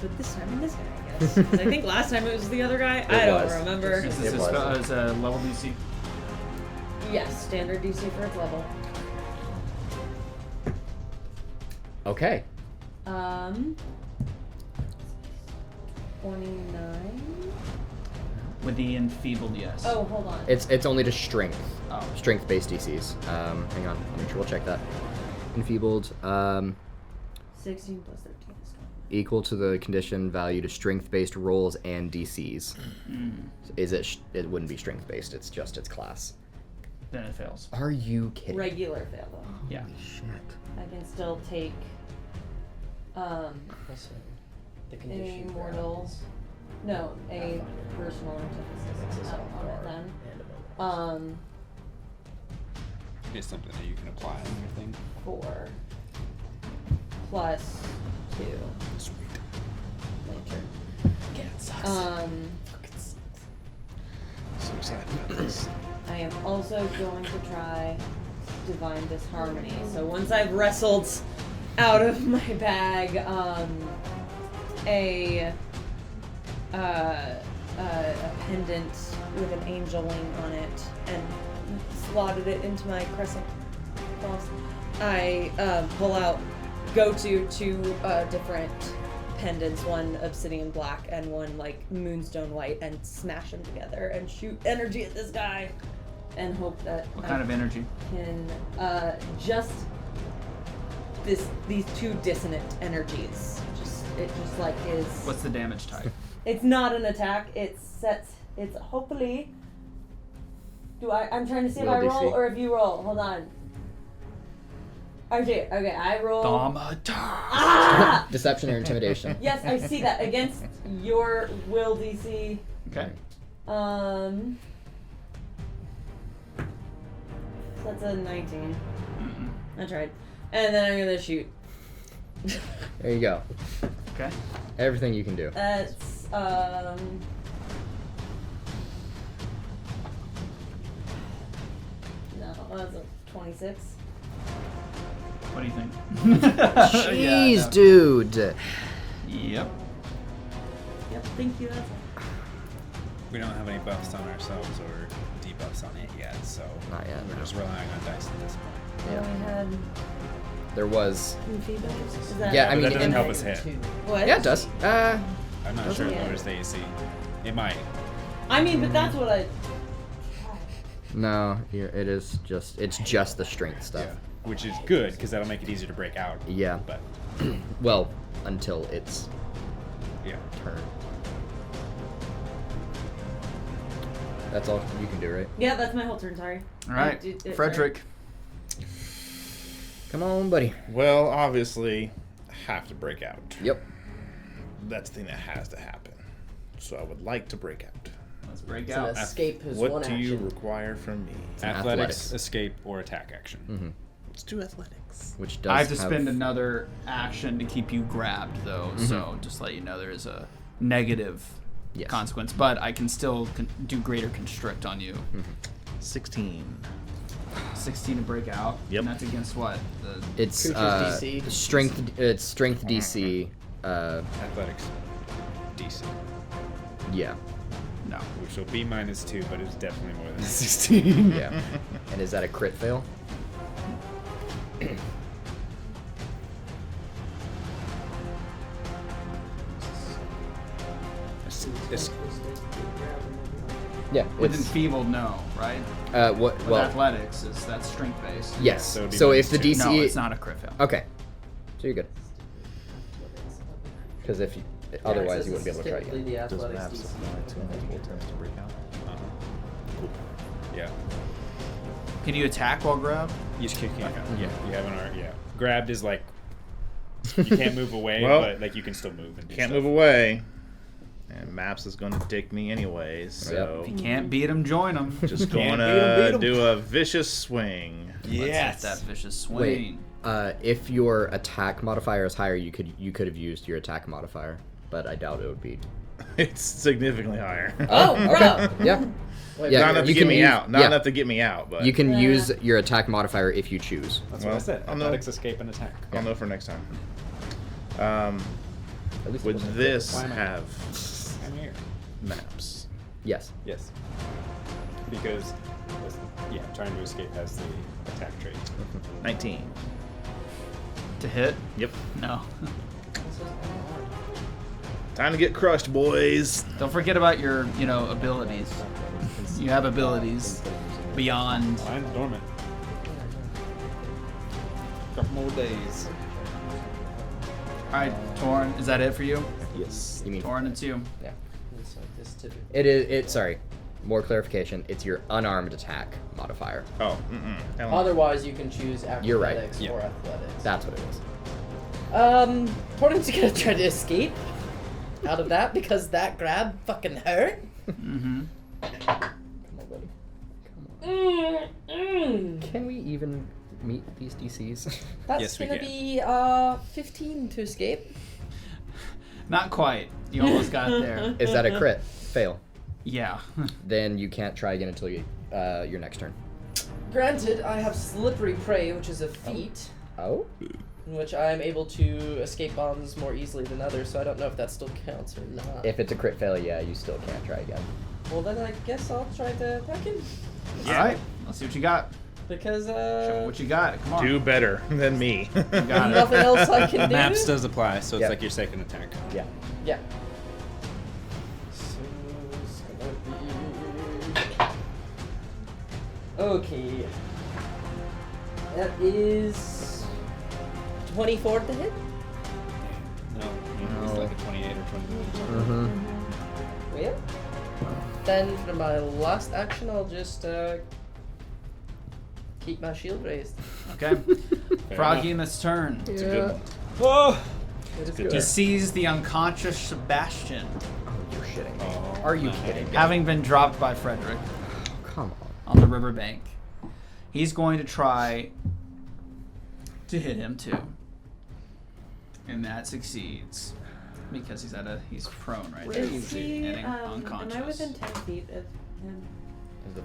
But this time in this guy, I guess. 'Cause I think last time it was the other guy. I don't was. remember. Is this It a, was. is a level DC? Yes, standard DC for its level. Okay. 29. With the enfeebled, yes. Oh, hold on. It's only to strength. Oh. Strength-based DCs. Hang on. I'll make sure we'll check that. Enfeebled. 16 plus 13 is 20. Equal to the condition value to strength-based rolls and DCs. Is it? It wouldn't be strength-based. It's just its class. Then it fails. Are you kidding? Regular fail though. Yeah. Shit. I can still take The condition immortal No, a personal antithesis on it then. It's something that you can apply on your thing. 4 plus 2. Sweet. Lantern. So excited about this. I am also going to try Divine Disharmony. So once I've wrestled out of my bag a pendant with an angel wing on it and slotted it into my crescent cross, I go to 2 different pendants, one obsidian black and one like moonstone white, and smash them together and shoot energy at this guy and hope that What kind of energy? can just these 2 dissonant energies. It just like is. What's the damage type? It's not an attack. It's hopefully. I'm trying to see if Will I roll DC. or if you roll. Hold on. Okay, I roll. Ah! Deception or intimidation. Yes, I see that against your will DC. Okay. So that's a 19. That's right. And then I'm gonna shoot. There you go. Okay. Everything you can do. That's no, that's a 26. What do you think? Jeez, Yeah, no. dude. Yep. Yep, thank you. That's We don't have any buffs on ourselves or debuffs on it yet, so Not yet. we're just relying on dice at this point. all we had. There was. Feedback? Is that Yeah, I But mean, that doesn't in- help us hit. What? Yeah, it does. I'm not Doesn't sure it it? lowers the AC. It might. I mean, but that's what I. No, it is just. It's just the strength stuff. Yeah. Which is good, because that'll make it easier to break out. Yeah. But, Well, until it's yeah. turn. That's all you can do, right? Yeah, that's my whole turn. Sorry. All right, Fredrick. Come on, buddy. Well, obviously, I have to break out. Yep. That's the thing that has to happen. So I would like to break out. Let's break An out. escape is What one do action. you require from me? Athletics, escape, or attack action. Mm-hmm. Let's do athletics. Which does I have to spend another action to keep you grabbed, though. So just let you know there is a negative Yes. consequence, but I can still do greater constrict on you. 16. 16 to break out. Yep. And that's against what? It's Creature's DC. strength. It's strength DC. Athletics, DC. Yeah. No. Which will be -2, but it's definitely more than 16. Yeah. And is that a crit fail? Yeah. With It's, enfeebled, no, right? what? With Well, athletics, that's strength based. yes. So it'd be So if the -2. DC. No, it's not a crit fail. Okay. So you're good. Because if you, otherwise you wouldn't be able to try Typically again. the athletics DC. to break out? Cool. Yeah. Can you attack while grab? You just kick it. Yeah. You have an art. Yeah. Grabbed is like you can't move away, Well, but like you can still move and do Can't stuff. move away. And Maps is going to dick me anyways, so If you can't beat him, join him. just Can't going beat 'em, to beat 'em. do a vicious swing. Let's hit that vicious swing. Wait. If your attack modifier is higher, you could have used your attack modifier, but I doubt it would be. It's significantly higher. Oh, bro. Yeah. Wait, Yeah, Not enough to you get can me use- out. Not yeah. enough to get me out, but You can use your attack modifier if you choose. That's Well, what I said. I'm not- Athletics, escape, and attack. I'll know for next time. At least it Would wasn't a this Why am I- have I'm here. maps? Yes. Yes. Because, yeah, trying to escape has the attack trait. 19. To hit? Yep. No. Time to get crushed, boys. Don't forget about your, abilities. You have abilities beyond. Mine's dormant. Couple more days. All right, Torin, is that it for you? Yes. You mean Torin, it's you. Yeah. It's like this typically. It is. It. Sorry. More clarification. It's your unarmed attack modifier. Oh, hell no. Otherwise, you can choose You're right. athletics Yeah. or athletics. That's what it is. Torin's gonna try to escape. out of that because that grab fucking hurt. Mm-hmm. Come on, buddy. Can we even meet these DCs? That's Yes, we gonna can. be 15 to escape. Not quite. You almost got there. Is that a crit? Fail. Yeah. Then you can't try again until your next turn. Granted, I have slippery prey, which is a feat, Oh? in which I am able to escape bombs more easily than others. So I don't know if that still counts or not. If it's a crit fail, yeah, you still can't try again. Well, then I guess I'll try to attack him All right. Let's see what you got. because Show me what you got. Come on. Do better than me. You got it. nothing else I can do. Maps does apply, so it's Yeah. like your second attack. Yeah. Yeah. So it's gonna be... Okay. That is 24 to hit. No, it's No. like a 28 or 29. Mm-hmm. Well, then for my last action, I'll just keep my shield raised. Okay. Fair Froghemoth's turn. It's a good one. Oh! It is good He sees the unconscious Sebastian, Oh, you're shitting me. Oh, Are you my kidding me? having been dropped by Fredrick Come on. on the riverbank. He's going to try to hit him too. And that succeeds. Because he's prone right now. Is he, And am unconscious. I within 10 feet of him?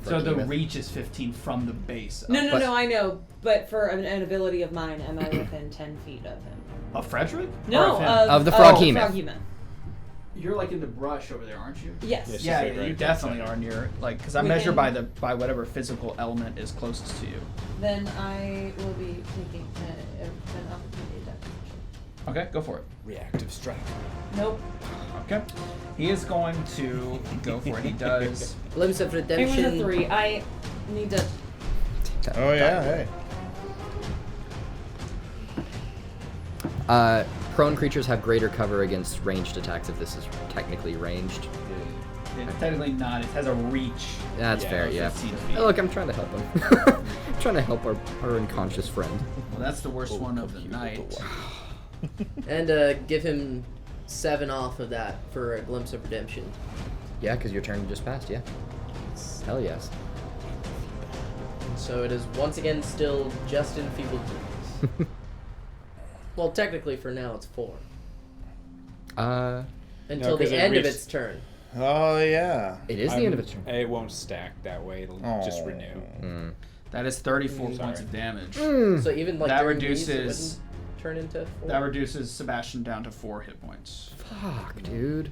So the reach is 15 from the base. No, But- I know. But for an ability of mine, am I within 10 feet of him? Of Fredrick? No, Or him? Of the Froghemoth. Froghemoth. You're like in the brush over there, aren't you? Yes. Yes. Yeah, right you there. definitely are near, like, because I Within- measure by whatever physical element is closest to you. Then I will be taking an opportunity attack. Okay, go for it. Reactive strike. Nope. Okay. He is going to go for it. He does. Glimpse of It was redemption. a 3. I need to. Oh yeah, hey. Prone creatures have greater cover against ranged attacks if this is technically ranged. It's technically not. It has a reach. That's Yeah, fair, yeah. 15 feet. Look, I'm trying to help him. I'm trying to help our unconscious friend. Well, that's the worst one of the night. And give him 7 off of that for a glimpse of redemption. Yeah, because your turn just passed, yeah. Hell yes. So it is once again still just enfeebled. Well, technically for now it's 4. Until 'cause the it end of reached- its turn. Oh yeah. It is the end of its turn. It won't stack that way. It'll just renew. Mm. That is 34 Sorry. points of damage. So even like That during these, it reduces- wouldn't turn into 4. That reduces Sebastian down to 4 hit points. Fuck, dude.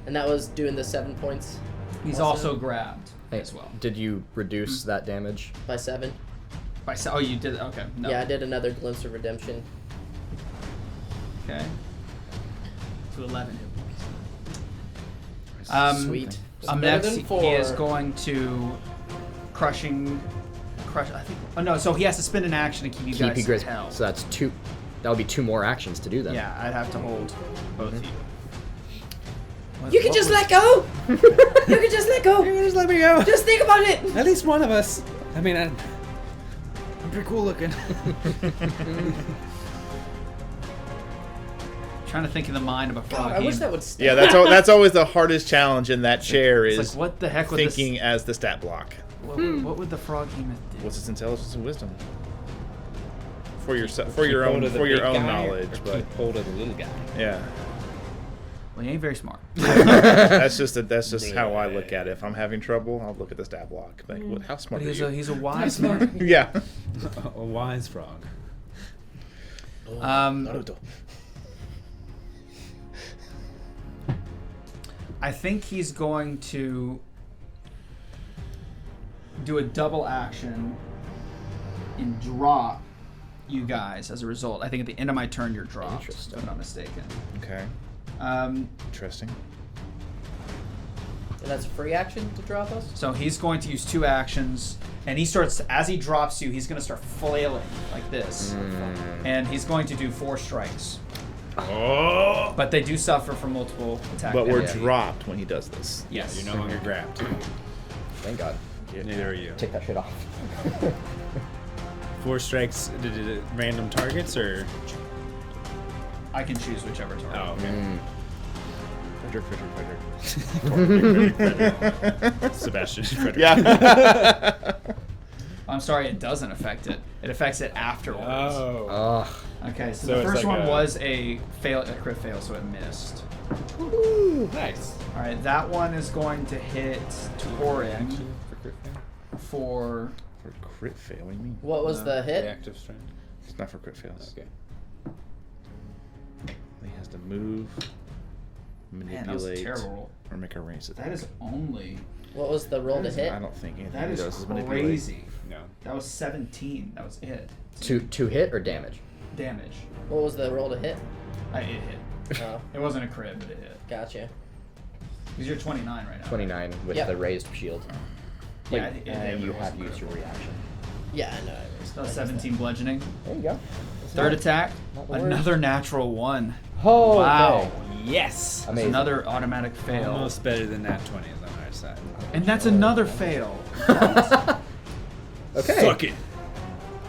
And that was doing the 7 points He's Also- also grabbed Hey, as well. did you reduce that damage? by 7. Oh, you did. Okay. No. Yeah, I did another glimpse of redemption. Okay. To 11 hit points. Sweet. Up Better next, than 4. he is going to crush. I think. Oh no! So he has to spend an action to keep you Keep guys you grizz. held. So that's 2. That would be 2 more actions to do that. Yeah, I'd have to hold both of you. You can just let go. You can just let go. Just let me go. Just think about it. At least one of us. I mean, I'm pretty cool looking. Trying to think in the mind of a frog. God, I wish that would stay. Yeah, that's always the hardest challenge in that chair It's is like, what the heck would thinking as the stat block. What would the frog hemoth do? What's its intelligence and wisdom? For your Keep own hold of the big guy knowledge, or but keep hold of the little guy. yeah, Well, he ain't very smart. that's just how I look at it. If I'm having trouble, I'll look at the stat block. Like, what, how smart But are you? he's a wise man. Yeah. A wise frog. Naruto. I think he's going to do a double action and drop you guys as a result. I think at the end of my turn, you're dropped. Interesting. If I'm not mistaken. Okay. Interesting. And that's a free action to drop us? So he's going to use 2 actions, and he starts, as he drops you, he's going to start flailing like this. And he's going to do 4 strikes. Oh. But they do suffer from multiple attack But we're penalty. dropped when he does this. Yes. You're no longer grabbed. Thank God. Neither are you. Take that shit off. 4 strikes, did it random targets or? I can choose whichever target. Oh, okay. Fredrick. Sebastian. Fredrick. Yeah. I'm sorry, it doesn't affect it. It affects it afterwards. Oh. Okay, so So the it's first like one a- was a crit fail, so it missed. Ooh, nice. All right, that one is going to hit Torin For crit fail? for. For crit fail, what do you mean? What was the hit? Reactive strength. It's not for crit fails. Okay. He has to move, Man, that was a manipulate, terrible roll. or make a range attack. That is only. What was the roll to hit? I don't think anything That he is does is manipulate. crazy. No. That was 17. That was it. To hit or damage? Damage. What was the roll to hit? It hit. Oh, It wasn't a crit, but it hit. gotcha. Because you're 29 right now. 29 with Yep. the raised shield. Yeah, Wait, it you was have a used your reaction. Yeah, I know. So 17 bludgeoning. There you go. Third attack. not the worst. Another natural one. Oh, Wow. Yes. It's Amazing. another automatic fail. Almost better than that 20s on our side. And that's another fail. Okay. Suck it.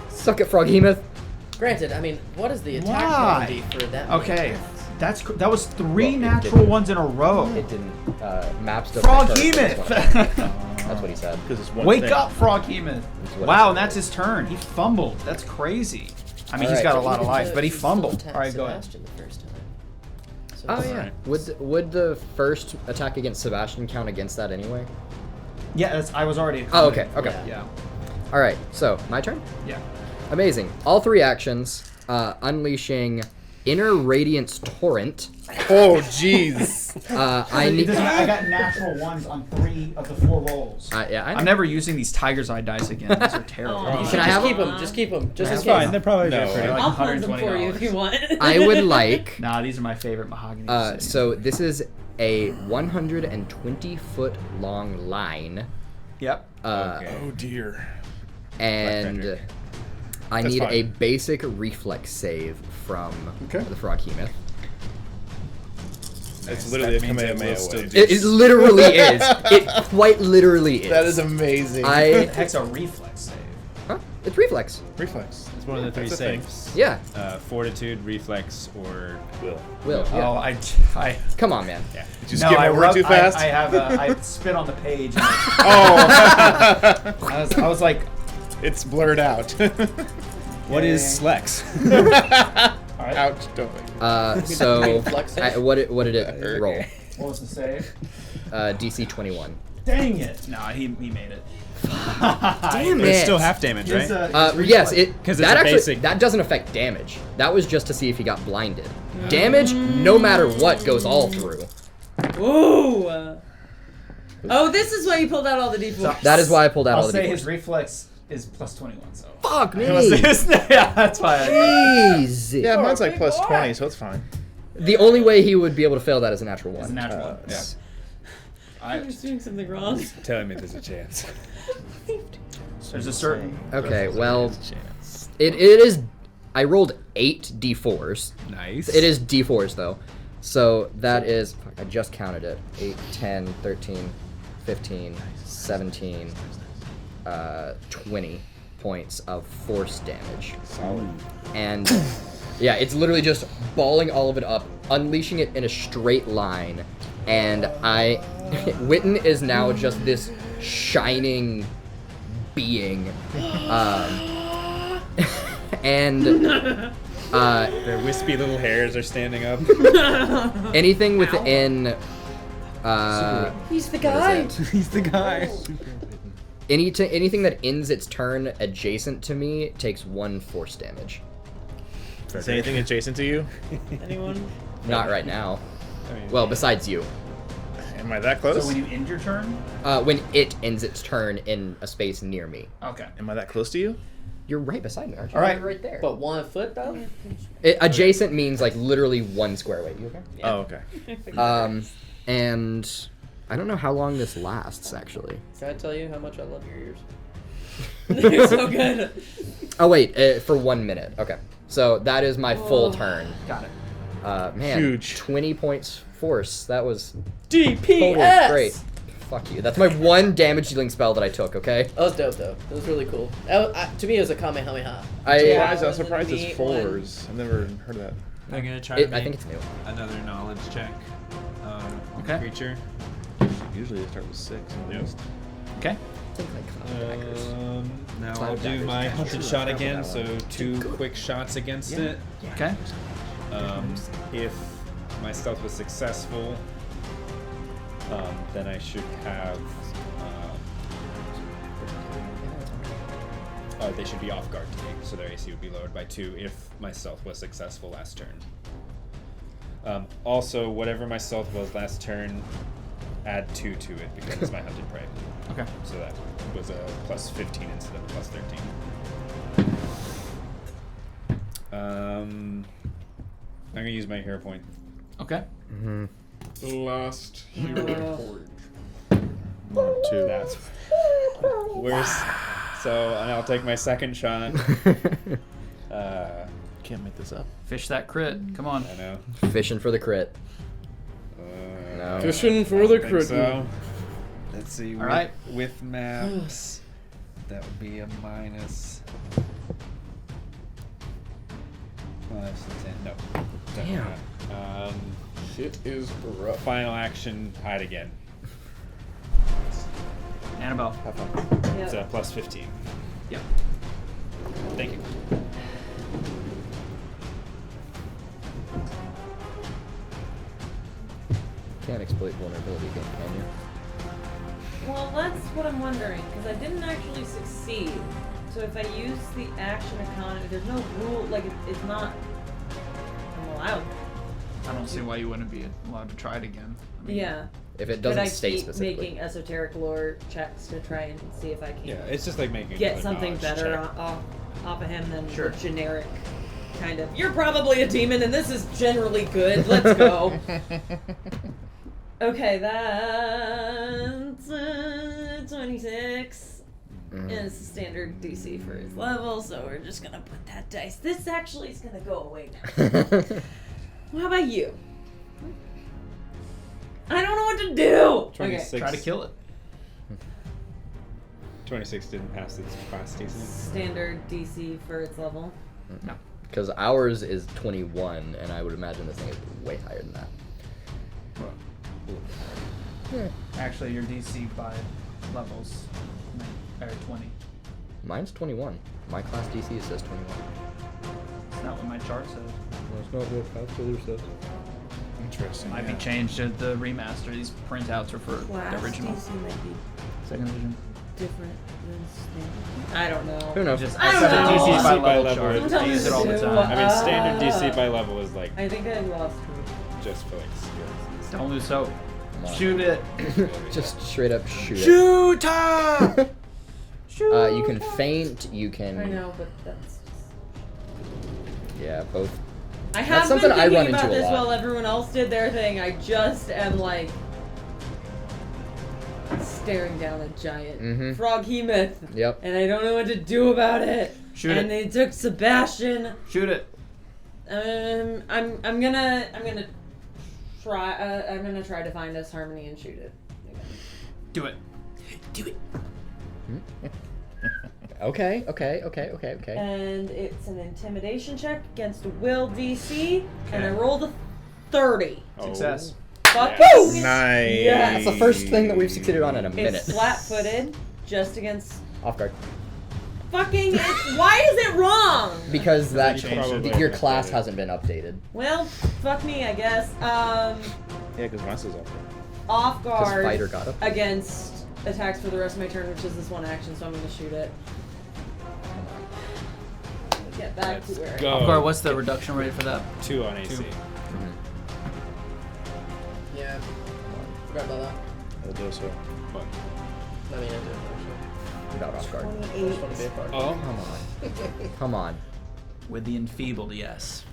Suck it, Froghemoth. Granted, I mean, what is the attack Why? penalty for that? Okay. That was 3 Well, it natural didn't- ones in a row. It didn't. Maps doesn't. Froghemoth! That's what he said. Because it's one Wake thing. up, Froghemoth! That's what Wow, it and that's said. his turn. He fumbled. That's crazy. I mean, All he's right. got a So lot of life, but he fumbled. Attack All right, go ahead. Sebastian the first time. So Oh it's- yeah. Alright. Would the first attack against Sebastian count against that anyway? Yeah, I was already. Oh, okay. Okay. Yeah. All right. So my turn. Yeah. Amazing. All 3 actions. Unleashing Inner Radiance Torrent. Oh, jeez. I need. I got natural ones on 3 of the 4 rolls. Yeah, I know. I'm never using these tiger's eye dice again. These are terrible. Oh. You Can I just have keep them? them? Just keep them. Just That's in case. fine. They're probably No. different. Like I'll hold them for you if you want. I would like. Nah, these are my favorite mahogany. So this is a 120-foot long line. Yep. Oh, dear. And Fredrick. I That's need fine. a basic reflex save from Okay. the Froghemoth. It's literally a That means it Kamehameha will still wave. do- It literally is. It quite literally is. That is amazing. What I. the heck's a reflex save? Huh? It's reflex. Reflex. It's one of the 3 That's a thing. saves. Yeah. Fortitude, reflex, or Will. Yeah. Oh, I Come on, man. yeah. Did you no, skip I over rubbed- too fast? I have I spit on the page. And Oh, I was like, it's blurred out. What is Yay. Slex? all right. Ouch, don't make me. So Reflex save? what did it roll? What was the save? DC 21. Dang it! No, he made it. Damn But it's it. still half damage, right? Yes, it 'Cause it's that a actually basic- that doesn't affect damage. That was just to see if he got blinded. Damage, no matter what, goes all through. Ooh. Oh, this is why you pulled out all the d4s. That is why I pulled out I'll all the say d4s. his reflex is plus 21. So. Fuck me. Yeah, that's why. Jeez. Yeah, mine's like big plus boy. 20, so it's fine. The only way he would be able to fail that is a natural It's a one. natural one. Yeah. I'm just doing something wrong. Telling me there's a chance. There's a certain. Okay, well, There's a chance. it is. I rolled 8 d4s. Nice. It is d4s though. So that is. Fuck, I just counted it. 8, 10, 13, 15, 17, 20 points of force damage. Solid. And yeah, it's literally just balling all of it up, unleashing it in a straight line, and Witton is now just this shining being, and Their wispy little hairs are standing up. anything within He's the guy. He's the guy. anything that ends its turn adjacent to me takes 1 force damage. Is anything adjacent to you? Anyone? Not right now. I mean, Well, besides you. Am I that close? So when you end your turn. When it ends its turn in a space near me. Okay. Am I that close to you? You're right beside me, aren't you? All right. You're right there. But 1 foot though? Adjacent means like literally 1 square weight. You okay? Oh, okay. And I don't know how long this lasts actually. Can I tell you how much I love your ears? They're so good. Oh wait, for 1 minute. Okay, so that is my full turn. Got it. Man, Huge. 20 points force. That was DPS. totally great. Fuck you. That's my 1 damage dealing spell that I took. Okay. That was dope though. It was really cool. To me, it was a Kamehameha. I I was Yeah, surprised the it's neat 4s. I've never heard of that. I'm gonna try to I make think it's new. another knowledge check on Okay. the creature. Usually they start with 6 at least. Okay. Think like crackers. Now Cloud I'll do daggers, my yeah, hunted sure. shot I'll again, go so that one. 2 quick shots against it. Okay. If my stealth was successful, then I should have. They should be off guard to me, so their AC would be lowered by 2 if my stealth was successful last turn. Also, whatever my stealth was last turn, add 2 to it because it's my hunted prey. Okay. So that was a plus 15 instead of a plus 13. I'm gonna use my hero point. Okay. Last hero point. 2. That's worse. So, and I'll take my second shot. Can't make this up. Fish that crit. Come on. I know. Fishing for the crit. No. Fishing for the Think crit. so. Let's see. All right. With maps, that would be a minus 5, 10. No. Damn. Shit is rough. Final action, hide again. Annabelle. Have fun. It's a plus 15. Yep. Thank you. Can't exploit vulnerability again, can you? Well, that's what I'm wondering, because I didn't actually succeed. So if I use the action economy, there's no rule, like, it's not, I'm allowed. I don't see why you wouldn't be allowed to try it again. I mean, Yeah. If it But doesn't I state keep specifically. making esoteric lore checks to try and see if I can Yeah, it's just like making get another something knowledge better check. off of him than Sure. the generic kind of, you're probably a demon and this is generally good, let's go. Okay, that's 26. And it's the standard DC for his level, so we're just gonna put that dice. This actually is gonna go away now. How about you? I don't know what to do! 26. Try to kill it. 26 didn't pass its class DC. Standard DC for its level. No. Because ours is 21, and I would imagine this thing is way higher than that. Actually, your DC by levels are 20. Mine's 21. My class DC says 21. It's not what my chart says. That's not what Calculator says. Interesting. Might be changed to the remaster. These printouts are for Class the original. DC might be Second edition. different than standard. I don't know. Who knows? Just, I don't said the know. DC by DC by level level chart. is- I use it all the time. I mean, standard DC by level is like I think I lost her. just for like skills. Don't lose hope. Come on. Shoot it. Just straight up shoot it. Shoot her! You can feint, you can... I know, but that's. Yeah, both. I That's have been something I thinking run about into a this lot. while everyone else did their thing. I just am like staring down a giant frog hemoth. Yep. And I don't know what to do about it. Shoot and they took Sebastian. Shoot it. I'm gonna try. I'm gonna try to find us Harmony and shoot it. Do it. Do it. Okay. And it's an intimidation check against a will DC, and I rolled a 30. Success. Fuck Yes. you. Nice. Yes. That's the first thing that we've succeeded on in a minute. It's flat-footed, just against Off guard. fucking. Why is it wrong? Because that Probably your updated. class hasn't been updated. Well, fuck me, I guess. Yeah, because mine says Off Because guard fighter got up. against attacks for the rest of my turn, which is this one action, so I'm gonna shoot it. Get back to where. Go. Off guard, what's the reduction rate for that? 2 on AC. 2. Yeah. Forgot about that. I'll do so. What? I mean, I did actually. Without off guard. I just want to be a part. Oh. Come on. Come on. With the enfeebled, yes.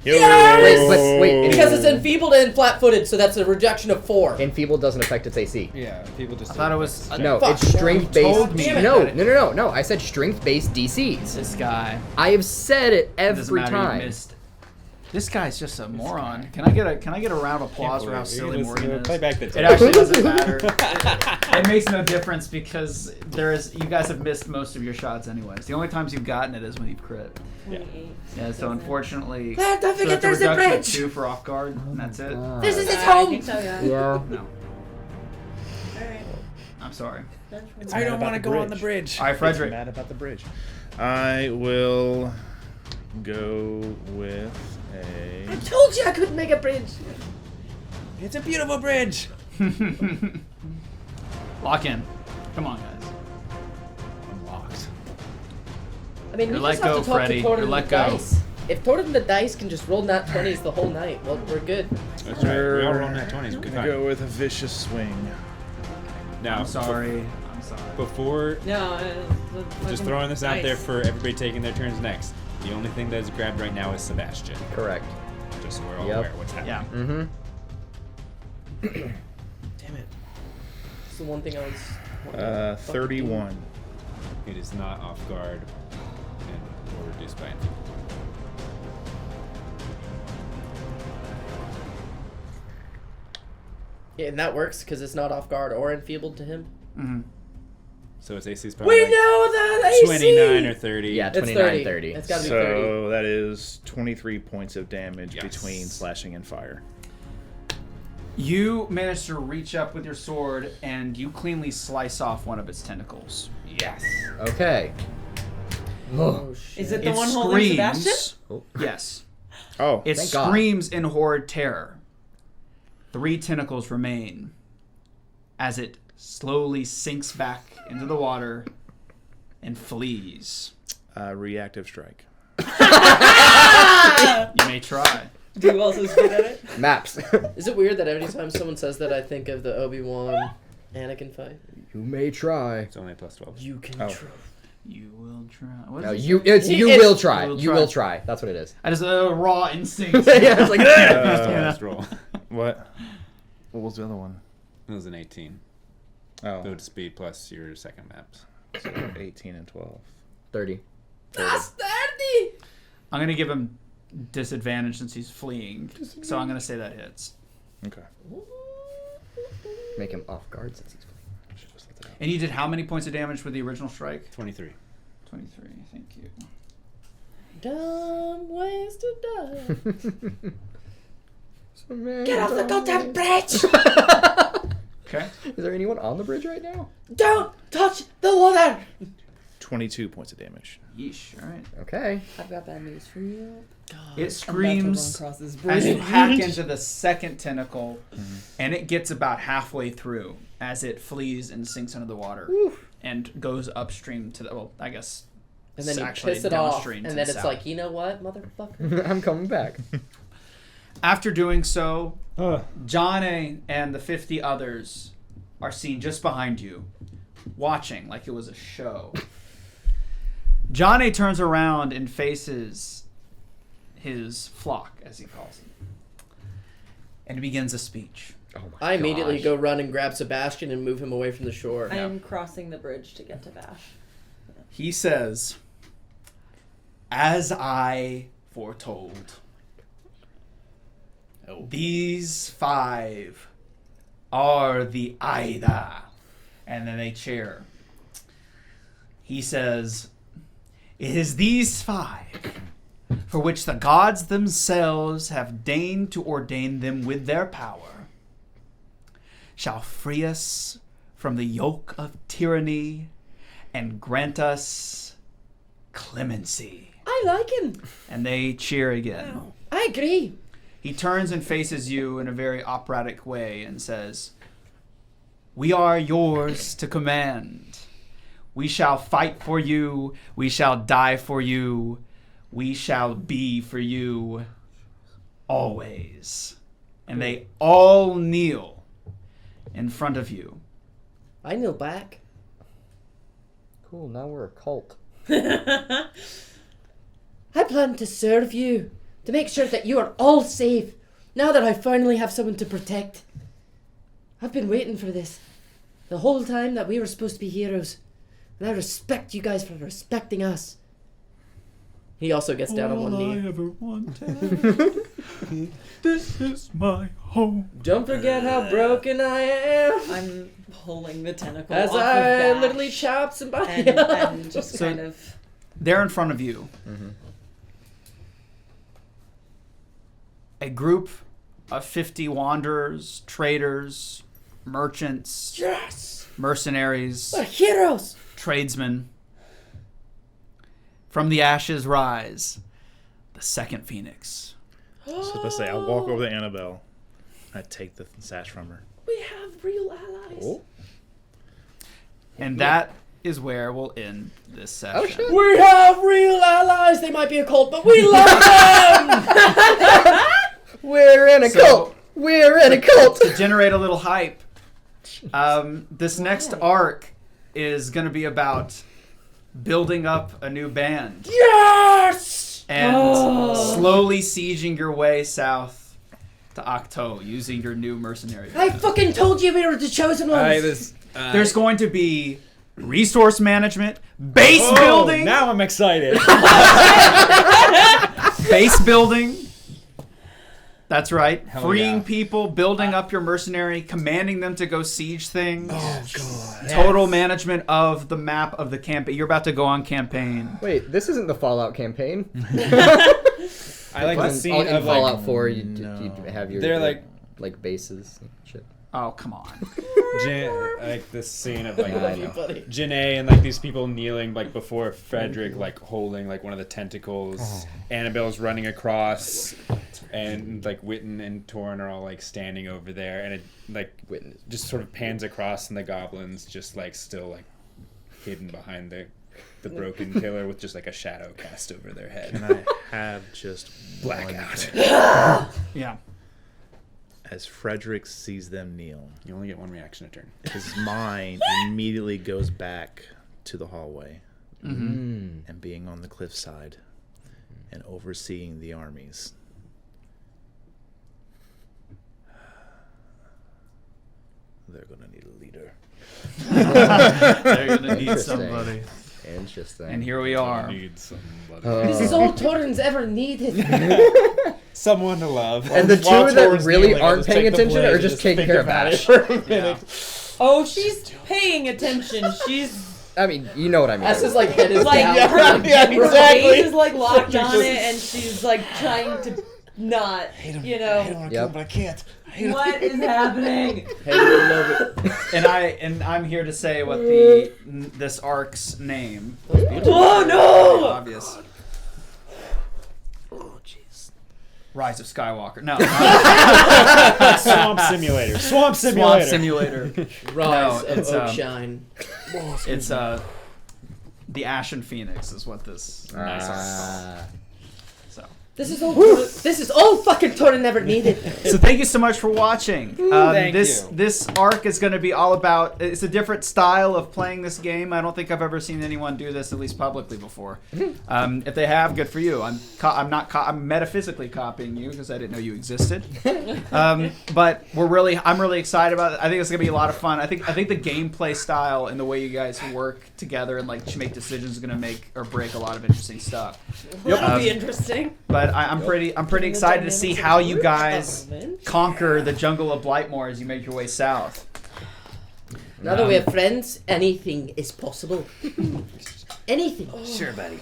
Wait, Because it's enfeebled and flat-footed, so that's a reduction of 4. Enfeebled doesn't affect its AC. Yeah, people just. I thought it was. No, Fuck. it's strength-based. told me No. I said strength-based DCs. This guy. I have said it Doesn't every matter, you time. missed. This guy's just a moron. Can I get a round of applause for how silly Morgan is? Play back the It actually doesn't matter. It makes no difference because you guys have missed most of your shots anyways. The only times you've gotten it is when you've crit. 28. Yeah, so unfortunately, Claire, don't forget so it's there's a reduction of bridge. 2 for off guard, and that's it. This is his I home. think so, yeah. Yeah. No, Alright. I'm sorry. I don't want to go on the bridge. All right, It's Fredrick. mad about the bridge. I will go with I a. told you I couldn't make a bridge. It's a beautiful bridge. Lock in. Come on, guys. Unlocked. I mean, You're we let just have go, to talk Freddy. to Torin You're and let the go. dice. If Torin and the dice can just roll nat 20s the whole night, well, we're good. That's right. We all roll nat 20s. I'm Good gonna time. go with a vicious swing. Now, I'm sorry. I'm sorry. Before, No, just throwing this out there for everybody taking their turns next. The only thing that's grabbed right now is Sebastian. Correct. Just so we're all Yep. aware of what's happening. Yeah. Mm-hmm. Damn it. It's the one thing I was. 31. It is not off guard and or reduced by anything. Yeah, and that works because it's not off guard or enfeebled to him. Mm-hmm. So its AC is probably like know that AC! 29 or 30. Yeah, It's 29, 30. 30. It's gotta be 30. So that is 23 points of damage Yes. between slashing and fire. You manage to reach up with your sword and you cleanly slice off one of its tentacles. Yes. Okay. Oh, shit. Is it the one holding Sebastian? Oh. Yes. Oh, It Thank God. screams in horrid terror. 3 tentacles remain as it slowly sinks back into the water and flees. reactive strike. You may try. Do you also spit at it? Maps. Is it weird that every time someone says that, I think of the Obi-Wan Anakin fight? You may try. It's only a plus 12. You can Oh. try. You will try. What No, is it? you will try. You will You try. will try. That's what it is. That is a raw instinct. Yeah, it's like Last roll. What? What was the other one? It was an 18. Oh, Move speed plus your second maps. so 18 and 12. 30. That's 30! I'm going to give him disadvantage since he's fleeing. So I'm going to say that hits. Okay. Make him off guard since he's playing. Should just let that out. And you did how many points of damage with the original strike? 23. 23. Thank you. Dumb ways to die. Get off the goddamn bridge! Okay. Is there anyone on the bridge right now? Don't touch the water! 22 points of damage. Yeesh. All right. Okay. I've got bad news for you. It I'm about to run screams across this as you bridge. hack into the second tentacle, and it gets about halfway through as it flees and sinks into the water and goes upstream to the, well, I guess, And then you actually piss it off, downstream to and the then it's south. like, you know what, motherfucker? I'm coming back. After doing so, Johnny and the 50 others are seen just behind you, watching like it was a show. Johnny turns around and faces his flock, as he calls it, and begins a speech. Oh my I immediately gosh. go run and grab Sebastian and move him away from the shore. I am crossing the bridge to get to Bash. He says, "As I foretold, these 5 are the Aida." And then they cheer. He says, "It is these 5 for which the gods themselves have deigned to ordain them with their power, shall free us from the yoke of tyranny and grant us clemency." I like him. And they cheer again. I agree. He turns and faces you in a very operatic way and says, "We are yours to command. We shall fight for you. We shall die for you. We shall be for you always." And they all kneel in front of you. I kneel back. Cool, now we're a cult. I plan to serve you, to make sure that you are all safe, now that I finally have someone to protect. I've been waiting for this, the whole time that we were supposed to be heroes, and I respect you guys for respecting us. He also gets down on one knee. ever wanted This is my home. Don't forget how broken I am. I'm pulling the tentacle As off I of Vash literally chop somebody and, up. and just So- kind of. There in front of you, a group of 50 wanderers, traders, merchants, Yes! mercenaries, We're heroes! tradesmen. From the ashes rise the second phoenix. So let's say I walk over to Annabelle. I take the sash from her. We have real allies. Oh. And that is where we'll end this session. Oh, shit. We have real allies. They might be a cult, but we love them. We're in a cult. We're in a cult. To generate a little hype, this next arc is going to be about building up a new band Yes! and slowly sieging your way south to Octo using your new mercenary. I fucking told you we were the chosen ones. There's going to be resource management, base building, Now I'm excited. base building. That's right. Hell Freeing yeah. people, building up your mercenary, commanding them to go siege things. Oh god. Total management of the map of the campaign. You're about to go on campaign. Wait, this isn't the Fallout campaign. I like the In scene of Fallout like 4, you have your they're like bases and shit. Oh, come on. like this scene of like I know. Janae and like these people kneeling like before Fredrick, like holding like one of the tentacles. Annabelle's running across, and like Witton and Torin are all like standing over there, and it like Witton just sort of pans across, and the goblins just like still like hidden behind the broken pillar with just like a shadow cast over their head. And I have just blackout. Yeah. As Fredrick sees them kneel, You only get one reaction a turn. his mind immediately goes back to the hallway and being on the cliffside and overseeing the armies. They're gonna need a leader. They're going to need Interesting. somebody. Interesting. And here we are. Need somebody. This is all Torin's ever needed. Someone to love. And the While two that Torin's really kneeling, I'll aren't just paying take the attention blade are and just taking think care of about it Bash. for a minute. Oh, she's paying attention. She's I mean, you know what I mean. As his like head is like down. her, Yeah, her exactly. face is like locked on it, and she's like trying to not, you know, want to Yep. but I can't. what is happening? And I'm here to say what this arc's name. Oh no! Obvious. Oh jeez. Rise of Skywalker. No. Swamp Simulator. Swamp Swamp Simulator. Simulator. Rise No, of it's, Oakshine. It's the Ashen Phoenix is what this arc's called. So. This is all fucking Torin never needed. So thank you so much for watching. Thank this you. this arc is going to be all about. It's a different style of playing this game. I don't think I've ever seen anyone do this, at least publicly, before. If they have, good for you. I'm metaphysically copying you because I didn't know you existed. But I'm really excited about it. I think it's going to be a lot of fun. I think the gameplay style and the way you guys work together and like make decisions is going to make or break a lot of interesting stuff. That'll be interesting. But I'm pretty excited to see how you guys conquer the jungle of Blightmoor as you make your way south. Now that we have friends, anything is possible. Anything. Sure, buddy.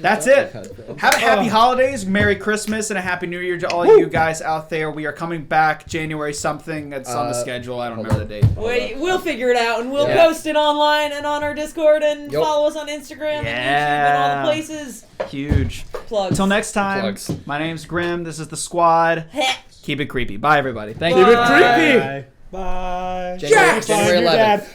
That's it. Have a happy holidays, Merry Christmas, and a Happy New Year to all you guys out there. We are coming back January something. That's on the schedule. I don't remember the date. We'll figure it out, and we'll Yeah. post it online and on our Discord, and Yup. follow us on Instagram and YouTube Yeah. and all the places. Huge. Plugs. Until next time, Plugs. my name's Grim. This is the squad. Keep it creepy. Bye, everybody. Thank Bye. you. Bye. Bye. January 11th.